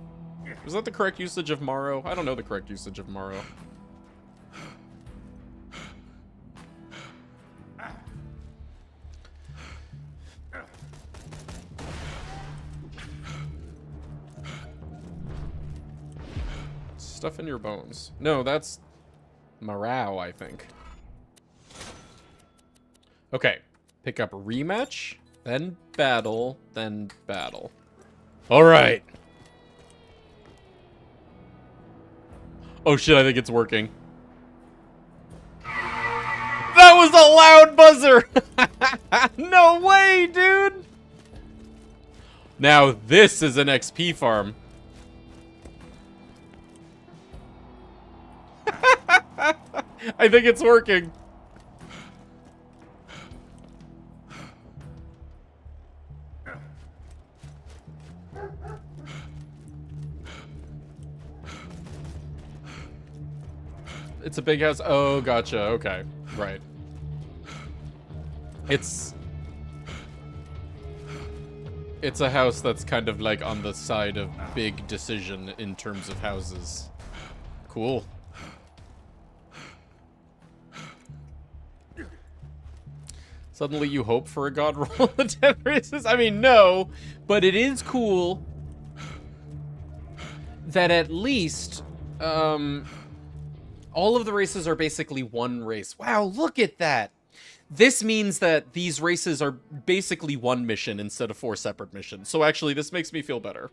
S1: Is that the correct usage of morrow? I don't know the correct usage of morrow. Stuff in your bones. No, that's morale, I think. Okay. Pick up rematch, then battle, then battle. Alright. Oh shit, I think it's working. That was a loud buzzer! No way, dude! Now this is an XP farm. I think it's working. It's a big house. Oh, gotcha. Okay. Right. It's a house that's kind of like on the side of big decision in terms of houses. Cool. Suddenly you hope for a god roll in 10 races? I mean, no, but it is cool that at least all of the races are basically one race. Wow, look at that. This means that these races are basically one mission instead of 4 separate missions. So actually, this makes me feel better.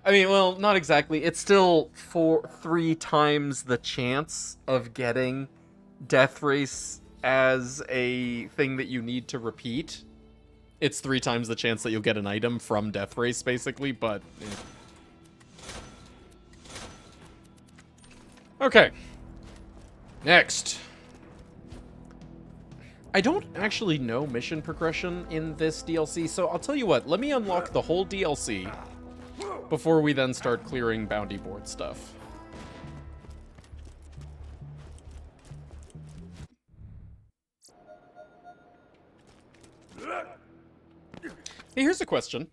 S1: I mean, well, not exactly. It's still 3 times the chance of getting Death Race as a thing that you need to repeat. It's 3 times the chance that you'll get an item from Death Race, basically, but... Okay. Next. I don't actually know mission progression in this DLC, so I'll tell you what, let me unlock the whole DLC before we then start clearing bounty board stuff. Hey, here's a question.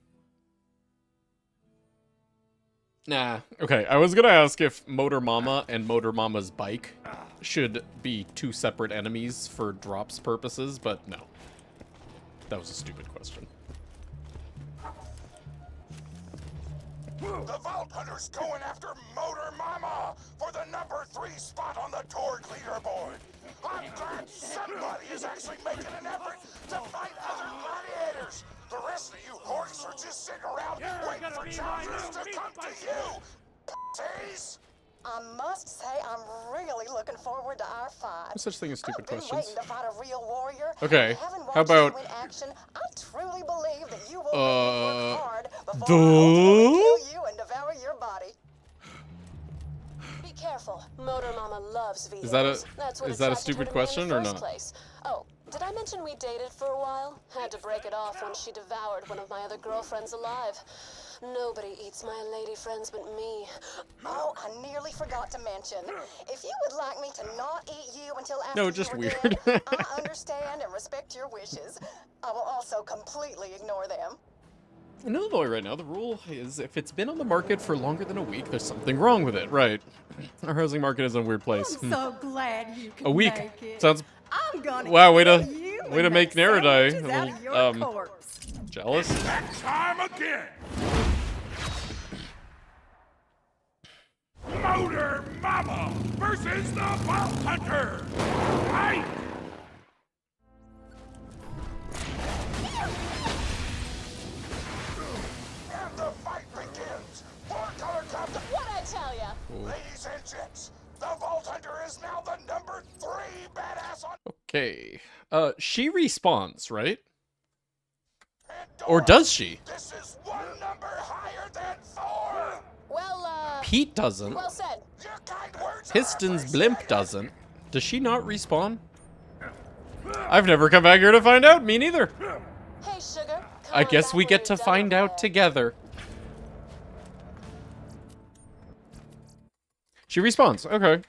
S1: Nah, okay, I was gonna ask if Motor Mama and Motor Mama's bike should be 2 separate enemies for drops purposes, but no. That was a stupid question.
S7: The Vault Hunter's going after Motor Mama for the number 3 spot on the Torg leaderboard. I'm glad somebody is actually making an effort to fight other gladiators. The rest of you horks are just sitting around waiting for challenges
S3: forward to R5.
S1: No such thing as stupid
S3: I've been
S1: questions.
S3: waiting to fight a real warrior.
S1: Okay,
S3: Having
S1: how
S3: watched you
S1: about...
S3: in action, I truly believe that you will make me work hard before I ultimately kill you and devour your body.
S10: Be careful. Motor Mama loves vehicles.
S1: Is that a stupid question or not?
S10: Place. Oh, did I mention we dated for a while? Had to break it off when she devoured one of my other girlfriends alive. Nobody eats my lady friends but me.
S3: Oh, I nearly forgot to mention. If you would like me to not eat you until after
S1: No, just
S3: you're
S1: weird.
S3: dead, I understand and respect your wishes. I will also completely ignore them.
S1: In Illinois right now, the rule is if it's been on the market for longer than a week, there's something wrong with it. Right. Our housing market is in a weird place.
S5: I'm so glad you could
S1: A week.
S5: make it.
S1: Sounds...
S5: I'm gonna
S1: Wow, way
S5: kill
S1: to
S5: you
S1: way to
S5: and
S1: make Neridai
S5: sandwiches
S1: a
S5: out of your
S1: little
S5: corpse.
S1: jealous.
S6: That time again! Motor Mama versus the Vault Hunter! Fight!
S4: And the fight begins! Four-color captain!
S10: What'd I tell ya?
S4: Ladies and gents, the Vault Hunter is now the number 3 badass on
S1: Okay. She respawns, right?
S4: Pandora.
S1: Or does she?
S4: This is one number higher than 4!
S10: Well,
S1: Pete doesn't.
S10: well said.
S4: Your kind words are
S1: Piston's blimp
S4: appreciated.
S1: doesn't. Does she not respawn? I've never come back here to find out. Me neither.
S10: Hey, sugar. Come
S1: I
S10: on
S1: guess
S10: back
S1: we
S10: when
S1: get
S10: you're
S1: to
S10: done
S1: find
S10: up
S1: out
S10: there.
S1: together. She respawns. Okay.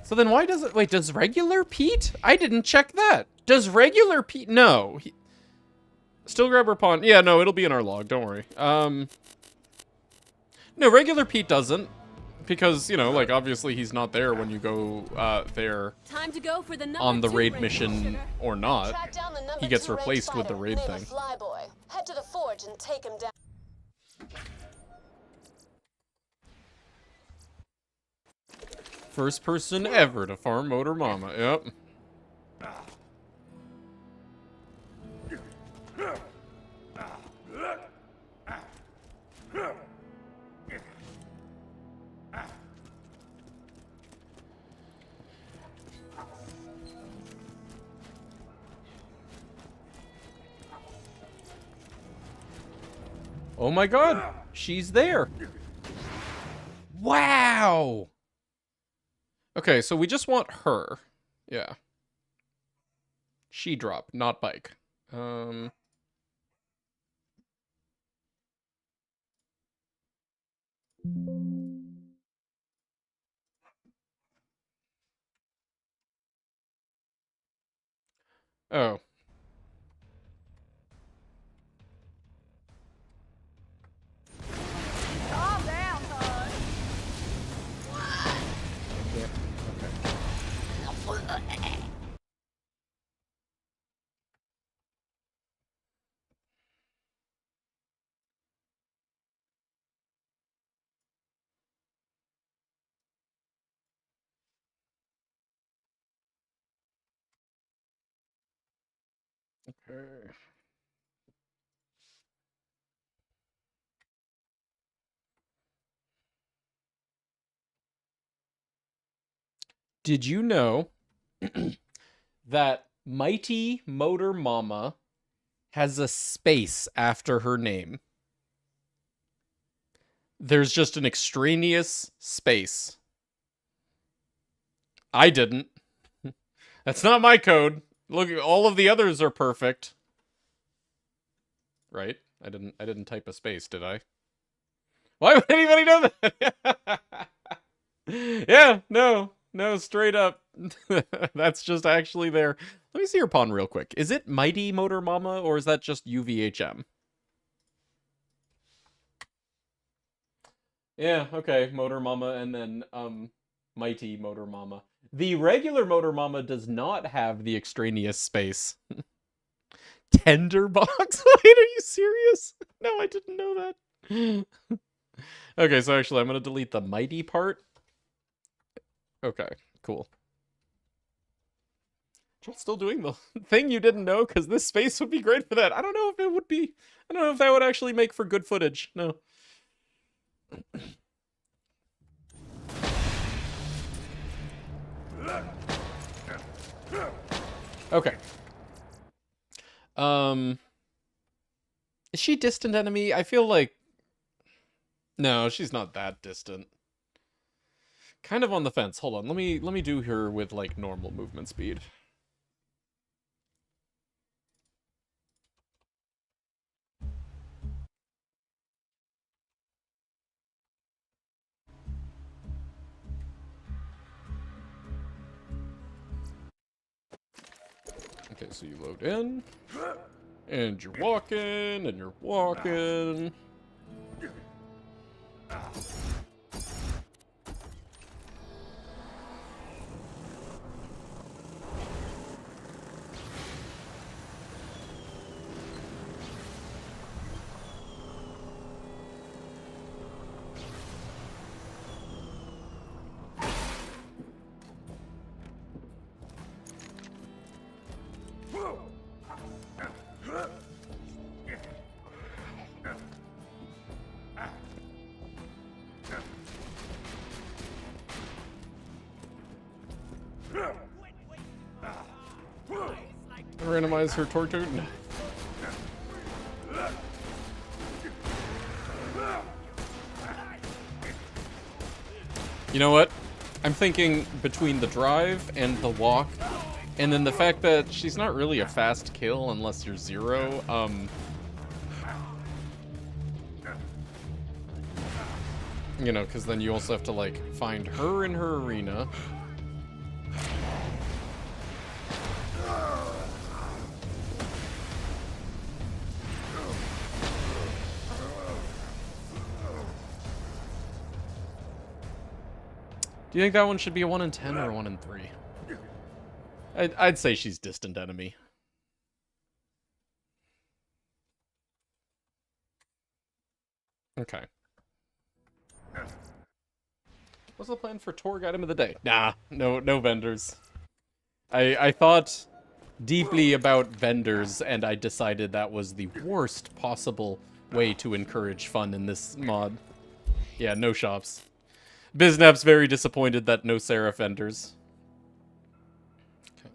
S1: So then why does it... Wait, does regular Pete? I didn't check that. Does regular Pete... No. Still grab her pawn. Yeah, no, it'll be in our log. Don't worry. No, regular Pete doesn't. Because, you know, like, obviously he's not there when you go there
S9: Time to go for the number
S1: on the
S9: 2
S1: raid
S9: race,
S1: mission
S9: sugar.
S1: or not.
S10: Track down the number
S1: He gets
S10: 2 ranked
S1: replaced with the
S10: fighter,
S1: raid
S10: name
S1: thing.
S10: of Flyboy. Head to the forge and take him down.
S1: First person ever to farm Motor Mama. Yep. Oh my god, she's there. Wow. Okay, so we just want her. Yeah. She drop, not bike. Oh.
S5: Calm down, bud.
S1: Okay. Did you know that Mighty Motor Mama has a space after her name? There's just an extraneous space. I didn't. That's not my code. Look, all of the others are perfect. Right? I didn't type a space, did I? Why would anybody know that? Yeah, no, straight up. That's just actually there. Let me see your pawn real quick. Is it Mighty Motor Mama or is that just UVHM? Yeah, okay, Motor Mama and then Mighty Motor Mama. The regular Motor Mama does not have the extraneous space. Tinderbox? Wait, are you serious? No, I didn't know that. Okay, so actually I'm going to delete the Mighty part. Okay, cool. Just still doing the thing you didn't know, because this space would be great for that. I don't know if it would be. I don't know if that would actually make for good footage. No. Okay. Is she distant enemy? I feel like... No, she's not that distant. Kind of on the fence. Hold on, let me do her with, like, normal movement speed. Okay, so you load in, and you're walking, and you're walking. Randomize her torture. No. You know what? I'm thinking between the drive and the walk, and then the fact that she's not really a fast kill unless you're zero, you know, because then you also have to, like, find her in her arena. Do you think that one should be a 1 in 10 or a 1 in 3? I'd say she's distant enemy. Okay. What's the plan for Torg item of the day? Nah, no vendors. I thought deeply about vendors, and I decided that was the worst possible way to encourage fun in this mod. Yeah, no shops. Biznap's very disappointed that no Seraph vendors. Okay.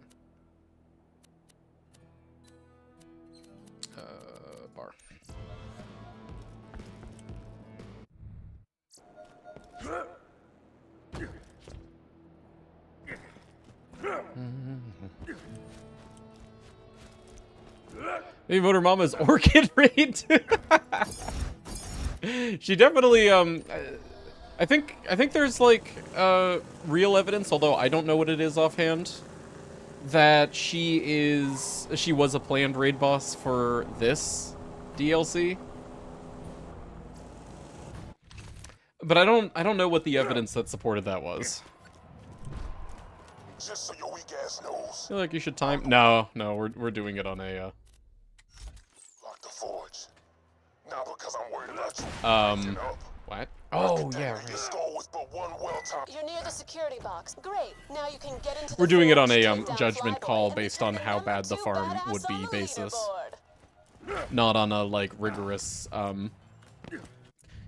S1: Bar. Maybe Motor Mama's Orchid Raid. She definitely I think there's, like, real evidence, although I don't know what it is offhand, that she was a planned raid boss for this DLC. But I don't know what the evidence that supported that was.
S7: Just so your weak ass knows.
S1: I feel like you should time. No, we're doing it on a.
S7: Lock the forge. Not because I'm worried about you.
S1: What? Oh yeah, right.
S10: You're near the security box. Great. Now you can get into the
S1: We're doing it on
S10: forge,
S1: a
S10: take down
S1: judgment
S10: Flyboy,
S1: call
S10: and
S1: based on
S10: turn
S1: how
S10: in
S1: bad the
S10: two
S1: farm
S10: badass
S1: would be
S10: on the
S1: basis.
S10: leaderboard.
S1: Not on a, like, rigorous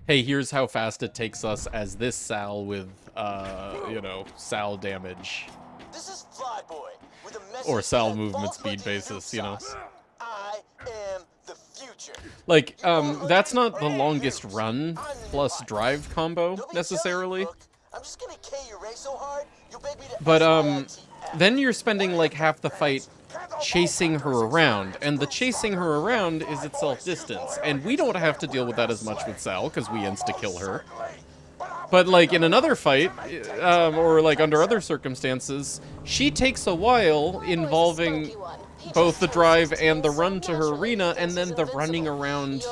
S1: hey, here's how fast it takes us as this Sal with you know, Sal damage.
S8: This is Flyboy with a message
S1: Or Sal
S8: that
S1: movement
S8: falls
S1: speed
S8: within
S1: basis, you know.
S8: sauce. I am the future.
S1: Like, that's not the longest run plus drive combo, necessarily.
S8: I'm just gonna K your race so hard, you'll beg me to
S1: But,
S8: SYIT.
S1: then you're spending, like, half the fight chasing her around, and the chasing her around is itself distance, and we don't have to deal with that as much with Sal, because we insta-kill her. But, like, in another fight, or, like, under other circumstances, she takes a while involving both the drive and the run to her arena, and then the running around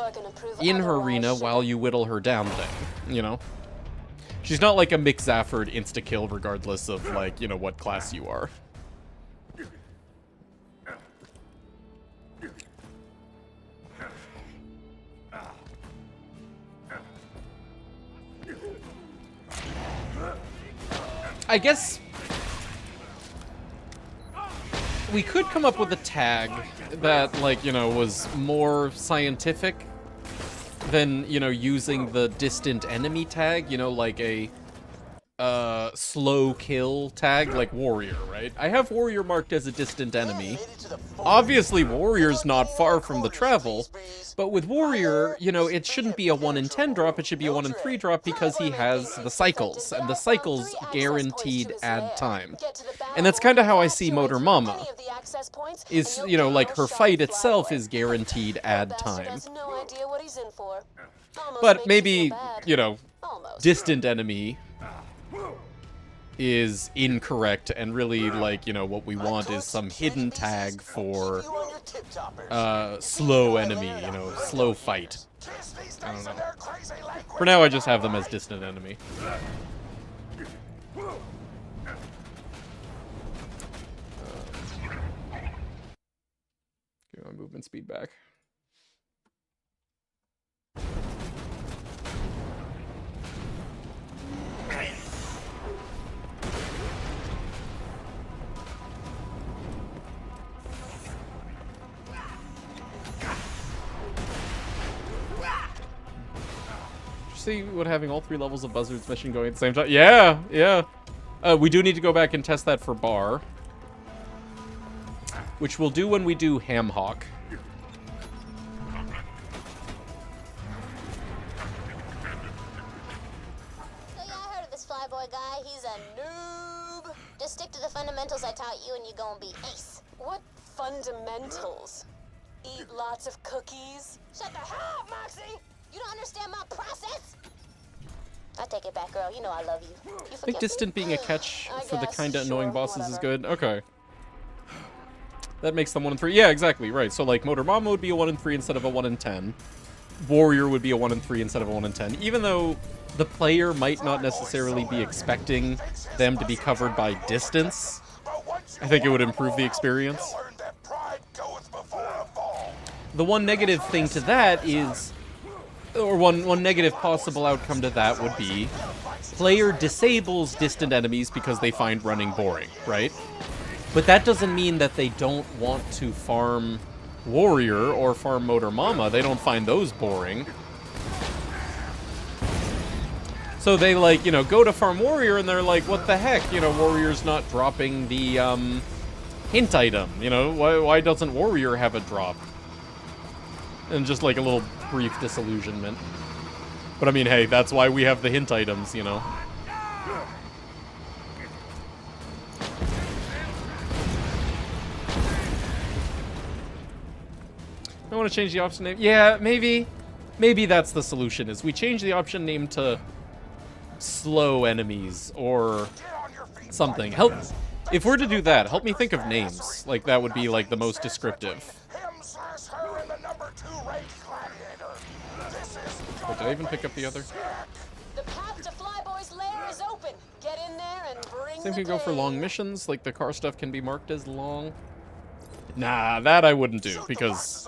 S1: in her arena while you whittle her down thing, you know? She's not like a Mick Zafford insta-kill regardless of, like, you know, what class you are. I guess we could come up with a tag that, like, you know, was more scientific than, you know, using the distant enemy tag, you know, like a slow kill tag like warrior, right? I have warrior marked as a distant enemy.
S8: Made it to the fort.
S1: Obviously, warrior's not far from the travel, but with warrior, you know, it shouldn't be a 1 in 10 drop, it should be a 1 in 3 drop because he has the cycles, and the cycles guaranteed add time. And that's kind of how I see Motor Mama. Is, you know, like her fight itself is guaranteed add time. But maybe, you know, distant enemy is incorrect, and really, like, you know, what we want is some hidden tag for slow enemy, you know, slow fight. I don't know. For now, I just have them as distant enemy. Get my movement speed back. See what having all 3 levels of Buzzard's mission going at the same time? Yeah, yeah. We do need to go back and test that for Bar, which we'll do when we do Ham Hawk.
S11: So yeah, I heard of this flyboy guy. He's a noob. Just stick to the fundamentals I taught you and you're gonna be ace.
S10: What fundamentals? Eat lots of cookies?
S11: Shut the hell up, Moxie! You don't understand my process? I take it back, girl. You know I love you.
S1: I think distant being a catch for the kind of annoying bosses is good. Okay. That makes them 1 in 3. Yeah, exactly, right. So, like, Motor Mama would be a 1 in 3 instead of a 1 in 10. Warrior would be a 1 in 3 instead of a 1 in 10. Even though the player might not necessarily be expecting them to be covered by distance, I think it would improve the experience. The one negative thing to that is, or one negative possible outcome to that would be, player disables distant enemies because they find running boring, right? But that doesn't mean that they don't want to farm Warrior or farm Motor Mama. They don't find those boring. So they, like, you know, go to farm Warrior and they're like, what the heck? You know, Warrior's not dropping the hint item. You know, why doesn't Warrior have a drop? And just like a little brief disillusionment. But I mean, hey, that's why we have the hint items, you know. I want to change the option name. Yeah, maybe that's the solution, is we change the option name to slow enemies or something. Help, if we're to do that, help me think of names. Like, that would be like the most descriptive. Wait, did I even pick up the other?
S10: The path to Flyboy's lair is open. Get in there and bring
S1: Same
S10: the
S1: can go for
S10: pain.
S1: long missions, like the car stuff can be marked as long. Nah, that I wouldn't do, because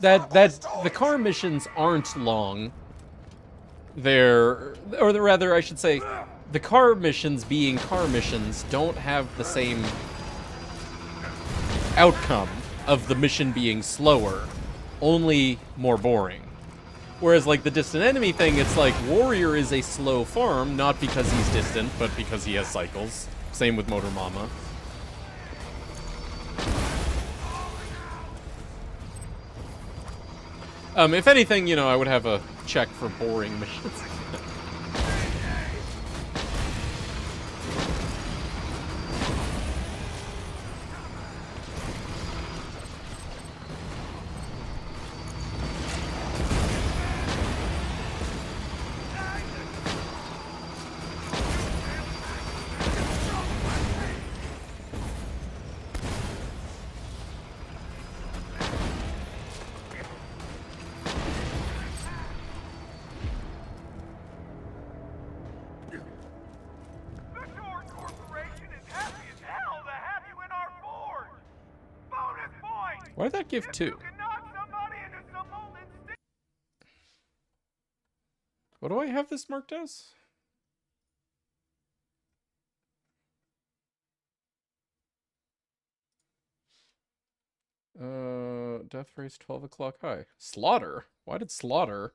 S1: the car missions aren't long. They're, or rather, I should say, the car missions being car missions don't have the same outcome of the mission being slower, only more boring. Whereas, like, the distant enemy thing, it's like, Warrior is a slow farm, not because he's distant, but because he has cycles. Same with Motor Mama. If anything, you know, I would have a check for boring missions. Why did that give 2? What do I have this marked as? Death race 12 o'clock high. Slaughter? Why did Slaughter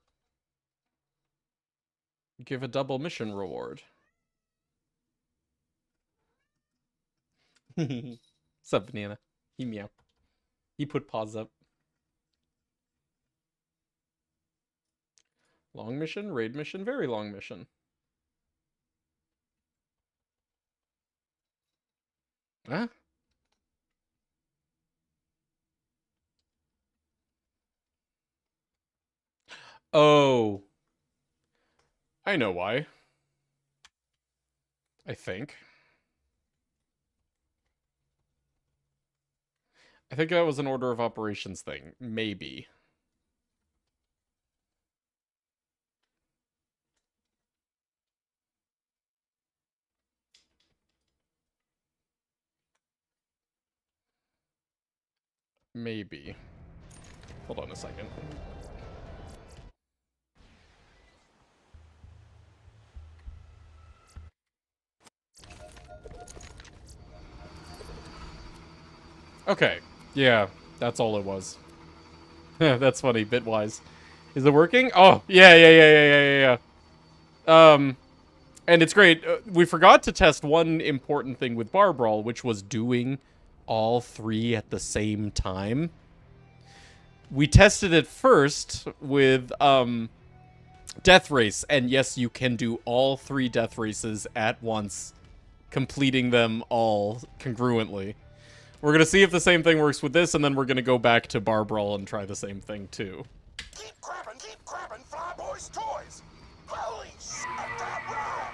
S1: give a double mission reward? Sup, banana? He meow. He put paws up. Long mission, raid mission, very long mission. Huh? Oh. I know why. I think. I think that was an order of operations thing. Maybe. Maybe. Hold on a second. Okay. Yeah, that's all it was. That's funny, bitwise. Is it working? Oh, yeah. And it's great. We forgot to test one important thing with Bar Brawl, which was doing all three at the same time. We tested it first with Death Race, and yes, you can do all three Death Races at once, completing them all congruently. We're going to see if the same thing works with this, and then we're going to go back to Bar Brawl and try the same thing, too.
S4: Keep grabbing Flyboy's toys! Holy shit, that rhymed!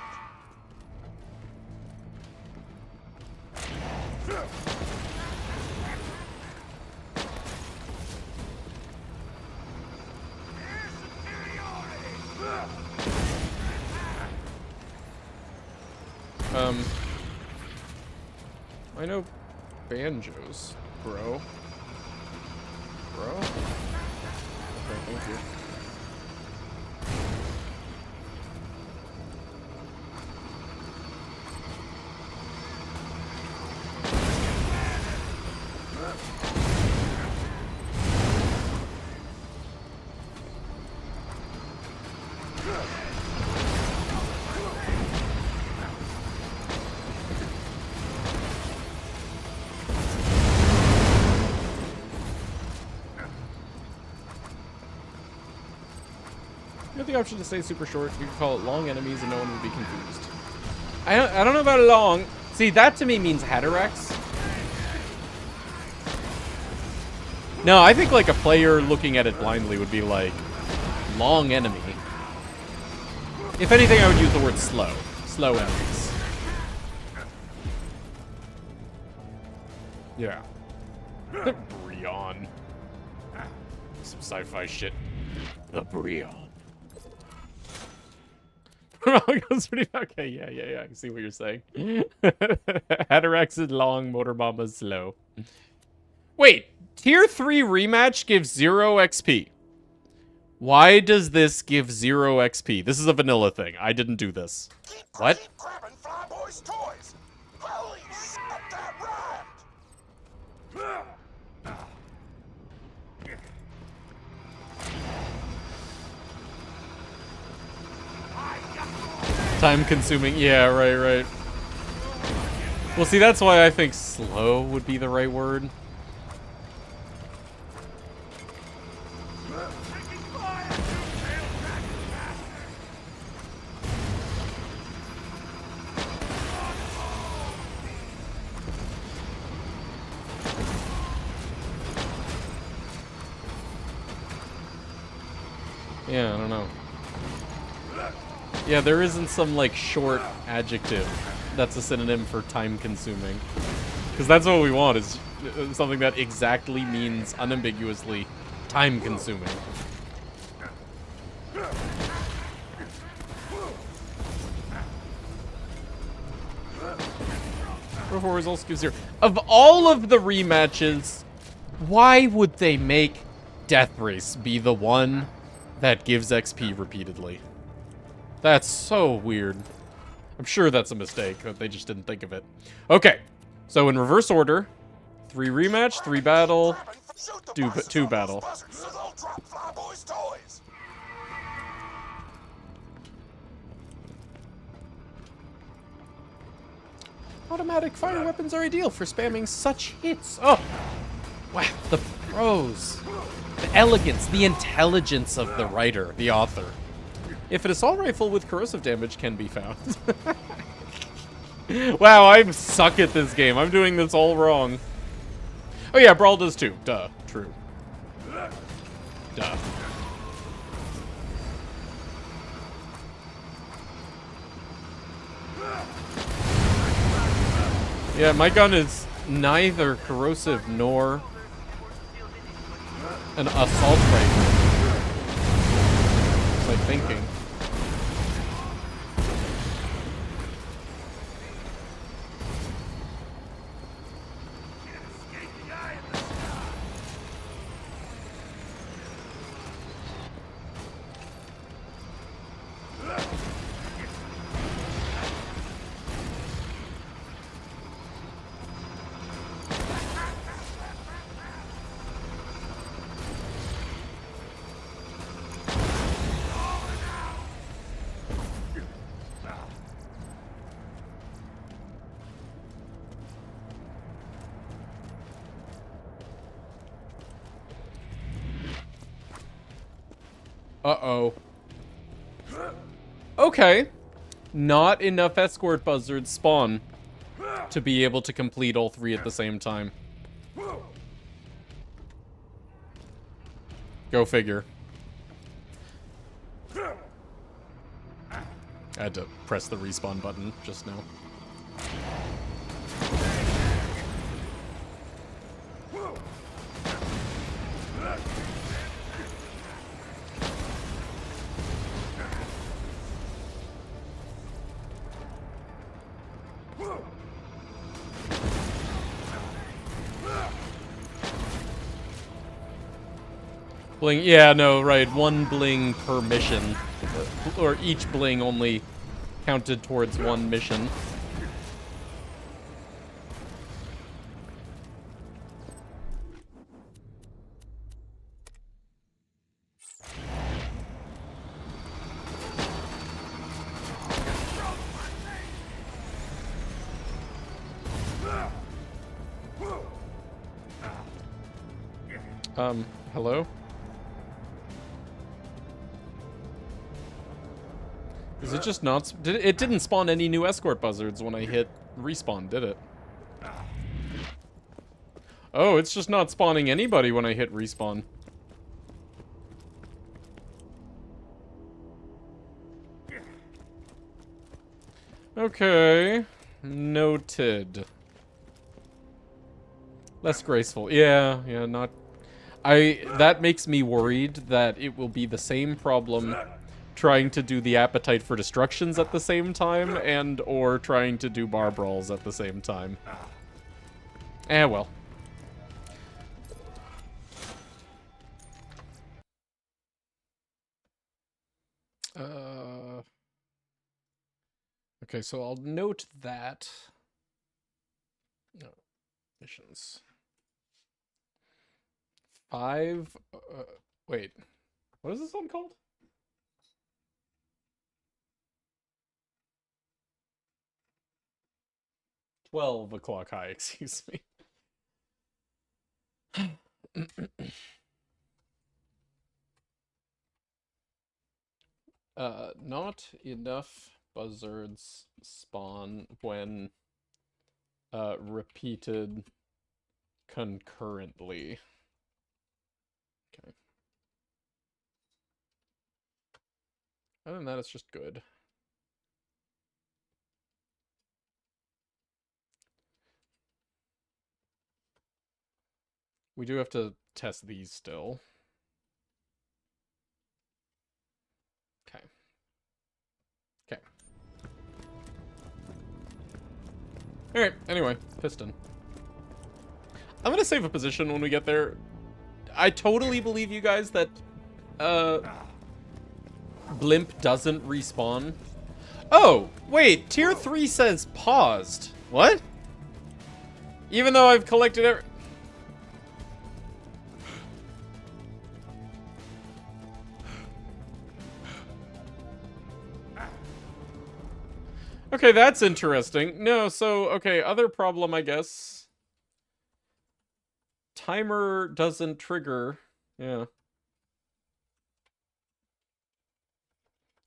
S1: I know banjos, bro. Okay, thank you. You have the option to stay super short. You can call it long enemies and no one would be confused. I don't know about long. See, that to me means Hatterax. No, I think like a player looking at it blindly would be like, long enemy. If anything, I would use the word slow. Slow enemies. Yeah. Breon. Some sci-fi shit. The Breon. Okay, yeah. I can see what you're saying. Hatterax is long, Motor Mama's slow. Wait, Tier 3 rematch gives 0 XP. Why does this give 0 XP? This is a vanilla thing. I didn't do this. What?
S4: Keep grabbing Flyboy's toys! Holy shit, that rhymed!
S1: Time consuming. Yeah, right. Well, see, that's why I think slow would be the right word. Yeah, I don't know. Yeah, there isn't some, like, short adjective that's a synonym for time-consuming. Because that's what we want, is something that exactly means, unambiguously, time-consuming. Before results give 0. Of all of the rematches, why would they make Death Race be the one that gives XP repeatedly? That's so weird. I'm sure that's a mistake, that they just didn't think of it. Okay, so in reverse order, 3 rematch, 3 battle, 2 battle. Automatic fire weapons are ideal for spamming such hits. Oh! Wow, the prose. The elegance, the intelligence of the writer, the author. If an assault rifle with corrosive damage can be found. Wow, I suck at this game. I'm doing this all wrong. Oh yeah, Brawl does too. Duh. True. Duh. Yeah, my gun is neither corrosive nor an assault rifle. It's like thinking. Uh-oh. Okay. Not enough escort buzzards spawn to be able to complete all three at the same time. Go figure. I had to press the respawn button just now. Bling, yeah, no, right. One bling per mission. Or each bling only counted towards one mission. Hello? Is it just not... It didn't spawn any new escort buzzards when I hit respawn, did it? Oh, it's just not spawning anybody when I hit respawn. Okay. Noted. Less graceful. Yeah, not... That makes me worried that it will be the same problem trying to do the appetite for destructions at the same time or trying to do bar brawls at the same time. Well. Okay, so I'll note that. No, missions. 5, wait, what is this one called? $12 high, excuse me. Not enough buzzards spawn when repeated concurrently. Okay. Other than that, it's just good. We do have to test these still. Okay. Okay. Alright, anyway, piston. I'm gonna save a position when we get there. I totally believe you guys that Blimp doesn't respawn. Oh, wait, tier 3 says paused. What? Even though I've collected every... Okay, that's interesting. No, so, okay, other problem, I guess. Timer doesn't trigger. Yeah.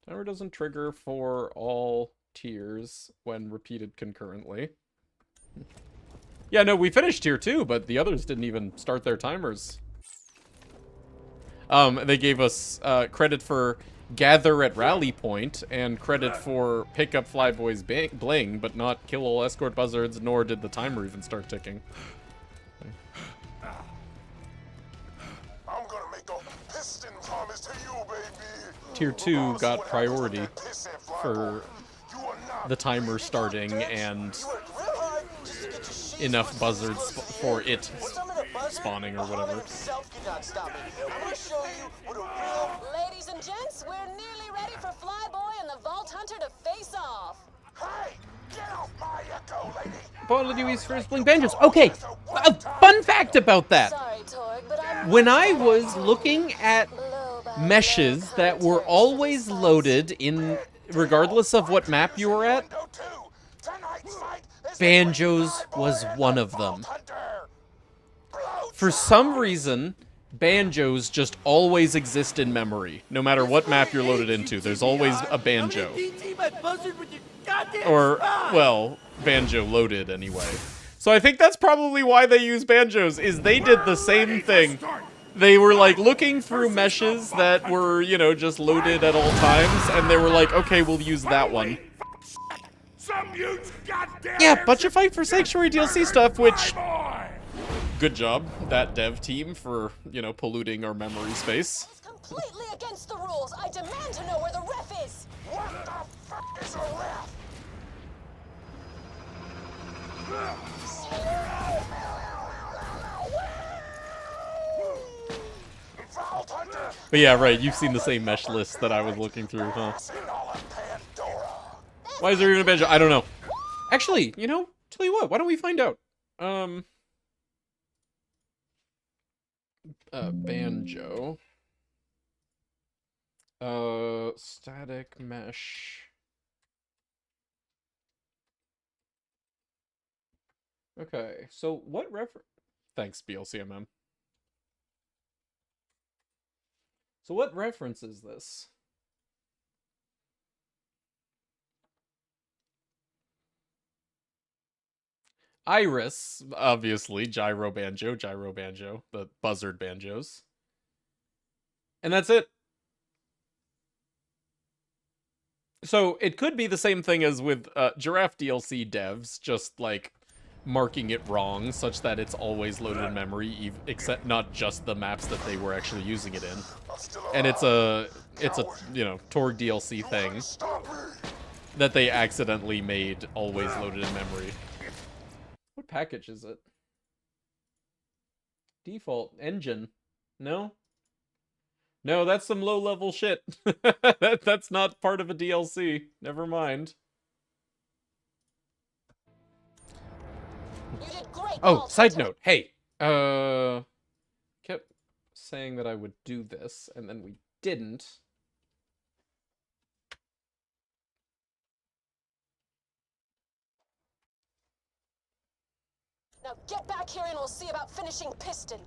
S1: Timer doesn't trigger for all tiers when repeated concurrently. Yeah, no, we finished tier 2, but the others didn't even start their timers. They gave us credit for gather at rally point and credit for pick up Flyboy's bling, but not kill all escort buzzards, nor did the timer even start ticking.
S7: I'm gonna make a piston promise to you, baby.
S1: Tier 2 got priority for the timer starting and enough buzzards for it spawning or whatever.
S10: Ladies and gents, we're nearly ready for Flyboy and the Vault Hunter to face off.
S7: Hey, get off my echo, lady.
S1: Bottle Dewey's first bling banjos. Okay, a fun fact about that.
S10: Sorry, Torg, but I'm
S1: When I was looking at meshes that were always loaded in, regardless of what map you were at, Banjos was one of them. For some reason, Banjos just always exist in memory. No matter what map you're loaded into, there's always a Banjo. Or, well, Banjo loaded anyway. So I think that's probably why they use Banjos, is they did the same thing. They were, like, looking through meshes that were, you know, just loaded at all times, and they were like, okay, we'll use that one. Yeah, bunch of Fight for Sanctuary DLC stuff, which... Good job, that dev team, for, you know, polluting our memory space.
S10: It's completely against the rules. I demand to know where the ref is.
S7: What the fuck is a ref?
S1: But yeah, right, you've seen the same mesh list that I was looking through, huh? Why is there even a Banjo? I don't know. Actually, you know, tell you what, why don't we find out? Banjo. Static mesh. Okay, so what reference? Thanks, BLCMM. So what reference is this? Iris, obviously, Gyro Banjo, the buzzard banjos. And that's it. So it could be the same thing as with Giraffe DLC devs, just like marking it wrong such that it's always loaded in memory, except not just the maps that they were actually using it in. And it's a you know, Torg DLC thing that they accidentally made always loaded in memory. What package is it? Default engine. No? No, that's some low-level shit. That's not part of a DLC. Never mind.
S10: You did great,
S1: Oh, side note. Hey, kept saying that I would do this, and then we didn't.
S10: Now get back here and we'll see about finishing Piston.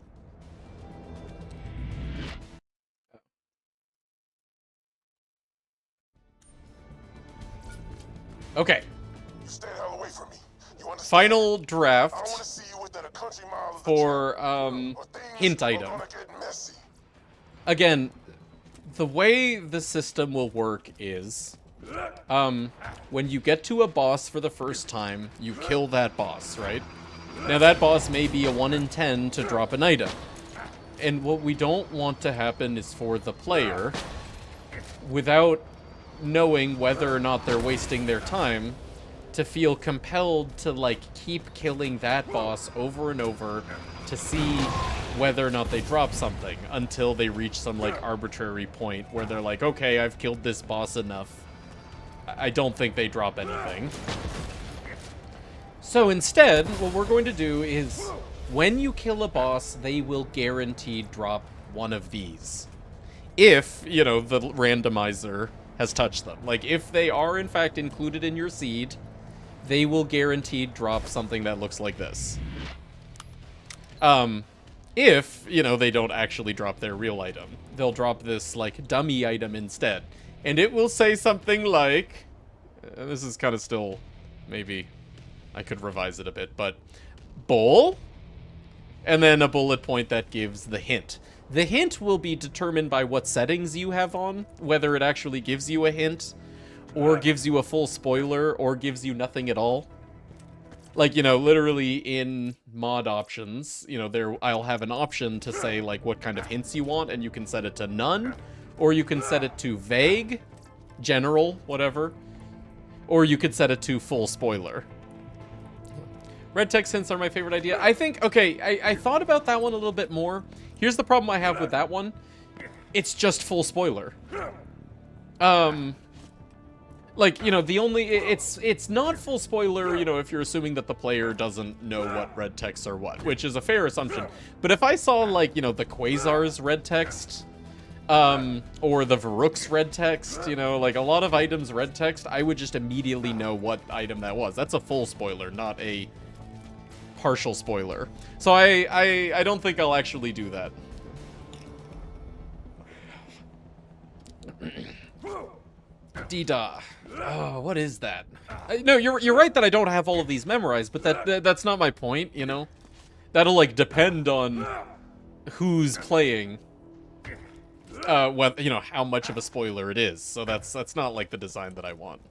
S1: Okay.
S7: You stay the hell away from me. You understand?
S1: Final
S7: I
S1: draft
S7: don't want to see you within a country mile of the
S1: for
S7: truck, or things
S1: hint
S7: are
S1: item.
S7: gonna get messy.
S1: Again, the way the system will work is, when you get to a boss for the first time, you kill that boss, right? Now that boss may be a 1 in 10 to drop an item. And what we don't want to happen is for the player, without knowing whether or not they're wasting their time, to feel compelled to, like, keep killing that boss over and over to see whether or not they drop something until they reach some, like, arbitrary point where they're like, okay, I've killed this boss enough. I don't think they drop anything. So instead, what we're going to do is, when you kill a boss, they will guaranteed drop one of these. If, you know, the randomizer has touched them. Like, if they are, in fact, included in your seed, they will guaranteed drop something that looks like this. If, you know, they don't actually drop their real item. They'll drop this, like, dummy item instead. And it will say something like... this is kind of still... maybe I could revise it a bit, but... bowl? And then a bullet point that gives the hint. The hint will be determined by what settings you have on, whether it actually gives you a hint, or gives you a full spoiler, or gives you nothing at all. Like, you know, literally in mod options, you know, I'll have an option to say, like, what kind of hints you want, and you can set it to none, or you can set it to vague, general, whatever, or you could set it to full spoiler. Red text hints are my favorite idea. I think, okay, I thought about that one a little bit more. Here's the problem I have with that one. It's just full spoiler. Like, you know, the only... It's not full spoiler, you know, if you're assuming that the player doesn't know what red texts are what, which is a fair assumption. But if I saw, like, you know, the Quasar's red text, or the Varrook's red text, you know, like a lot of items red text, I would just immediately know what item that was. That's a full spoiler, not a partial spoiler. So I don't think I'll actually do that. Dida. Oh, what is that? No, you're right that I don't have all of these memorized, but that's not my point, you know? That'll, like, depend on who's playing. What, you know, how much of a spoiler it is. So that's not, like, the design that I want.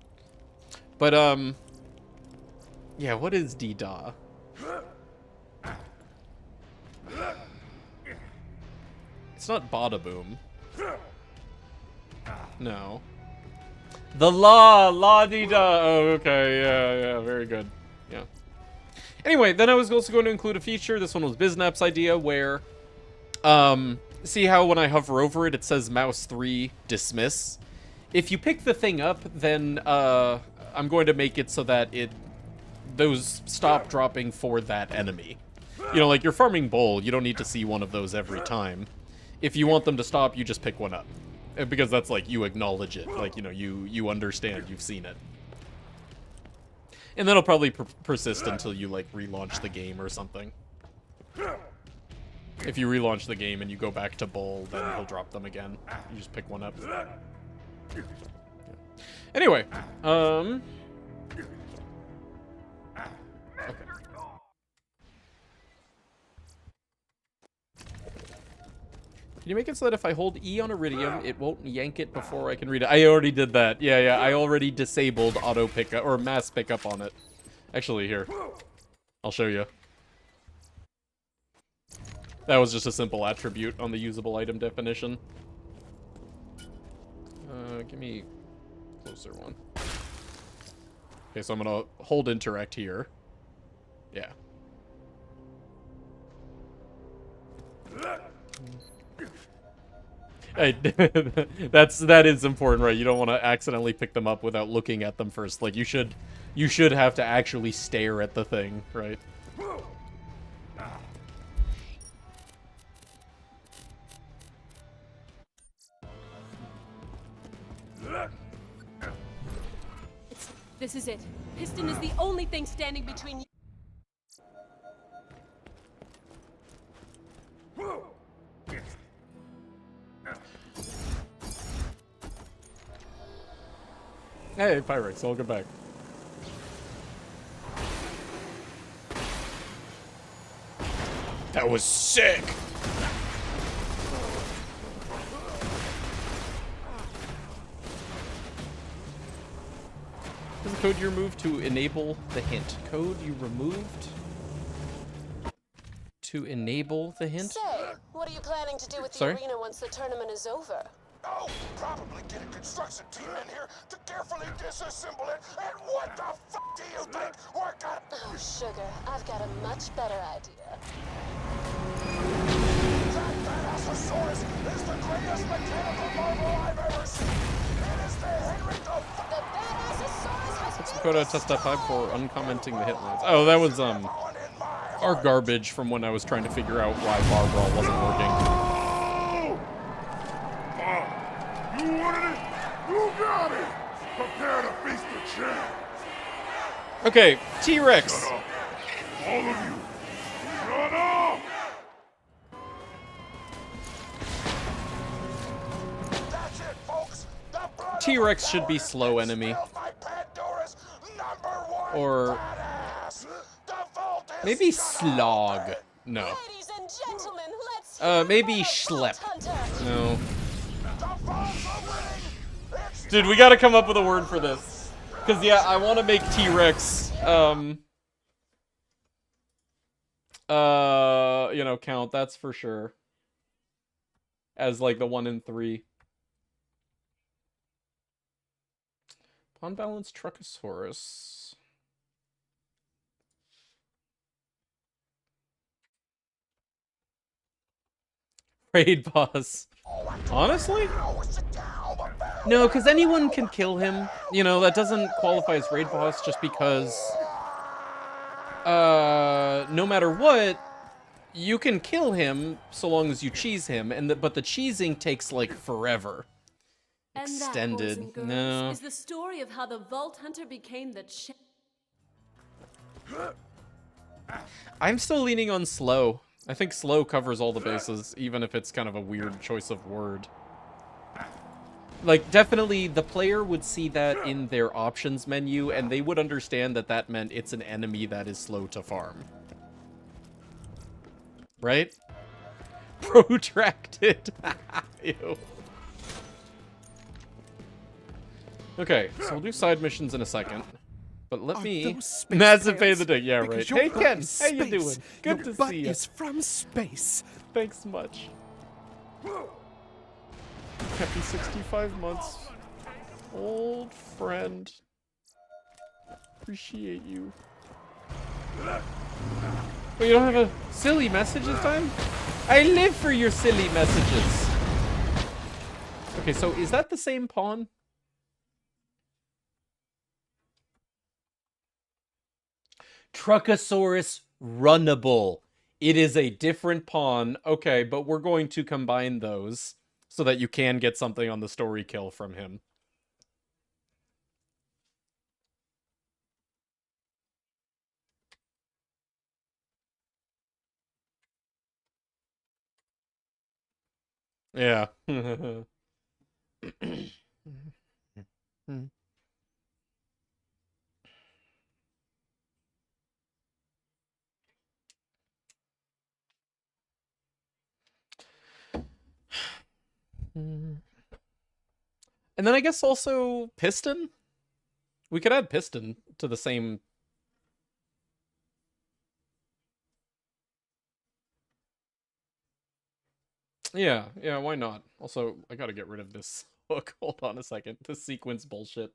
S1: But, yeah, what is Dida? It's not Bada-Boom. No. The La-Di-Da. Oh, okay, yeah, very good. Yeah. Anyway, then I was also going to include a feature. This one was Biznap's idea, where, see how when I hover over it, it says mouse 3, dismiss? If you pick the thing up, then, I'm going to make it so that those stop dropping for that enemy. You know, like, you're farming bowl, you don't need to see one of those every time. If you want them to stop, you just pick one up. Because that's, like, you acknowledge it. Like, you know, you understand, you've seen it. And that'll probably persist until you, like, relaunch the game or something. If you relaunch the game and you go back to bowl, then he'll drop them again. You just pick one up. Anyway, okay. Can you make it so that if I hold E on Iridium, it won't yank it before I can read it? I already did that. Yeah, I already disabled auto pickup or mass pickup on it. Actually, here. I'll show you. That was just a simple attribute on the usable item definition. Give me a closer one. Okay, so I'm gonna hold interact here. Yeah. That is important, right? You don't want to accidentally pick them up without looking at them first. Like, you should have to actually stare at the thing, right?
S9: This is it. Piston is the only thing standing between you.
S1: Hey, Pyrex, welcome back. That was sick! This is the code you removed to enable the hint. Code you removed to enable the hint?
S10: Say, what are you planning to do with the
S1: Sorry?
S10: arena once the tournament is over?
S4: Oh, probably get a construction team in here to carefully disassemble it. And what the fuck do you think we're gonna...
S10: Oh, sugar, I've got a much better idea.
S4: That Badassosaurus is the greatest mechanical marvel I've ever seen. It is the Henry the
S10: Badassosaurus has
S1: What's the code out test 5 for uncommenting the hit lines? Oh, that was, our garbage from when I was trying to figure out why bar brawl wasn't working.
S6: You wanted it? You got
S1: Okay, T-Rex.
S6: All of you, shut up!
S4: That's it, folks. The blood
S1: T-Rex
S4: of a
S1: should be
S4: coward
S1: slow
S4: gets
S1: enemy.
S4: spilled by Pandora's #1
S1: Or
S4: badass. The vault is
S1: maybe
S4: gonna
S1: Slog.
S4: open.
S1: No.
S10: Ladies and gentlemen, let's hear
S1: Maybe
S10: for the Vault
S1: Schlep.
S10: Hunter.
S1: No.
S4: The vault's opening. It's
S1: Dude, we gotta come up with a word for this. Cause yeah, I wanna make T-Rex, you know, count, that's for sure. As like the 1 in 3. Pawn balance Truckosaurus. Raid boss. Honestly? No, because anyone can kill him. You know, that doesn't qualify as raid boss just because... no matter what, you can kill him so long as you cheese him, and but the cheesing takes, like, forever.
S9: And
S1: Extended.
S9: that, boys and girls,
S1: No.
S9: is the story of how the Vault Hunter became the
S1: I'm still leaning on slow. I think slow covers all the bases, even if it's kind of a weird choice of word. Like, definitely, the player would see that in their options menu, and they would understand that that meant it's an enemy that is slow to farm. Right? Protracted. Ew. Okay, so we'll do side missions in a second. But let me... Massive Pay the Dick, yeah, right. Hey, Ken, how you doing? Good to see you.
S6: Is from space.
S1: Thanks much. Happy 65 months. Old friend. Appreciate you. Wait, you don't have a silly message this time? I live for your silly messages. Okay, so is that the same pawn? Truckosaurus runnable. It is a different pawn. Okay, but we're going to combine those so that you can get something on the story kill from him. Yeah. And then I guess also Piston? We could add Piston to the same... Yeah, why not? Also, I gotta get rid of this hook. Hold on a second. This sequence bullshit.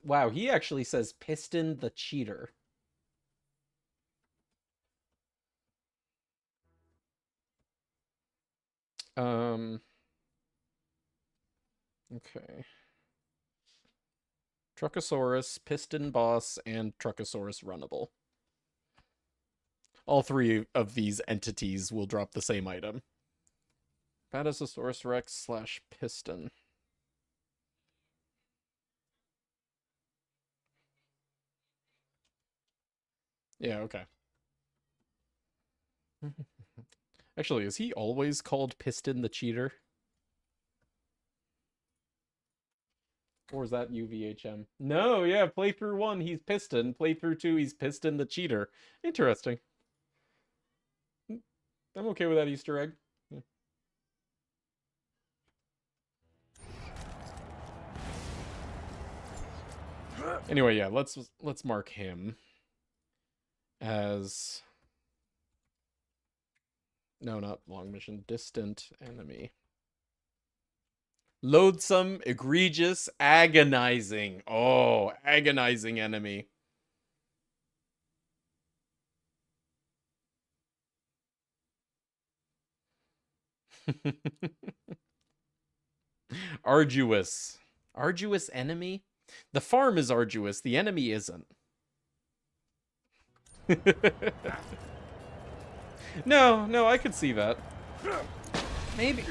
S1: Wow, he actually says Piston the Cheater. Okay. Truckosaurus, Piston Boss, and Truckosaurus Runnable. All three of these entities will drop the same item. Badasaurus Rex / Piston. Yeah, okay. Actually, is he always called Piston the Cheater? Or is that UVHM? No, yeah, playthrough 1, he's Piston. Playthrough 2, he's Piston the Cheater. Interesting. I'm okay with that Easter egg. Yeah. Anyway, yeah, let's mark him as... No, not long mission. Distant enemy. Loathsome, egregious, agonizing. Oh, agonizing enemy. Arduous. Arduous enemy? The farm is arduous, the enemy isn't. No, I could see that. Maybe.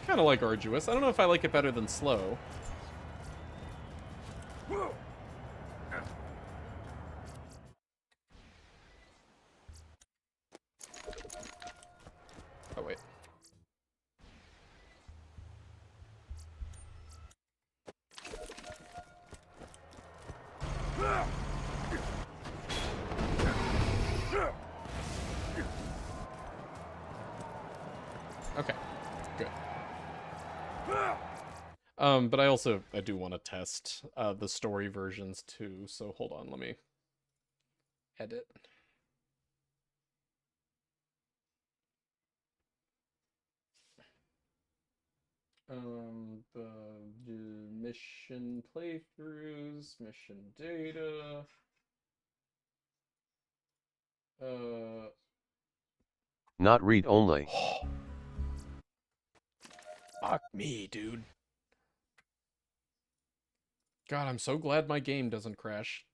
S1: kind of like arduous. I don't know if I like it better than slow. Oh, wait. Okay, good. But I do want to test the story versions too, so hold on, let me edit. The mission playthroughs, mission data.
S2: Not read only.
S1: Fuck me, dude. God, I'm so glad my game doesn't crash.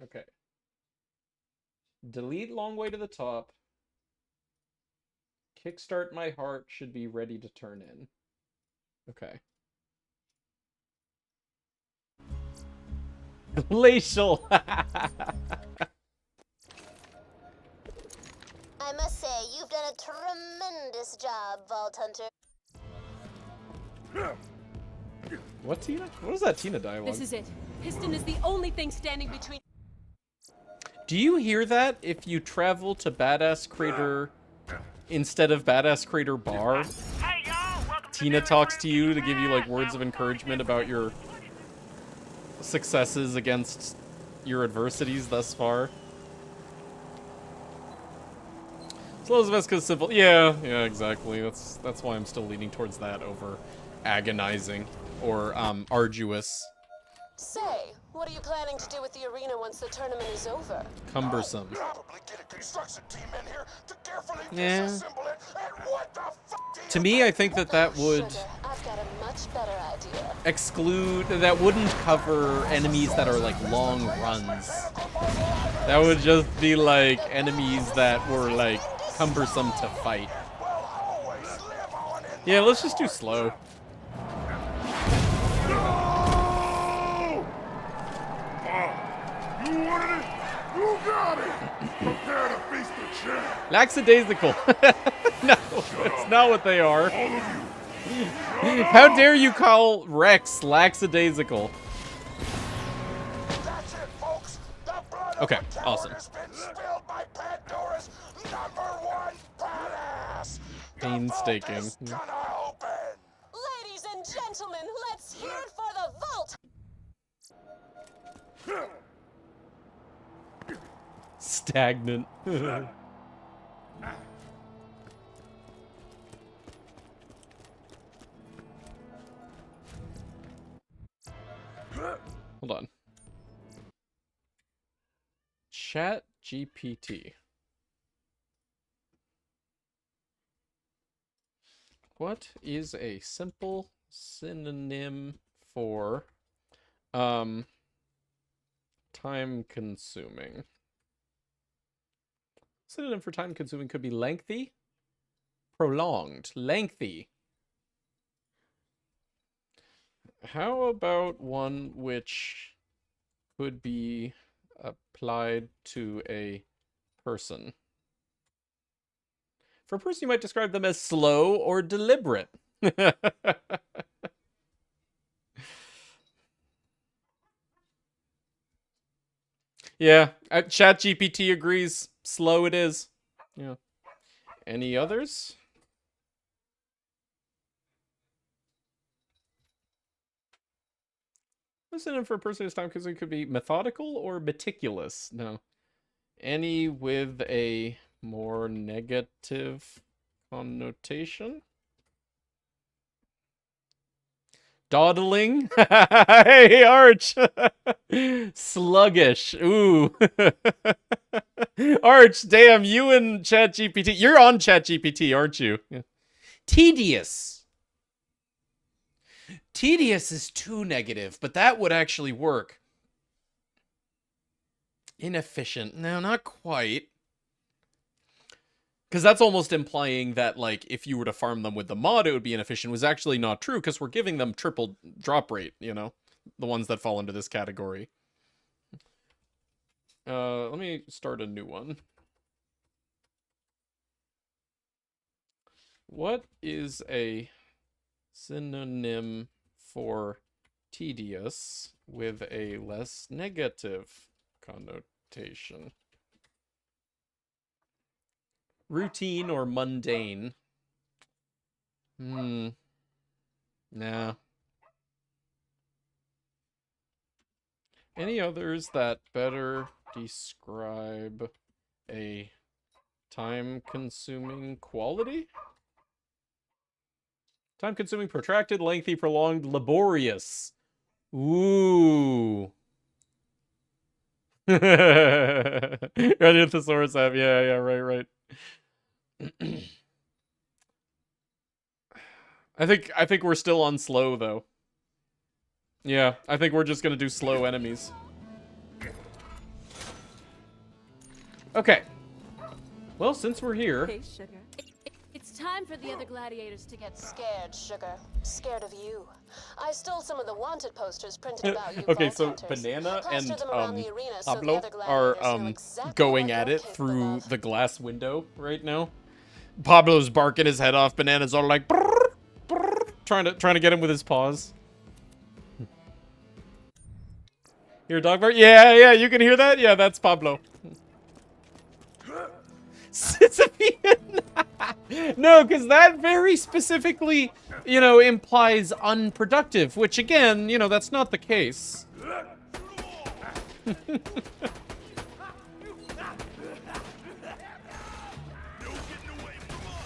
S1: Okay. Delete long way to the top. Kickstart my heart should be ready to turn in. Okay. Glacial.
S11: I must say, you've done a tremendous job, Vault Hunter.
S1: What, Tina? What is that Tina dialogue?
S9: This is it. Piston is the only thing standing between.
S1: Do you hear that if you travel to Badass Crater instead of Badass Crater Bar? Tina talks to you to give you like words of encouragement about your successes against your adversities thus far. Slow is best because simple. Yeah, exactly. That's why I'm still leaning towards that over agonizing or arduous.
S10: Say, what are you planning to do with the arena once the tournament is over?
S1: Cumbersome.
S4: Probably get a construction team in here to carefully
S1: Yeah.
S4: disassemble it. And what the fuck do you
S1: To me, I think that would
S10: Sugar, I've got a much better idea.
S1: exclude, that wouldn't cover enemies that are like long runs. That would just be like enemies that were like cumbersome to fight. Yeah, let's just do slow.
S7: You wanted it? You got it! Prepare to face the champ!
S1: Lackadaisical. No, it's not what they are.
S7: All of you!
S1: How dare you call Rex lackadaisical?
S4: That's it, folks. The blood
S1: Okay,
S4: of a coward
S1: awesome.
S4: has been spilled by Pandora's #1 badass.
S1: Painstaking.
S4: The vault is gonna open.
S10: Ladies and gentlemen, let's hear it for the vault!
S1: Stagnant. Hold on. Chat GPT. What is a simple synonym for time consuming? Synonym for time consuming could be lengthy, prolonged, lengthy. How about one which could be applied to a person? For a person, you might describe them as slow or deliberate. Yeah, ChatGPT agrees. Slow it is. Yeah. Any others? Listen, for a person who's time consuming could be methodical or meticulous. No. Any with a more negative connotation? Dawdling? Hey, Arch! Sluggish. Ooh. Arch, damn, you and ChatGPT. You're on ChatGPT, aren't you? Yeah. Tedious. Tedious is too negative, but that would actually work. Inefficient. No, not quite. Because that's almost implying that, like, if you were to farm them with the mod, it would be inefficient. Was actually not true, because we're giving them triple drop rate, you know? The ones that fall into this category. Let me start a new one. What is a synonym for tedious with a less negative connotation? Routine or mundane? Nah. Any others that better describe a time-consuming quality? Time-consuming, protracted, lengthy, prolonged, laborious. Ooh. Ready thesaurus app. Yeah, right. I think we're still on slow though. Yeah, I think we're just gonna do slow enemies. Okay. Well, since we're here.
S9: Hey, sugar. It's time for the other gladiators to get
S10: Scared, sugar. Scared of you. I stole some of the wanted posters printed about you.
S1: Okay,
S10: vault
S1: so
S10: hunters.
S1: Banana and
S10: Plastered them around the arena so the
S1: Pablo
S10: other
S1: are
S10: gladiators know exactly
S1: going
S10: what
S1: at
S10: you're
S1: it
S10: capable
S1: through
S10: of.
S1: the glass window right now. Pablo's barking his head off. Banana's all like brrr, brrr, trying to get him with his paws. Hear a dog bark? Yeah, you can hear that? Yeah, that's Pablo. Sisyphean. No, because that very specifically, you know, implies unproductive, which again, you know, that's not the case.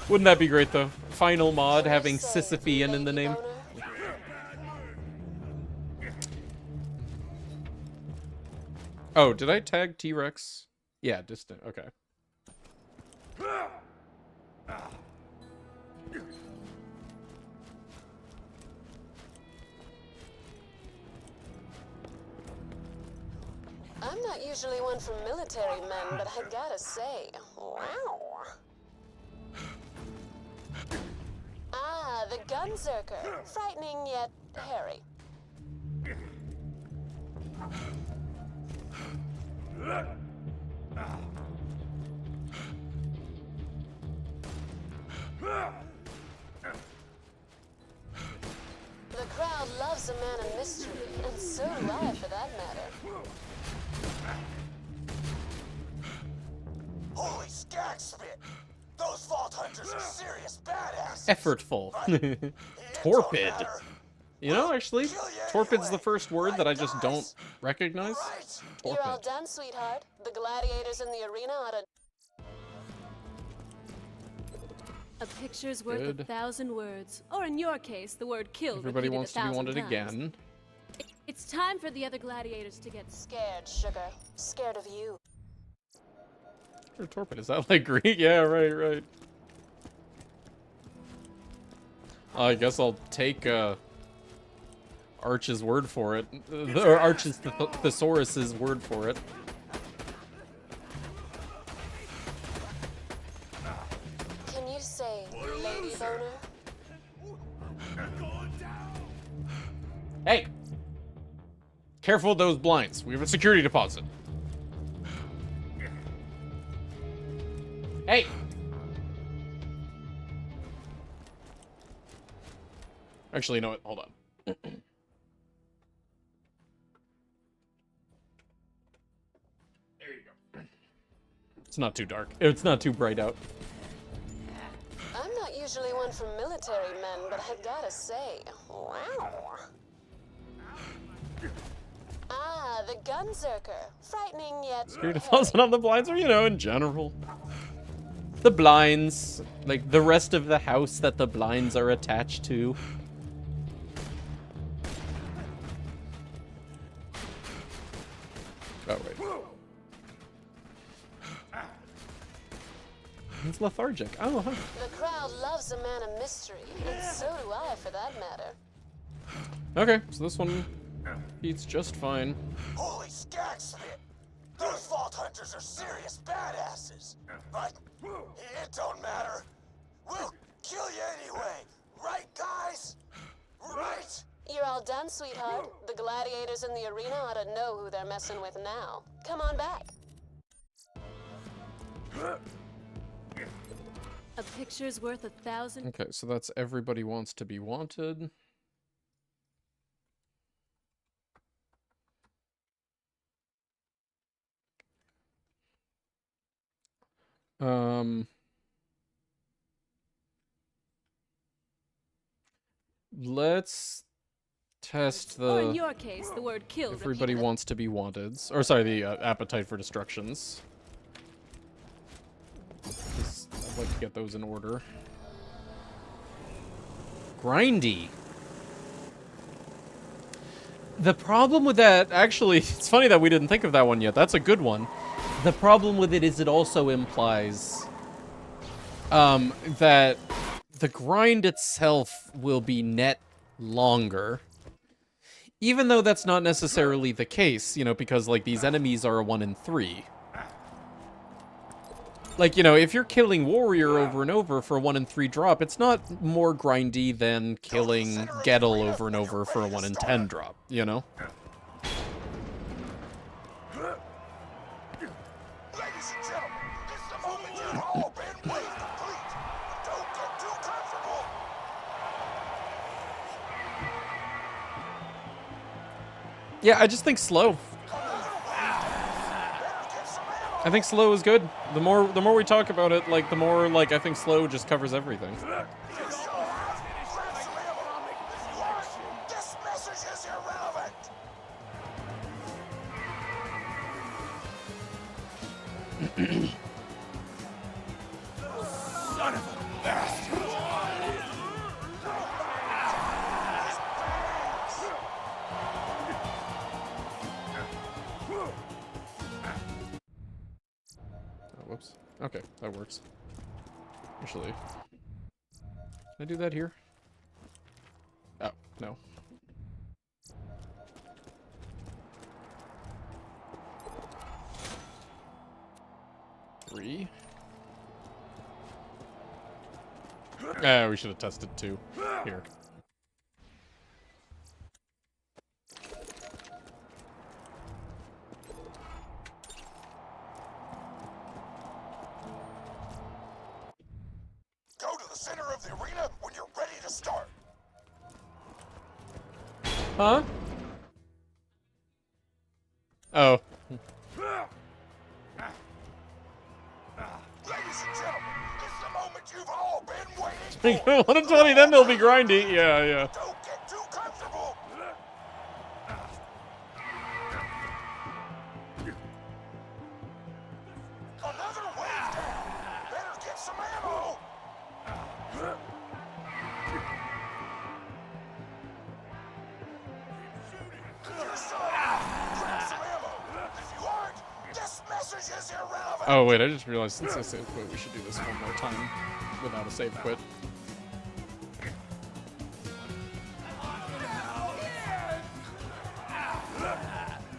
S1: Wouldn't that be great, though? Final mod having Sisyphean in the name. Oh, did I tag T-Rex? Yeah, distant. Okay.
S10: I'm not usually one for military men, but I gotta say, wow. Ah, the gunzerker. Frightening yet hairy. The crowd loves a man of mystery, and so do I, for that matter.
S4: Holy skagspit! Those vault hunters are serious badasses.
S1: Effortful. Torpid. You know, actually, torpid's the first word that I just don't recognize.
S10: You're all
S1: Torpid.
S10: done, sweetheart. The gladiators in the arena ought to...
S9: a picture's worth
S1: Good.
S9: 1,000 words, or in your case, the word killed.
S1: Everybody
S9: repeated
S1: wants to be
S9: 1,000
S1: wanted
S9: times.
S1: again.
S9: It's time for the other gladiators to get
S10: Scared, sugar. Scared of you.
S1: Or torpid, is that like Greek? Yeah, right. I guess I'll take Arch's word for it. Or Arch's thesaurus's word for it.
S10: Can you say lady boner?
S1: Hey! Careful of those blinds. We have a security deposit. Hey! Actually, you know what? Hold on. There you go. It's not too dark. It's not too bright out.
S10: I'm not usually one for military men, but I gotta say, wow. Ah, the gunzerker. Frightening yet...
S1: Security deposit on the blinds, or, you know, in general. The blinds. Like, the rest of the house that the blinds are attached to. Oh, wait. It's lethargic. Oh, huh.
S10: The crowd loves a man of mystery, and so do I, for that matter.
S1: Okay, so this one beats just fine.
S4: Holy skagspit! Those Vault Hunters are serious badasses. But it don't matter. We'll kill you anyway. Right, guys? Right?
S10: You're all done, sweetheart. The gladiators in the arena ought to know who they're messing with now. Come on back.
S9: A picture's worth 1,000.
S1: Okay, so that's everybody wants to be wanted. Let's test
S9: Or in
S1: the
S9: your case, the word kill.
S1: everybody wants to be wanted. Or sorry, the appetite for destructions. 'Cause I'd like to get those in order. Grindy. The problem with that, actually, it's funny that we didn't think of that one yet. That's a good one. The problem with it is it also implies that the grind itself will be net longer. Even though that's not necessarily the case, you know, because, like, these enemies are a 1 in 3. Like, you know, if you're killing Warrior over and over for a 1 in 3 drop, it's not more grindy than killing Gettle over and over for a 1 in 10 drop, you know?
S4: Ladies and gentlemen, it's the moment you've all been waiting complete. Don't get too comfortable.
S1: Yeah, I just think slow. I think slow is good. The more we talk about it, like, the more, like, I think slow just covers everything.
S4: This message is irrelevant.
S6: Son of a bastard!
S1: Oh, whoops. Okay, that works. Actually, can I do that here? Oh, no. Three. We should have tested 2. Here.
S4: Go to the center of the arena when you're ready to start.
S1: Huh? Oh.
S4: Ladies and gentlemen, it's the moment you've all been waiting for.
S1: 1 in 20, then they'll be grindy. Yeah, yeah.
S4: Don't get too comfortable. Another wave down. Better get some ammo. If you're sorry, grab some ammo. If you aren't, this message is irrelevant.
S1: Oh, wait, I just realized since I saved quit, we should do this one more time without a save quit.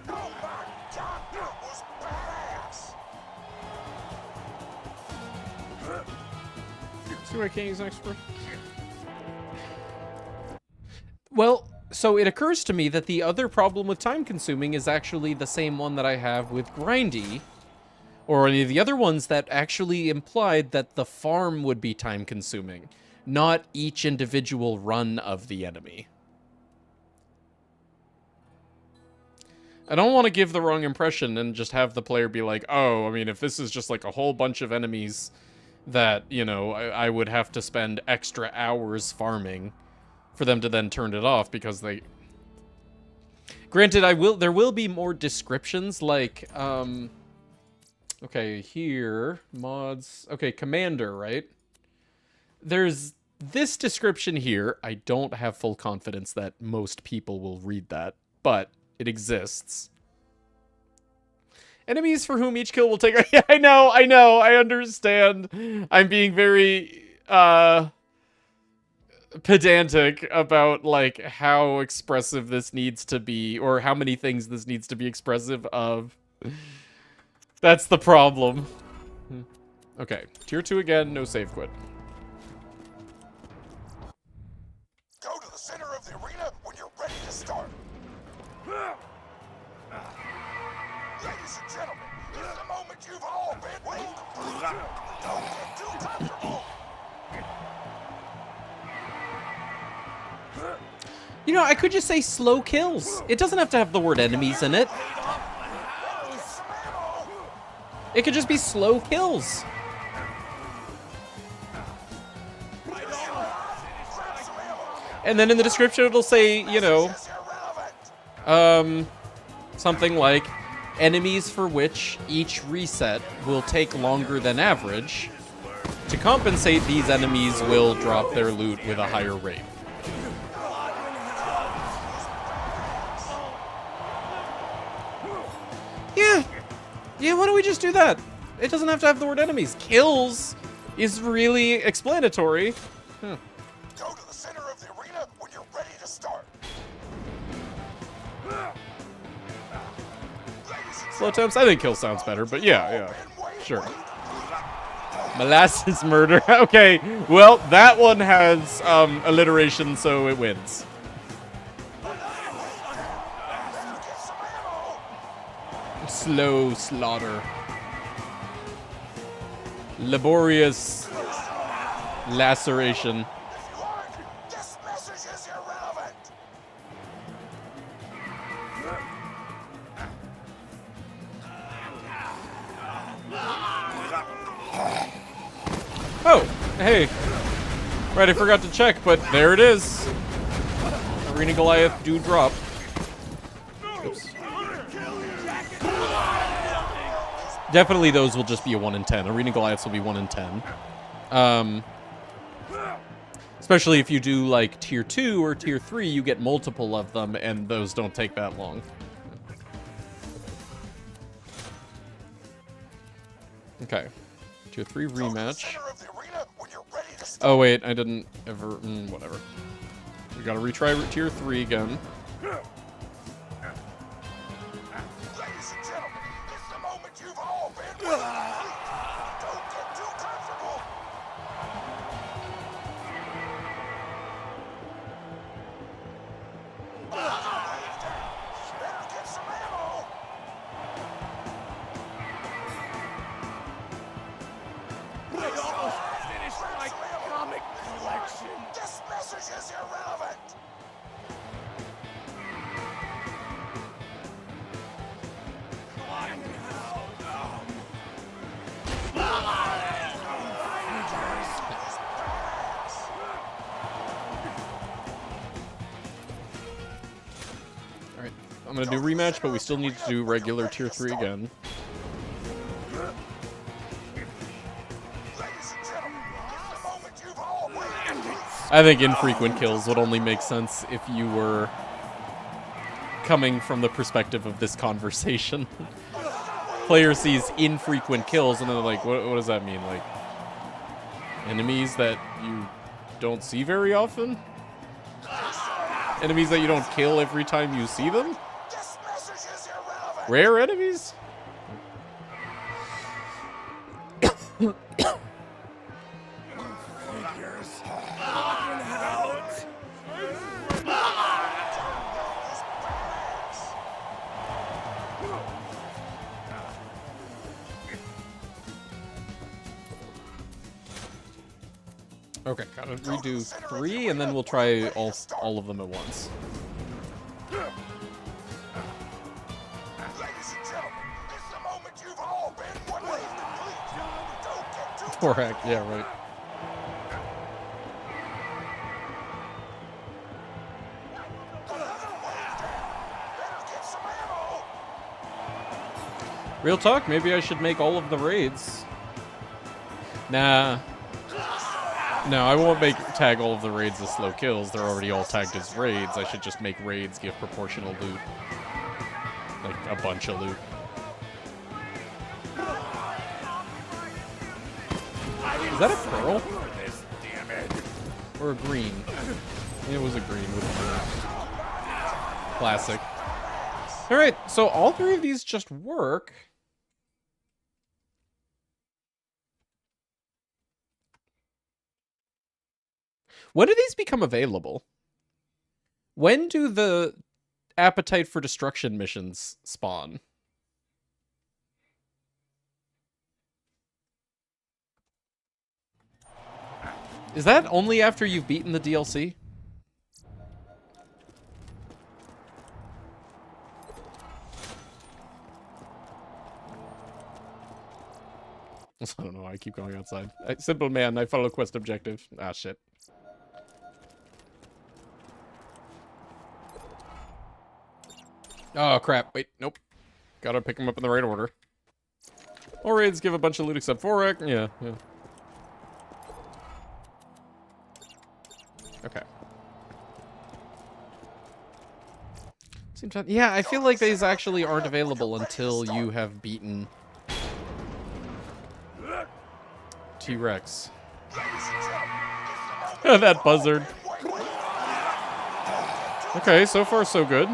S4: Oh my God, that was badass.
S1: See what I can't use next for? Well, so it occurs to me that the other problem with time consuming is actually the same one that I have with grindy, or any of the other ones that actually implied that the farm would be time consuming, not each individual run of the enemy. I don't want to give the wrong impression and just have the player be like, oh, I mean, if this is just like a whole bunch of enemies that, you know, I would have to spend extra hours farming for them to then turn it off because they... Granted, there will be more descriptions, like, okay, here, mods, okay, commander, right? There's this description here. I don't have full confidence that most people will read that, but it exists. Enemies for whom each kill will take... Yeah, I know, I understand. I'm being very, pedantic about, like, how expressive this needs to be, or how many things this needs to be expressive of. That's the problem. Okay, tier 2 again, no save quit.
S4: Go to the center of the arena when you're ready to start. Ladies and gentlemen, this is the moment you've all been waiting for. Don't get too comfortable.
S1: You know, I could just say slow kills. It doesn't have to have the word enemies in it. It could just be slow kills. And then in the description it'll say, you know, something like, enemies for which each reset will take longer than average. To compensate, these enemies will drop their loot with a higher rate. Yeah, why don't we just do that? It doesn't have to have the word enemies. Kills is really explanatory.
S4: Go to the center of the arena when you're ready to start.
S1: Slow temps? I think kill sounds better, but yeah, sure. Molasses murder. Okay, well, that one has alliteration, so it wins. Slow slaughter. Laborious laceration.
S4: This message is irrelevant.
S1: Oh, hey. Right, I forgot to check, but there it is. Arena Goliath do drop. Oops. Definitely those will just be a 1 in 10. Arena Goliaths will be 1 in 10. Especially if you do like tier 2 or tier 3, you get multiple of them, and those don't take that long. Okay. Tier 3 rematch. Oh wait, I didn't ever... whatever. We gotta retry tier 3 again.
S4: Ladies and gentlemen, this is the moment you've all been waiting for. Don't get too comfortable. Better get some ammo.
S6: I almost finished my comic collection.
S4: This message is irrelevant.
S1: Alright, I'm gonna do rematch, but we still need to do regular tier 3 again. I think infrequent kills would only make sense if you were coming from the perspective of this conversation. Player sees infrequent kills and they're like, what does that mean? Like, enemies that you don't see very often? Enemies that you don't kill every time you see them? Rare enemies? Okay, gotta redo 3, and then we'll try all of them at once. Torak, yeah, right. Real talk, maybe I should make all of the raids. Nah. No, I won't tag all of the raids as slow kills. They're already all tagged as raids. I should just make raids give proportional loot. Like, a bunch of loot. Is that a pearl? Or a green? It was a green with classic. Alright, so all 3 of these just work. When do these become available? When do the Appetite for Destruction missions spawn? Is that only after you've beaten the DLC? I don't know, I keep going outside. Simple man, I follow quest objective. Ah, shit. Oh, crap. Wait, nope. Gotta pick them up in the right order. All raids give a bunch of loot except Forak. Yeah. Okay. Yeah, I feel like these actually aren't available until you have beaten T-Rex. That buzzard. Okay, so far so good.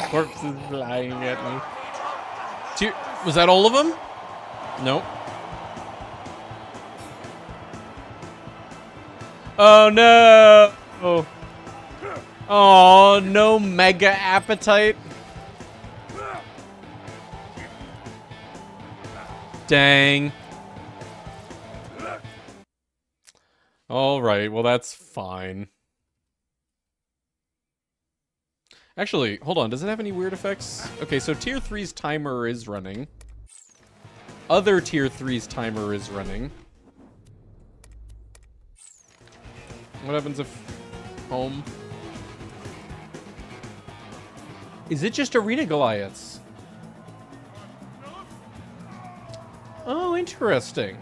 S1: Corpses flying at me. Was that all of them? Nope. Oh no! Oh, no mega appetite. Dang. Alright, well that's fine. Actually, hold on, does it have any weird effects? Okay, so Tier 3's timer is running. Other Tier 3's timer is running. What happens if home? Is it just Arena Goliaths? Oh, interesting.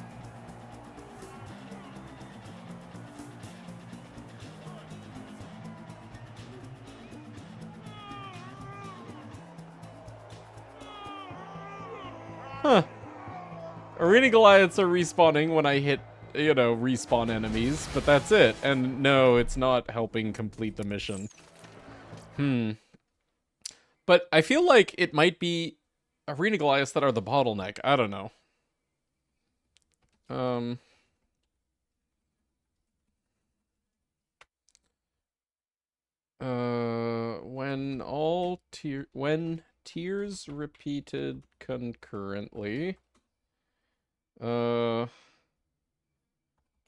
S1: Huh. Arena Goliaths are respawning when I hit, you know, respawn enemies, but that's it. And no, it's not helping complete the mission. But I feel like it might be Arena Goliaths that are the bottleneck. I don't know. When tiers repeated concurrently,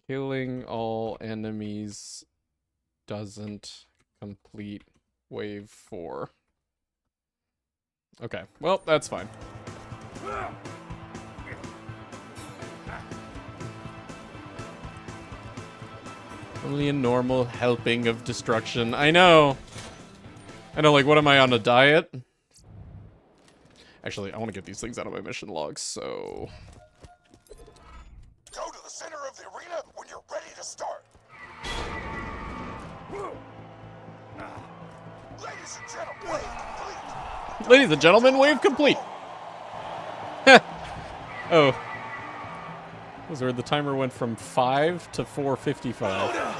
S1: killing all enemies doesn't complete wave 4. Okay, well, that's fine. Only a normal helping of destruction. I know. Like, what am I on a diet? Actually, I want to get these things out of my mission logs, so...
S4: Go to the center of the arena when you're ready to start. Ladies and gentlemen, wave complete.
S1: Ladies and gentlemen, wave complete. Oh. Was where the timer went from 5 to 4:55.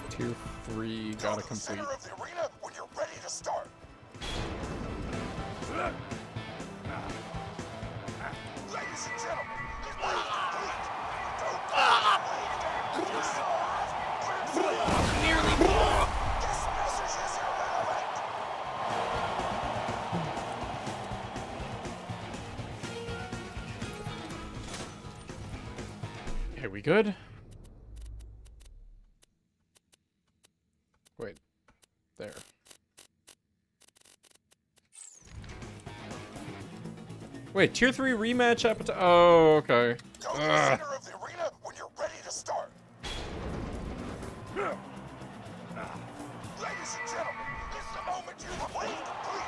S1: Tier 3 gotta complete.
S4: Center of the arena when you're ready to start. Ladies and gentlemen, wave complete.
S1: good? Wait. There. Wait, tier 3 rematch appetite. Oh, okay.
S4: Go to the center of the arena when you're ready to start. Ladies and gentlemen, it's the moment you've waited complete.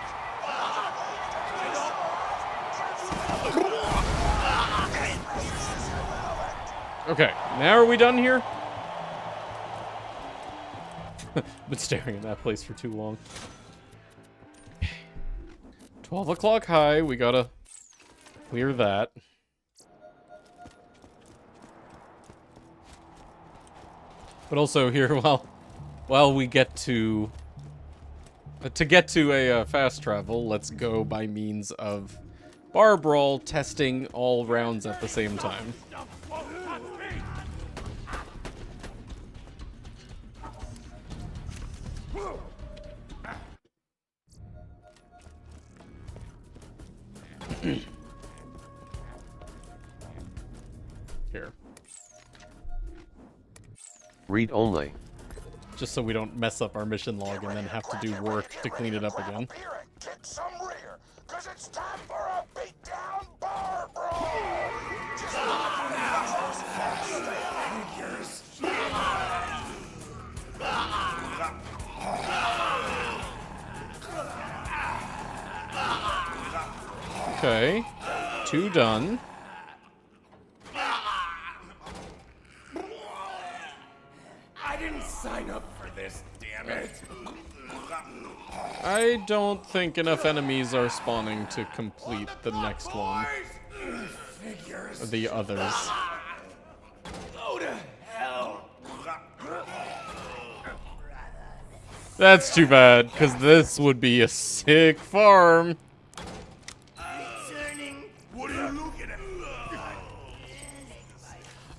S1: Okay, now are we done here? Been staring at that place for too long. 12 o'clock high, we gotta clear that. But also here, while we get to get to a fast travel, let's go by means of bar brawl, testing all rounds at the same time. Here.
S2: Read only.
S1: Just so we don't mess up our mission log and then have to do work to clean it up again.
S4: Here and kick some rear, 'cause it's time for a beatdown bar brawl. Just
S1: Okay. 2 done.
S6: I didn't sign up for this, damn it.
S1: I don't think enough enemies are spawning to complete the next one.
S6: Figures.
S1: Or the others.
S6: Go to hell.
S1: That's too bad, because this would be a sick farm.
S6: What are you looking at?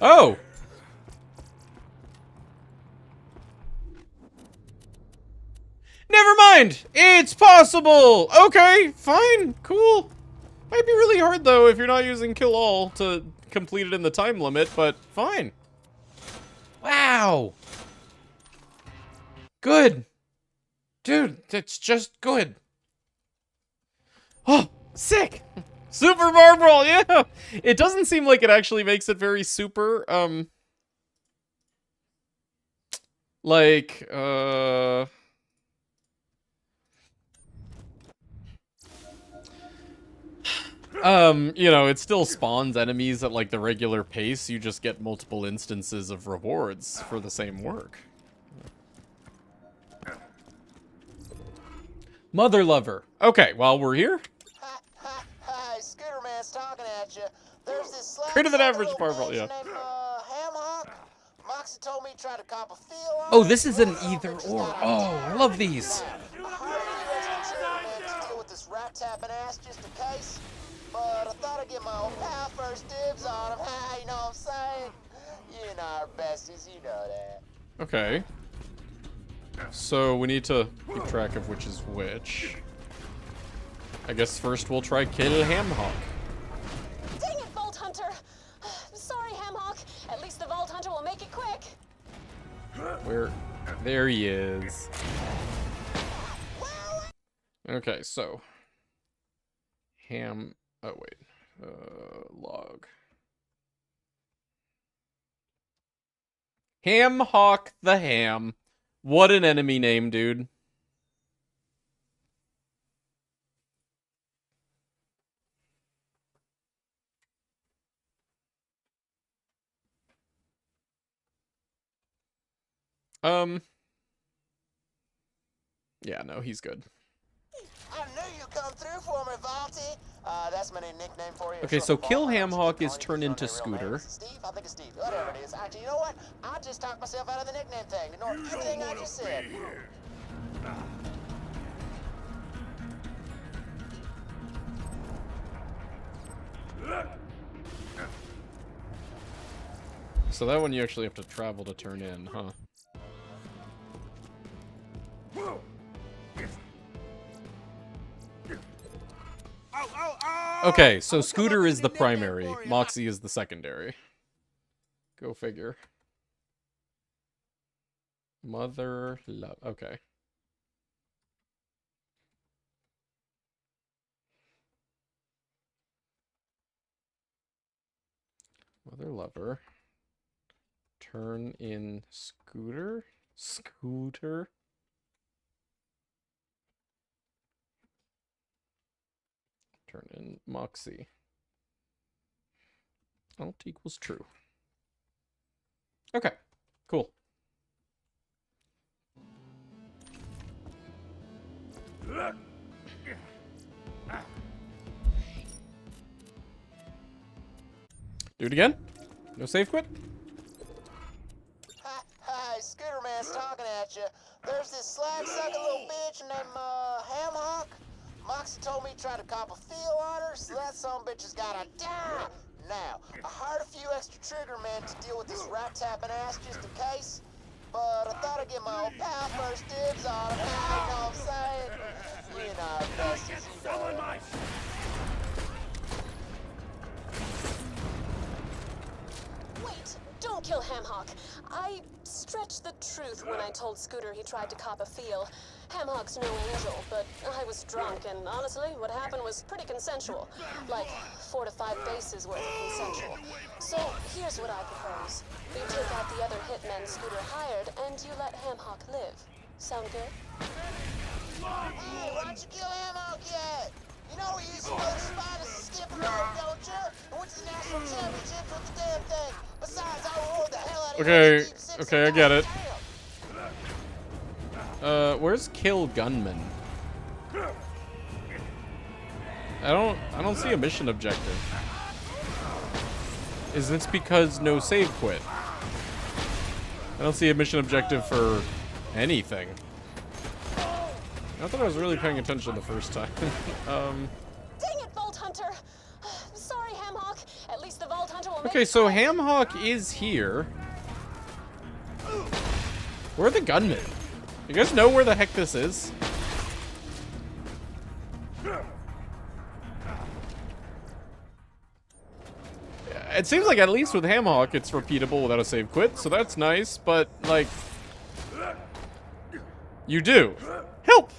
S1: Oh! Never mind! It's possible! Okay, fine, cool. Might be really hard, though, if you're not using kill all to complete it in the time limit, but fine. Wow! Good. Dude, that's just good. Oh, sick! Super bar brawl, yeah! It doesn't seem like it actually makes it very super, you know, it still spawns enemies at, like, the regular pace. You just get multiple instances of rewards for the same work. Mother lover. Okay, while we're here.
S8: Hi, Scooter Man's talking at you. There's this slut
S1: Greater than average bar brawl,
S8: named
S1: yeah.
S8: Ham Hock. Moxie told me to try to cop a feel on
S1: Oh,
S8: her.
S1: this is an either or. Oh, I love these.
S8: I hired the man to deal with this rat-tapping ass just in case. But I thought I'd get my old pal first dibs on him. You know what I'm saying? You and I are besties, you know that.
S1: Okay. So we need to keep track of which is which. I guess first we'll try kill Hamhawk.
S10: Dang it, Vault Hunter! Sorry, Hamhawk. At least the Vault Hunter will make it quick.
S1: Where? There he is. Okay, so. Oh, wait. Log. Hamhawk the Ham. What an enemy name, dude. Yeah, no, he's good.
S8: I knew you'd come through for me, Vaulty. That's my new nickname for you.
S1: Okay, so Kill Hamhawk is turned into Scooter.
S8: Steve, I think it's Steve. Whatever it is. Actually, you know what? I just talked myself out of the nickname thing. Ignore everything I just said.
S1: So that one you actually have to travel to turn in, huh? Okay, so Scooter is the primary, Moxie is the secondary. Go figure. Mother love. Okay. Mother lover. Turn in Scooter? Scooter? Turn in Moxie. Alt equals true. Okay, cool. Do it again? No save quit?
S8: Hi, Scooter Man's talking at you. There's this slag-sucking little bitch named, Ham Hock. Moxie told me he tried to cop a feel on her, so that son-bitch has gotta die. Now, I hired a few extra trigger men to deal with this rat-tapping ass just in case, but I thought I'd get my old pal first dibs on him. You know what I'm saying? You know, besties, you know.
S10: Wait, don't kill Hamhawk. I stretched the truth when I told Scooter he tried to cop a feel. Hamhawk's no angel, but I was drunk, and honestly, what happened was pretty consensual. Like 4 to 5 bases worth of consensual. So here's what I propose. You take out the other hitmen Scooter hired, and you let Hamhawk live. Sound good?
S8: Hey, why don't you kill Hamhawk yet? You know he used to go to spot as a skipper, don't you? And went to the national championships with the damn thing. Besides, I reward the hell out of you.
S1: Okay, I get it. Where's kill gunman? I don't see a mission objective. Is this because no save quit? I don't see a mission objective for anything. Not that I was really paying attention the first time.
S10: Dang it, Vault Hunter! Sorry, Hamhawk. At least the Vault Hunter will make
S1: Okay, so Hamhawk is here. Where are the gunmen? You guys know where the heck this is? It seems like at least with Hamhawk it's repeatable without a save quit, so that's nice, but like... You do. Help!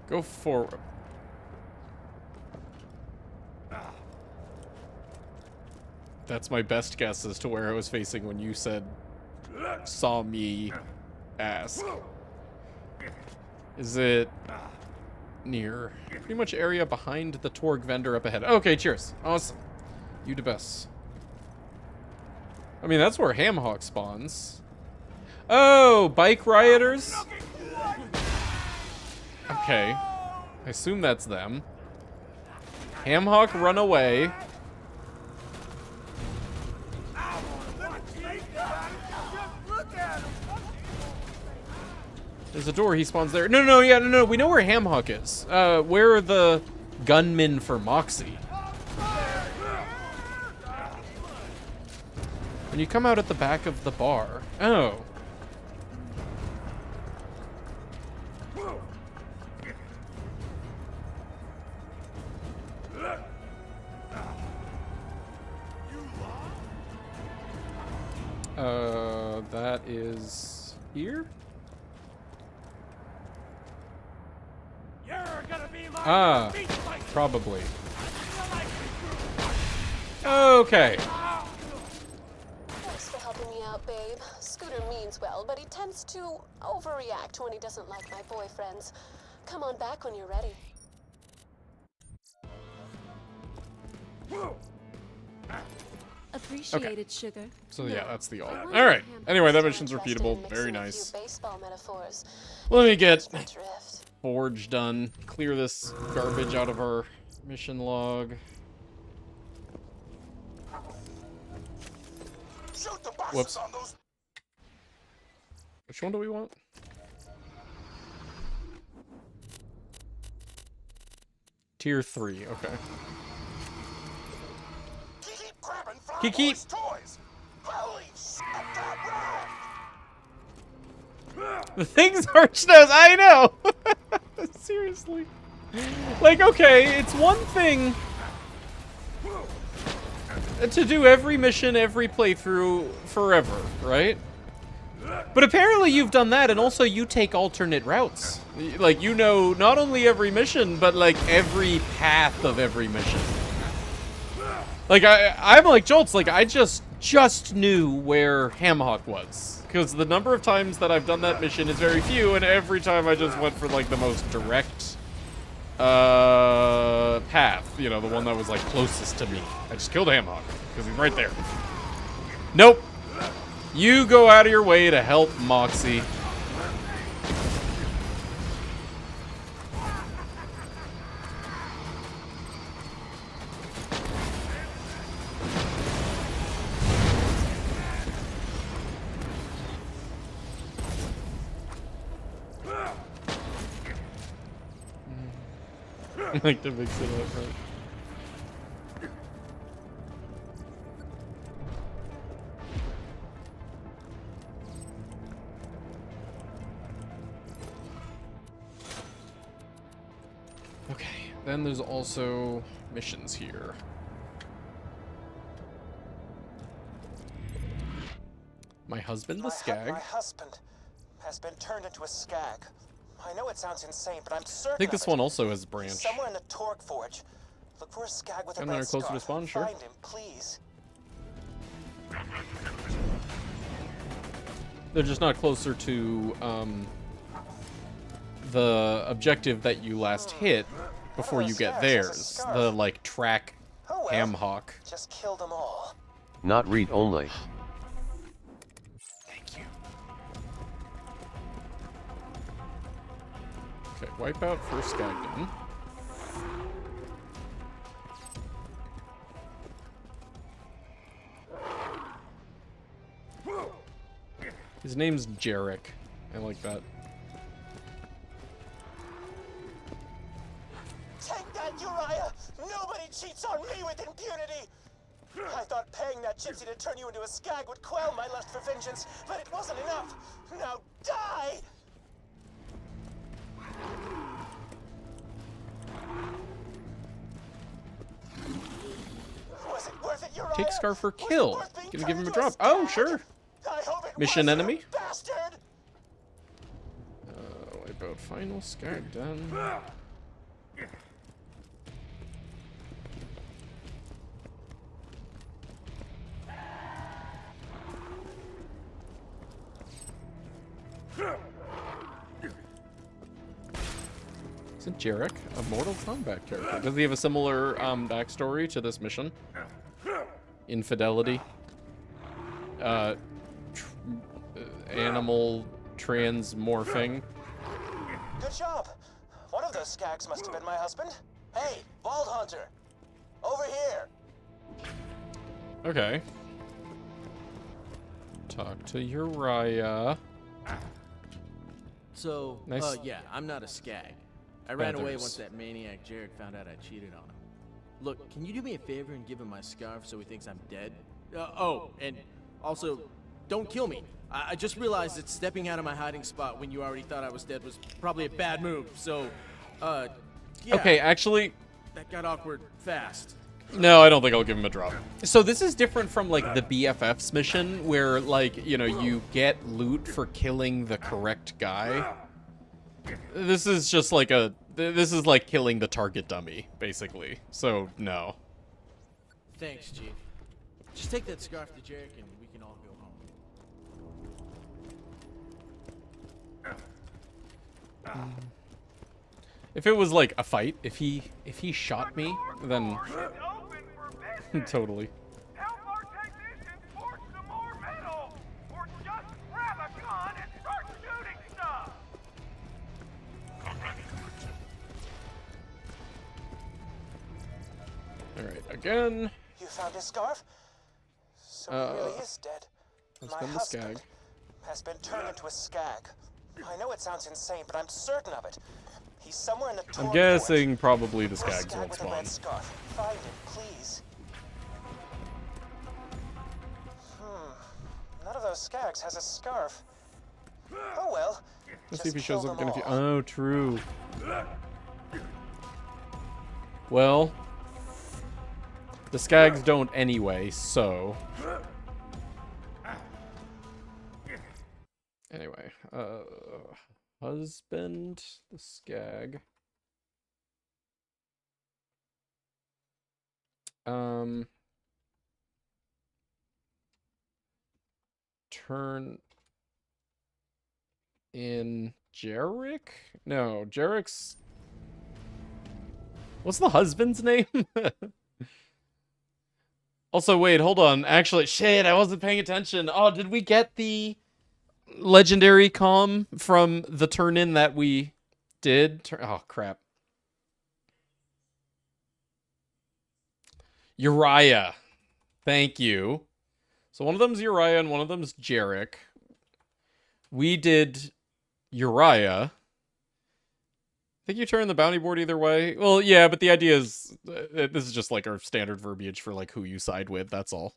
S1: Go forward. That's my best guess as to where I was facing when you said, saw me ask. Is it near? Pretty much area behind the Torg vendor up ahead. Okay, cheers. Awesome. You the best. I mean, that's where Hamhawk spawns. Oh, bike rioters? Okay. I assume that's them. Hamhawk run away. There's a door, he spawns there. No, we know where Hamhawk is. Where are the gunmen for Moxie? When you come out at the back of the bar. Oh. That is here? Ah, probably. Okay.
S10: Thanks for helping me out, babe. Scooter means well, but he tends to overreact when he doesn't like my boyfriends. Come on back when you're ready.
S9: Appreciated, sugar.
S1: So yeah, that's the all.
S10: I wonder
S1: Alright.
S10: if
S1: Anyway, that
S10: Hamhawk's
S1: mission's
S10: interested in
S1: repeatable.
S10: mixing
S1: Very
S10: a few
S1: nice.
S10: baseball metaphors.
S1: Let me get
S10: Catch my drift.
S1: Forge done. Clear this garbage out of our mission log.
S4: Shoot the bosses
S1: Whoops.
S4: on those.
S1: Which one do we want? Tier 3, okay.
S4: Keep grabbing Flower
S1: Keep.
S4: Boy's toys. Holy shit, that rat!
S1: The things Arch knows, I know! Seriously. Like, okay, it's one thing to do every mission, every playthrough, forever, right? But apparently you've done that, and also you take alternate routes. Like, you know not only every mission, but, like, every path of every mission. Like, I'm like Jolts, like, I just knew where Hamhawk was. Because the number of times that I've done that mission is very few, and every time I just went for, like, the most direct path. You know, the one that was, like, closest to me. I just killed Hamhawk, because he's right there. Nope. You go out of your way to help Moxie. I like to mix it up, right? Okay, then there's also missions here. My husband, the Skag.
S4: My husband has been turned into a Skag. I know it sounds insane, but I'm certain.
S1: I think this one also has branch.
S4: Somewhere in the Torque Forge. Look for a Skag with a
S1: And
S4: red
S1: they're closer
S4: scarf.
S1: to spawn, sure.
S4: Find him, please.
S1: They're just not closer to the objective that you last hit before you get theirs. The, like, track Hamhawk.
S4: Just kill them all.
S2: Not read only.
S1: Thank you. Okay, wipe out first Skag done. His name's Jarek. I like that.
S4: Take that, Uriah! Nobody cheats on me with impunity! I thought paying that gypsy to turn you into a Skag would quell my lust for vengeance, but it wasn't enough! Now die! Was it worth it, Uriah?
S1: Take Scar for kill. Gonna give him a drop. Oh, sure. Mission enemy.
S4: Bastard!
S1: Wipe out final Skag done. Isn't Jarek a Mortal Kombat character? Does he have a similar backstory to this mission? Infidelity. Animal transmorphing.
S4: Good job. One of those Skags must have been my husband. Hey, Vault Hunter! Over here!
S1: Okay. Talk to Uriah.
S12: So,
S1: Nice.
S12: yeah, I'm not a Skag. I ran away
S1: Feathers.
S12: once that maniac Jared found out I cheated on him. Look, can you do me a favor and give him my scarf so he thinks I'm dead? Oh, and also, don't kill me. I just realized that stepping out of my hiding spot when you already thought I was dead was probably a bad move, so, yeah.
S1: Okay, actually,
S12: That got awkward fast.
S1: no, I don't think I'll give him a drop. So this is different from, like, the BFFs mission, where, like, you know, you get loot for killing the correct guy. This is just like this is like killing the target dummy, basically. So, no.
S12: Thanks, Chief. Just take that scarf to Jarek and we can all go home.
S1: If it was like a fight, if he shot me, then totally.
S6: Help our technicians forge some more metal, or just grab a gun and start shooting stuff.
S1: All right, again.
S4: You found his scarf? So he really is dead.
S1: Let's
S4: My
S1: spin the
S4: husband
S1: Skag.
S4: has been turned into a Skag. I know it sounds insane, but I'm certain of it. He's somewhere in the
S1: I'm
S4: Torque
S1: guessing probably the
S4: Forge. A
S1: Skags
S4: Skag
S1: won't
S4: with a
S1: spawn.
S4: red scarf. Find him, please. None of those Skags has a scarf. Oh well.
S1: Let's see if he
S4: Just
S1: shows
S4: kill
S1: up
S4: them
S1: again.
S4: all.
S1: Oh, true. Well, The Skags don't anyway, so... Anyway, husband, the Skag. Turn in Jarek? No, Jarek's... What's the husband's name? Also, wait, hold on. Actually, shit, I wasn't paying attention. Oh, did we get the legendary comm from the turn-in that we did? Oh, crap. Uriah. Thank you. So one of them's Uriah and one of them's Jarek. We did Uriah. I think you turn the bounty board either way. Well, yeah, but the idea is... this is just like our standard verbiage for like who you side with, that's all.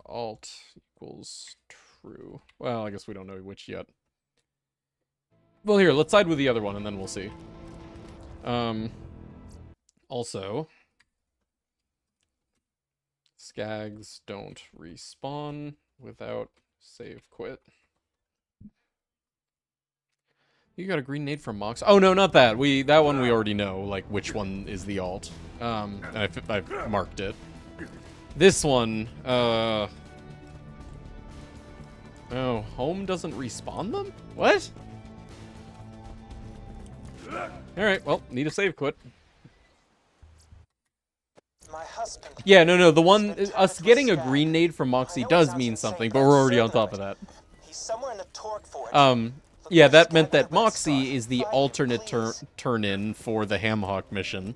S1: Alt equals true. Well, I guess we don't know which yet. Well, here, let's side with the other one, and then we'll see. Also, Skags don't respawn without save quit. You got a green nade from Mox. Oh, no, not that. That one we already know, like, which one is the alt. And I've marked it. This one, oh, home doesn't respawn them? What? Alright, well, need a save quit.
S4: My husband.
S1: Yeah, no, the one, us getting a green nade from Moxie does mean something, but we're already on top of that.
S4: He's somewhere in the torque forge.
S1: Yeah, that meant that Moxie is the alternate turn-in for the Hamhawk mission.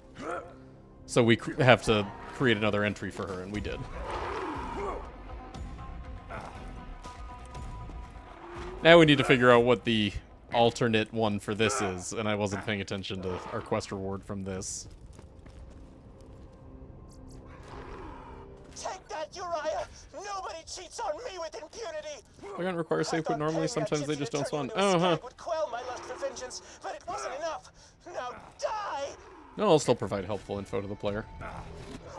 S1: So we have to create another entry for her, and we did. Now we need to figure out what the alternate one for this is, and I wasn't paying attention to our quest reward from this.
S4: Take that, Uriah! Nobody cheats on me with impunity!
S1: I don't require save quit normally, sometimes they just don't spawn.
S4: Oh, huh. Would quell my lust for vengeance, but it wasn't enough. Now die!
S1: No, I'll still provide helpful info to the player.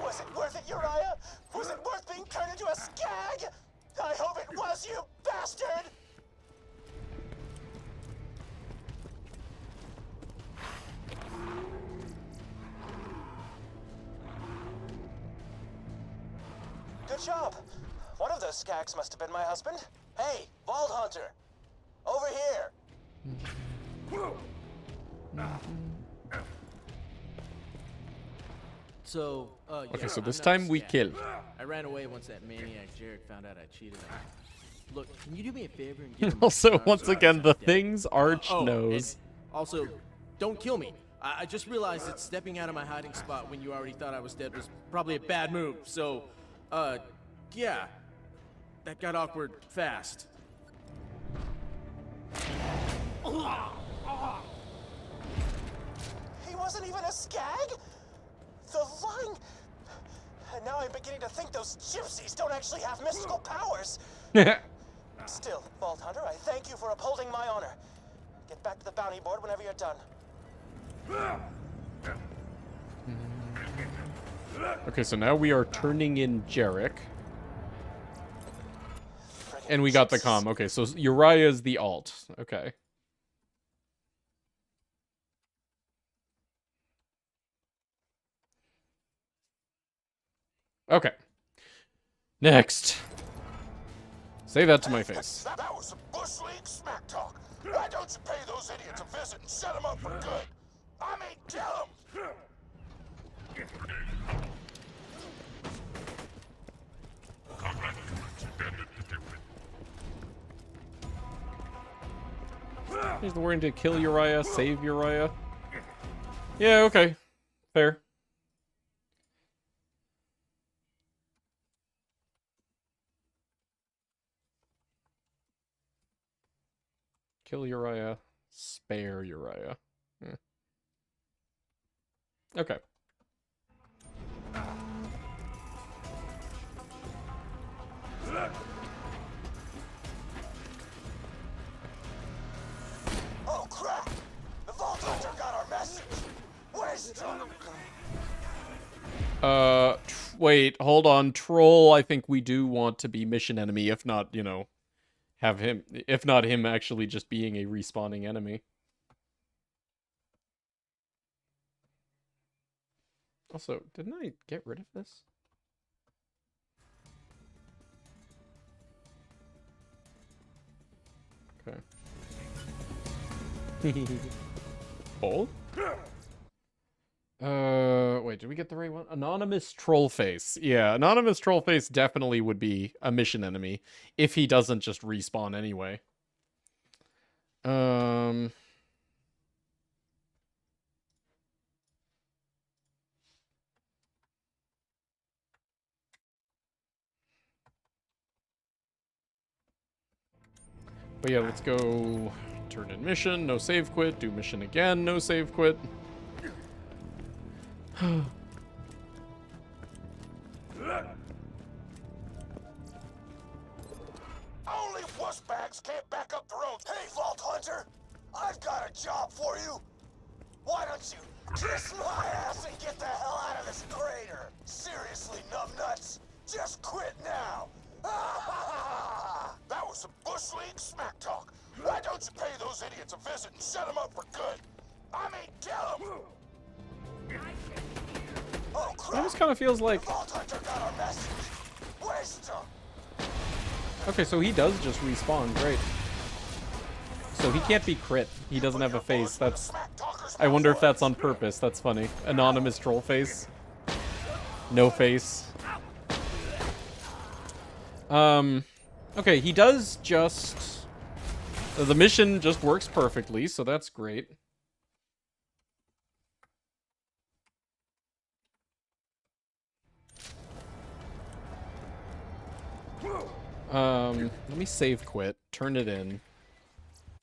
S4: Was it worth it, Uriah? Was it worth being turned into a skag? I hope it was, you bastard! Good job. One of those skags must have been my husband. Hey, Vault Hunter! Over here!
S12: So,
S1: Okay,
S12: yeah,
S1: so this
S12: I'm not
S1: time
S12: a
S1: we
S12: scat.
S1: kill.
S12: I ran away once that maniac Jarek found out I cheated on him. Look, can you do me a favor and give him
S1: Also,
S12: my
S1: once
S12: scarf
S1: again,
S12: so
S1: the
S12: I'm dead?
S1: things Arch
S12: Oh,
S1: knows.
S12: and also, don't kill me. I just realized that stepping out of my hiding spot when you already thought I was dead was probably a bad move. So, yeah, that got awkward fast.
S4: He wasn't even a skag? The line... And now I'm beginning to think those gypsies don't actually have mystical powers. Still, Vault Hunter, I thank you for upholding my honor. Get back to the bounty board whenever you're done.
S1: Okay, so now we are turning in Jarek. And we got the comm. Okay, so Uriah is the alt. Okay. Okay. Next. Say that to my face.
S7: That was some Bush League smack talk. Why don't you pay those idiots a visit and set them up for good? I mean, kill them!
S1: Here's the warning to kill Uriah, save Uriah. Yeah, okay. Fair. Kill Uriah, spare Uriah. Okay. Wait, hold on. Troll, I think we do want to be mission enemy, if not, you know, have him, if not him actually just being a respawning enemy. Also, didn't I get rid of this? Okay. Hold? Wait, did we get the right one? Anonymous Trollface. Yeah, Anonymous Trollface definitely would be a mission enemy if he doesn't just respawn anyway. But yeah, let's go turn in mission, no save quit, do mission again, no save quit.
S4: Only wussbags can't back up their own. Hey, Vault Hunter, I've got a job for you. Why don't you kiss my ass and get the hell out of this crater? Seriously, numbnuts, just quit now. That was some Bush League smack talk. Why don't you pay those idiots a visit and set them up for good? I mean, kill them. Oh, crap.
S1: This kind of feels like...
S4: Vault Hunter got our message. Waste them.
S1: Okay, so he does just respawn. Great. So he can't be crit. He doesn't have a face. That's... I wonder if that's on purpose. That's funny. Anonymous troll face. No face. Okay, he does just... The mission just works perfectly, so that's great. Let me save quit, turn it in,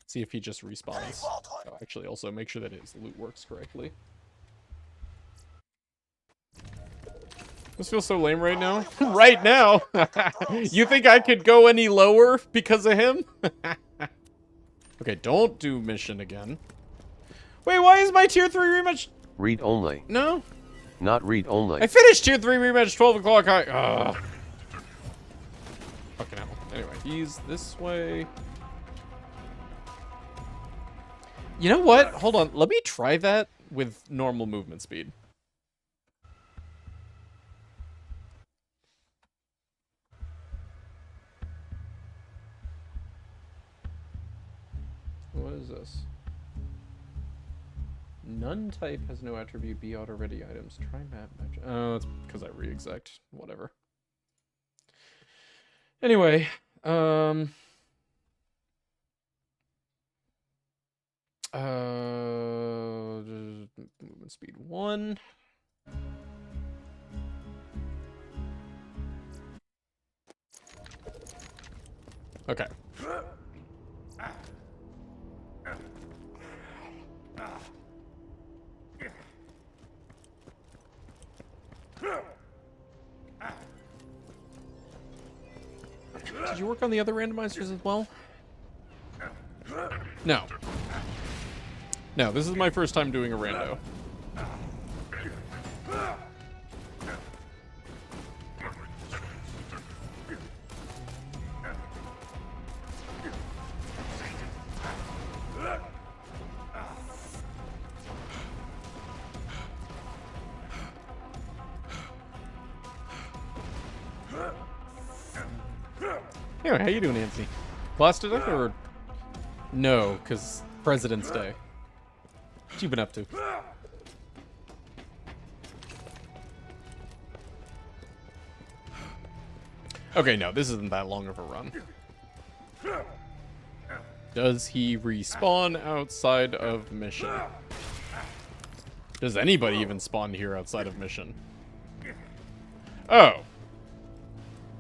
S1: see if he just respawns. Oh, actually, also make sure that his loot works correctly. This feels so lame right now. Right now? You think I could go any lower because of him? Okay, don't do mission again. Wait, why is my tier 3 rematch?
S2: Read only.
S1: No.
S2: Not read only.
S1: I finished tier 3 rematch 12 o'clock. Fucking hell. Anyway, he's this way. You know what? Hold on. Let me try that with normal movement speed. What is this? None type has no attribute. Be auto ready items. Try map match. Oh, it's because I re-exec. Whatever. Anyway, movement speed 1. Okay. Did you work on the other randomizers as well? No. No, this is my first time doing a rando. Anyway, how you doing, Nancy? Class today or no? Because President's Day. What you been up to? Okay, no, this isn't that long of a run. Does he respawn outside of mission? Does anybody even spawn here outside of mission? Oh.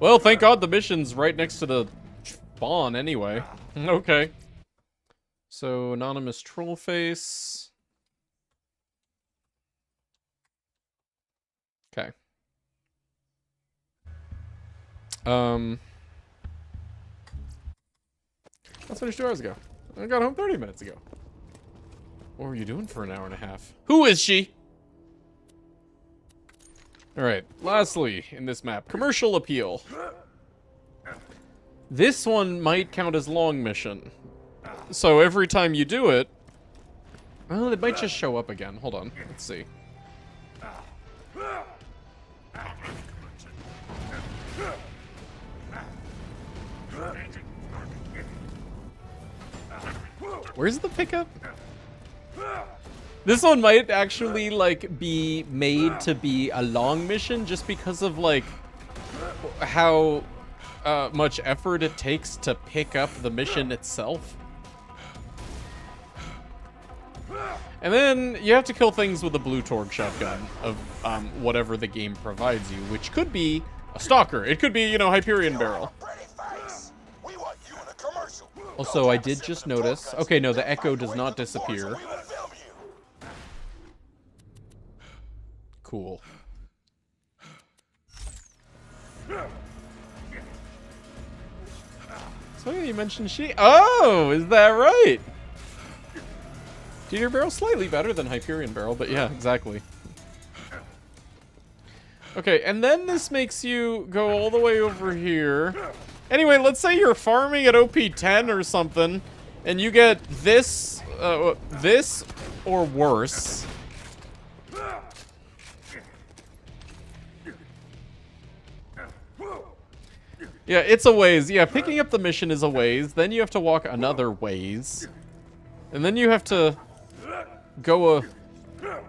S1: Well, thank God the mission's right next to the spawn anyway. Okay. So, anonymous troll face. Okay. That's finished 2 hours ago. I got home 30 minutes ago. What were you doing for an hour and a half? Who is she? Alright, lastly, in this map, commercial appeal. This one might count as long mission. So every time you do it... Well, it might just show up again. Hold on, let's see. Where's the pickup? This one might actually, like, be made to be a long mission just because of, like, how much effort it takes to pick up the mission itself. And then you have to kill things with a blue torque shotgun of whatever the game provides you, which could be a stalker. It could be, you know, Hyperion barrel. Also, I did just notice... Okay, no, the echo does not disappear. Cool. So you mentioned she... Oh, is that right? Junior barrel slightly better than Hyperion barrel, but yeah, exactly. Okay, and then this makes you go all the way over here. Anyway, let's say you're farming at OP 10 or something, and you get this, this or worse. Yeah, it's a ways. Yeah, picking up the mission is a ways. Then you have to walk another ways. And then you have to go a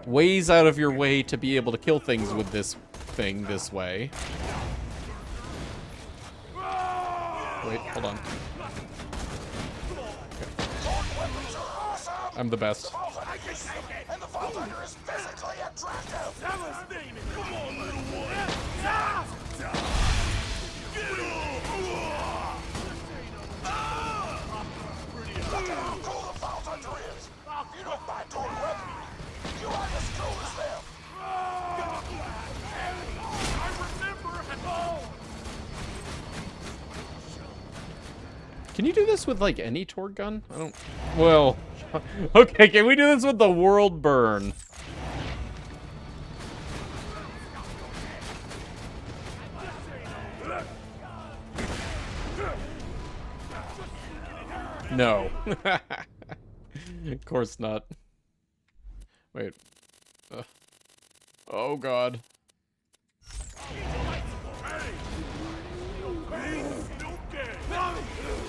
S1: ways out of your way to be able to kill things with this thing this way. Wait, hold on. I'm the best. Can you do this with, like, any torque gun? I don't... Well... Okay, can we do this with the world burn? No. Of course not. Wait. Oh, God.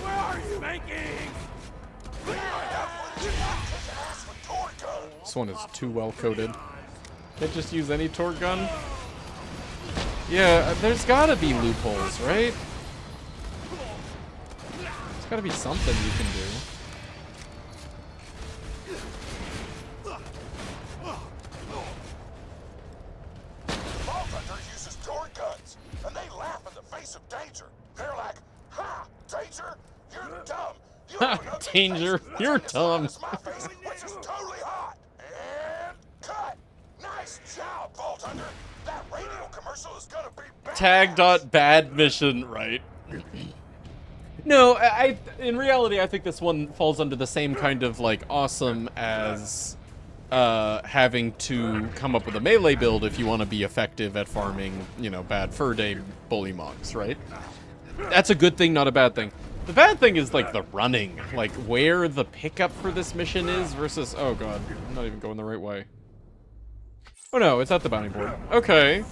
S6: Where are you making?
S1: This one is too well coded. Can't just use any torque gun? Yeah, there's gotta be loopholes, right? There's gotta be something you can do.
S4: Vault Hunter uses torque guns, and they laugh in the face of danger. They're like, "Ha, danger, you're dumb. You have another
S1: Danger,
S4: face
S1: you're
S4: nothing as hot
S1: dumb."
S4: as my face, which is totally hot." And cut. Nice job, Vault Hunter. That radio commercial is gonna be bad.
S1: Tag.bad mission, right? No, in reality, I think this one falls under the same kind of, like, awesome as having to come up with a melee build if you want to be effective at farming, you know, bad fur day bully monks, right? That's a good thing, not a bad thing. The bad thing is, like, the running. Like, where the pickup for this mission is versus... Oh, God. I'm not even going the right way. Oh, no. It's at the bounty board. Okay.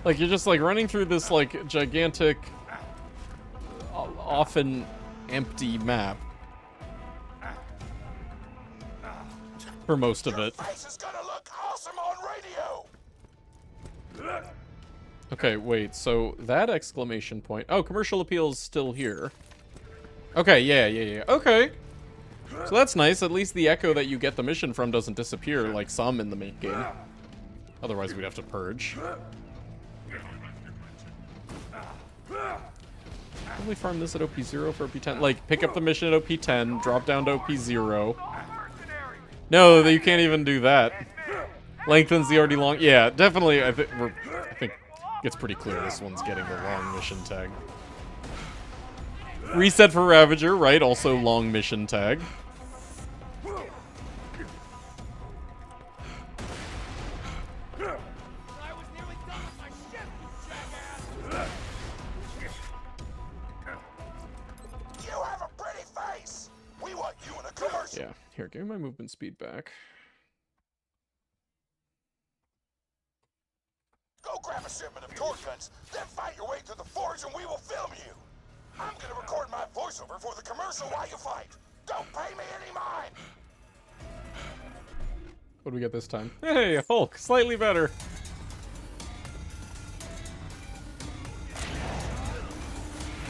S1: Like, you're just, like, running through this, like, gigantic, often empty map. For most of it. Okay, wait, so that exclamation point... Oh, commercial appeal is still here. Okay, yeah. Okay. So that's nice. At least the echo that you get the mission from doesn't disappear like some in the main game. Otherwise, we'd have to purge. Can we farm this at OP0 for OP10? Like, pick up the mission at OP10, drop down to OP0. No, you can't even do that. Lengthens the already long... Yeah, definitely, I think it's pretty clear this one's getting the long mission tag. Reset for Ravager, right? Also long mission tag.
S4: You have a pretty face. We want you in a commercial.
S1: Yeah, here, give me my movement speed back.
S4: Go grab a shipment of torque guns, then fight your way through the forge and we will film you. I'm gonna record my voiceover for the commercial while you fight. Don't pay me any mind.
S1: What do we get this time? Hey, Hulk, slightly better.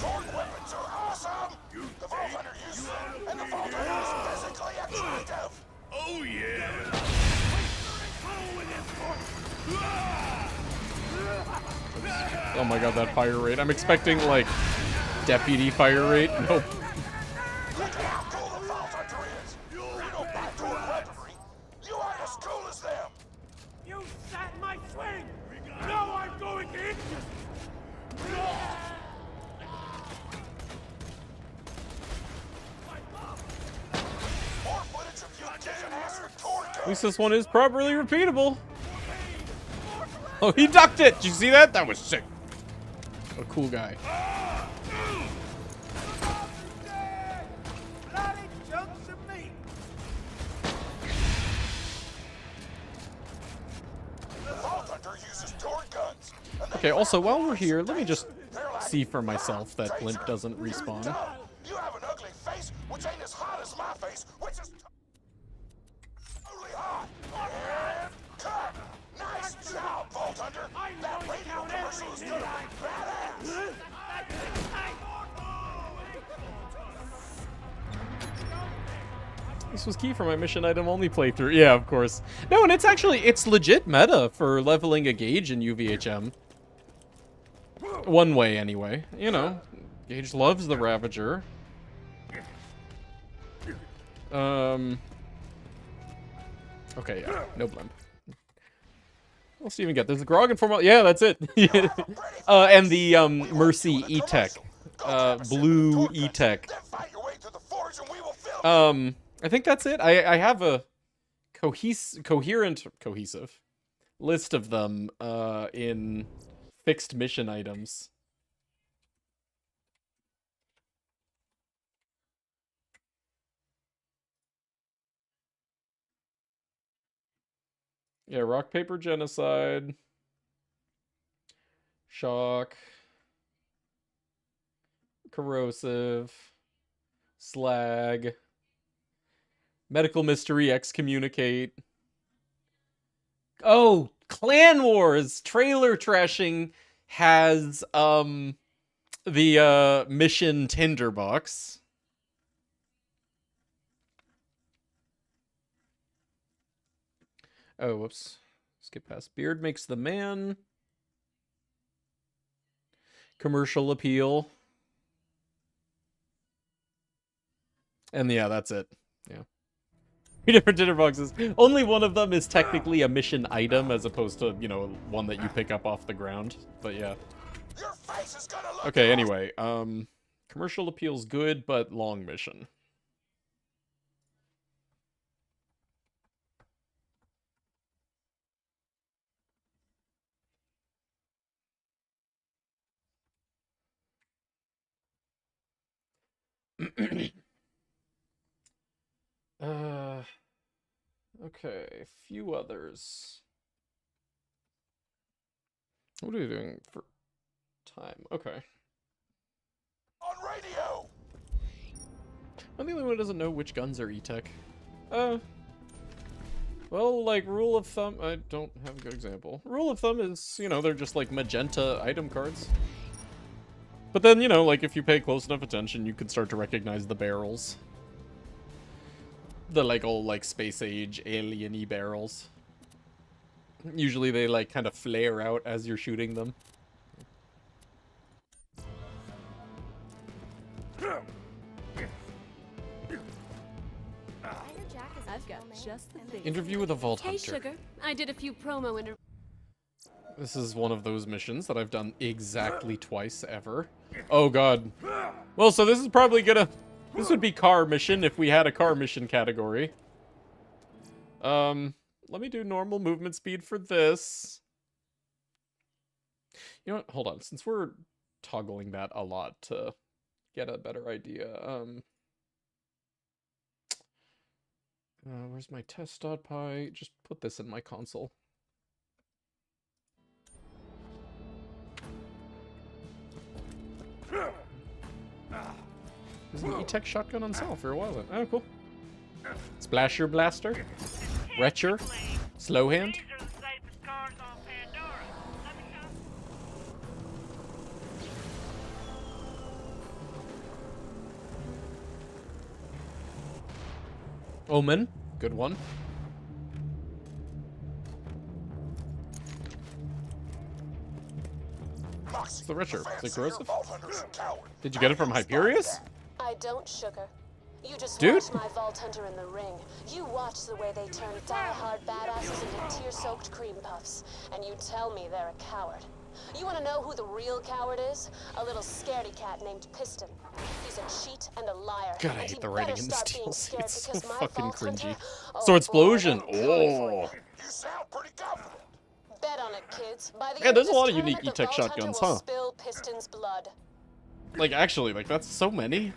S4: Torque weapons are awesome. The Vault Hunter uses them, and the Vault Hunter is physically attractive.
S6: Oh yeah!
S1: Oh my god, that fire rate. I'm expecting, like, deputy fire rate. Nope.
S4: Look at how cool the Vault Hunter is. You don't buy torque weaponry. You aren't as cool as them.
S6: You sat in my swing! Now I'm going to hit you!
S4: More footage of you kicking ass with torque
S1: At
S4: guns.
S1: least this one is properly repeatable. Oh, he ducked it! Did you see that? That was sick. What a cool guy.
S6: Bloody chunks of meat!
S4: The Vault Hunter uses torque guns.
S1: Okay, also, while we're here, let me just see for myself that Blimp doesn't respawn.
S4: You have an ugly face, which ain't as hot as my face, which is totally hot. And cut. Nice job, Vault Hunter. That radio commercial is gonna be badass.
S1: This was key for my mission item only playthrough. Yeah, of course. No, and it's legit meta for leveling a gauge in UVHM. One way, anyway. You know, Gage loves the Ravager. Okay, yeah, no Blimp. What else do you even get? There's the Grog and Formal. Yeah, that's it. And the Mercy E-Tech. Blue E-Tech. I think that's it. I have a cohesive list of them in fixed mission items. Yeah, rock, paper, genocide. Shock. Corrosive. Slag. Medical mystery, excommunicate. Oh, Clan Wars! Trailer trashing has, the, mission tinderbox. Oh, whoops. Skip past. Beard makes the man. Commercial appeal. And yeah, that's it. Yeah. 3 different dinner boxes. Only one of them is technically a mission item as opposed to, you know, one that you pick up off the ground. But yeah. Okay, anyway. Commercial appeal's good, but long mission. Okay, few others. What are you doing for time? Okay.
S4: On radio.
S1: I'm the only one who doesn't know which guns are E-Tech. Well, like, rule of thumb, I don't have a good example. Rule of thumb is, you know, they're just like magenta item cards. But then, you know, like, if you pay close enough attention, you can start to recognize the barrels. The, like, old, like, space age, alien-y barrels. Usually they, like, kind of flare out as you're shooting them.
S9: I've got just the thing.
S1: Interview with a Vault
S9: Hey,
S1: Hunter.
S9: Sugar. I did a few promo interviews.
S1: This is one of those missions that I've done exactly twice ever. Oh god. Well, so this is probably gonna... This would be car mission if we had a car mission category. Let me do normal movement speed for this. You know what? Hold on. Since we're toggling that a lot to get a better idea. Where's my test.py? Just put this in my console. There's an E-Tech shotgun on sale for a while then. Oh, cool. Splasher Blaster. Retcher. Slow Hand.
S6: These are the safest cars on Pandora. Let me show.
S1: Omen. Good one. It's the Retcher. Is it corrosive? Did you get it from Hyperius?
S10: I don't, Sugar. You just
S1: Dude.
S10: watch my Vault Hunter in the ring. You watch the way they turn die-hard badasses into tear-soaked cream puffs. And you tell me they're a coward. You want to know who the real coward is? A little scaredy cat named Piston. He's a cheat and a liar.
S1: God, I
S10: and
S1: hate
S10: he
S1: the writing
S10: better
S1: in this
S10: start being
S1: DLC.
S10: scared
S1: It's so
S10: because my
S1: fucking
S10: Vault
S1: cringy.
S10: Hunter-
S1: So
S10: Oh,
S1: Explosion.
S10: boy, I'm coming for you.
S1: Oh.
S4: You sound pretty confident.
S10: Bet on it, kids. By the
S1: Yeah,
S10: end
S1: there's
S10: of
S1: a lot
S10: this
S1: of unique
S10: tournament, the
S1: E-Tech
S10: Vault Hunter
S1: shotguns,
S10: will
S1: huh?
S10: Spill Piston's blood.
S1: Like, actually, like, that's so many.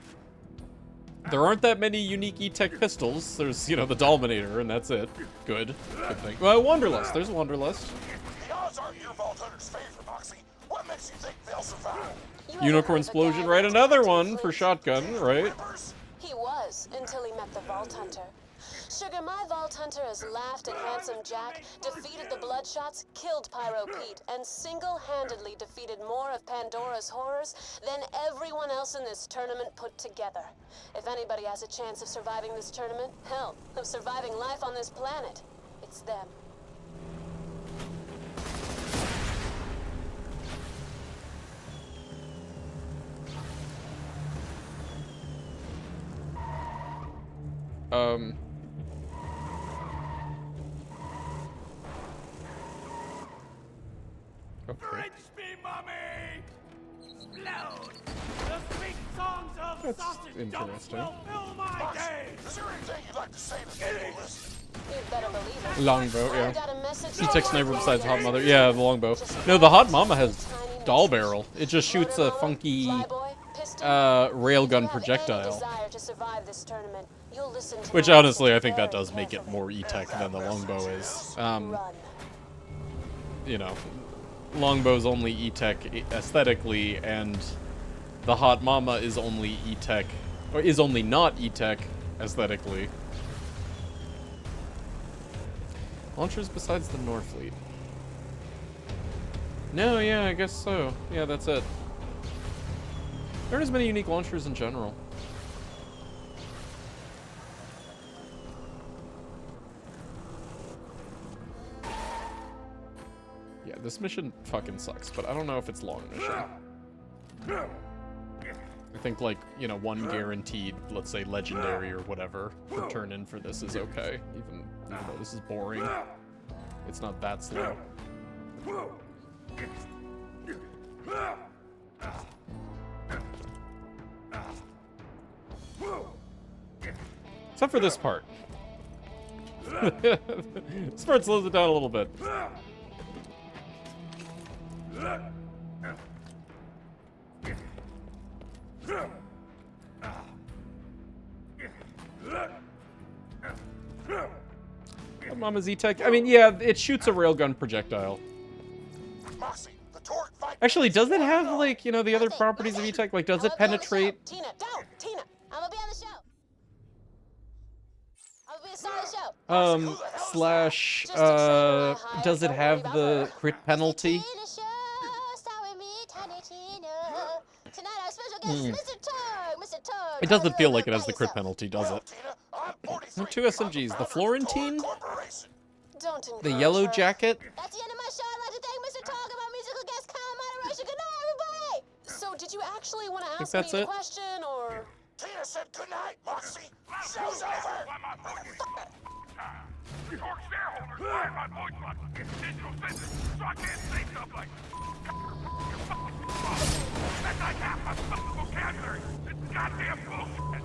S1: There aren't that many unique E-Tech pistols. There's, you know, the Dominator, and that's it. Good. Good thing. Well, Wanderlust. There's Wanderlust.
S4: The odds aren't your Vault Hunter's favor, Moxie. What makes you think they'll survive?
S1: Unicorn Explosion, right? Another one for shotgun, right?
S10: He was, until he met the Vault Hunter. Sugar, my Vault Hunter has laughed at Handsome Jack, defeated the Bloodshots, killed Pyro Pete, and single-handedly defeated more of Pandora's horrors than everyone else in this tournament put together. If anybody has a chance of surviving this tournament, hell, of surviving life on this planet, it's them.
S1: Okay.
S6: Bridge me, mommy! Explode! The sweet songs of
S1: That's
S6: sausage
S1: interesting.
S6: will fill my days!
S4: Is there anything you'd like to say to people listening?
S10: You'd better believe it.
S1: Longbow,
S10: I've
S1: yeah.
S10: got a message
S1: E-Tech
S10: for
S1: Sniper
S10: you.
S1: besides Hot Mother. Yeah, the longbow. No, the Hot Mama has doll barrel. It just shoots a funky railgun projectile. Which honestly, I think that does make it more E-Tech than the longbow is. You know, longbow's only E-Tech aesthetically, and the Hot Mama is only E-Tech, or is only not E-Tech aesthetically. Launchers besides the Norfleet. No, yeah, I guess so. Yeah, that's it. There aren't as many unique launchers in general. Yeah, this mission fucking sucks, but I don't know if it's long mission. I think, like, you know, one guaranteed, let's say, legendary or whatever, per turn in for this is okay. Even though this is boring. It's not that slow. Except for this part. This part slows it down a little bit. Mama's E-Tech. I mean, yeah, it shoots a railgun projectile. Actually, does it have, like, you know, the other properties of E-Tech? Like, does it penetrate?
S11: Tina, don't! Tina, I'm gonna be on the show. I'm gonna be a star of the show.
S1: Slash, does it have the crit penalty?
S11: Tina show, star with me, Tiny Tina. Tonight our special guest, Mr. Tug. Mr. Tug.
S1: It doesn't feel like it has the crit penalty, does it? No, 2 SMGs. The Florentine? The Yellow Jacket?
S11: That's the end of my show. I'd like to thank Mr. Tug and my musical guest, Kyle Moderation. Good night, everybody!
S10: So, did you actually want to ask
S1: that's
S10: me the
S1: it?
S10: question, or...?
S4: Tina said goodnight, Moxie. Show's over.
S6: Torque shareholders buying my voice box. It's digital censored, so I can't say stuff like that's like half my fucking vocabulary. It's goddamn bullshit.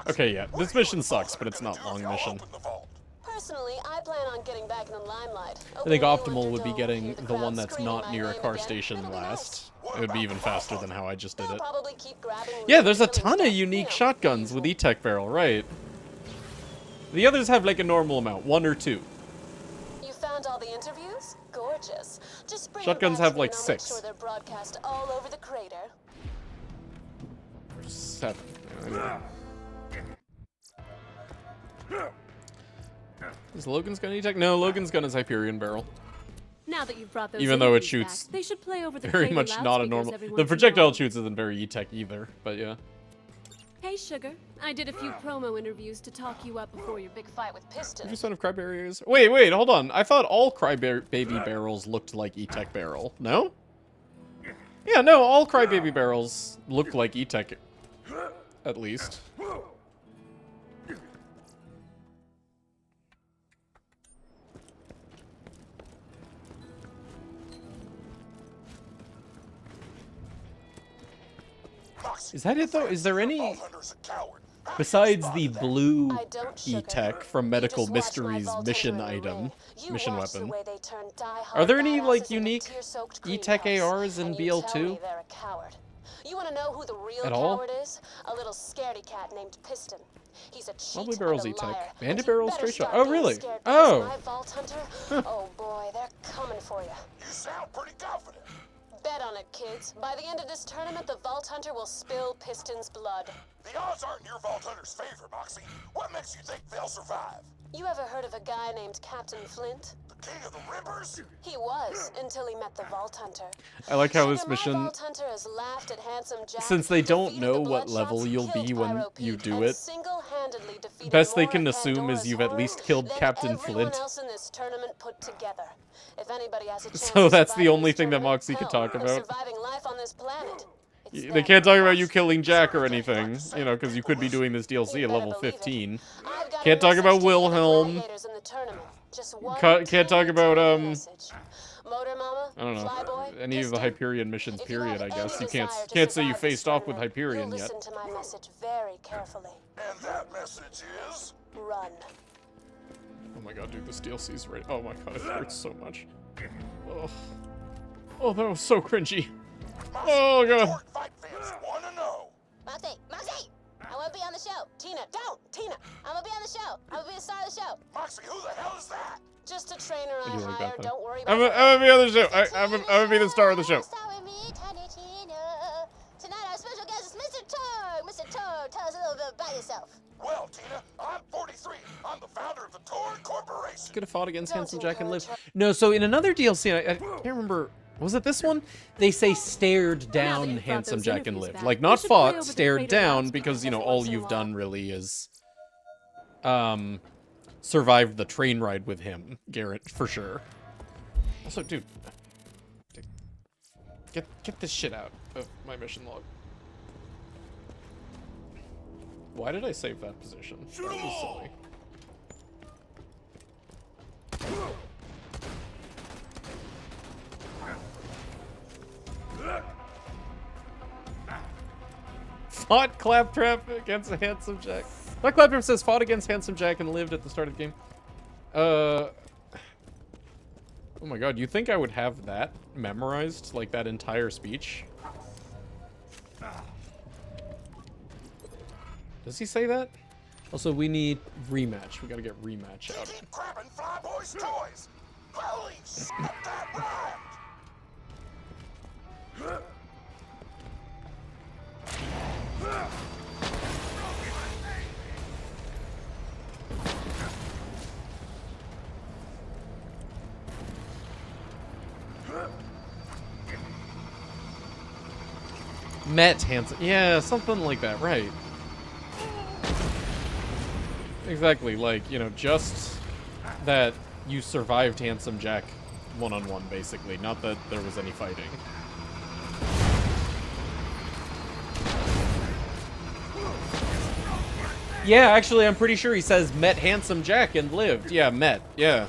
S1: Okay, yeah, this mission sucks, but it's not long mission.
S10: Personally, I plan on getting back in the limelight.
S1: I think optimal would be getting the one that's not near a car station last. It would be even faster than how I just did it. Yeah, there's a ton of unique shotguns with E-Tech barrel, right? The others have like a normal amount, 1 or 2.
S10: You found all the interviews? Gorgeous. Just bring
S1: Shotguns
S10: them back
S1: have
S10: to me
S1: like
S10: and I'll
S1: 6.
S10: Make sure they're broadcast all over the crater.
S1: 7. Is Logan's gun E-Tech? No, Logan's gun is Hyperion barrel.
S9: Now that you've brought those
S1: Even though it
S9: interviews
S1: shoots
S9: back, they should play over the
S1: very
S9: crater
S1: much not a
S9: loudspeakers
S1: normal.
S9: every
S1: The
S9: once in a
S1: projectile
S9: while.
S1: shoots isn't very E-Tech either, but yeah.
S9: Hey, Sugar. I did a few promo interviews to talk you up before your big fight with Piston.
S1: Which son of Cryberry is? Wait, hold on. I thought all Crybaby barrels looked like E-Tech barrel. No? Yeah, no, all Crybaby barrels look like E-Tech, at least. Is that it though? Is there any, besides the blue E-Tech from Medical Mysteries mission item, mission weapon, are there any like unique E-Tech ARs in BL2?
S10: You want to know who the real
S1: At all?
S10: coward is? A little scaredy cat named Piston. He's a cheat
S1: Lovely barrels
S10: and a liar,
S1: E-Tech.
S10: and
S1: Bandit
S10: you
S1: barrel
S10: better
S1: straight shot.
S10: start
S1: Oh
S10: being
S1: really?
S10: scared because
S1: Oh.
S10: my Vault Hunter, oh boy, they're coming for you.
S4: You sound pretty confident.
S10: Bet on it, kids. By the end of this tournament, the Vault Hunter will spill Piston's blood.
S4: The odds aren't in your Vault Hunter's favor, Moxie. What makes you think they'll survive?
S10: You ever heard of a guy named Captain Flint?
S4: The king of the Rippers?
S10: He was, until he met the Vault Hunter.
S1: I like how this
S10: Sugar, my
S1: mission,
S10: Vault Hunter has laughed at Handsome Jack,
S1: since they don't
S10: defeated
S1: know
S10: the
S1: what
S10: Bloodshots,
S1: level you'll be
S10: killed
S1: when
S10: Pyro
S1: you
S10: Pete,
S1: do
S10: and
S1: it,
S10: single-handedly defeated
S1: best they
S10: more
S1: can
S10: of
S1: assume
S10: Pandora's
S1: is you've at
S10: horror
S1: least killed
S10: than
S1: Captain
S10: everyone
S1: Flint.
S10: else in this tournament put together. If anybody has a chance
S1: So
S10: of
S1: that's the
S10: surviving
S1: only
S10: this
S1: thing that
S10: tournament,
S1: Moxie could
S10: hell,
S1: talk
S10: of
S1: about.
S10: surviving life on this planet, it's
S1: They
S10: them.
S1: can't talk about you killing Jack or anything, you know, because you could be doing this DLC at level 15.
S10: I've got a
S1: Can't talk
S10: message
S1: about
S10: to the
S1: Wilhelm.
S10: gladiators in the tournament. Just one
S1: Can't talk about,
S10: tiny message. Motor Mama,
S1: I don't know,
S10: Flyboy,
S1: any of the
S10: Piston,
S1: Hyperion missions,
S10: if you
S1: period,
S10: have
S1: I guess.
S10: any
S1: You can't
S10: desire to
S1: say you
S10: survive this
S1: faced off with
S10: tournament,
S1: Hyperion
S10: you'll
S1: yet.
S10: listen to my message very carefully.
S4: And that message is?
S10: Run.
S1: Oh my god, dude, this DLC's right. Oh my god, it hurts so much. Oh, oh that was so cringy. Oh god.
S4: Fight fans wanna know.
S11: Moxie! I want to be on the show.
S10: Tina, don't! Tina!
S11: I'm gonna be on the show. I'm gonna be the star of the show.
S4: Moxie, who the hell is that?
S10: Just a trainer I
S1: I do like
S10: hire,
S1: that thing.
S10: don't worry about
S1: I'm
S10: it.
S1: gonna be on the show. I'm gonna be the star of the show.
S11: Star with me, Tiny Tina. Tonight our special guest is Mr. Torg. Mr. Torg, tell us a little bit about yourself.
S4: Well, Tina, I'm 43. I'm the founder of the Torg Corporation.
S1: Could have fought against
S10: Don't
S1: Handsome Jack and Liv.
S10: encourage
S1: No, so in another DLC, I can't remember. Was it this one? They say stared down
S9: you've brought
S1: Handsome
S9: those
S1: Jack and
S9: interviews
S1: Liv.
S9: back,
S1: Like,
S9: we
S1: not
S9: should play over
S1: fought,
S9: the
S1: stared
S9: crater
S1: down,
S9: loudspeakers
S1: because, you know,
S9: every
S1: all
S9: once in a
S1: you've
S9: while.
S1: done really is survived the train ride with him, Garrett, for sure. Also, dude, get this shit out of my mission log. Why did I save that position? That was silly. Fought Claptrap against Handsome Jack. That Claptrap says fought against Handsome Jack and lived at the start of the game. Oh my god, you think I would have that memorized? Like that entire speech? Does he say that? Also, we need rematch. We gotta get rematch out.
S4: Keep grabbing Flyboy's toys. Holy shit, that rhymed.
S1: Met Handsome. Yeah, something like that, right. Exactly, like, you know, just that you survived Handsome Jack one-on-one, basically. Not that there was any fighting. Yeah, actually, I'm pretty sure he says met handsome Jack and lived. Yeah, met. Yeah.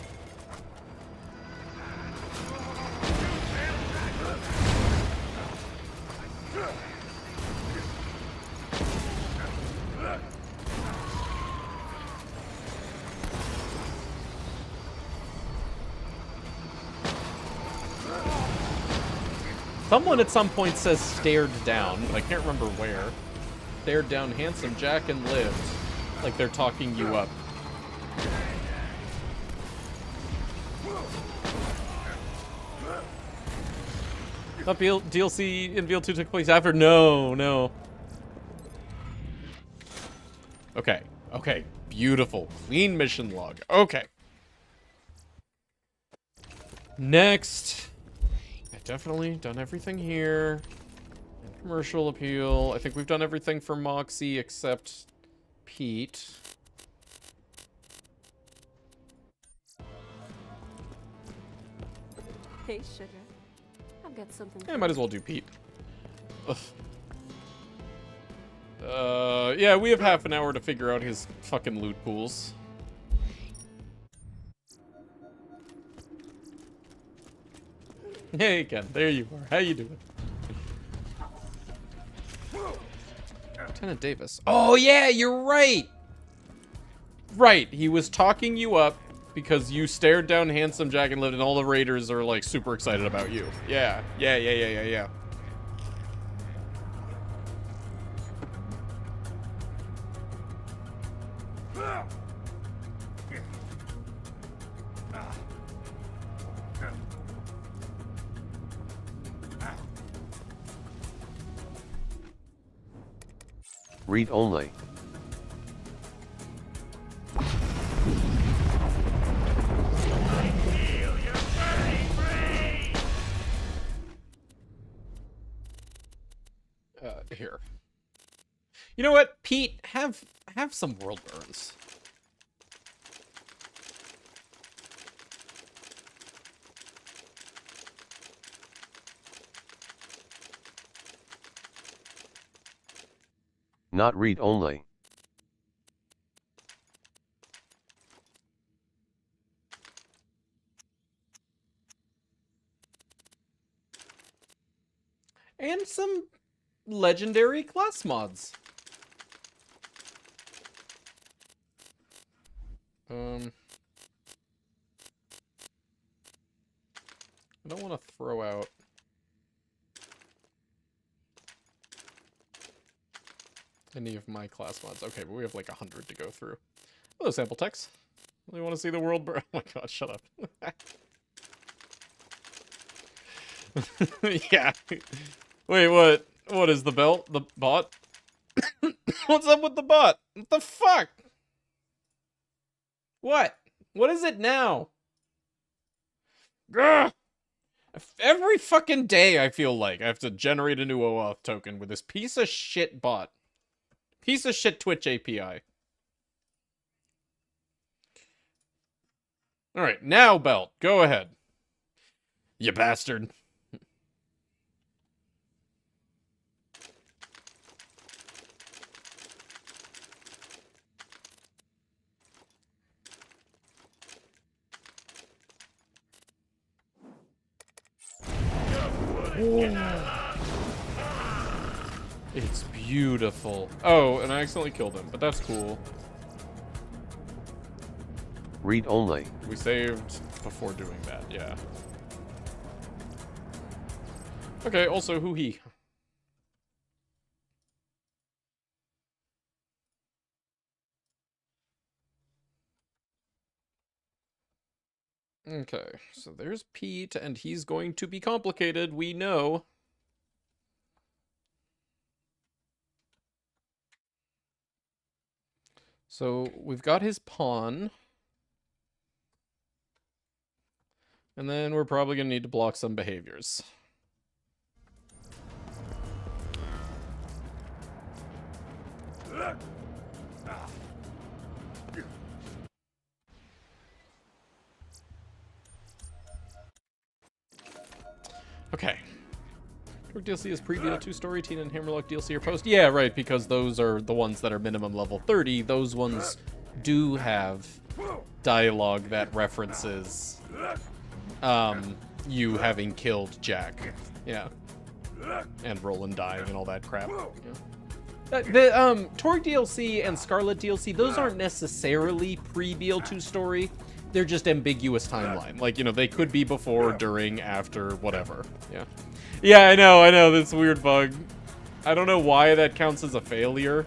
S1: Someone at some point says stared down, but I can't remember where. Stared down handsome Jack and lived. Like they're talking you up. That DLC in VL2 took place after? No, no. Okay, okay. Beautiful. Clean mission log. Okay. Next. I've definitely done everything here. Commercial appeal. I think we've done everything for Moxie except Pete.
S9: Hey, sugar. I've got something.
S1: Yeah, I might as well do Pete. Ugh. Yeah, we have half an hour to figure out his fucking loot pools. Hey, Ken. There you are. How you doing? Lieutenant Davis. Oh, yeah, you're right. Right. He was talking you up because you stared down handsome Jack and lived, and all the raiders are, like, super excited about you. Yeah. Yeah.
S2: Read only.
S1: Here. You know what, Pete? Have some world burns.
S2: Not read only.
S1: And some legendary class mods. I don't want to throw out any of my class mods. Okay, but we have like 100 to go through. Hello, sample text. Really want to see the world burn? Oh my god, shut up. Yeah. Wait, what? What is the belt? The bot? What's up with the bot? What the fuck? What? What is it now? Ugh! Every fucking day I feel like I have to generate a new OAuth token with this piece of shit bot. Piece of shit Twitch API. Alright, now belt. Go ahead. You bastard. It's beautiful. Oh, and I accidentally killed him, but that's cool.
S2: Read only.
S1: We saved before doing that, yeah. Okay, also, who he? Okay, so there's Pete, and he's going to be complicated, we know. So, we've got his pawn. And then we're probably going to need to block some behaviors. Okay. Torque DLC is preview 2 story, Teen and Hammerlock DLC are post. Yeah, right, because those are the ones that are minimum level 30. Those ones do have dialogue that references you having killed Jack. Yeah. And Roland dying and all that crap. Yeah. The Torque DLC and Scarlet DLC, those aren't necessarily pre-BL2 story. They're just ambiguous timeline. Like, you know, they could be before, during, after, whatever. Yeah. Yeah, I know, this weird bug. I don't know why that counts as a failure.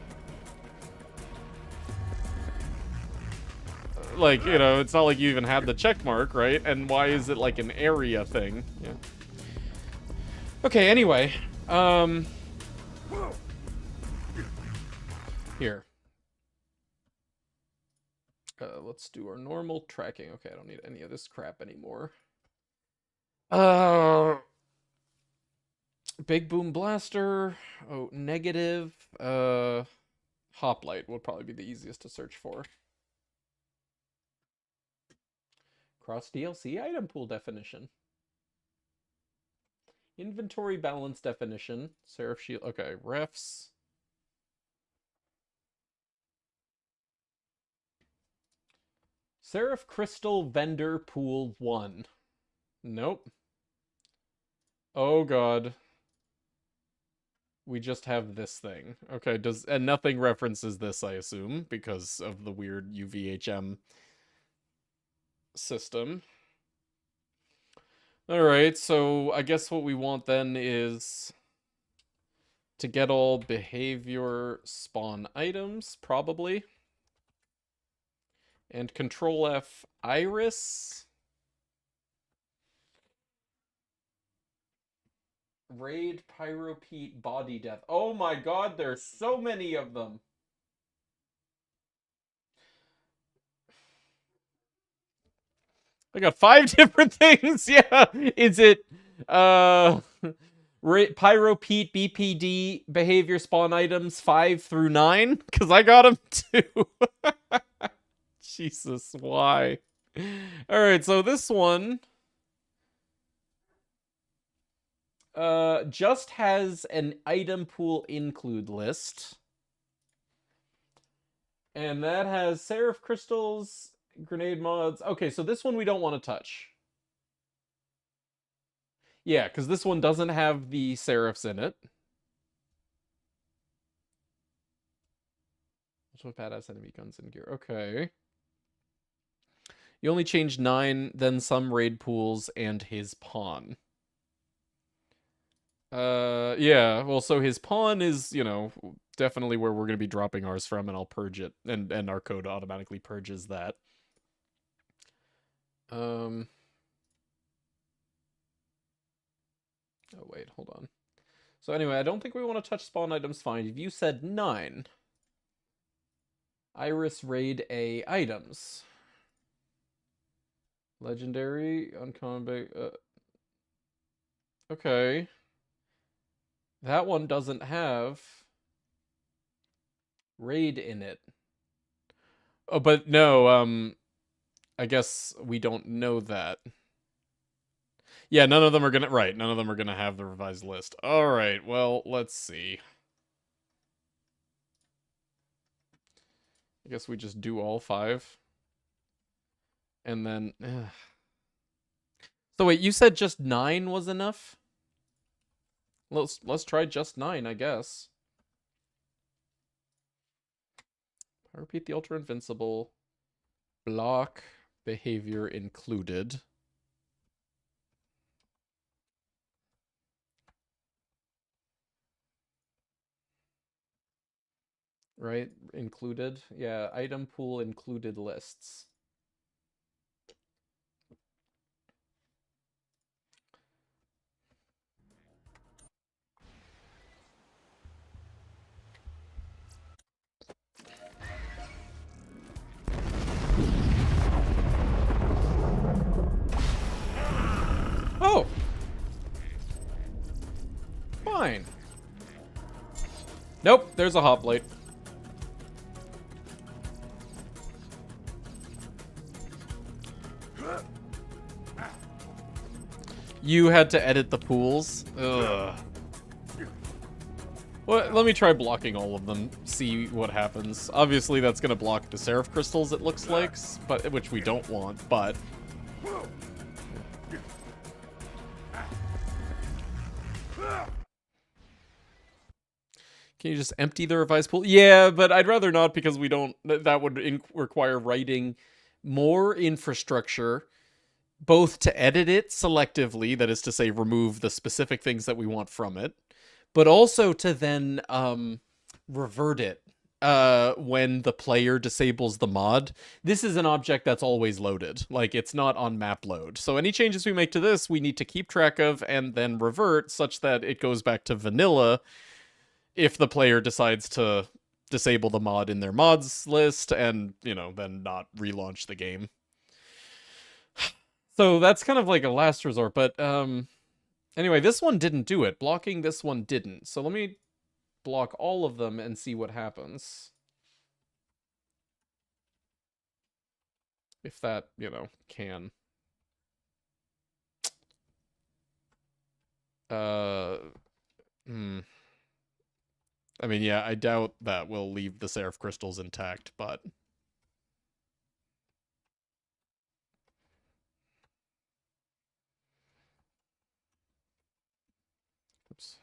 S1: Like, you know, it's not like you even had the check mark, right? And why is it like an area thing? Yeah. Okay, anyway. Here. Let's do our normal tracking. Okay, I don't need any of this crap anymore. Big Boom Blaster. Oh, negative. Hoplite would probably be the easiest to search for. Cross DLC item pool definition. Inventory balance definition. Seraph Shield. Okay, refs. Seraph Crystal Vendor Pool 1. Nope. Oh god. We just have this thing. Okay, and nothing references this, I assume, because of the weird UVHM system. Alright, so I guess what we want then is to get all behavior spawn items, probably. And Control F Iris. Raid, Pyropete, Body Death. Oh my god, there's so many of them. I got 5 different things. Yeah. Is it Pyropete, BPD, behavior spawn items 5 through 9? Because I got them too. Jesus, why? Alright, so this one just has an item pool include list. And that has Seraph Crystals, grenade mods. Okay, so this one we don't want to touch. Yeah, because this one doesn't have the Seraphs in it. Which one badass enemy guns and gear? Okay. You only changed 9, then some raid pools, and his pawn. Yeah, well, so his pawn is, you know, definitely where we're going to be dropping ours from, and I'll purge it, and our code automatically purges that. Oh, wait, hold on. So anyway, I don't think we want to touch spawn items. Fine. If you said 9. Iris Raid A items. Legendary, uncommon, okay. That one doesn't have raid in it. Oh, but no, I guess we don't know that. Yeah, none of them are gonna, right, none of them are gonna have the revised list. Alright, well, let's see. I guess we just do all 5. And then... So wait, you said just 9 was enough? Let's try just 9, I guess. I repeat the Ultra Invincible. Block behavior included. Right? Included. Yeah, item pool included lists. Oh! Fine. Nope, there's a hoplite. You had to edit the pools? Ugh. Well, let me try blocking all of them, see what happens. Obviously, that's going to block the Seraph Crystals, it looks like, but which we don't want, but... Can you just empty the revised pool? Yeah, but I'd rather not because we don't... That would require writing more infrastructure, both to edit it selectively, that is to say, remove the specific things that we want from it, but also to then revert it when the player disables the mod. This is an object that's always loaded. Like, it's not on map load. So any changes we make to this, we need to keep track of and then revert such that it goes back to vanilla if the player decides to disable the mod in their mods list and, you know, then not relaunch the game. So that's kind of like a last resort, but anyway, this one didn't do it. Blocking this one didn't. So let me block all of them and see what happens. If that, you know, can. I mean, yeah, I doubt that will leave the Seraph Crystals intact, but... Oops.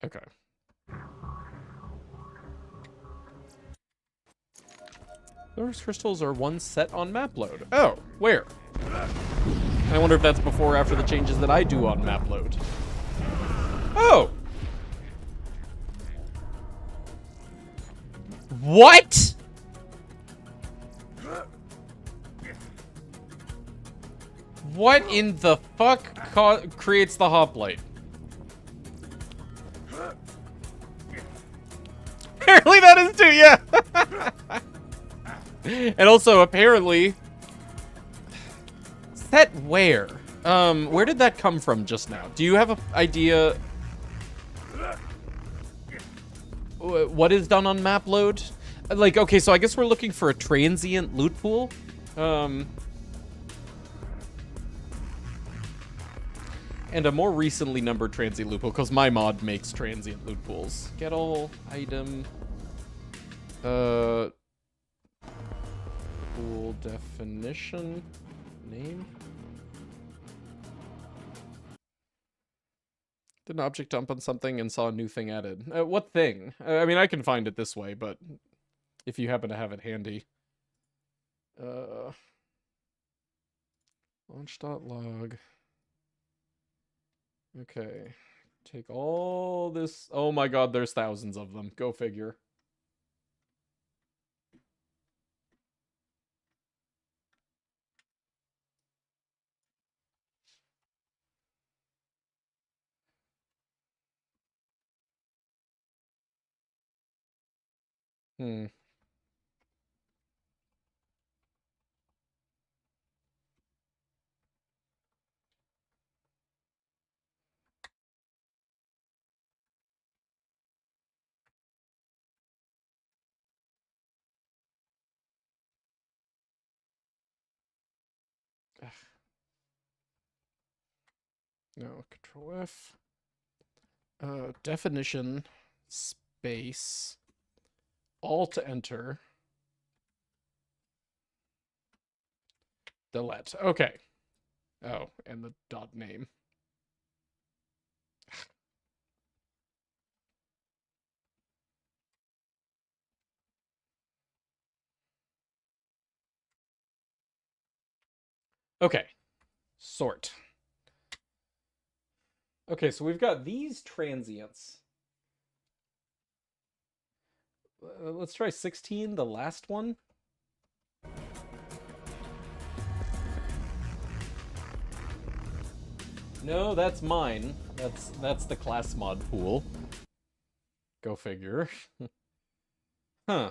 S1: Okay. Those crystals are one set on map load. Oh, where? I wonder if that's before or after the changes that I do on map load. Oh! What? What in the fuck creates the hoplite? Apparently that is too, yeah! And also, apparently... Set where? Where did that come from just now? Do you have an idea... what is done on map load? Like, okay, so I guess we're looking for a transient loot pool. And a more recently numbered transient loot pool, because my mod makes transient loot pools. Get all item... Pool definition... Name? Did an object dump on something and saw a new thing added? What thing? I mean, I can find it this way, but if you happen to have it handy. Launch.log. Okay. Take all this. Oh my god, there's thousands of them. Go figure. Hmm. No, Control F. Definition, space, Alt Enter, delete. Okay. Oh, and the dot name. Okay. Sort. Okay, so we've got these transients. Let's try 16, the last one. No, that's mine. That's the class mod pool. Go figure. Huh.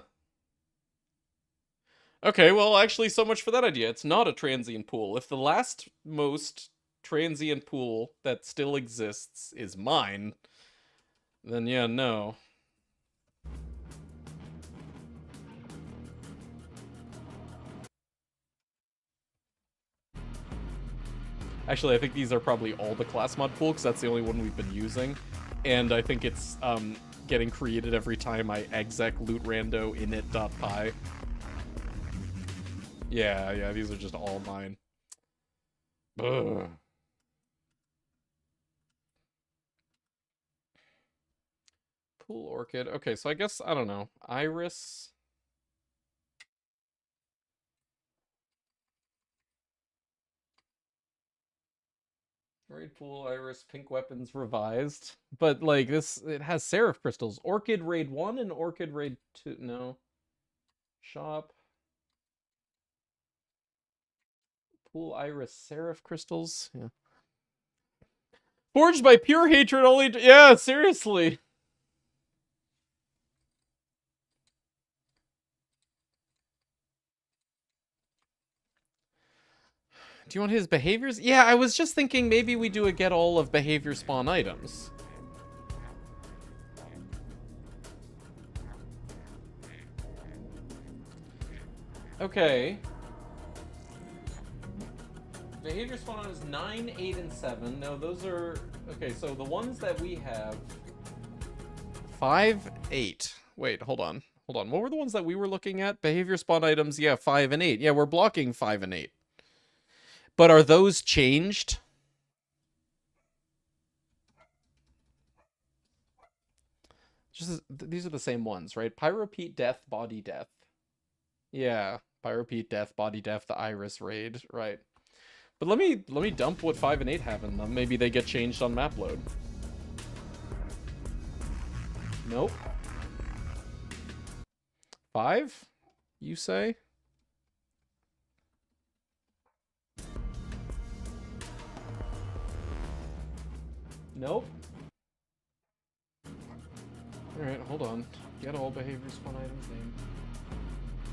S1: Okay, well, actually, so much for that idea. It's not a transient pool. If the last most transient pool that still exists is mine, then yeah, no. Actually, I think these are probably all the class mod pool, because that's the only one we've been using. And I think it's getting created every time I exec loot rando init.py. Yeah, these are just all mine. Ugh. Pool orchid. Okay, so I guess, I don't know. Iris. Raid pool, iris, pink weapons revised. But like this, it has seraph crystals. Orchid raid 1 and orchid raid 2. No. Shop. Pool iris seraph crystals. Yeah. Forged by pure hatred only. Yeah, seriously. Do you want his behaviors? Yeah, I was just thinking maybe we do a get all of behavior spawn items. Okay. Behavior spawn items 9, 8, and 7. No, those are... Okay, so the ones that we have... 5, 8. Wait, hold on. Hold on. What were the ones that we were looking at? Behavior spawn items, yeah, 5 and 8. Yeah, we're blocking 5 and 8. But are those changed? Just these are the same ones, right? Pyropete, death, body, death. Yeah, Pyropete, death, body, death, the iris raid, right? But let me dump what 5 and 8 have in them. Maybe they get changed on map load. Nope. 5? You say? Nope. Alright, hold on. Get all behavior spawn items name.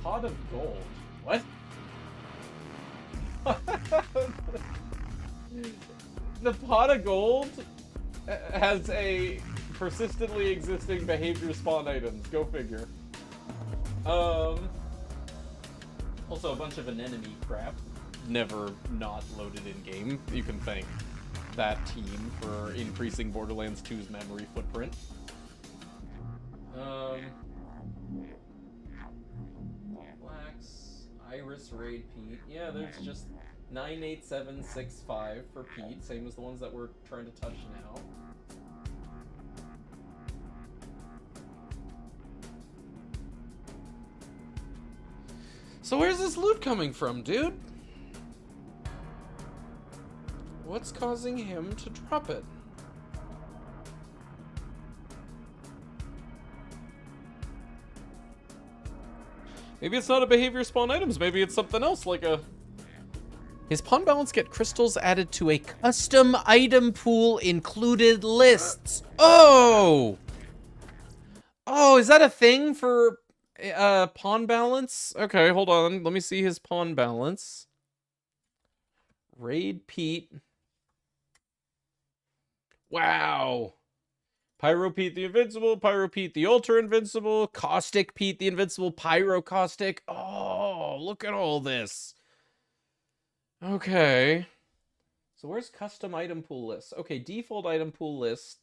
S1: Pot of gold. What? The pot of gold has a persistently existing behavior spawn items. Go figure. Also a bunch of anemone crap. Never not loaded in game. You can thank that team for increasing Borderlands 2's memory footprint. Flax, Iris, Raid, Pete. Yeah, there's just 98765 for Pete, same as the ones that we're trying to touch now. So where's this loot coming from, dude? What's causing him to drop it? Maybe it's not a behavior spawn items, maybe it's something else, like a... His pawn balance get crystals added to a custom item pool included lists. Oh! Oh, is that a thing for pawn balance? Okay, hold on. Let me see his pawn balance. Raid Pete. Wow. Pyro Pete the Invincible, Pyro Pete the Ultra Invincible, Caustic Pete the Invincible, Pyro Caustic. Oh, look at all this. Okay. So where's custom item pool list? Okay, default item pool list.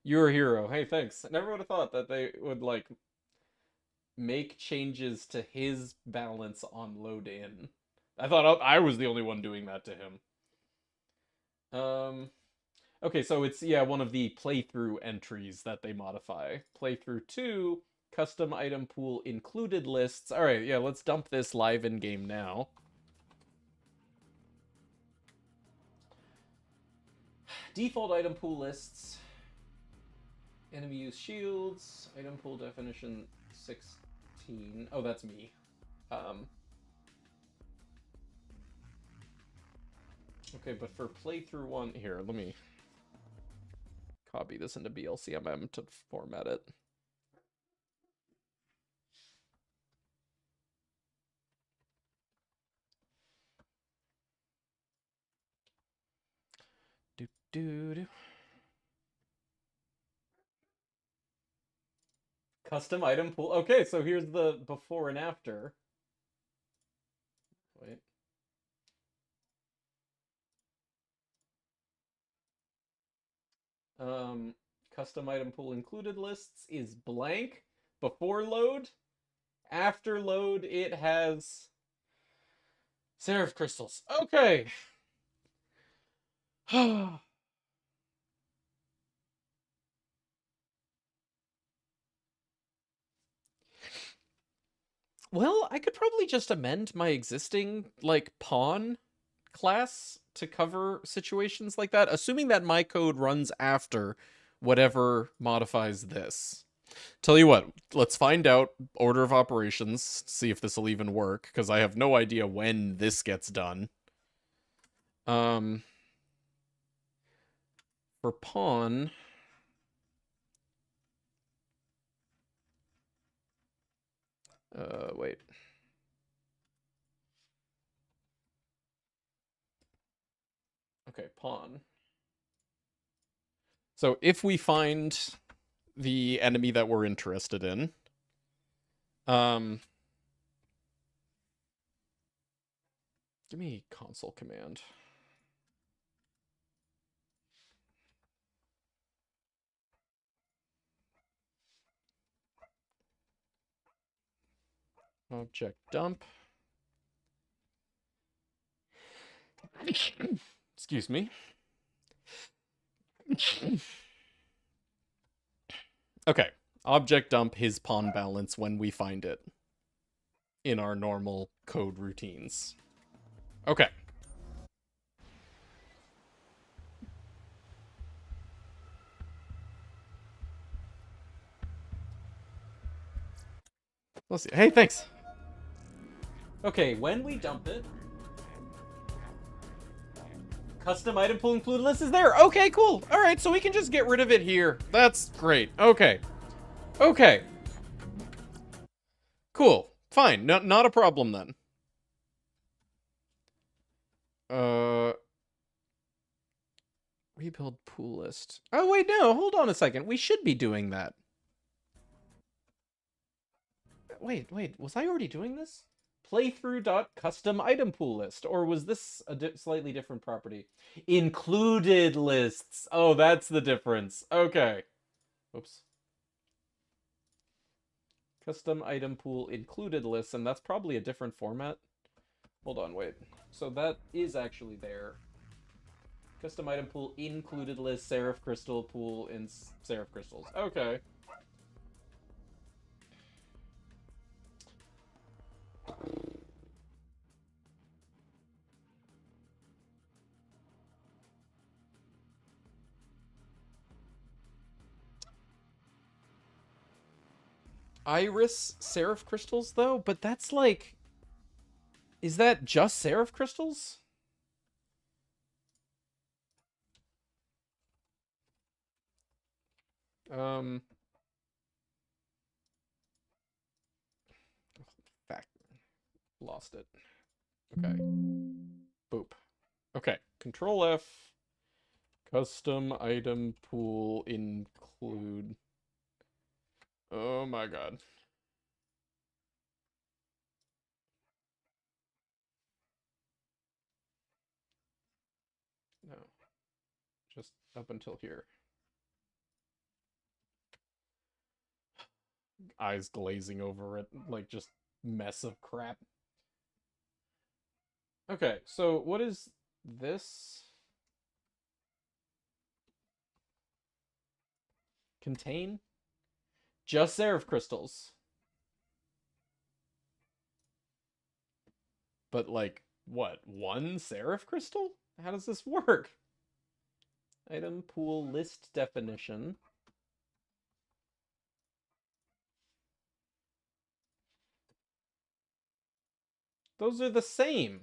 S1: You're a hero. Hey, thanks. I never would have thought that they would, like, make changes to his balance on load in. I thought I was the only one doing that to him. Okay, so it's, yeah, one of the playthrough entries that they modify. Playthrough 2, custom item pool included lists. Alright, yeah, let's dump this live in-game now. Default item pool lists. Enemy use shields. Item pool definition 16. Oh, that's me. Okay, but for playthrough 1... Here, let me copy this into BLCMM to format it. Do. Custom item pool. Okay, so here's the before and after. Wait. Custom item pool included lists is blank before load. After load, it has Seraph crystals. Okay. Well, I could probably just amend my existing, like, pawn class to cover situations like that, assuming that my code runs after whatever modifies this. Tell you what, let's find out order of operations, see if this will even work, because I have no idea when this gets done. For pawn... wait. Okay, pawn. So if we find the enemy that we're interested in, give me console command. Object dump. Excuse me. Okay. Object dump his pawn balance when we find it in our normal code routines. Okay. Let's see. Hey, thanks. Okay, when we dump it, custom item pool included list is there. Okay, cool. All right, so we can just get rid of it here. That's great. Okay. Okay. Cool. Fine. No, not a problem then. Rebuild pool list. Oh, wait, no. Hold on a second. We should be doing that. Wait. Was I already doing this? Playthrough.custom item pool list. Or was this a slightly different property? Included lists. Oh, that's the difference. Okay. Oops. Custom item pool included lists, and that's probably a different format. Hold on, wait. So that is actually there. Custom item pool included list, Seraph Crystal pool in Seraph Crystals. Okay. Iris Seraph Crystals, though? But that's like... Is that just Seraph Crystals? Fact. Lost it. Okay. Boop. Okay. Control F. Custom item pool include... Oh my god. No. Just up until here. Eyes glazing over it, like just mess of crap. Okay, so what is this? Contain? Just Seraph crystals. But like, what? One Seraph crystal? How does this work? Item pool list definition. Those are the same.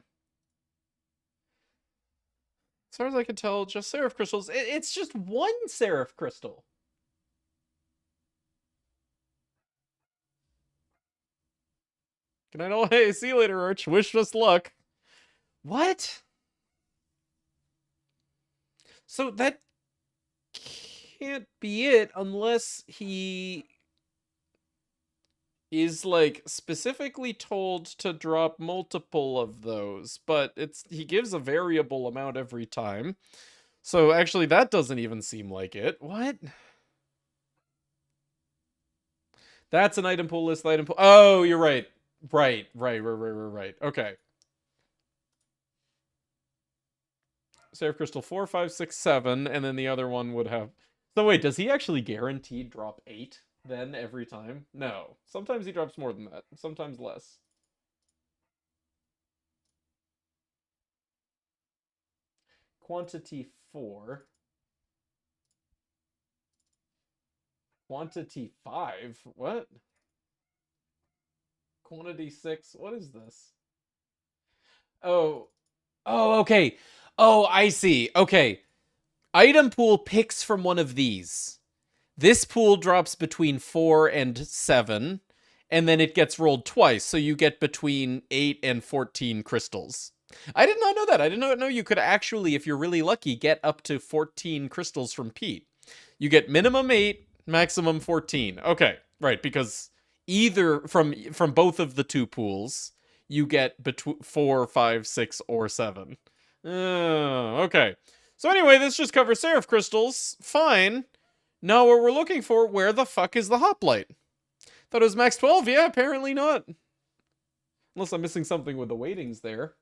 S1: As far as I can tell, just Seraph crystals. It's just one Seraph crystal. Good night all. Hey, see you later, Arch. Wish us luck. What? So that can't be it unless he is like specifically told to drop multiple of those, but he gives a variable amount every time. So actually, that doesn't even seem like it. What? That's an item pool list, item pool. Oh, you're right. Right. Okay. Seraph Crystal 4, 5, 6, 7, and then the other one would have... So wait, does he actually guaranteed drop 8 then every time? No. Sometimes he drops more than that. Sometimes less. Quantity 4. Quantity 5? What? Quantity 6? What is this? Oh. Oh, okay. Oh, I see. Okay. Item pool picks from one of these. This pool drops between 4 and 7, and then it gets rolled twice, so you get between 8 and 14 crystals. I did not know that. I did not know you could actually, if you're really lucky, get up to 14 crystals from Pete. You get minimum 8, maximum 14. Okay, right, because either from both of the two pools, you get between 4, 5, 6, or 7. Okay. So anyway, this just covers Seraph crystals. Fine. Now what we're looking for, where the fuck is the hoplite? Thought it was max 12? Yeah, apparently not. Unless I'm missing something with the weightings there.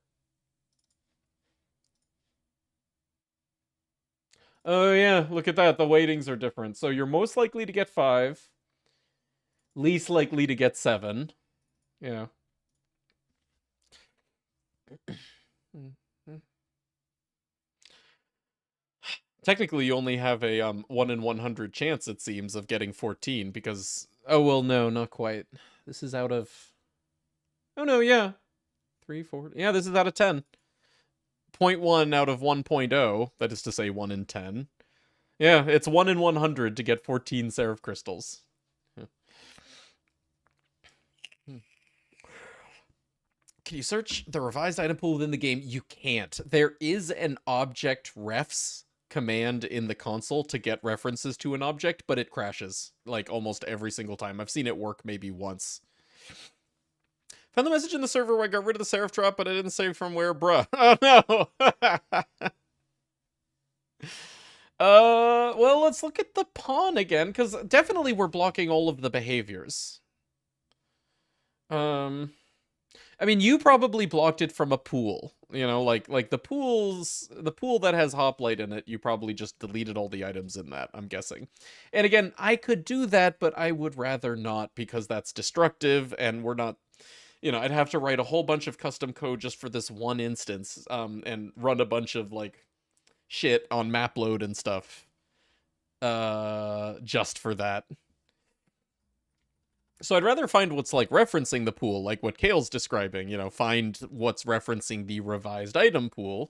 S1: Oh yeah, look at that. The weightings are different. So you're most likely to get 5. Least likely to get 7. Yeah. Technically, you only have a 1 in 100 chance, it seems, of getting 14, because... Oh, well, no, not quite. This is out of... Oh, no, yeah. 3, 4... Yeah, this is out of 10. 0.1 out of 1.0, that is to say 1 in 10. Yeah, it's 1 in 100 to get 14 Seraph Crystals. Can you search the revised item pool within the game? You can't. There is an object refs command in the console to get references to an object, but it crashes like almost every single time. I've seen it work maybe once. Found the message in the server where I got rid of the Seraph drop, but I didn't say from where, bruh. Oh no. Well, let's look at the pawn again, because definitely we're blocking all of the behaviors. I mean, you probably blocked it from a pool. You know, like the pool that has hoplite in it, you probably just deleted all the items in that, I'm guessing. And again, I could do that, but I would rather not, because that's destructive, and we're not, you know, I'd have to write a whole bunch of custom code just for this one instance, and run a bunch of, like, shit on map load and stuff, just for that. So I'd rather find what's, like, referencing the pool, like what Kale's describing, you know, find what's referencing the revised item pool.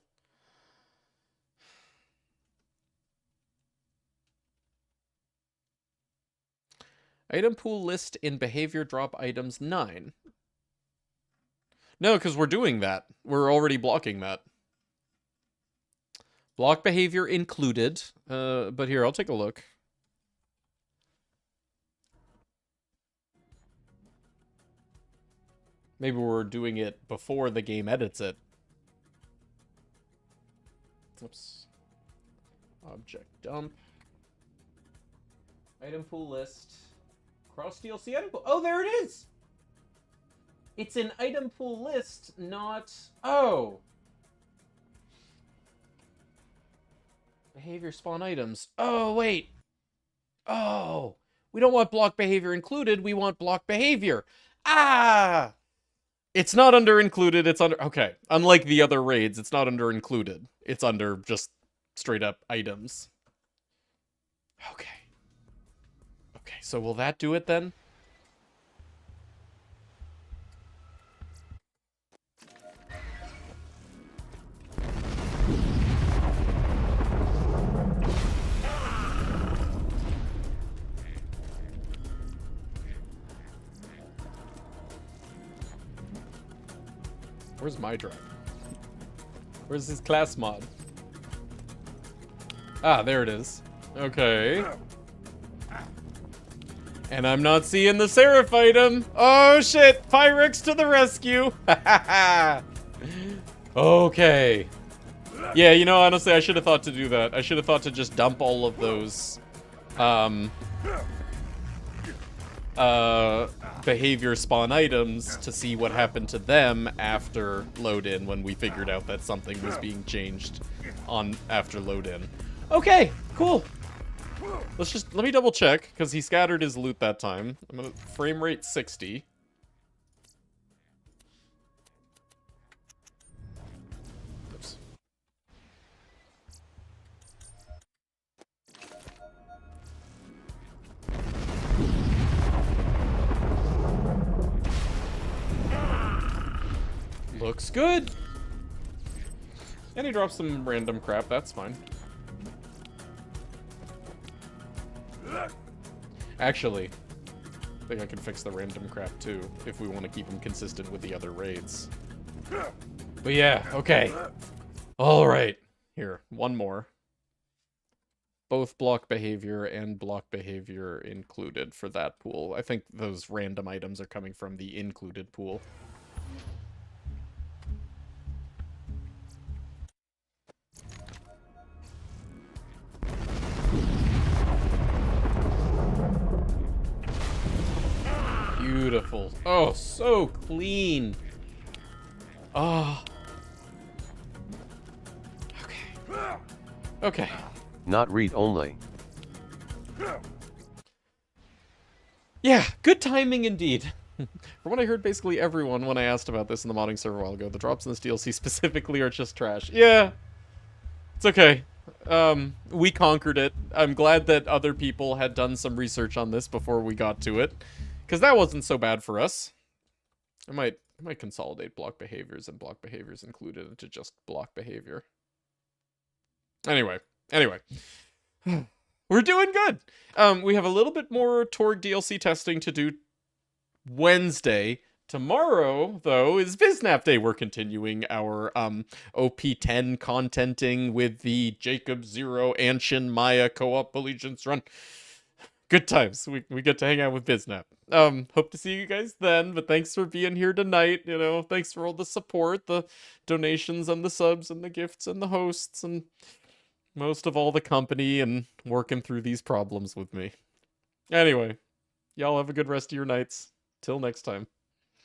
S1: Item pool list in behavior drop items 9. No, because we're doing that. We're already blocking that. Block behavior included, but here, I'll take a look. Maybe we're doing it before the game edits it. Oops. Object dump. Item pool list. Cross DLC item pool. Oh, there it is! It's an item pool list, not... Oh! Behavior spawn items. Oh, wait. Oh! We don't want block behavior included, we want block behavior. Ah! It's not under included, it's under... Okay. Unlike the other raids, it's not under included. It's under just straight up items. Okay. Okay, so will that do it then? Where's my drive? Where's his class mod? Ah, there it is. Okay. And I'm not seeing the Seraph item. Oh shit! Pyrex to the rescue! Okay. Yeah, you know, honestly, I should have thought to do that. I should have thought to just dump all of those, behavior spawn items to see what happened to them after load-in when we figured out that something was being changed on after load-in. Okay, cool. Let me double check, because he scattered his loot that time. I'm gonna frame rate 60. Oops. Looks good. And he drops some random crap, that's fine. Actually, I think I can fix the random crap too, if we want to keep him consistent with the other raids. But yeah, okay. Alright. Here, one more. Both block behavior and block behavior included for that pool. I think those random items are coming from the included pool. Beautiful. Oh, so clean. Oh. Okay. Okay.
S2: Not read only.
S1: Yeah, good timing indeed. From what I heard, basically everyone, when I asked about this in the modding server a while ago, the drops in this DLC specifically are just trash. Yeah. It's okay. We conquered it. I'm glad that other people had done some research on this before we got to it. Because that wasn't so bad for us. I might consolidate block behaviors and block behaviors included into just block behavior. Anyway. We're doing good. We have a little bit more Torg DLC testing to do Wednesday. Tomorrow, though, is Biznap Day. We're continuing our OP10 contenting with the Jacob Zero Anshin Maya co-op allegiance run. Good times. We get to hang out with Biznap. Hope to see you guys then, but thanks for being here tonight. You know, thanks for all the support, the donations and the subs and the gifts and the hosts, and most of all the company and working through these problems with me. Anyway, y'all have a good rest of your nights. Till next time.